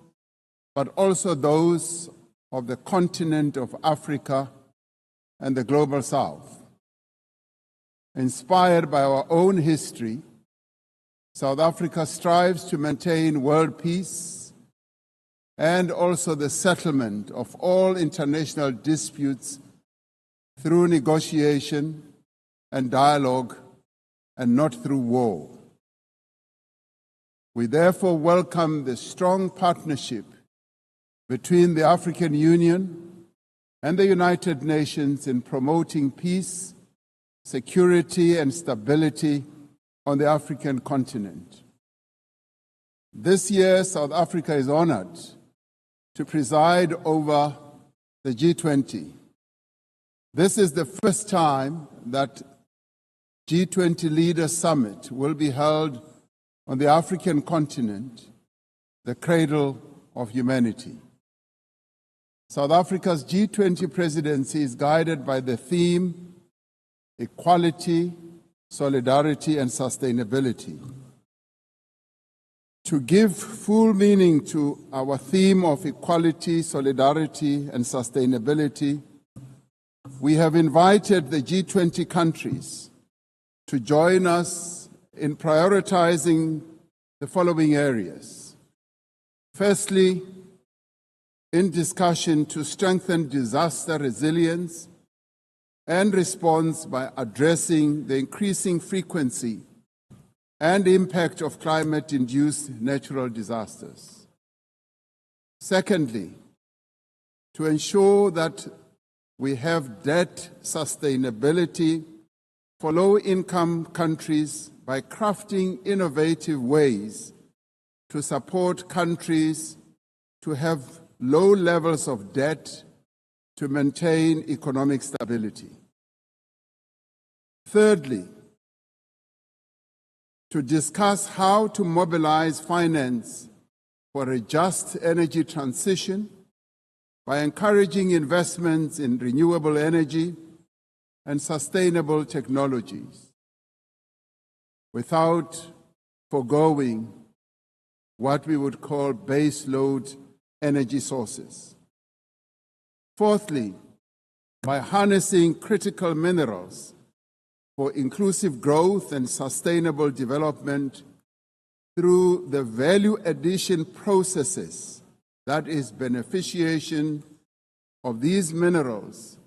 but also those of the continent of Africa and the global South. Inspired by our own history, South Africa strives to maintain world peace and also the settlement of all international disputes through negotiation and dialogue and not through war. We therefore welcome the strong partnership between the African Union and the United Nations in promoting peace, security, and stability on the African continent. This year, South Africa is honored to preside over the G20. This is the first time that G20 Leaders Summit will be held on the African continent, the cradle of humanity. South Africa's G20 presidency is guided by the theme equality, solidarity, and sustainability. To give full meaning to our theme of equality, solidarity, and sustainability, we have invited the G20 countries to join us in prioritizing the following areas. Firstly, in discussion to strengthen disaster resilience and response by addressing the increasing frequency and impact of climate-induced natural disasters. Secondly, to ensure that we have debt sustainability for low-income countries by crafting innovative ways to support countries to have low levels of debt to maintain economic stability. Thirdly, to discuss how to mobilize finance for a just energy transition by encouraging investments in renewable energy and sustainable technologies, without foregoing what we would call baseload energy sources. Fourthly, by harnessing critical minerals for inclusive growth and sustainable development through the value addition processes, that is, beneficiation of these minerals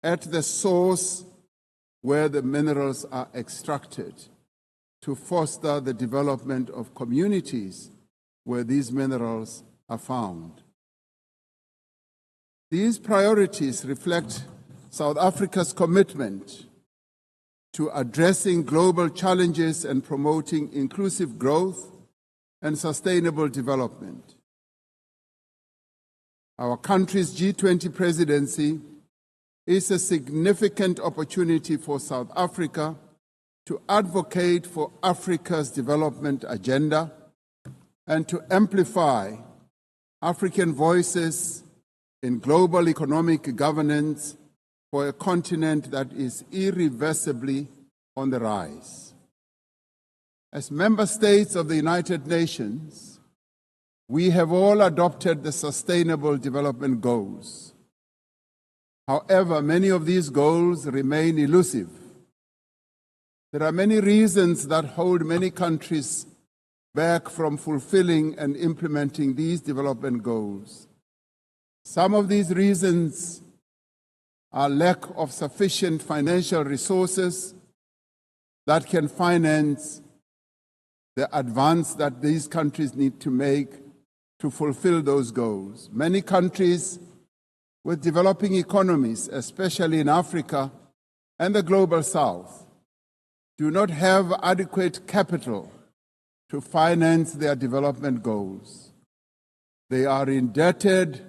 at the source where the minerals are extracted, to foster the development of communities where these minerals are found. These priorities reflect South Africa's commitment to addressing global challenges and promoting inclusive growth and sustainable development. Our country's G20 presidency is a significant opportunity for South Africa to advocate for Africa's development agenda and to amplify African voices in global economic governance for a continent that is irreversibly on the rise. As member states of the United Nations, we have all adopted the Sustainable Development Goals. However, many of these goals remain elusive There are many reasons that hold many countries back from fulfilling and implementing these development goals. Some of these reasons are lack of sufficient financial resources that can finance the advance that these countries need to make to fulfill those goals. Many countries with developing economies, especially in Africa and the global South, do not have adequate capital to finance their development goals. They are indebted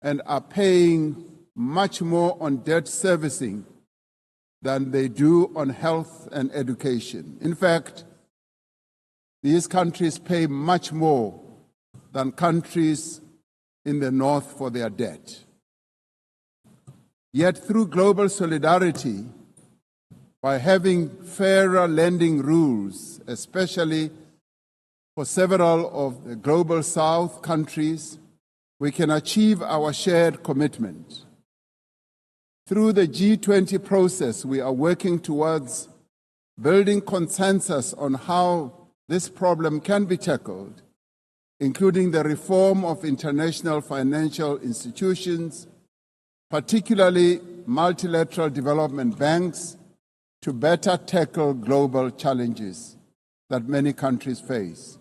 and are paying much more on debt servicing than they do on health and education. In fact, these countries pay much more than countries in the North for their debt. Yet through global solidarity, by having fairer lending rules, especially for several of the global South countries, we can achieve our shared commitment. Through the G20 process, we are working towards building consensus on how this problem can be tackled, including the reform of international financial institutions, particularly multilateral development banks, to better tackle global challenges that many countries face.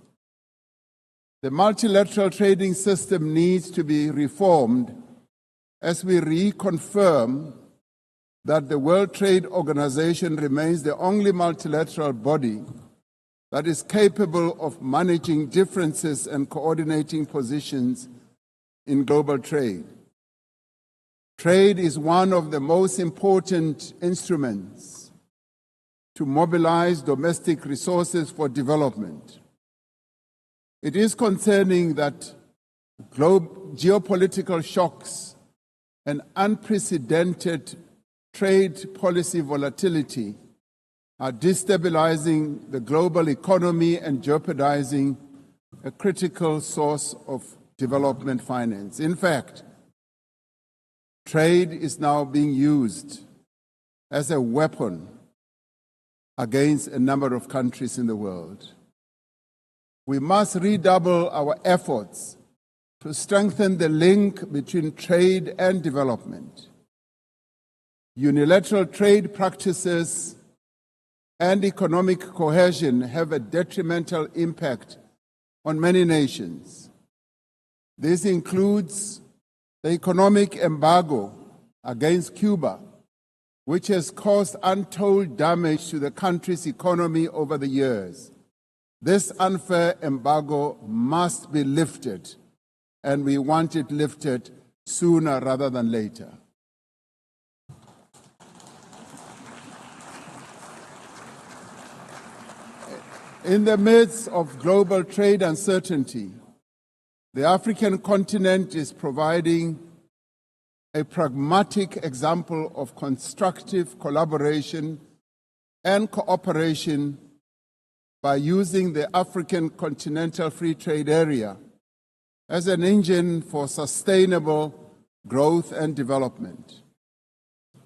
The multilateral trading system needs to be reformed as we reconfirm that the World Trade Organization remains the only multilateral body that is capable of managing differences and coordinating positions in global trade. Trade is one of the most important instruments to mobilize domestic resources for development. It is concerning that geopolitical shocks and unprecedented trade policy volatility are destabilizing the global economy and jeopardizing a critical source of development finance. In fact, trade is now being used as a weapon against a number of countries in the world. We must redouble our efforts to strengthen the link between trade and development. Unilateral trade practices and economic cohesion have a detrimental impact on many nations. This includes the economic embargo against Cuba, which has caused untold damage to the country's economy over the years. This unfair embargo must be lifted, and we want it lifted sooner rather than later. In the midst of global trade uncertainty, the African continent is providing a pragmatic example of constructive collaboration and cooperation by using the African Continental Free Trade Area as an engine for sustainable growth and development.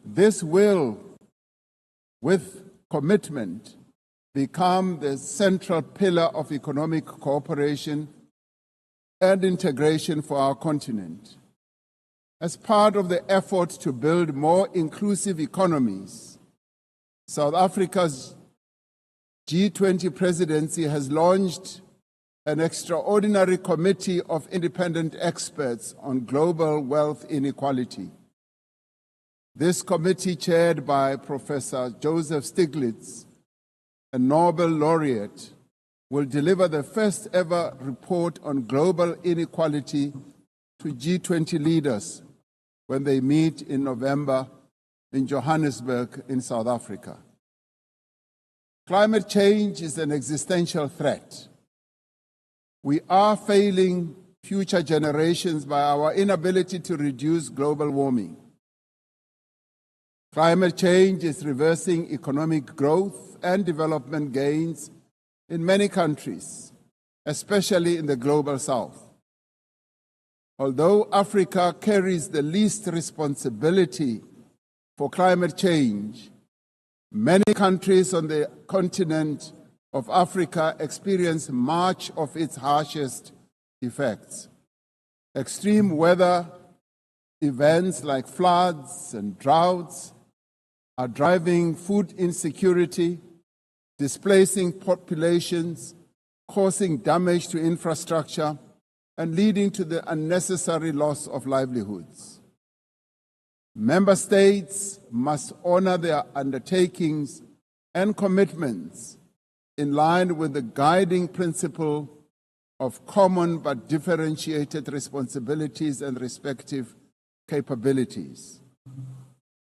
This will, with commitment, become the central pillar of economic cooperation and integration for our continent. As part of the effort to build more inclusive economies, South Africa's G20 presidency has launched an extraordinary committee of independent experts on global wealth inequality. This committee, chaired by Professor Joseph Stiglitz, a Nobel laureate, will deliver the first ever report on global inequality to G20 leaders when they meet in November in Johannesburg in South Africa. Climate change is an existential threat. We are failing future generations by our inability to reduce global warming. Climate change is reversing economic growth and development gains in many countries, especially in the global South. Although Africa carries the least responsibility for climate change, Many countries on the continent of Africa experience much of its harshest effects. Extreme weather events like floods and droughts are driving food insecurity, displacing populations, causing damage to infrastructure, and leading to the unnecessary loss of livelihoods. Member states must honor their undertakings and commitments in line with the guiding principle of common but differentiated responsibilities and respective capabilities.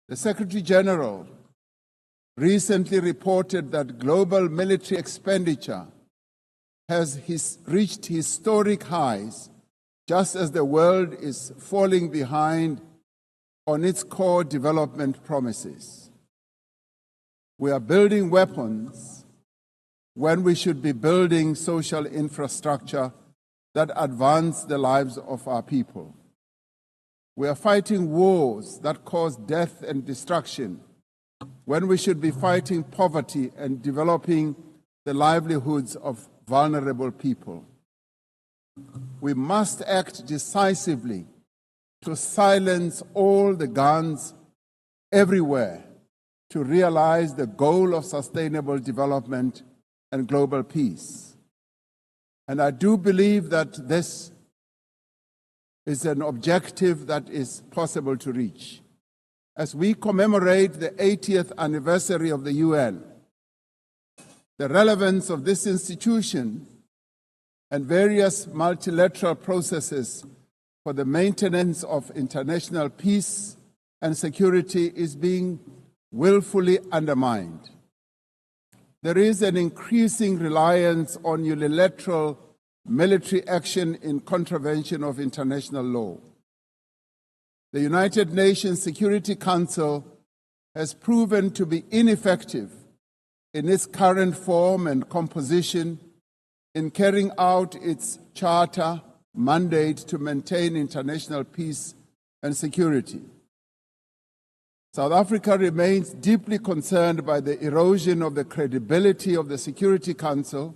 The Secretary General recently reported that global military expenditure has reached historic highs, just as the world is falling behind on its core development promises. We are building weapons when we should be building social infrastructure that advance the lives of our people. We are fighting wars that cause death and destruction when we should be fighting poverty and developing the livelihoods of vulnerable people. We must act decisively to silence all the guns everywhere to realize the goal of sustainable development and global peace. And I do believe that this is an objective that is possible to reach. As we commemorate the 80th anniversary of the UN, the relevance of this institution and various multilateral processes for the maintenance of international peace and security is being willfully undermined. There is an increasing reliance on unilateral military action in contravention of international law. The United Nations Security Council has proven to be ineffective in its current form and composition in carrying out its charter mandate to maintain international peace and security. South Africa remains deeply concerned by the erosion of the credibility of the Security Council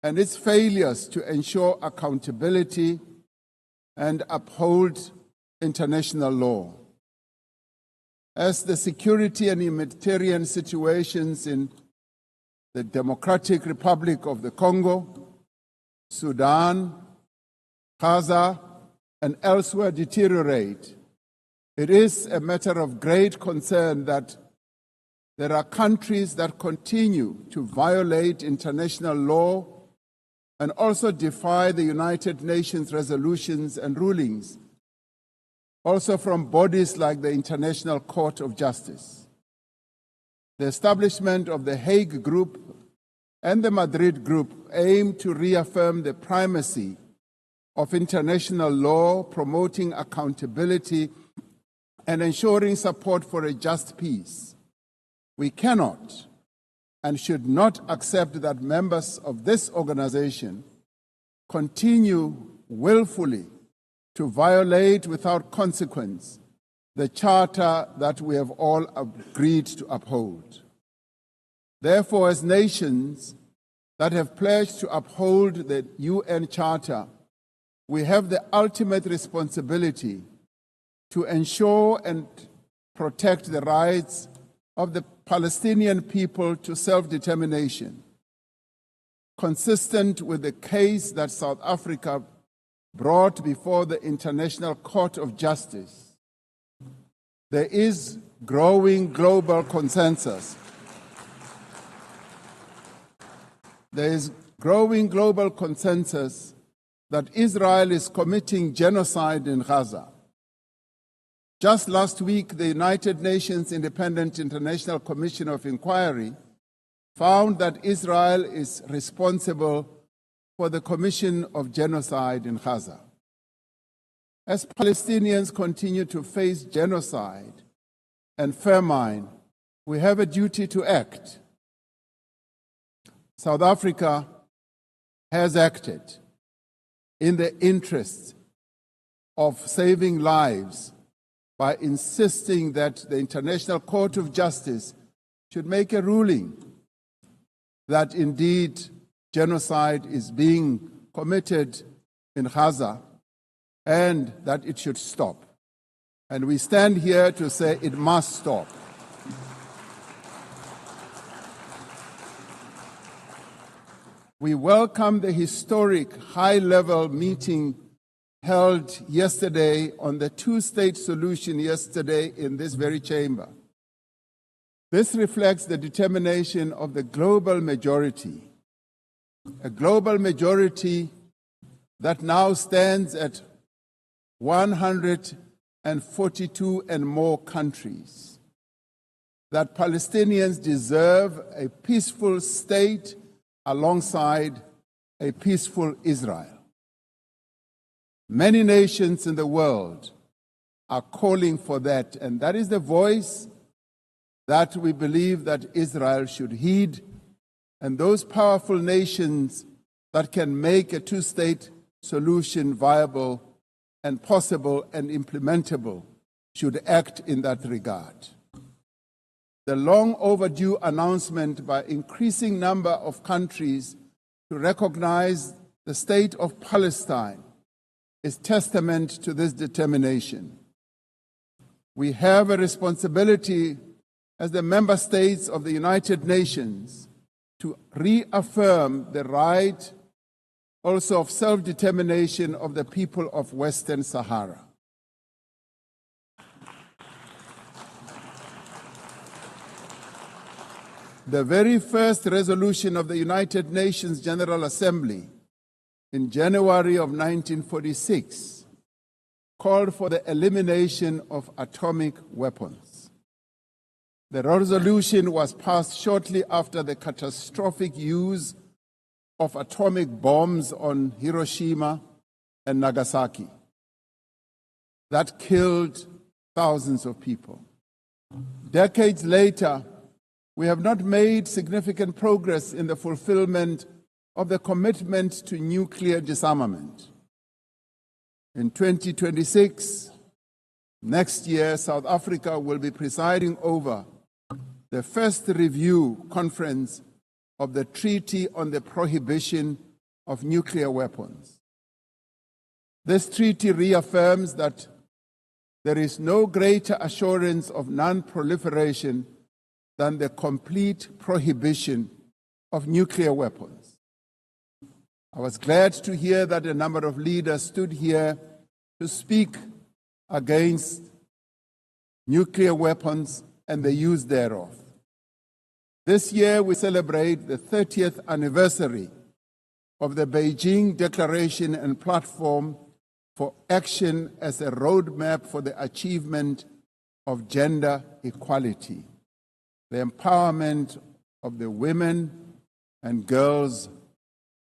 and its failures to ensure accountability and uphold international law. As the security and humanitarian situations in the Democratic Republic of the Congo, Sudan, Gaza, and elsewhere deteriorate, it is a matter of great concern that there are countries that continue to violate international law and also defy the United Nations resolutions and rulings, also from bodies like the International Court of Justice. The establishment of the Hague Group and the Madrid Group aim to reaffirm the primacy of international law, promoting accountability and ensuring support for a just peace. We cannot and should not accept that members of this organization continue willfully to violate without consequence the charter that we have all agreed to uphold. Therefore, as nations that have pledged to uphold the UN Charter, we have the ultimate responsibility to ensure and protect the rights of the Palestinian people to self-determination, consistent with the case that South Africa brought before the International Court of Justice. There is growing global consensus. There is growing global consensus that Israel is committing genocide in Gaza. Just last week, the United Nations Independent International Commission of Inquiry found that Israel is responsible for the commission of genocide in Gaza. As Palestinians continue to face genocide and famine, we have a duty to act. South Africa has acted in the interest of saving lives by insisting that the International Court of Justice should make a ruling that indeed genocide is being committed in Gaza and that it should stop. And we stand here to say it must stop. We welcome the historic high-level meeting held yesterday on the two-state solution yesterday in this very chamber. This reflects the determination of the global majority, a global majority that now stands at 142 and more countries, that Palestinians deserve a peaceful state alongside a peaceful Israel. Many nations in the world are calling for that, and that is the voice that we believe that Israel should heed, and those powerful nations that can make a two-state solution viable and possible and implementable should act in that regard. The long overdue announcement by increasing number of countries to recognize the state of Palestine is testament to this determination. We have a responsibility as the member states of the United Nations to reaffirm the right also of self-determination of the people of Western Sahara. The very first resolution of the United Nations General Assembly in January of 1946 called for the elimination of atomic weapons. The resolution was passed shortly after the catastrophic use of atomic bombs on Hiroshima and Nagasaki that killed thousands of people. Decades later, we have not made significant progress in the fulfillment of the commitment to nuclear disarmament. In 2026, next year, South Africa will be presiding over the first review conference of the Treaty on the Prohibition of Nuclear Weapons. This treaty reaffirms that there is no greater assurance of non-proliferation than the complete prohibition of nuclear weapons. I was glad to hear that a number of leaders stood here to speak against nuclear weapons and the use thereof. This year we celebrate the 30th anniversary of the Beijing Declaration and Platform for Action as a roadmap for the achievement of gender equality, the empowerment of the women and girls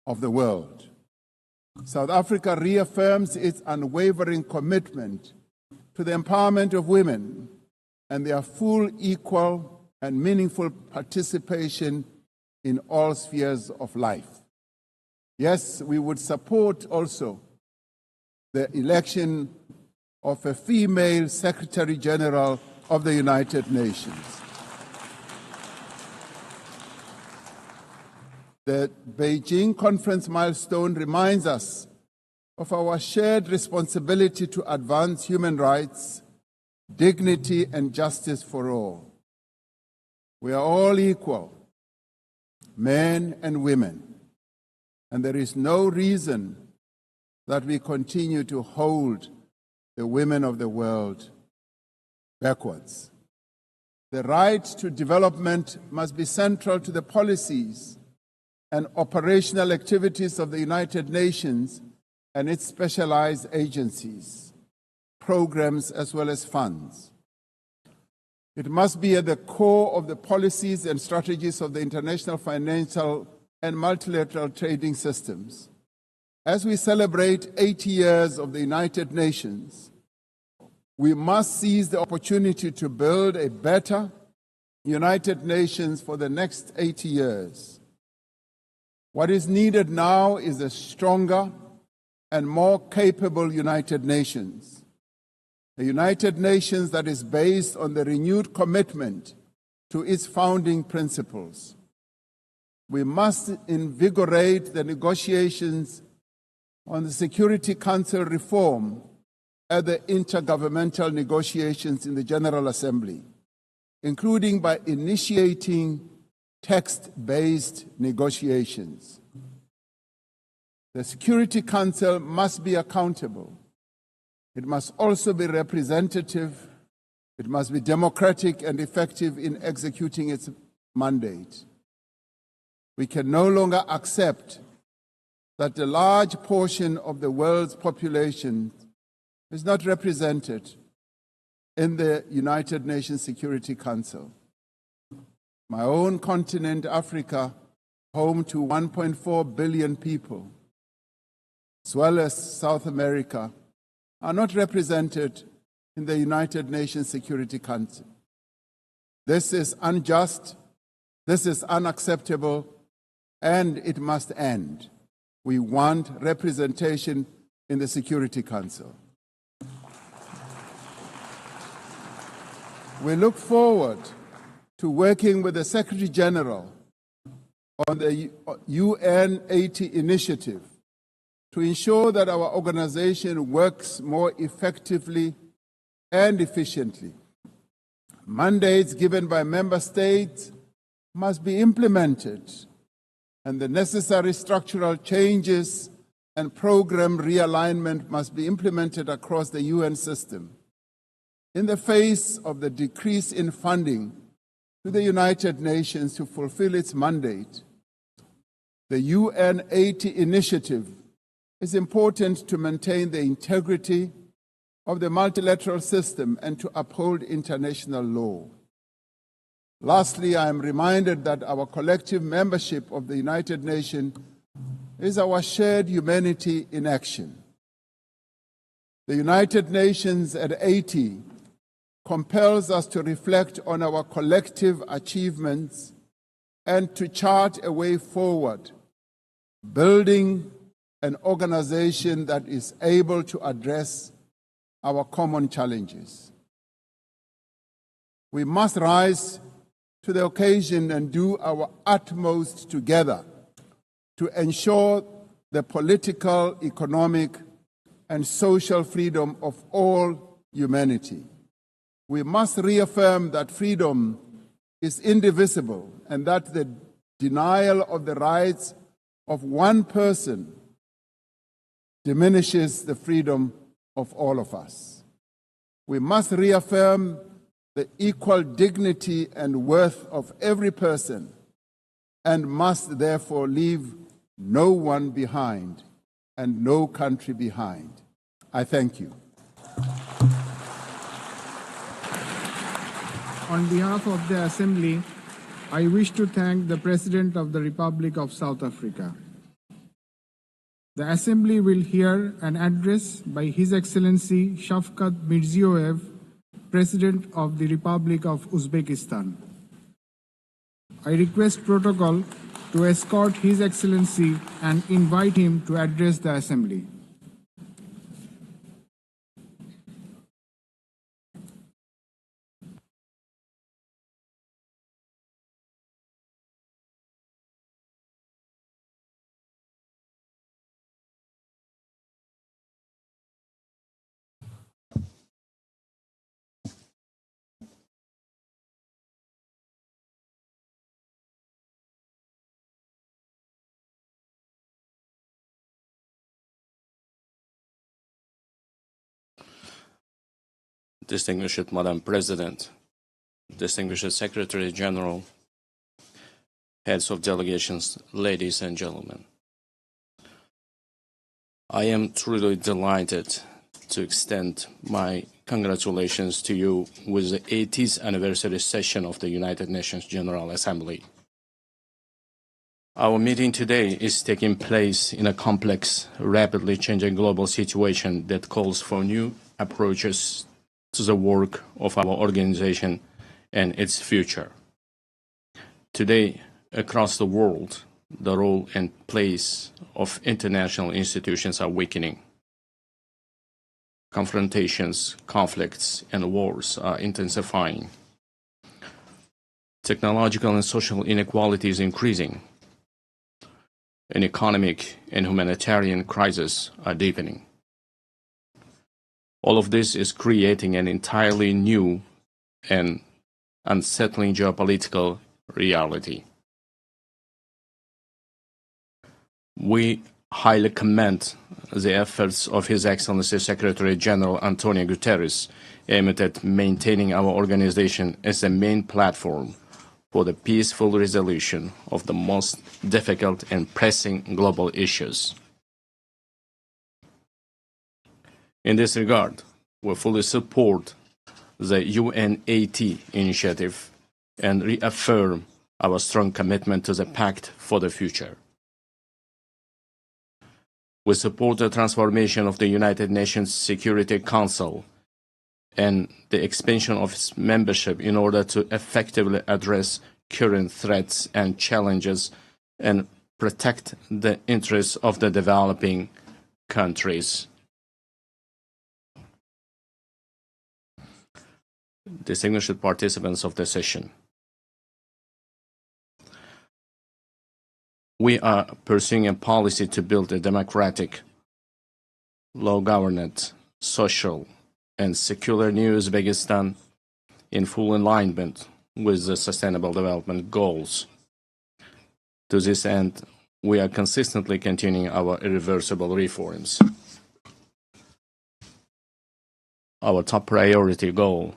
of the world. South Africa reaffirms its unwavering commitment to the empowerment of women and their full, equal, and meaningful participation in all spheres of life. Yes, we would support also the election of a female Secretary General of the United Nations. The Beijing conference milestone reminds us of our shared responsibility to advance human rights, dignity, and justice for all. We are all equal, men and women, and there is no reason that we continue to hold the women of the world backwards. The right to development must be central to the policies and operational activities of the United Nations and its specialized agencies, programs, as well as funds. It must be at the core of the policies and strategies of the international financial and multilateral trading systems. As we celebrate 80 years of the United Nations, we must seize the opportunity to build a better United Nations for the next 80 years. What is needed now is a stronger and more capable United Nations. A United Nations that is based on the renewed commitment to its founding principles. We must invigorate the negotiations on the Security Council reform at the intergovernmental negotiations in the General Assembly, including by initiating text-based negotiations. The Security Council must be accountable. It must also be representative. It must be democratic and effective in executing its mandate. We can no longer accept that a large portion of the world's population is not represented in the United Nations Security Council. My own continent, Africa, home to 1.4 billion people, as well as South America, are not represented in the United Nations Security Council. This is unjust, this is unacceptable, and it must end. We want representation in the Security Council. We look forward to working with the Secretary General on the UN 80 initiative to ensure that our organization works more effectively and efficiently. Mandates given by member states must be implemented, and the necessary structural changes and program realignment must be implemented across the UN system. In the face of the decrease in funding to the United Nations to fulfill its mandate, the UN 80 initiative is important to maintain the integrity of the multilateral system and to uphold international law. Lastly, I am reminded that our collective membership of the United Nations is our shared humanity in action. The United Nations at 80 compels us to reflect on our collective achievements and to chart a way forward, building an organization that is able to address our common challenges. We must rise to the occasion and do our utmost together to ensure the political, economic, and social freedom of all humanity. We must reaffirm that freedom is indivisible and that the denial of the rights of one person diminishes the freedom of all of us. We must reaffirm the equal dignity and worth of every person and must therefore leave no one behind and no country behind. I thank you. On behalf of the Assembly, I wish to thank the President of the Republic of South Africa. The Assembly will hear an address by His Excellency Shavkat Mirziyoyev, President of the Republic of Uzbekistan. I request protocol to escort His Excellency and invite him to address the Assembly. Distinguished Madam President, distinguished Secretary General, heads of delegations, ladies and gentlemen. I am truly delighted to extend my congratulations to you with the 80th anniversary session of the United Nations General Assembly. Our meeting today is taking place in a complex, rapidly changing global situation that calls for new approaches to the work of our organization and its future. Today, across the world, the role and place of international institutions are weakening. Confrontations, conflicts, and wars are intensifying. Technological and social inequality is increasing. An economic and humanitarian crisis are deepening. All of this is creating an entirely new and unsettling geopolitical reality. We highly commend the efforts of His Excellency Secretary General Antonio Guterres aimed at maintaining our organization as a main platform for the peaceful resolution of the most difficult and pressing global issues. In this regard, we fully support the UNAT initiative and reaffirm our strong commitment to the Pact for the Future. We support the transformation of the United Nations Security Council and the expansion of its membership in order to effectively address current threats and challenges and protect the interests of the developing countries. Distinguished participants of the session, we are pursuing a policy to build a democratic, law-governed, social, and secular new Uzbekistan in full alignment with the Sustainable Development Goals. To this end, we are consistently continuing our irreversible reforms. Our top priority goal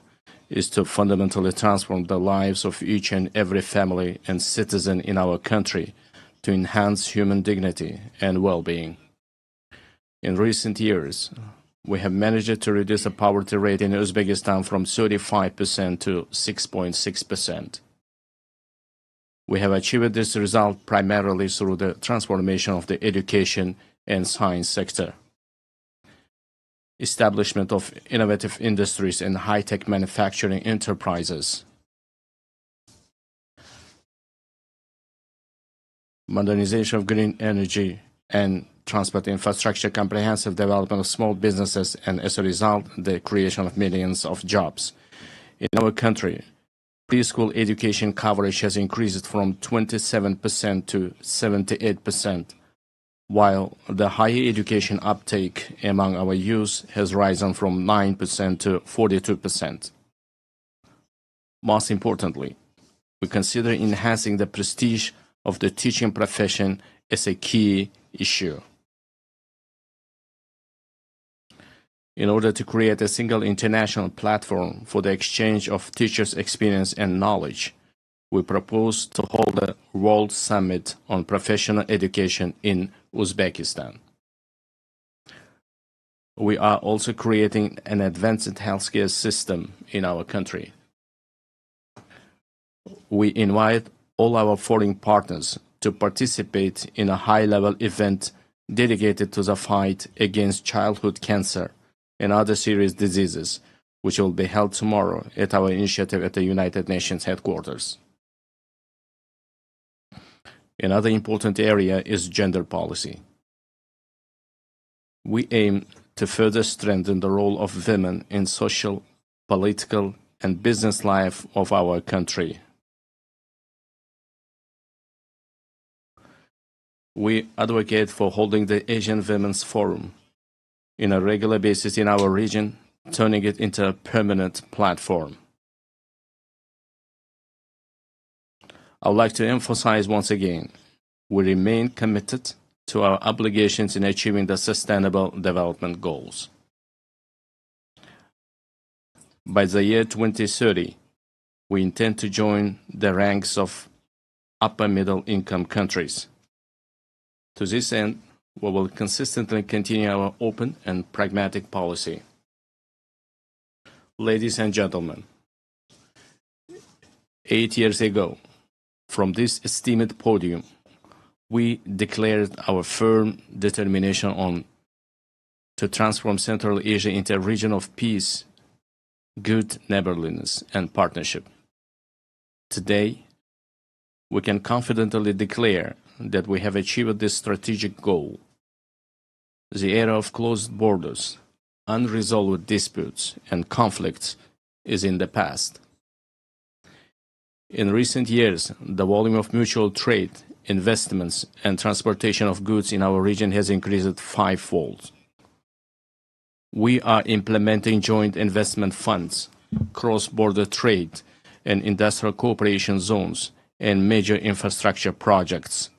is to fundamentally transform the lives of each and every family and citizen in our country to enhance human dignity and well-being. In recent years, we have managed to reduce the poverty rate in Uzbekistan from 35% to 6.6%. We have achieved this result primarily through the transformation of the education and science sector, establishment of innovative industries and high-tech manufacturing enterprises, modernization of green energy and transport infrastructure, comprehensive development of small businesses, and as a result, the creation of millions of jobs. In our country, preschool education coverage has increased from 27% to 78%, while the higher education uptake among our youth has risen from 9% to 42%. Most importantly, we consider enhancing the prestige of the teaching profession as a key issue. In order to create a single international platform for the exchange of teachers' experience and knowledge, we propose to hold a World Summit on Professional Education in Uzbekistan. We are also creating an advanced healthcare system in our country. We invite all our foreign partners to participate in a high-level event dedicated to the fight against childhood cancer and other serious diseases, which will be held tomorrow at our initiative at the United Nations headquarters. Another important area is gender policy. We aim to further strengthen the role of women in social, political, and business life of our country. We advocate for holding the Asian Women's Forum on a regular basis in our region, turning it into a permanent platform. I would like to emphasize once again, we remain committed to our obligations in achieving the Sustainable Development Goals. By the year 2030, we intend to join the ranks of upper middle income countries. To this end, we will consistently continue our open and pragmatic policy. Ladies and gentlemen, 8 years ago, from this esteemed podium, we declared our firm determination to transform Central Asia into a region of peace, good neighborliness, and partnership. Today, we can confidently declare that we have achieved this strategic goal. The era of closed borders, unresolved disputes, and conflicts is in the past. In recent years, the volume of mutual trade, investments, and transportation of goods in our region has increased fivefold. We are implementing joint investment funds, cross-border trade, and industrial cooperation zones, and major infrastructure projects.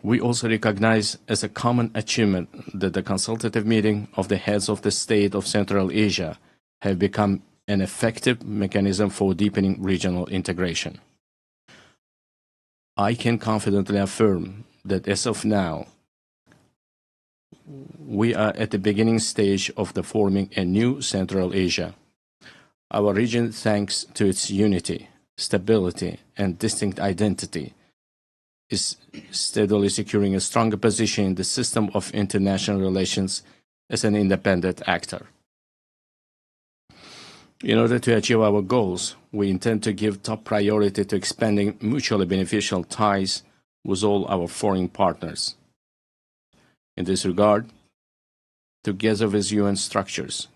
We also recognize as a common achievement that the consultative meeting of the heads of the state of Central Asia have become an effective mechanism for deepening regional integration. I can confidently affirm that as of now, we are at the beginning stage of the forming a new Central Asia. Our region, thanks to its unity, stability, and distinct identity, is steadily securing a stronger position in the system of international relations as an independent actor. In order to achieve our goals, we intend to give top priority to expanding mutually beneficial ties with all our foreign partners. In this regard, together with UN structures,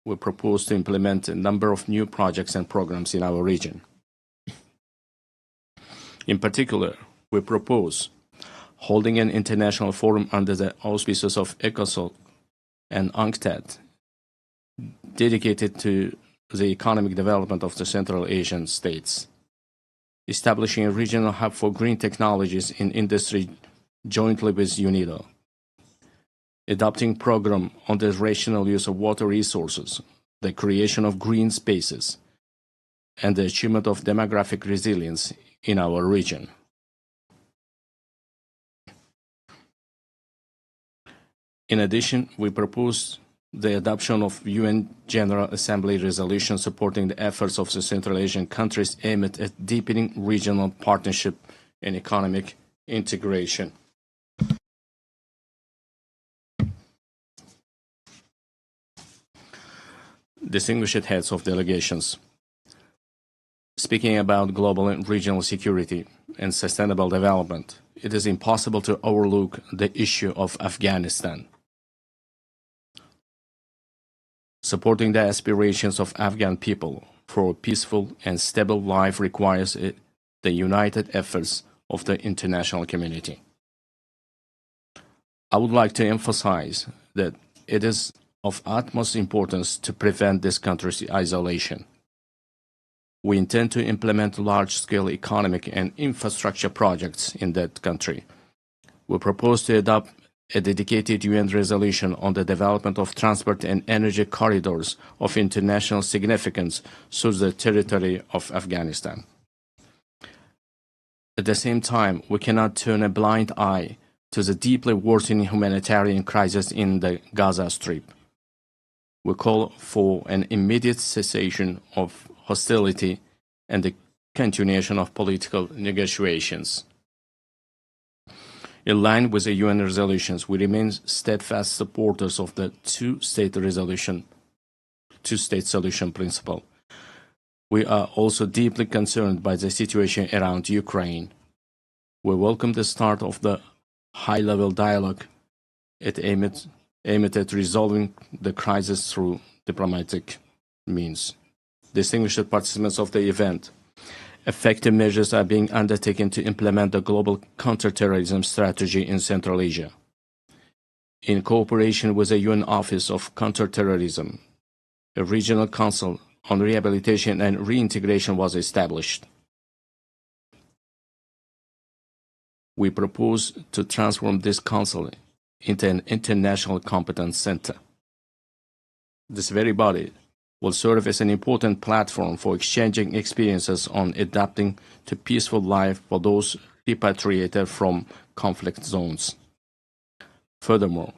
we propose to implement a number of new projects and programs in our region. In particular, we propose holding an international forum under the auspices of ECOSOC and UNCTAD, dedicated to the economic development of the Central Asian states, establishing a regional hub for green technologies in industry jointly with UNIDO, adopting program on the rational use of water resources, the creation of green spaces, and the achievement of demographic resilience in our region. In addition, we propose the adoption of UN General Assembly resolution supporting the efforts of the Central Asian countries aimed at deepening regional partnership and economic integration. Distinguished heads of delegations, speaking about global and regional security and sustainable development, it is impossible to overlook the issue of Afghanistan. Supporting the aspirations of Afghan people for a peaceful and stable life requires the united efforts of the international community. I would like to emphasize that it is of utmost importance to prevent this country's isolation. We intend to implement large-scale economic and infrastructure projects in that country. We propose to adopt a dedicated UN resolution on the development of transport and energy corridors of international significance through the territory of Afghanistan. At the same time, we cannot turn a blind eye to the deeply worsening humanitarian crisis in the Gaza Strip. We call for an immediate cessation of hostility and the continuation of political negotiations. In line with the UN resolutions, we remain steadfast supporters of the two-state solution principle. We are also deeply concerned by the situation around Ukraine. We welcome the start of the high-level dialogue aimed at resolving the crisis through diplomatic means. Distinguished participants of the event, effective measures are being undertaken to implement the global counterterrorism strategy in Central Asia. In cooperation with the UN Office of Counterterrorism, a regional council on rehabilitation and reintegration was established. We propose to transform this council into an international competence center. This very body will serve as an important platform for exchanging experiences on adapting to peaceful life for those repatriated from conflict zones. Furthermore,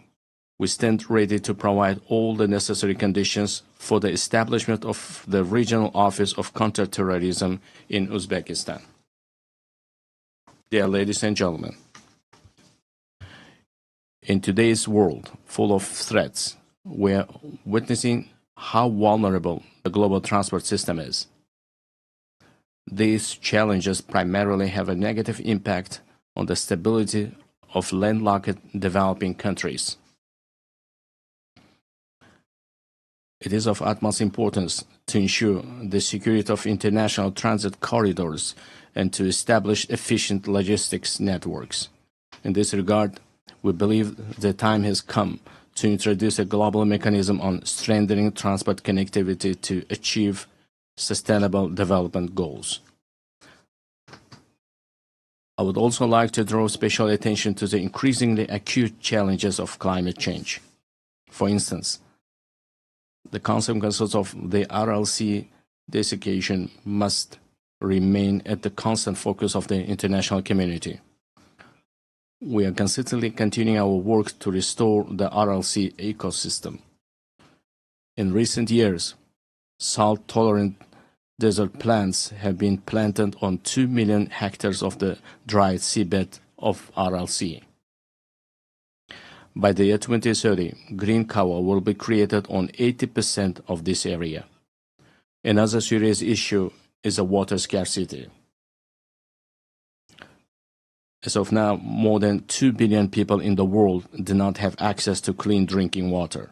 we stand ready to provide all the necessary conditions for the establishment of the Regional Office of Counterterrorism in Uzbekistan. Dear ladies and gentlemen, in today's world full of threats, we are witnessing how vulnerable the global transport system is. These challenges primarily have a negative impact on the stability of landlocked developing countries. It is of utmost importance to ensure the security of international transit corridors and to establish efficient logistics networks. In this regard, we believe the time has come to introduce a global mechanism on strengthening transport connectivity to achieve sustainable development goals. I would also like to draw special attention to the increasingly acute challenges of climate change. For instance, the consequences of the RLC desiccation must remain at the constant focus of the international community. We are consistently continuing our work to restore the RLC ecosystem. In recent years, salt-tolerant desert plants have been planted on 2 million hectares of the dried seabed of RLC. By the year 2030, green cover will be created on 80% of this area. Another serious issue is water scarcity. As of now, more than 2 billion people in the world do not have access to clean drinking water.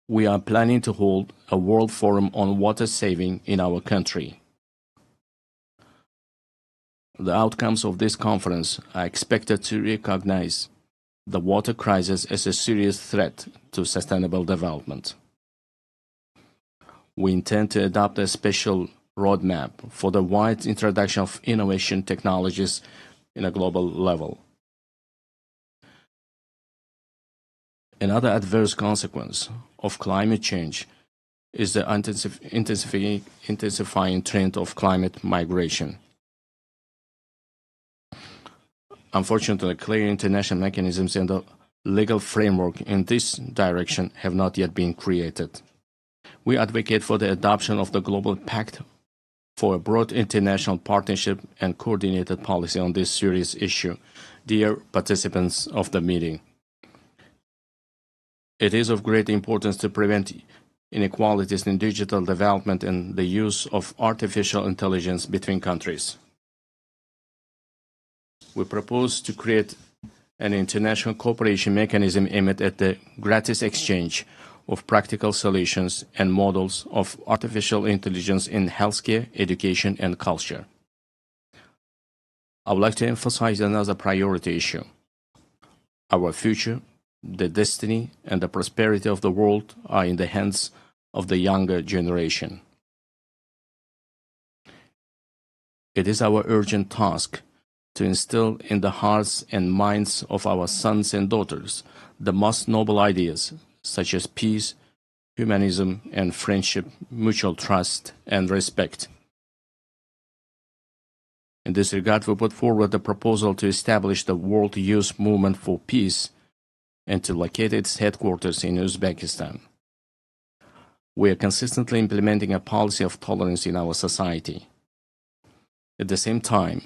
We are planning to hold a World Forum on water saving in our country. The outcomes of this conference are expected to recognize the water crisis as a serious threat to sustainable development. We intend to adopt a special roadmap for the wide introduction of innovation technologies in a global level. Another adverse consequence of climate change is the intensifying trend of climate migration. Unfortunately, clear international mechanisms and the legal framework in this direction have not yet been created. We advocate for the adoption of the Global Pact for a broad international partnership and coordinated policy on this serious issue. Dear participants of the meeting, it is of great importance to prevent inequalities in digital development and the use of artificial intelligence between countries. We propose to create an international cooperation mechanism aimed at the gratis exchange of practical solutions and models of artificial intelligence in healthcare, education, and culture. I would like to emphasize another priority issue. Our future, the destiny, and the prosperity of the world are in the hands of the younger generation. It is our urgent task to instill in the hearts and minds of our sons and daughters the most noble ideas, such as peace, humanism, and friendship, mutual trust, and respect. In this regard, we put forward the proposal to establish the World Youth Movement for Peace and to locate its headquarters in Uzbekistan. We are consistently implementing a policy of tolerance in our society. At the same time,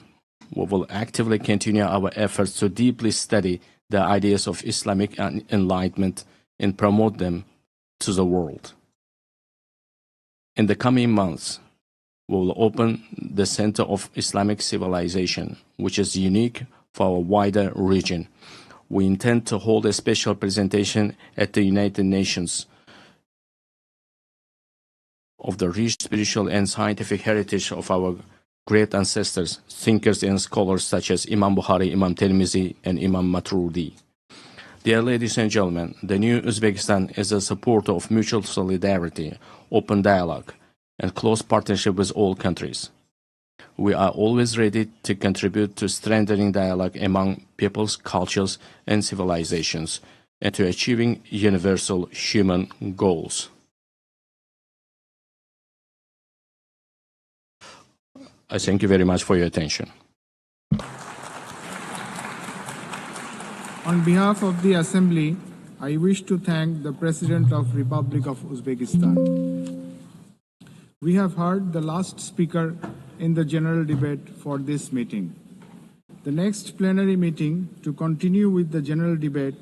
we will actively continue our efforts to deeply study the ideas of Islamic enlightenment and promote them to the world. In the coming months, we will open the Center of Islamic Civilization, which is unique for our wider region. We intend to hold a special presentation at the United Nations of the rich spiritual and scientific heritage of our great ancestors, thinkers and scholars such as Imam Bukhari, Imam Tirmizi, and Imam Maturidi. Dear ladies and gentlemen, the new Uzbekistan is a supporter of mutual solidarity, open dialogue, and close partnership with all countries. We are always ready to contribute to strengthening dialogue among peoples, cultures, and civilizations, and to achieving universal human goals. I thank you very much for your attention. On behalf of the Assembly, I wish to thank the President of Republic of Uzbekistan. We have heard the last speaker in the general debate for this meeting. The next plenary meeting to continue with the general debate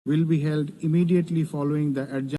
will be held immediately following the adjournment.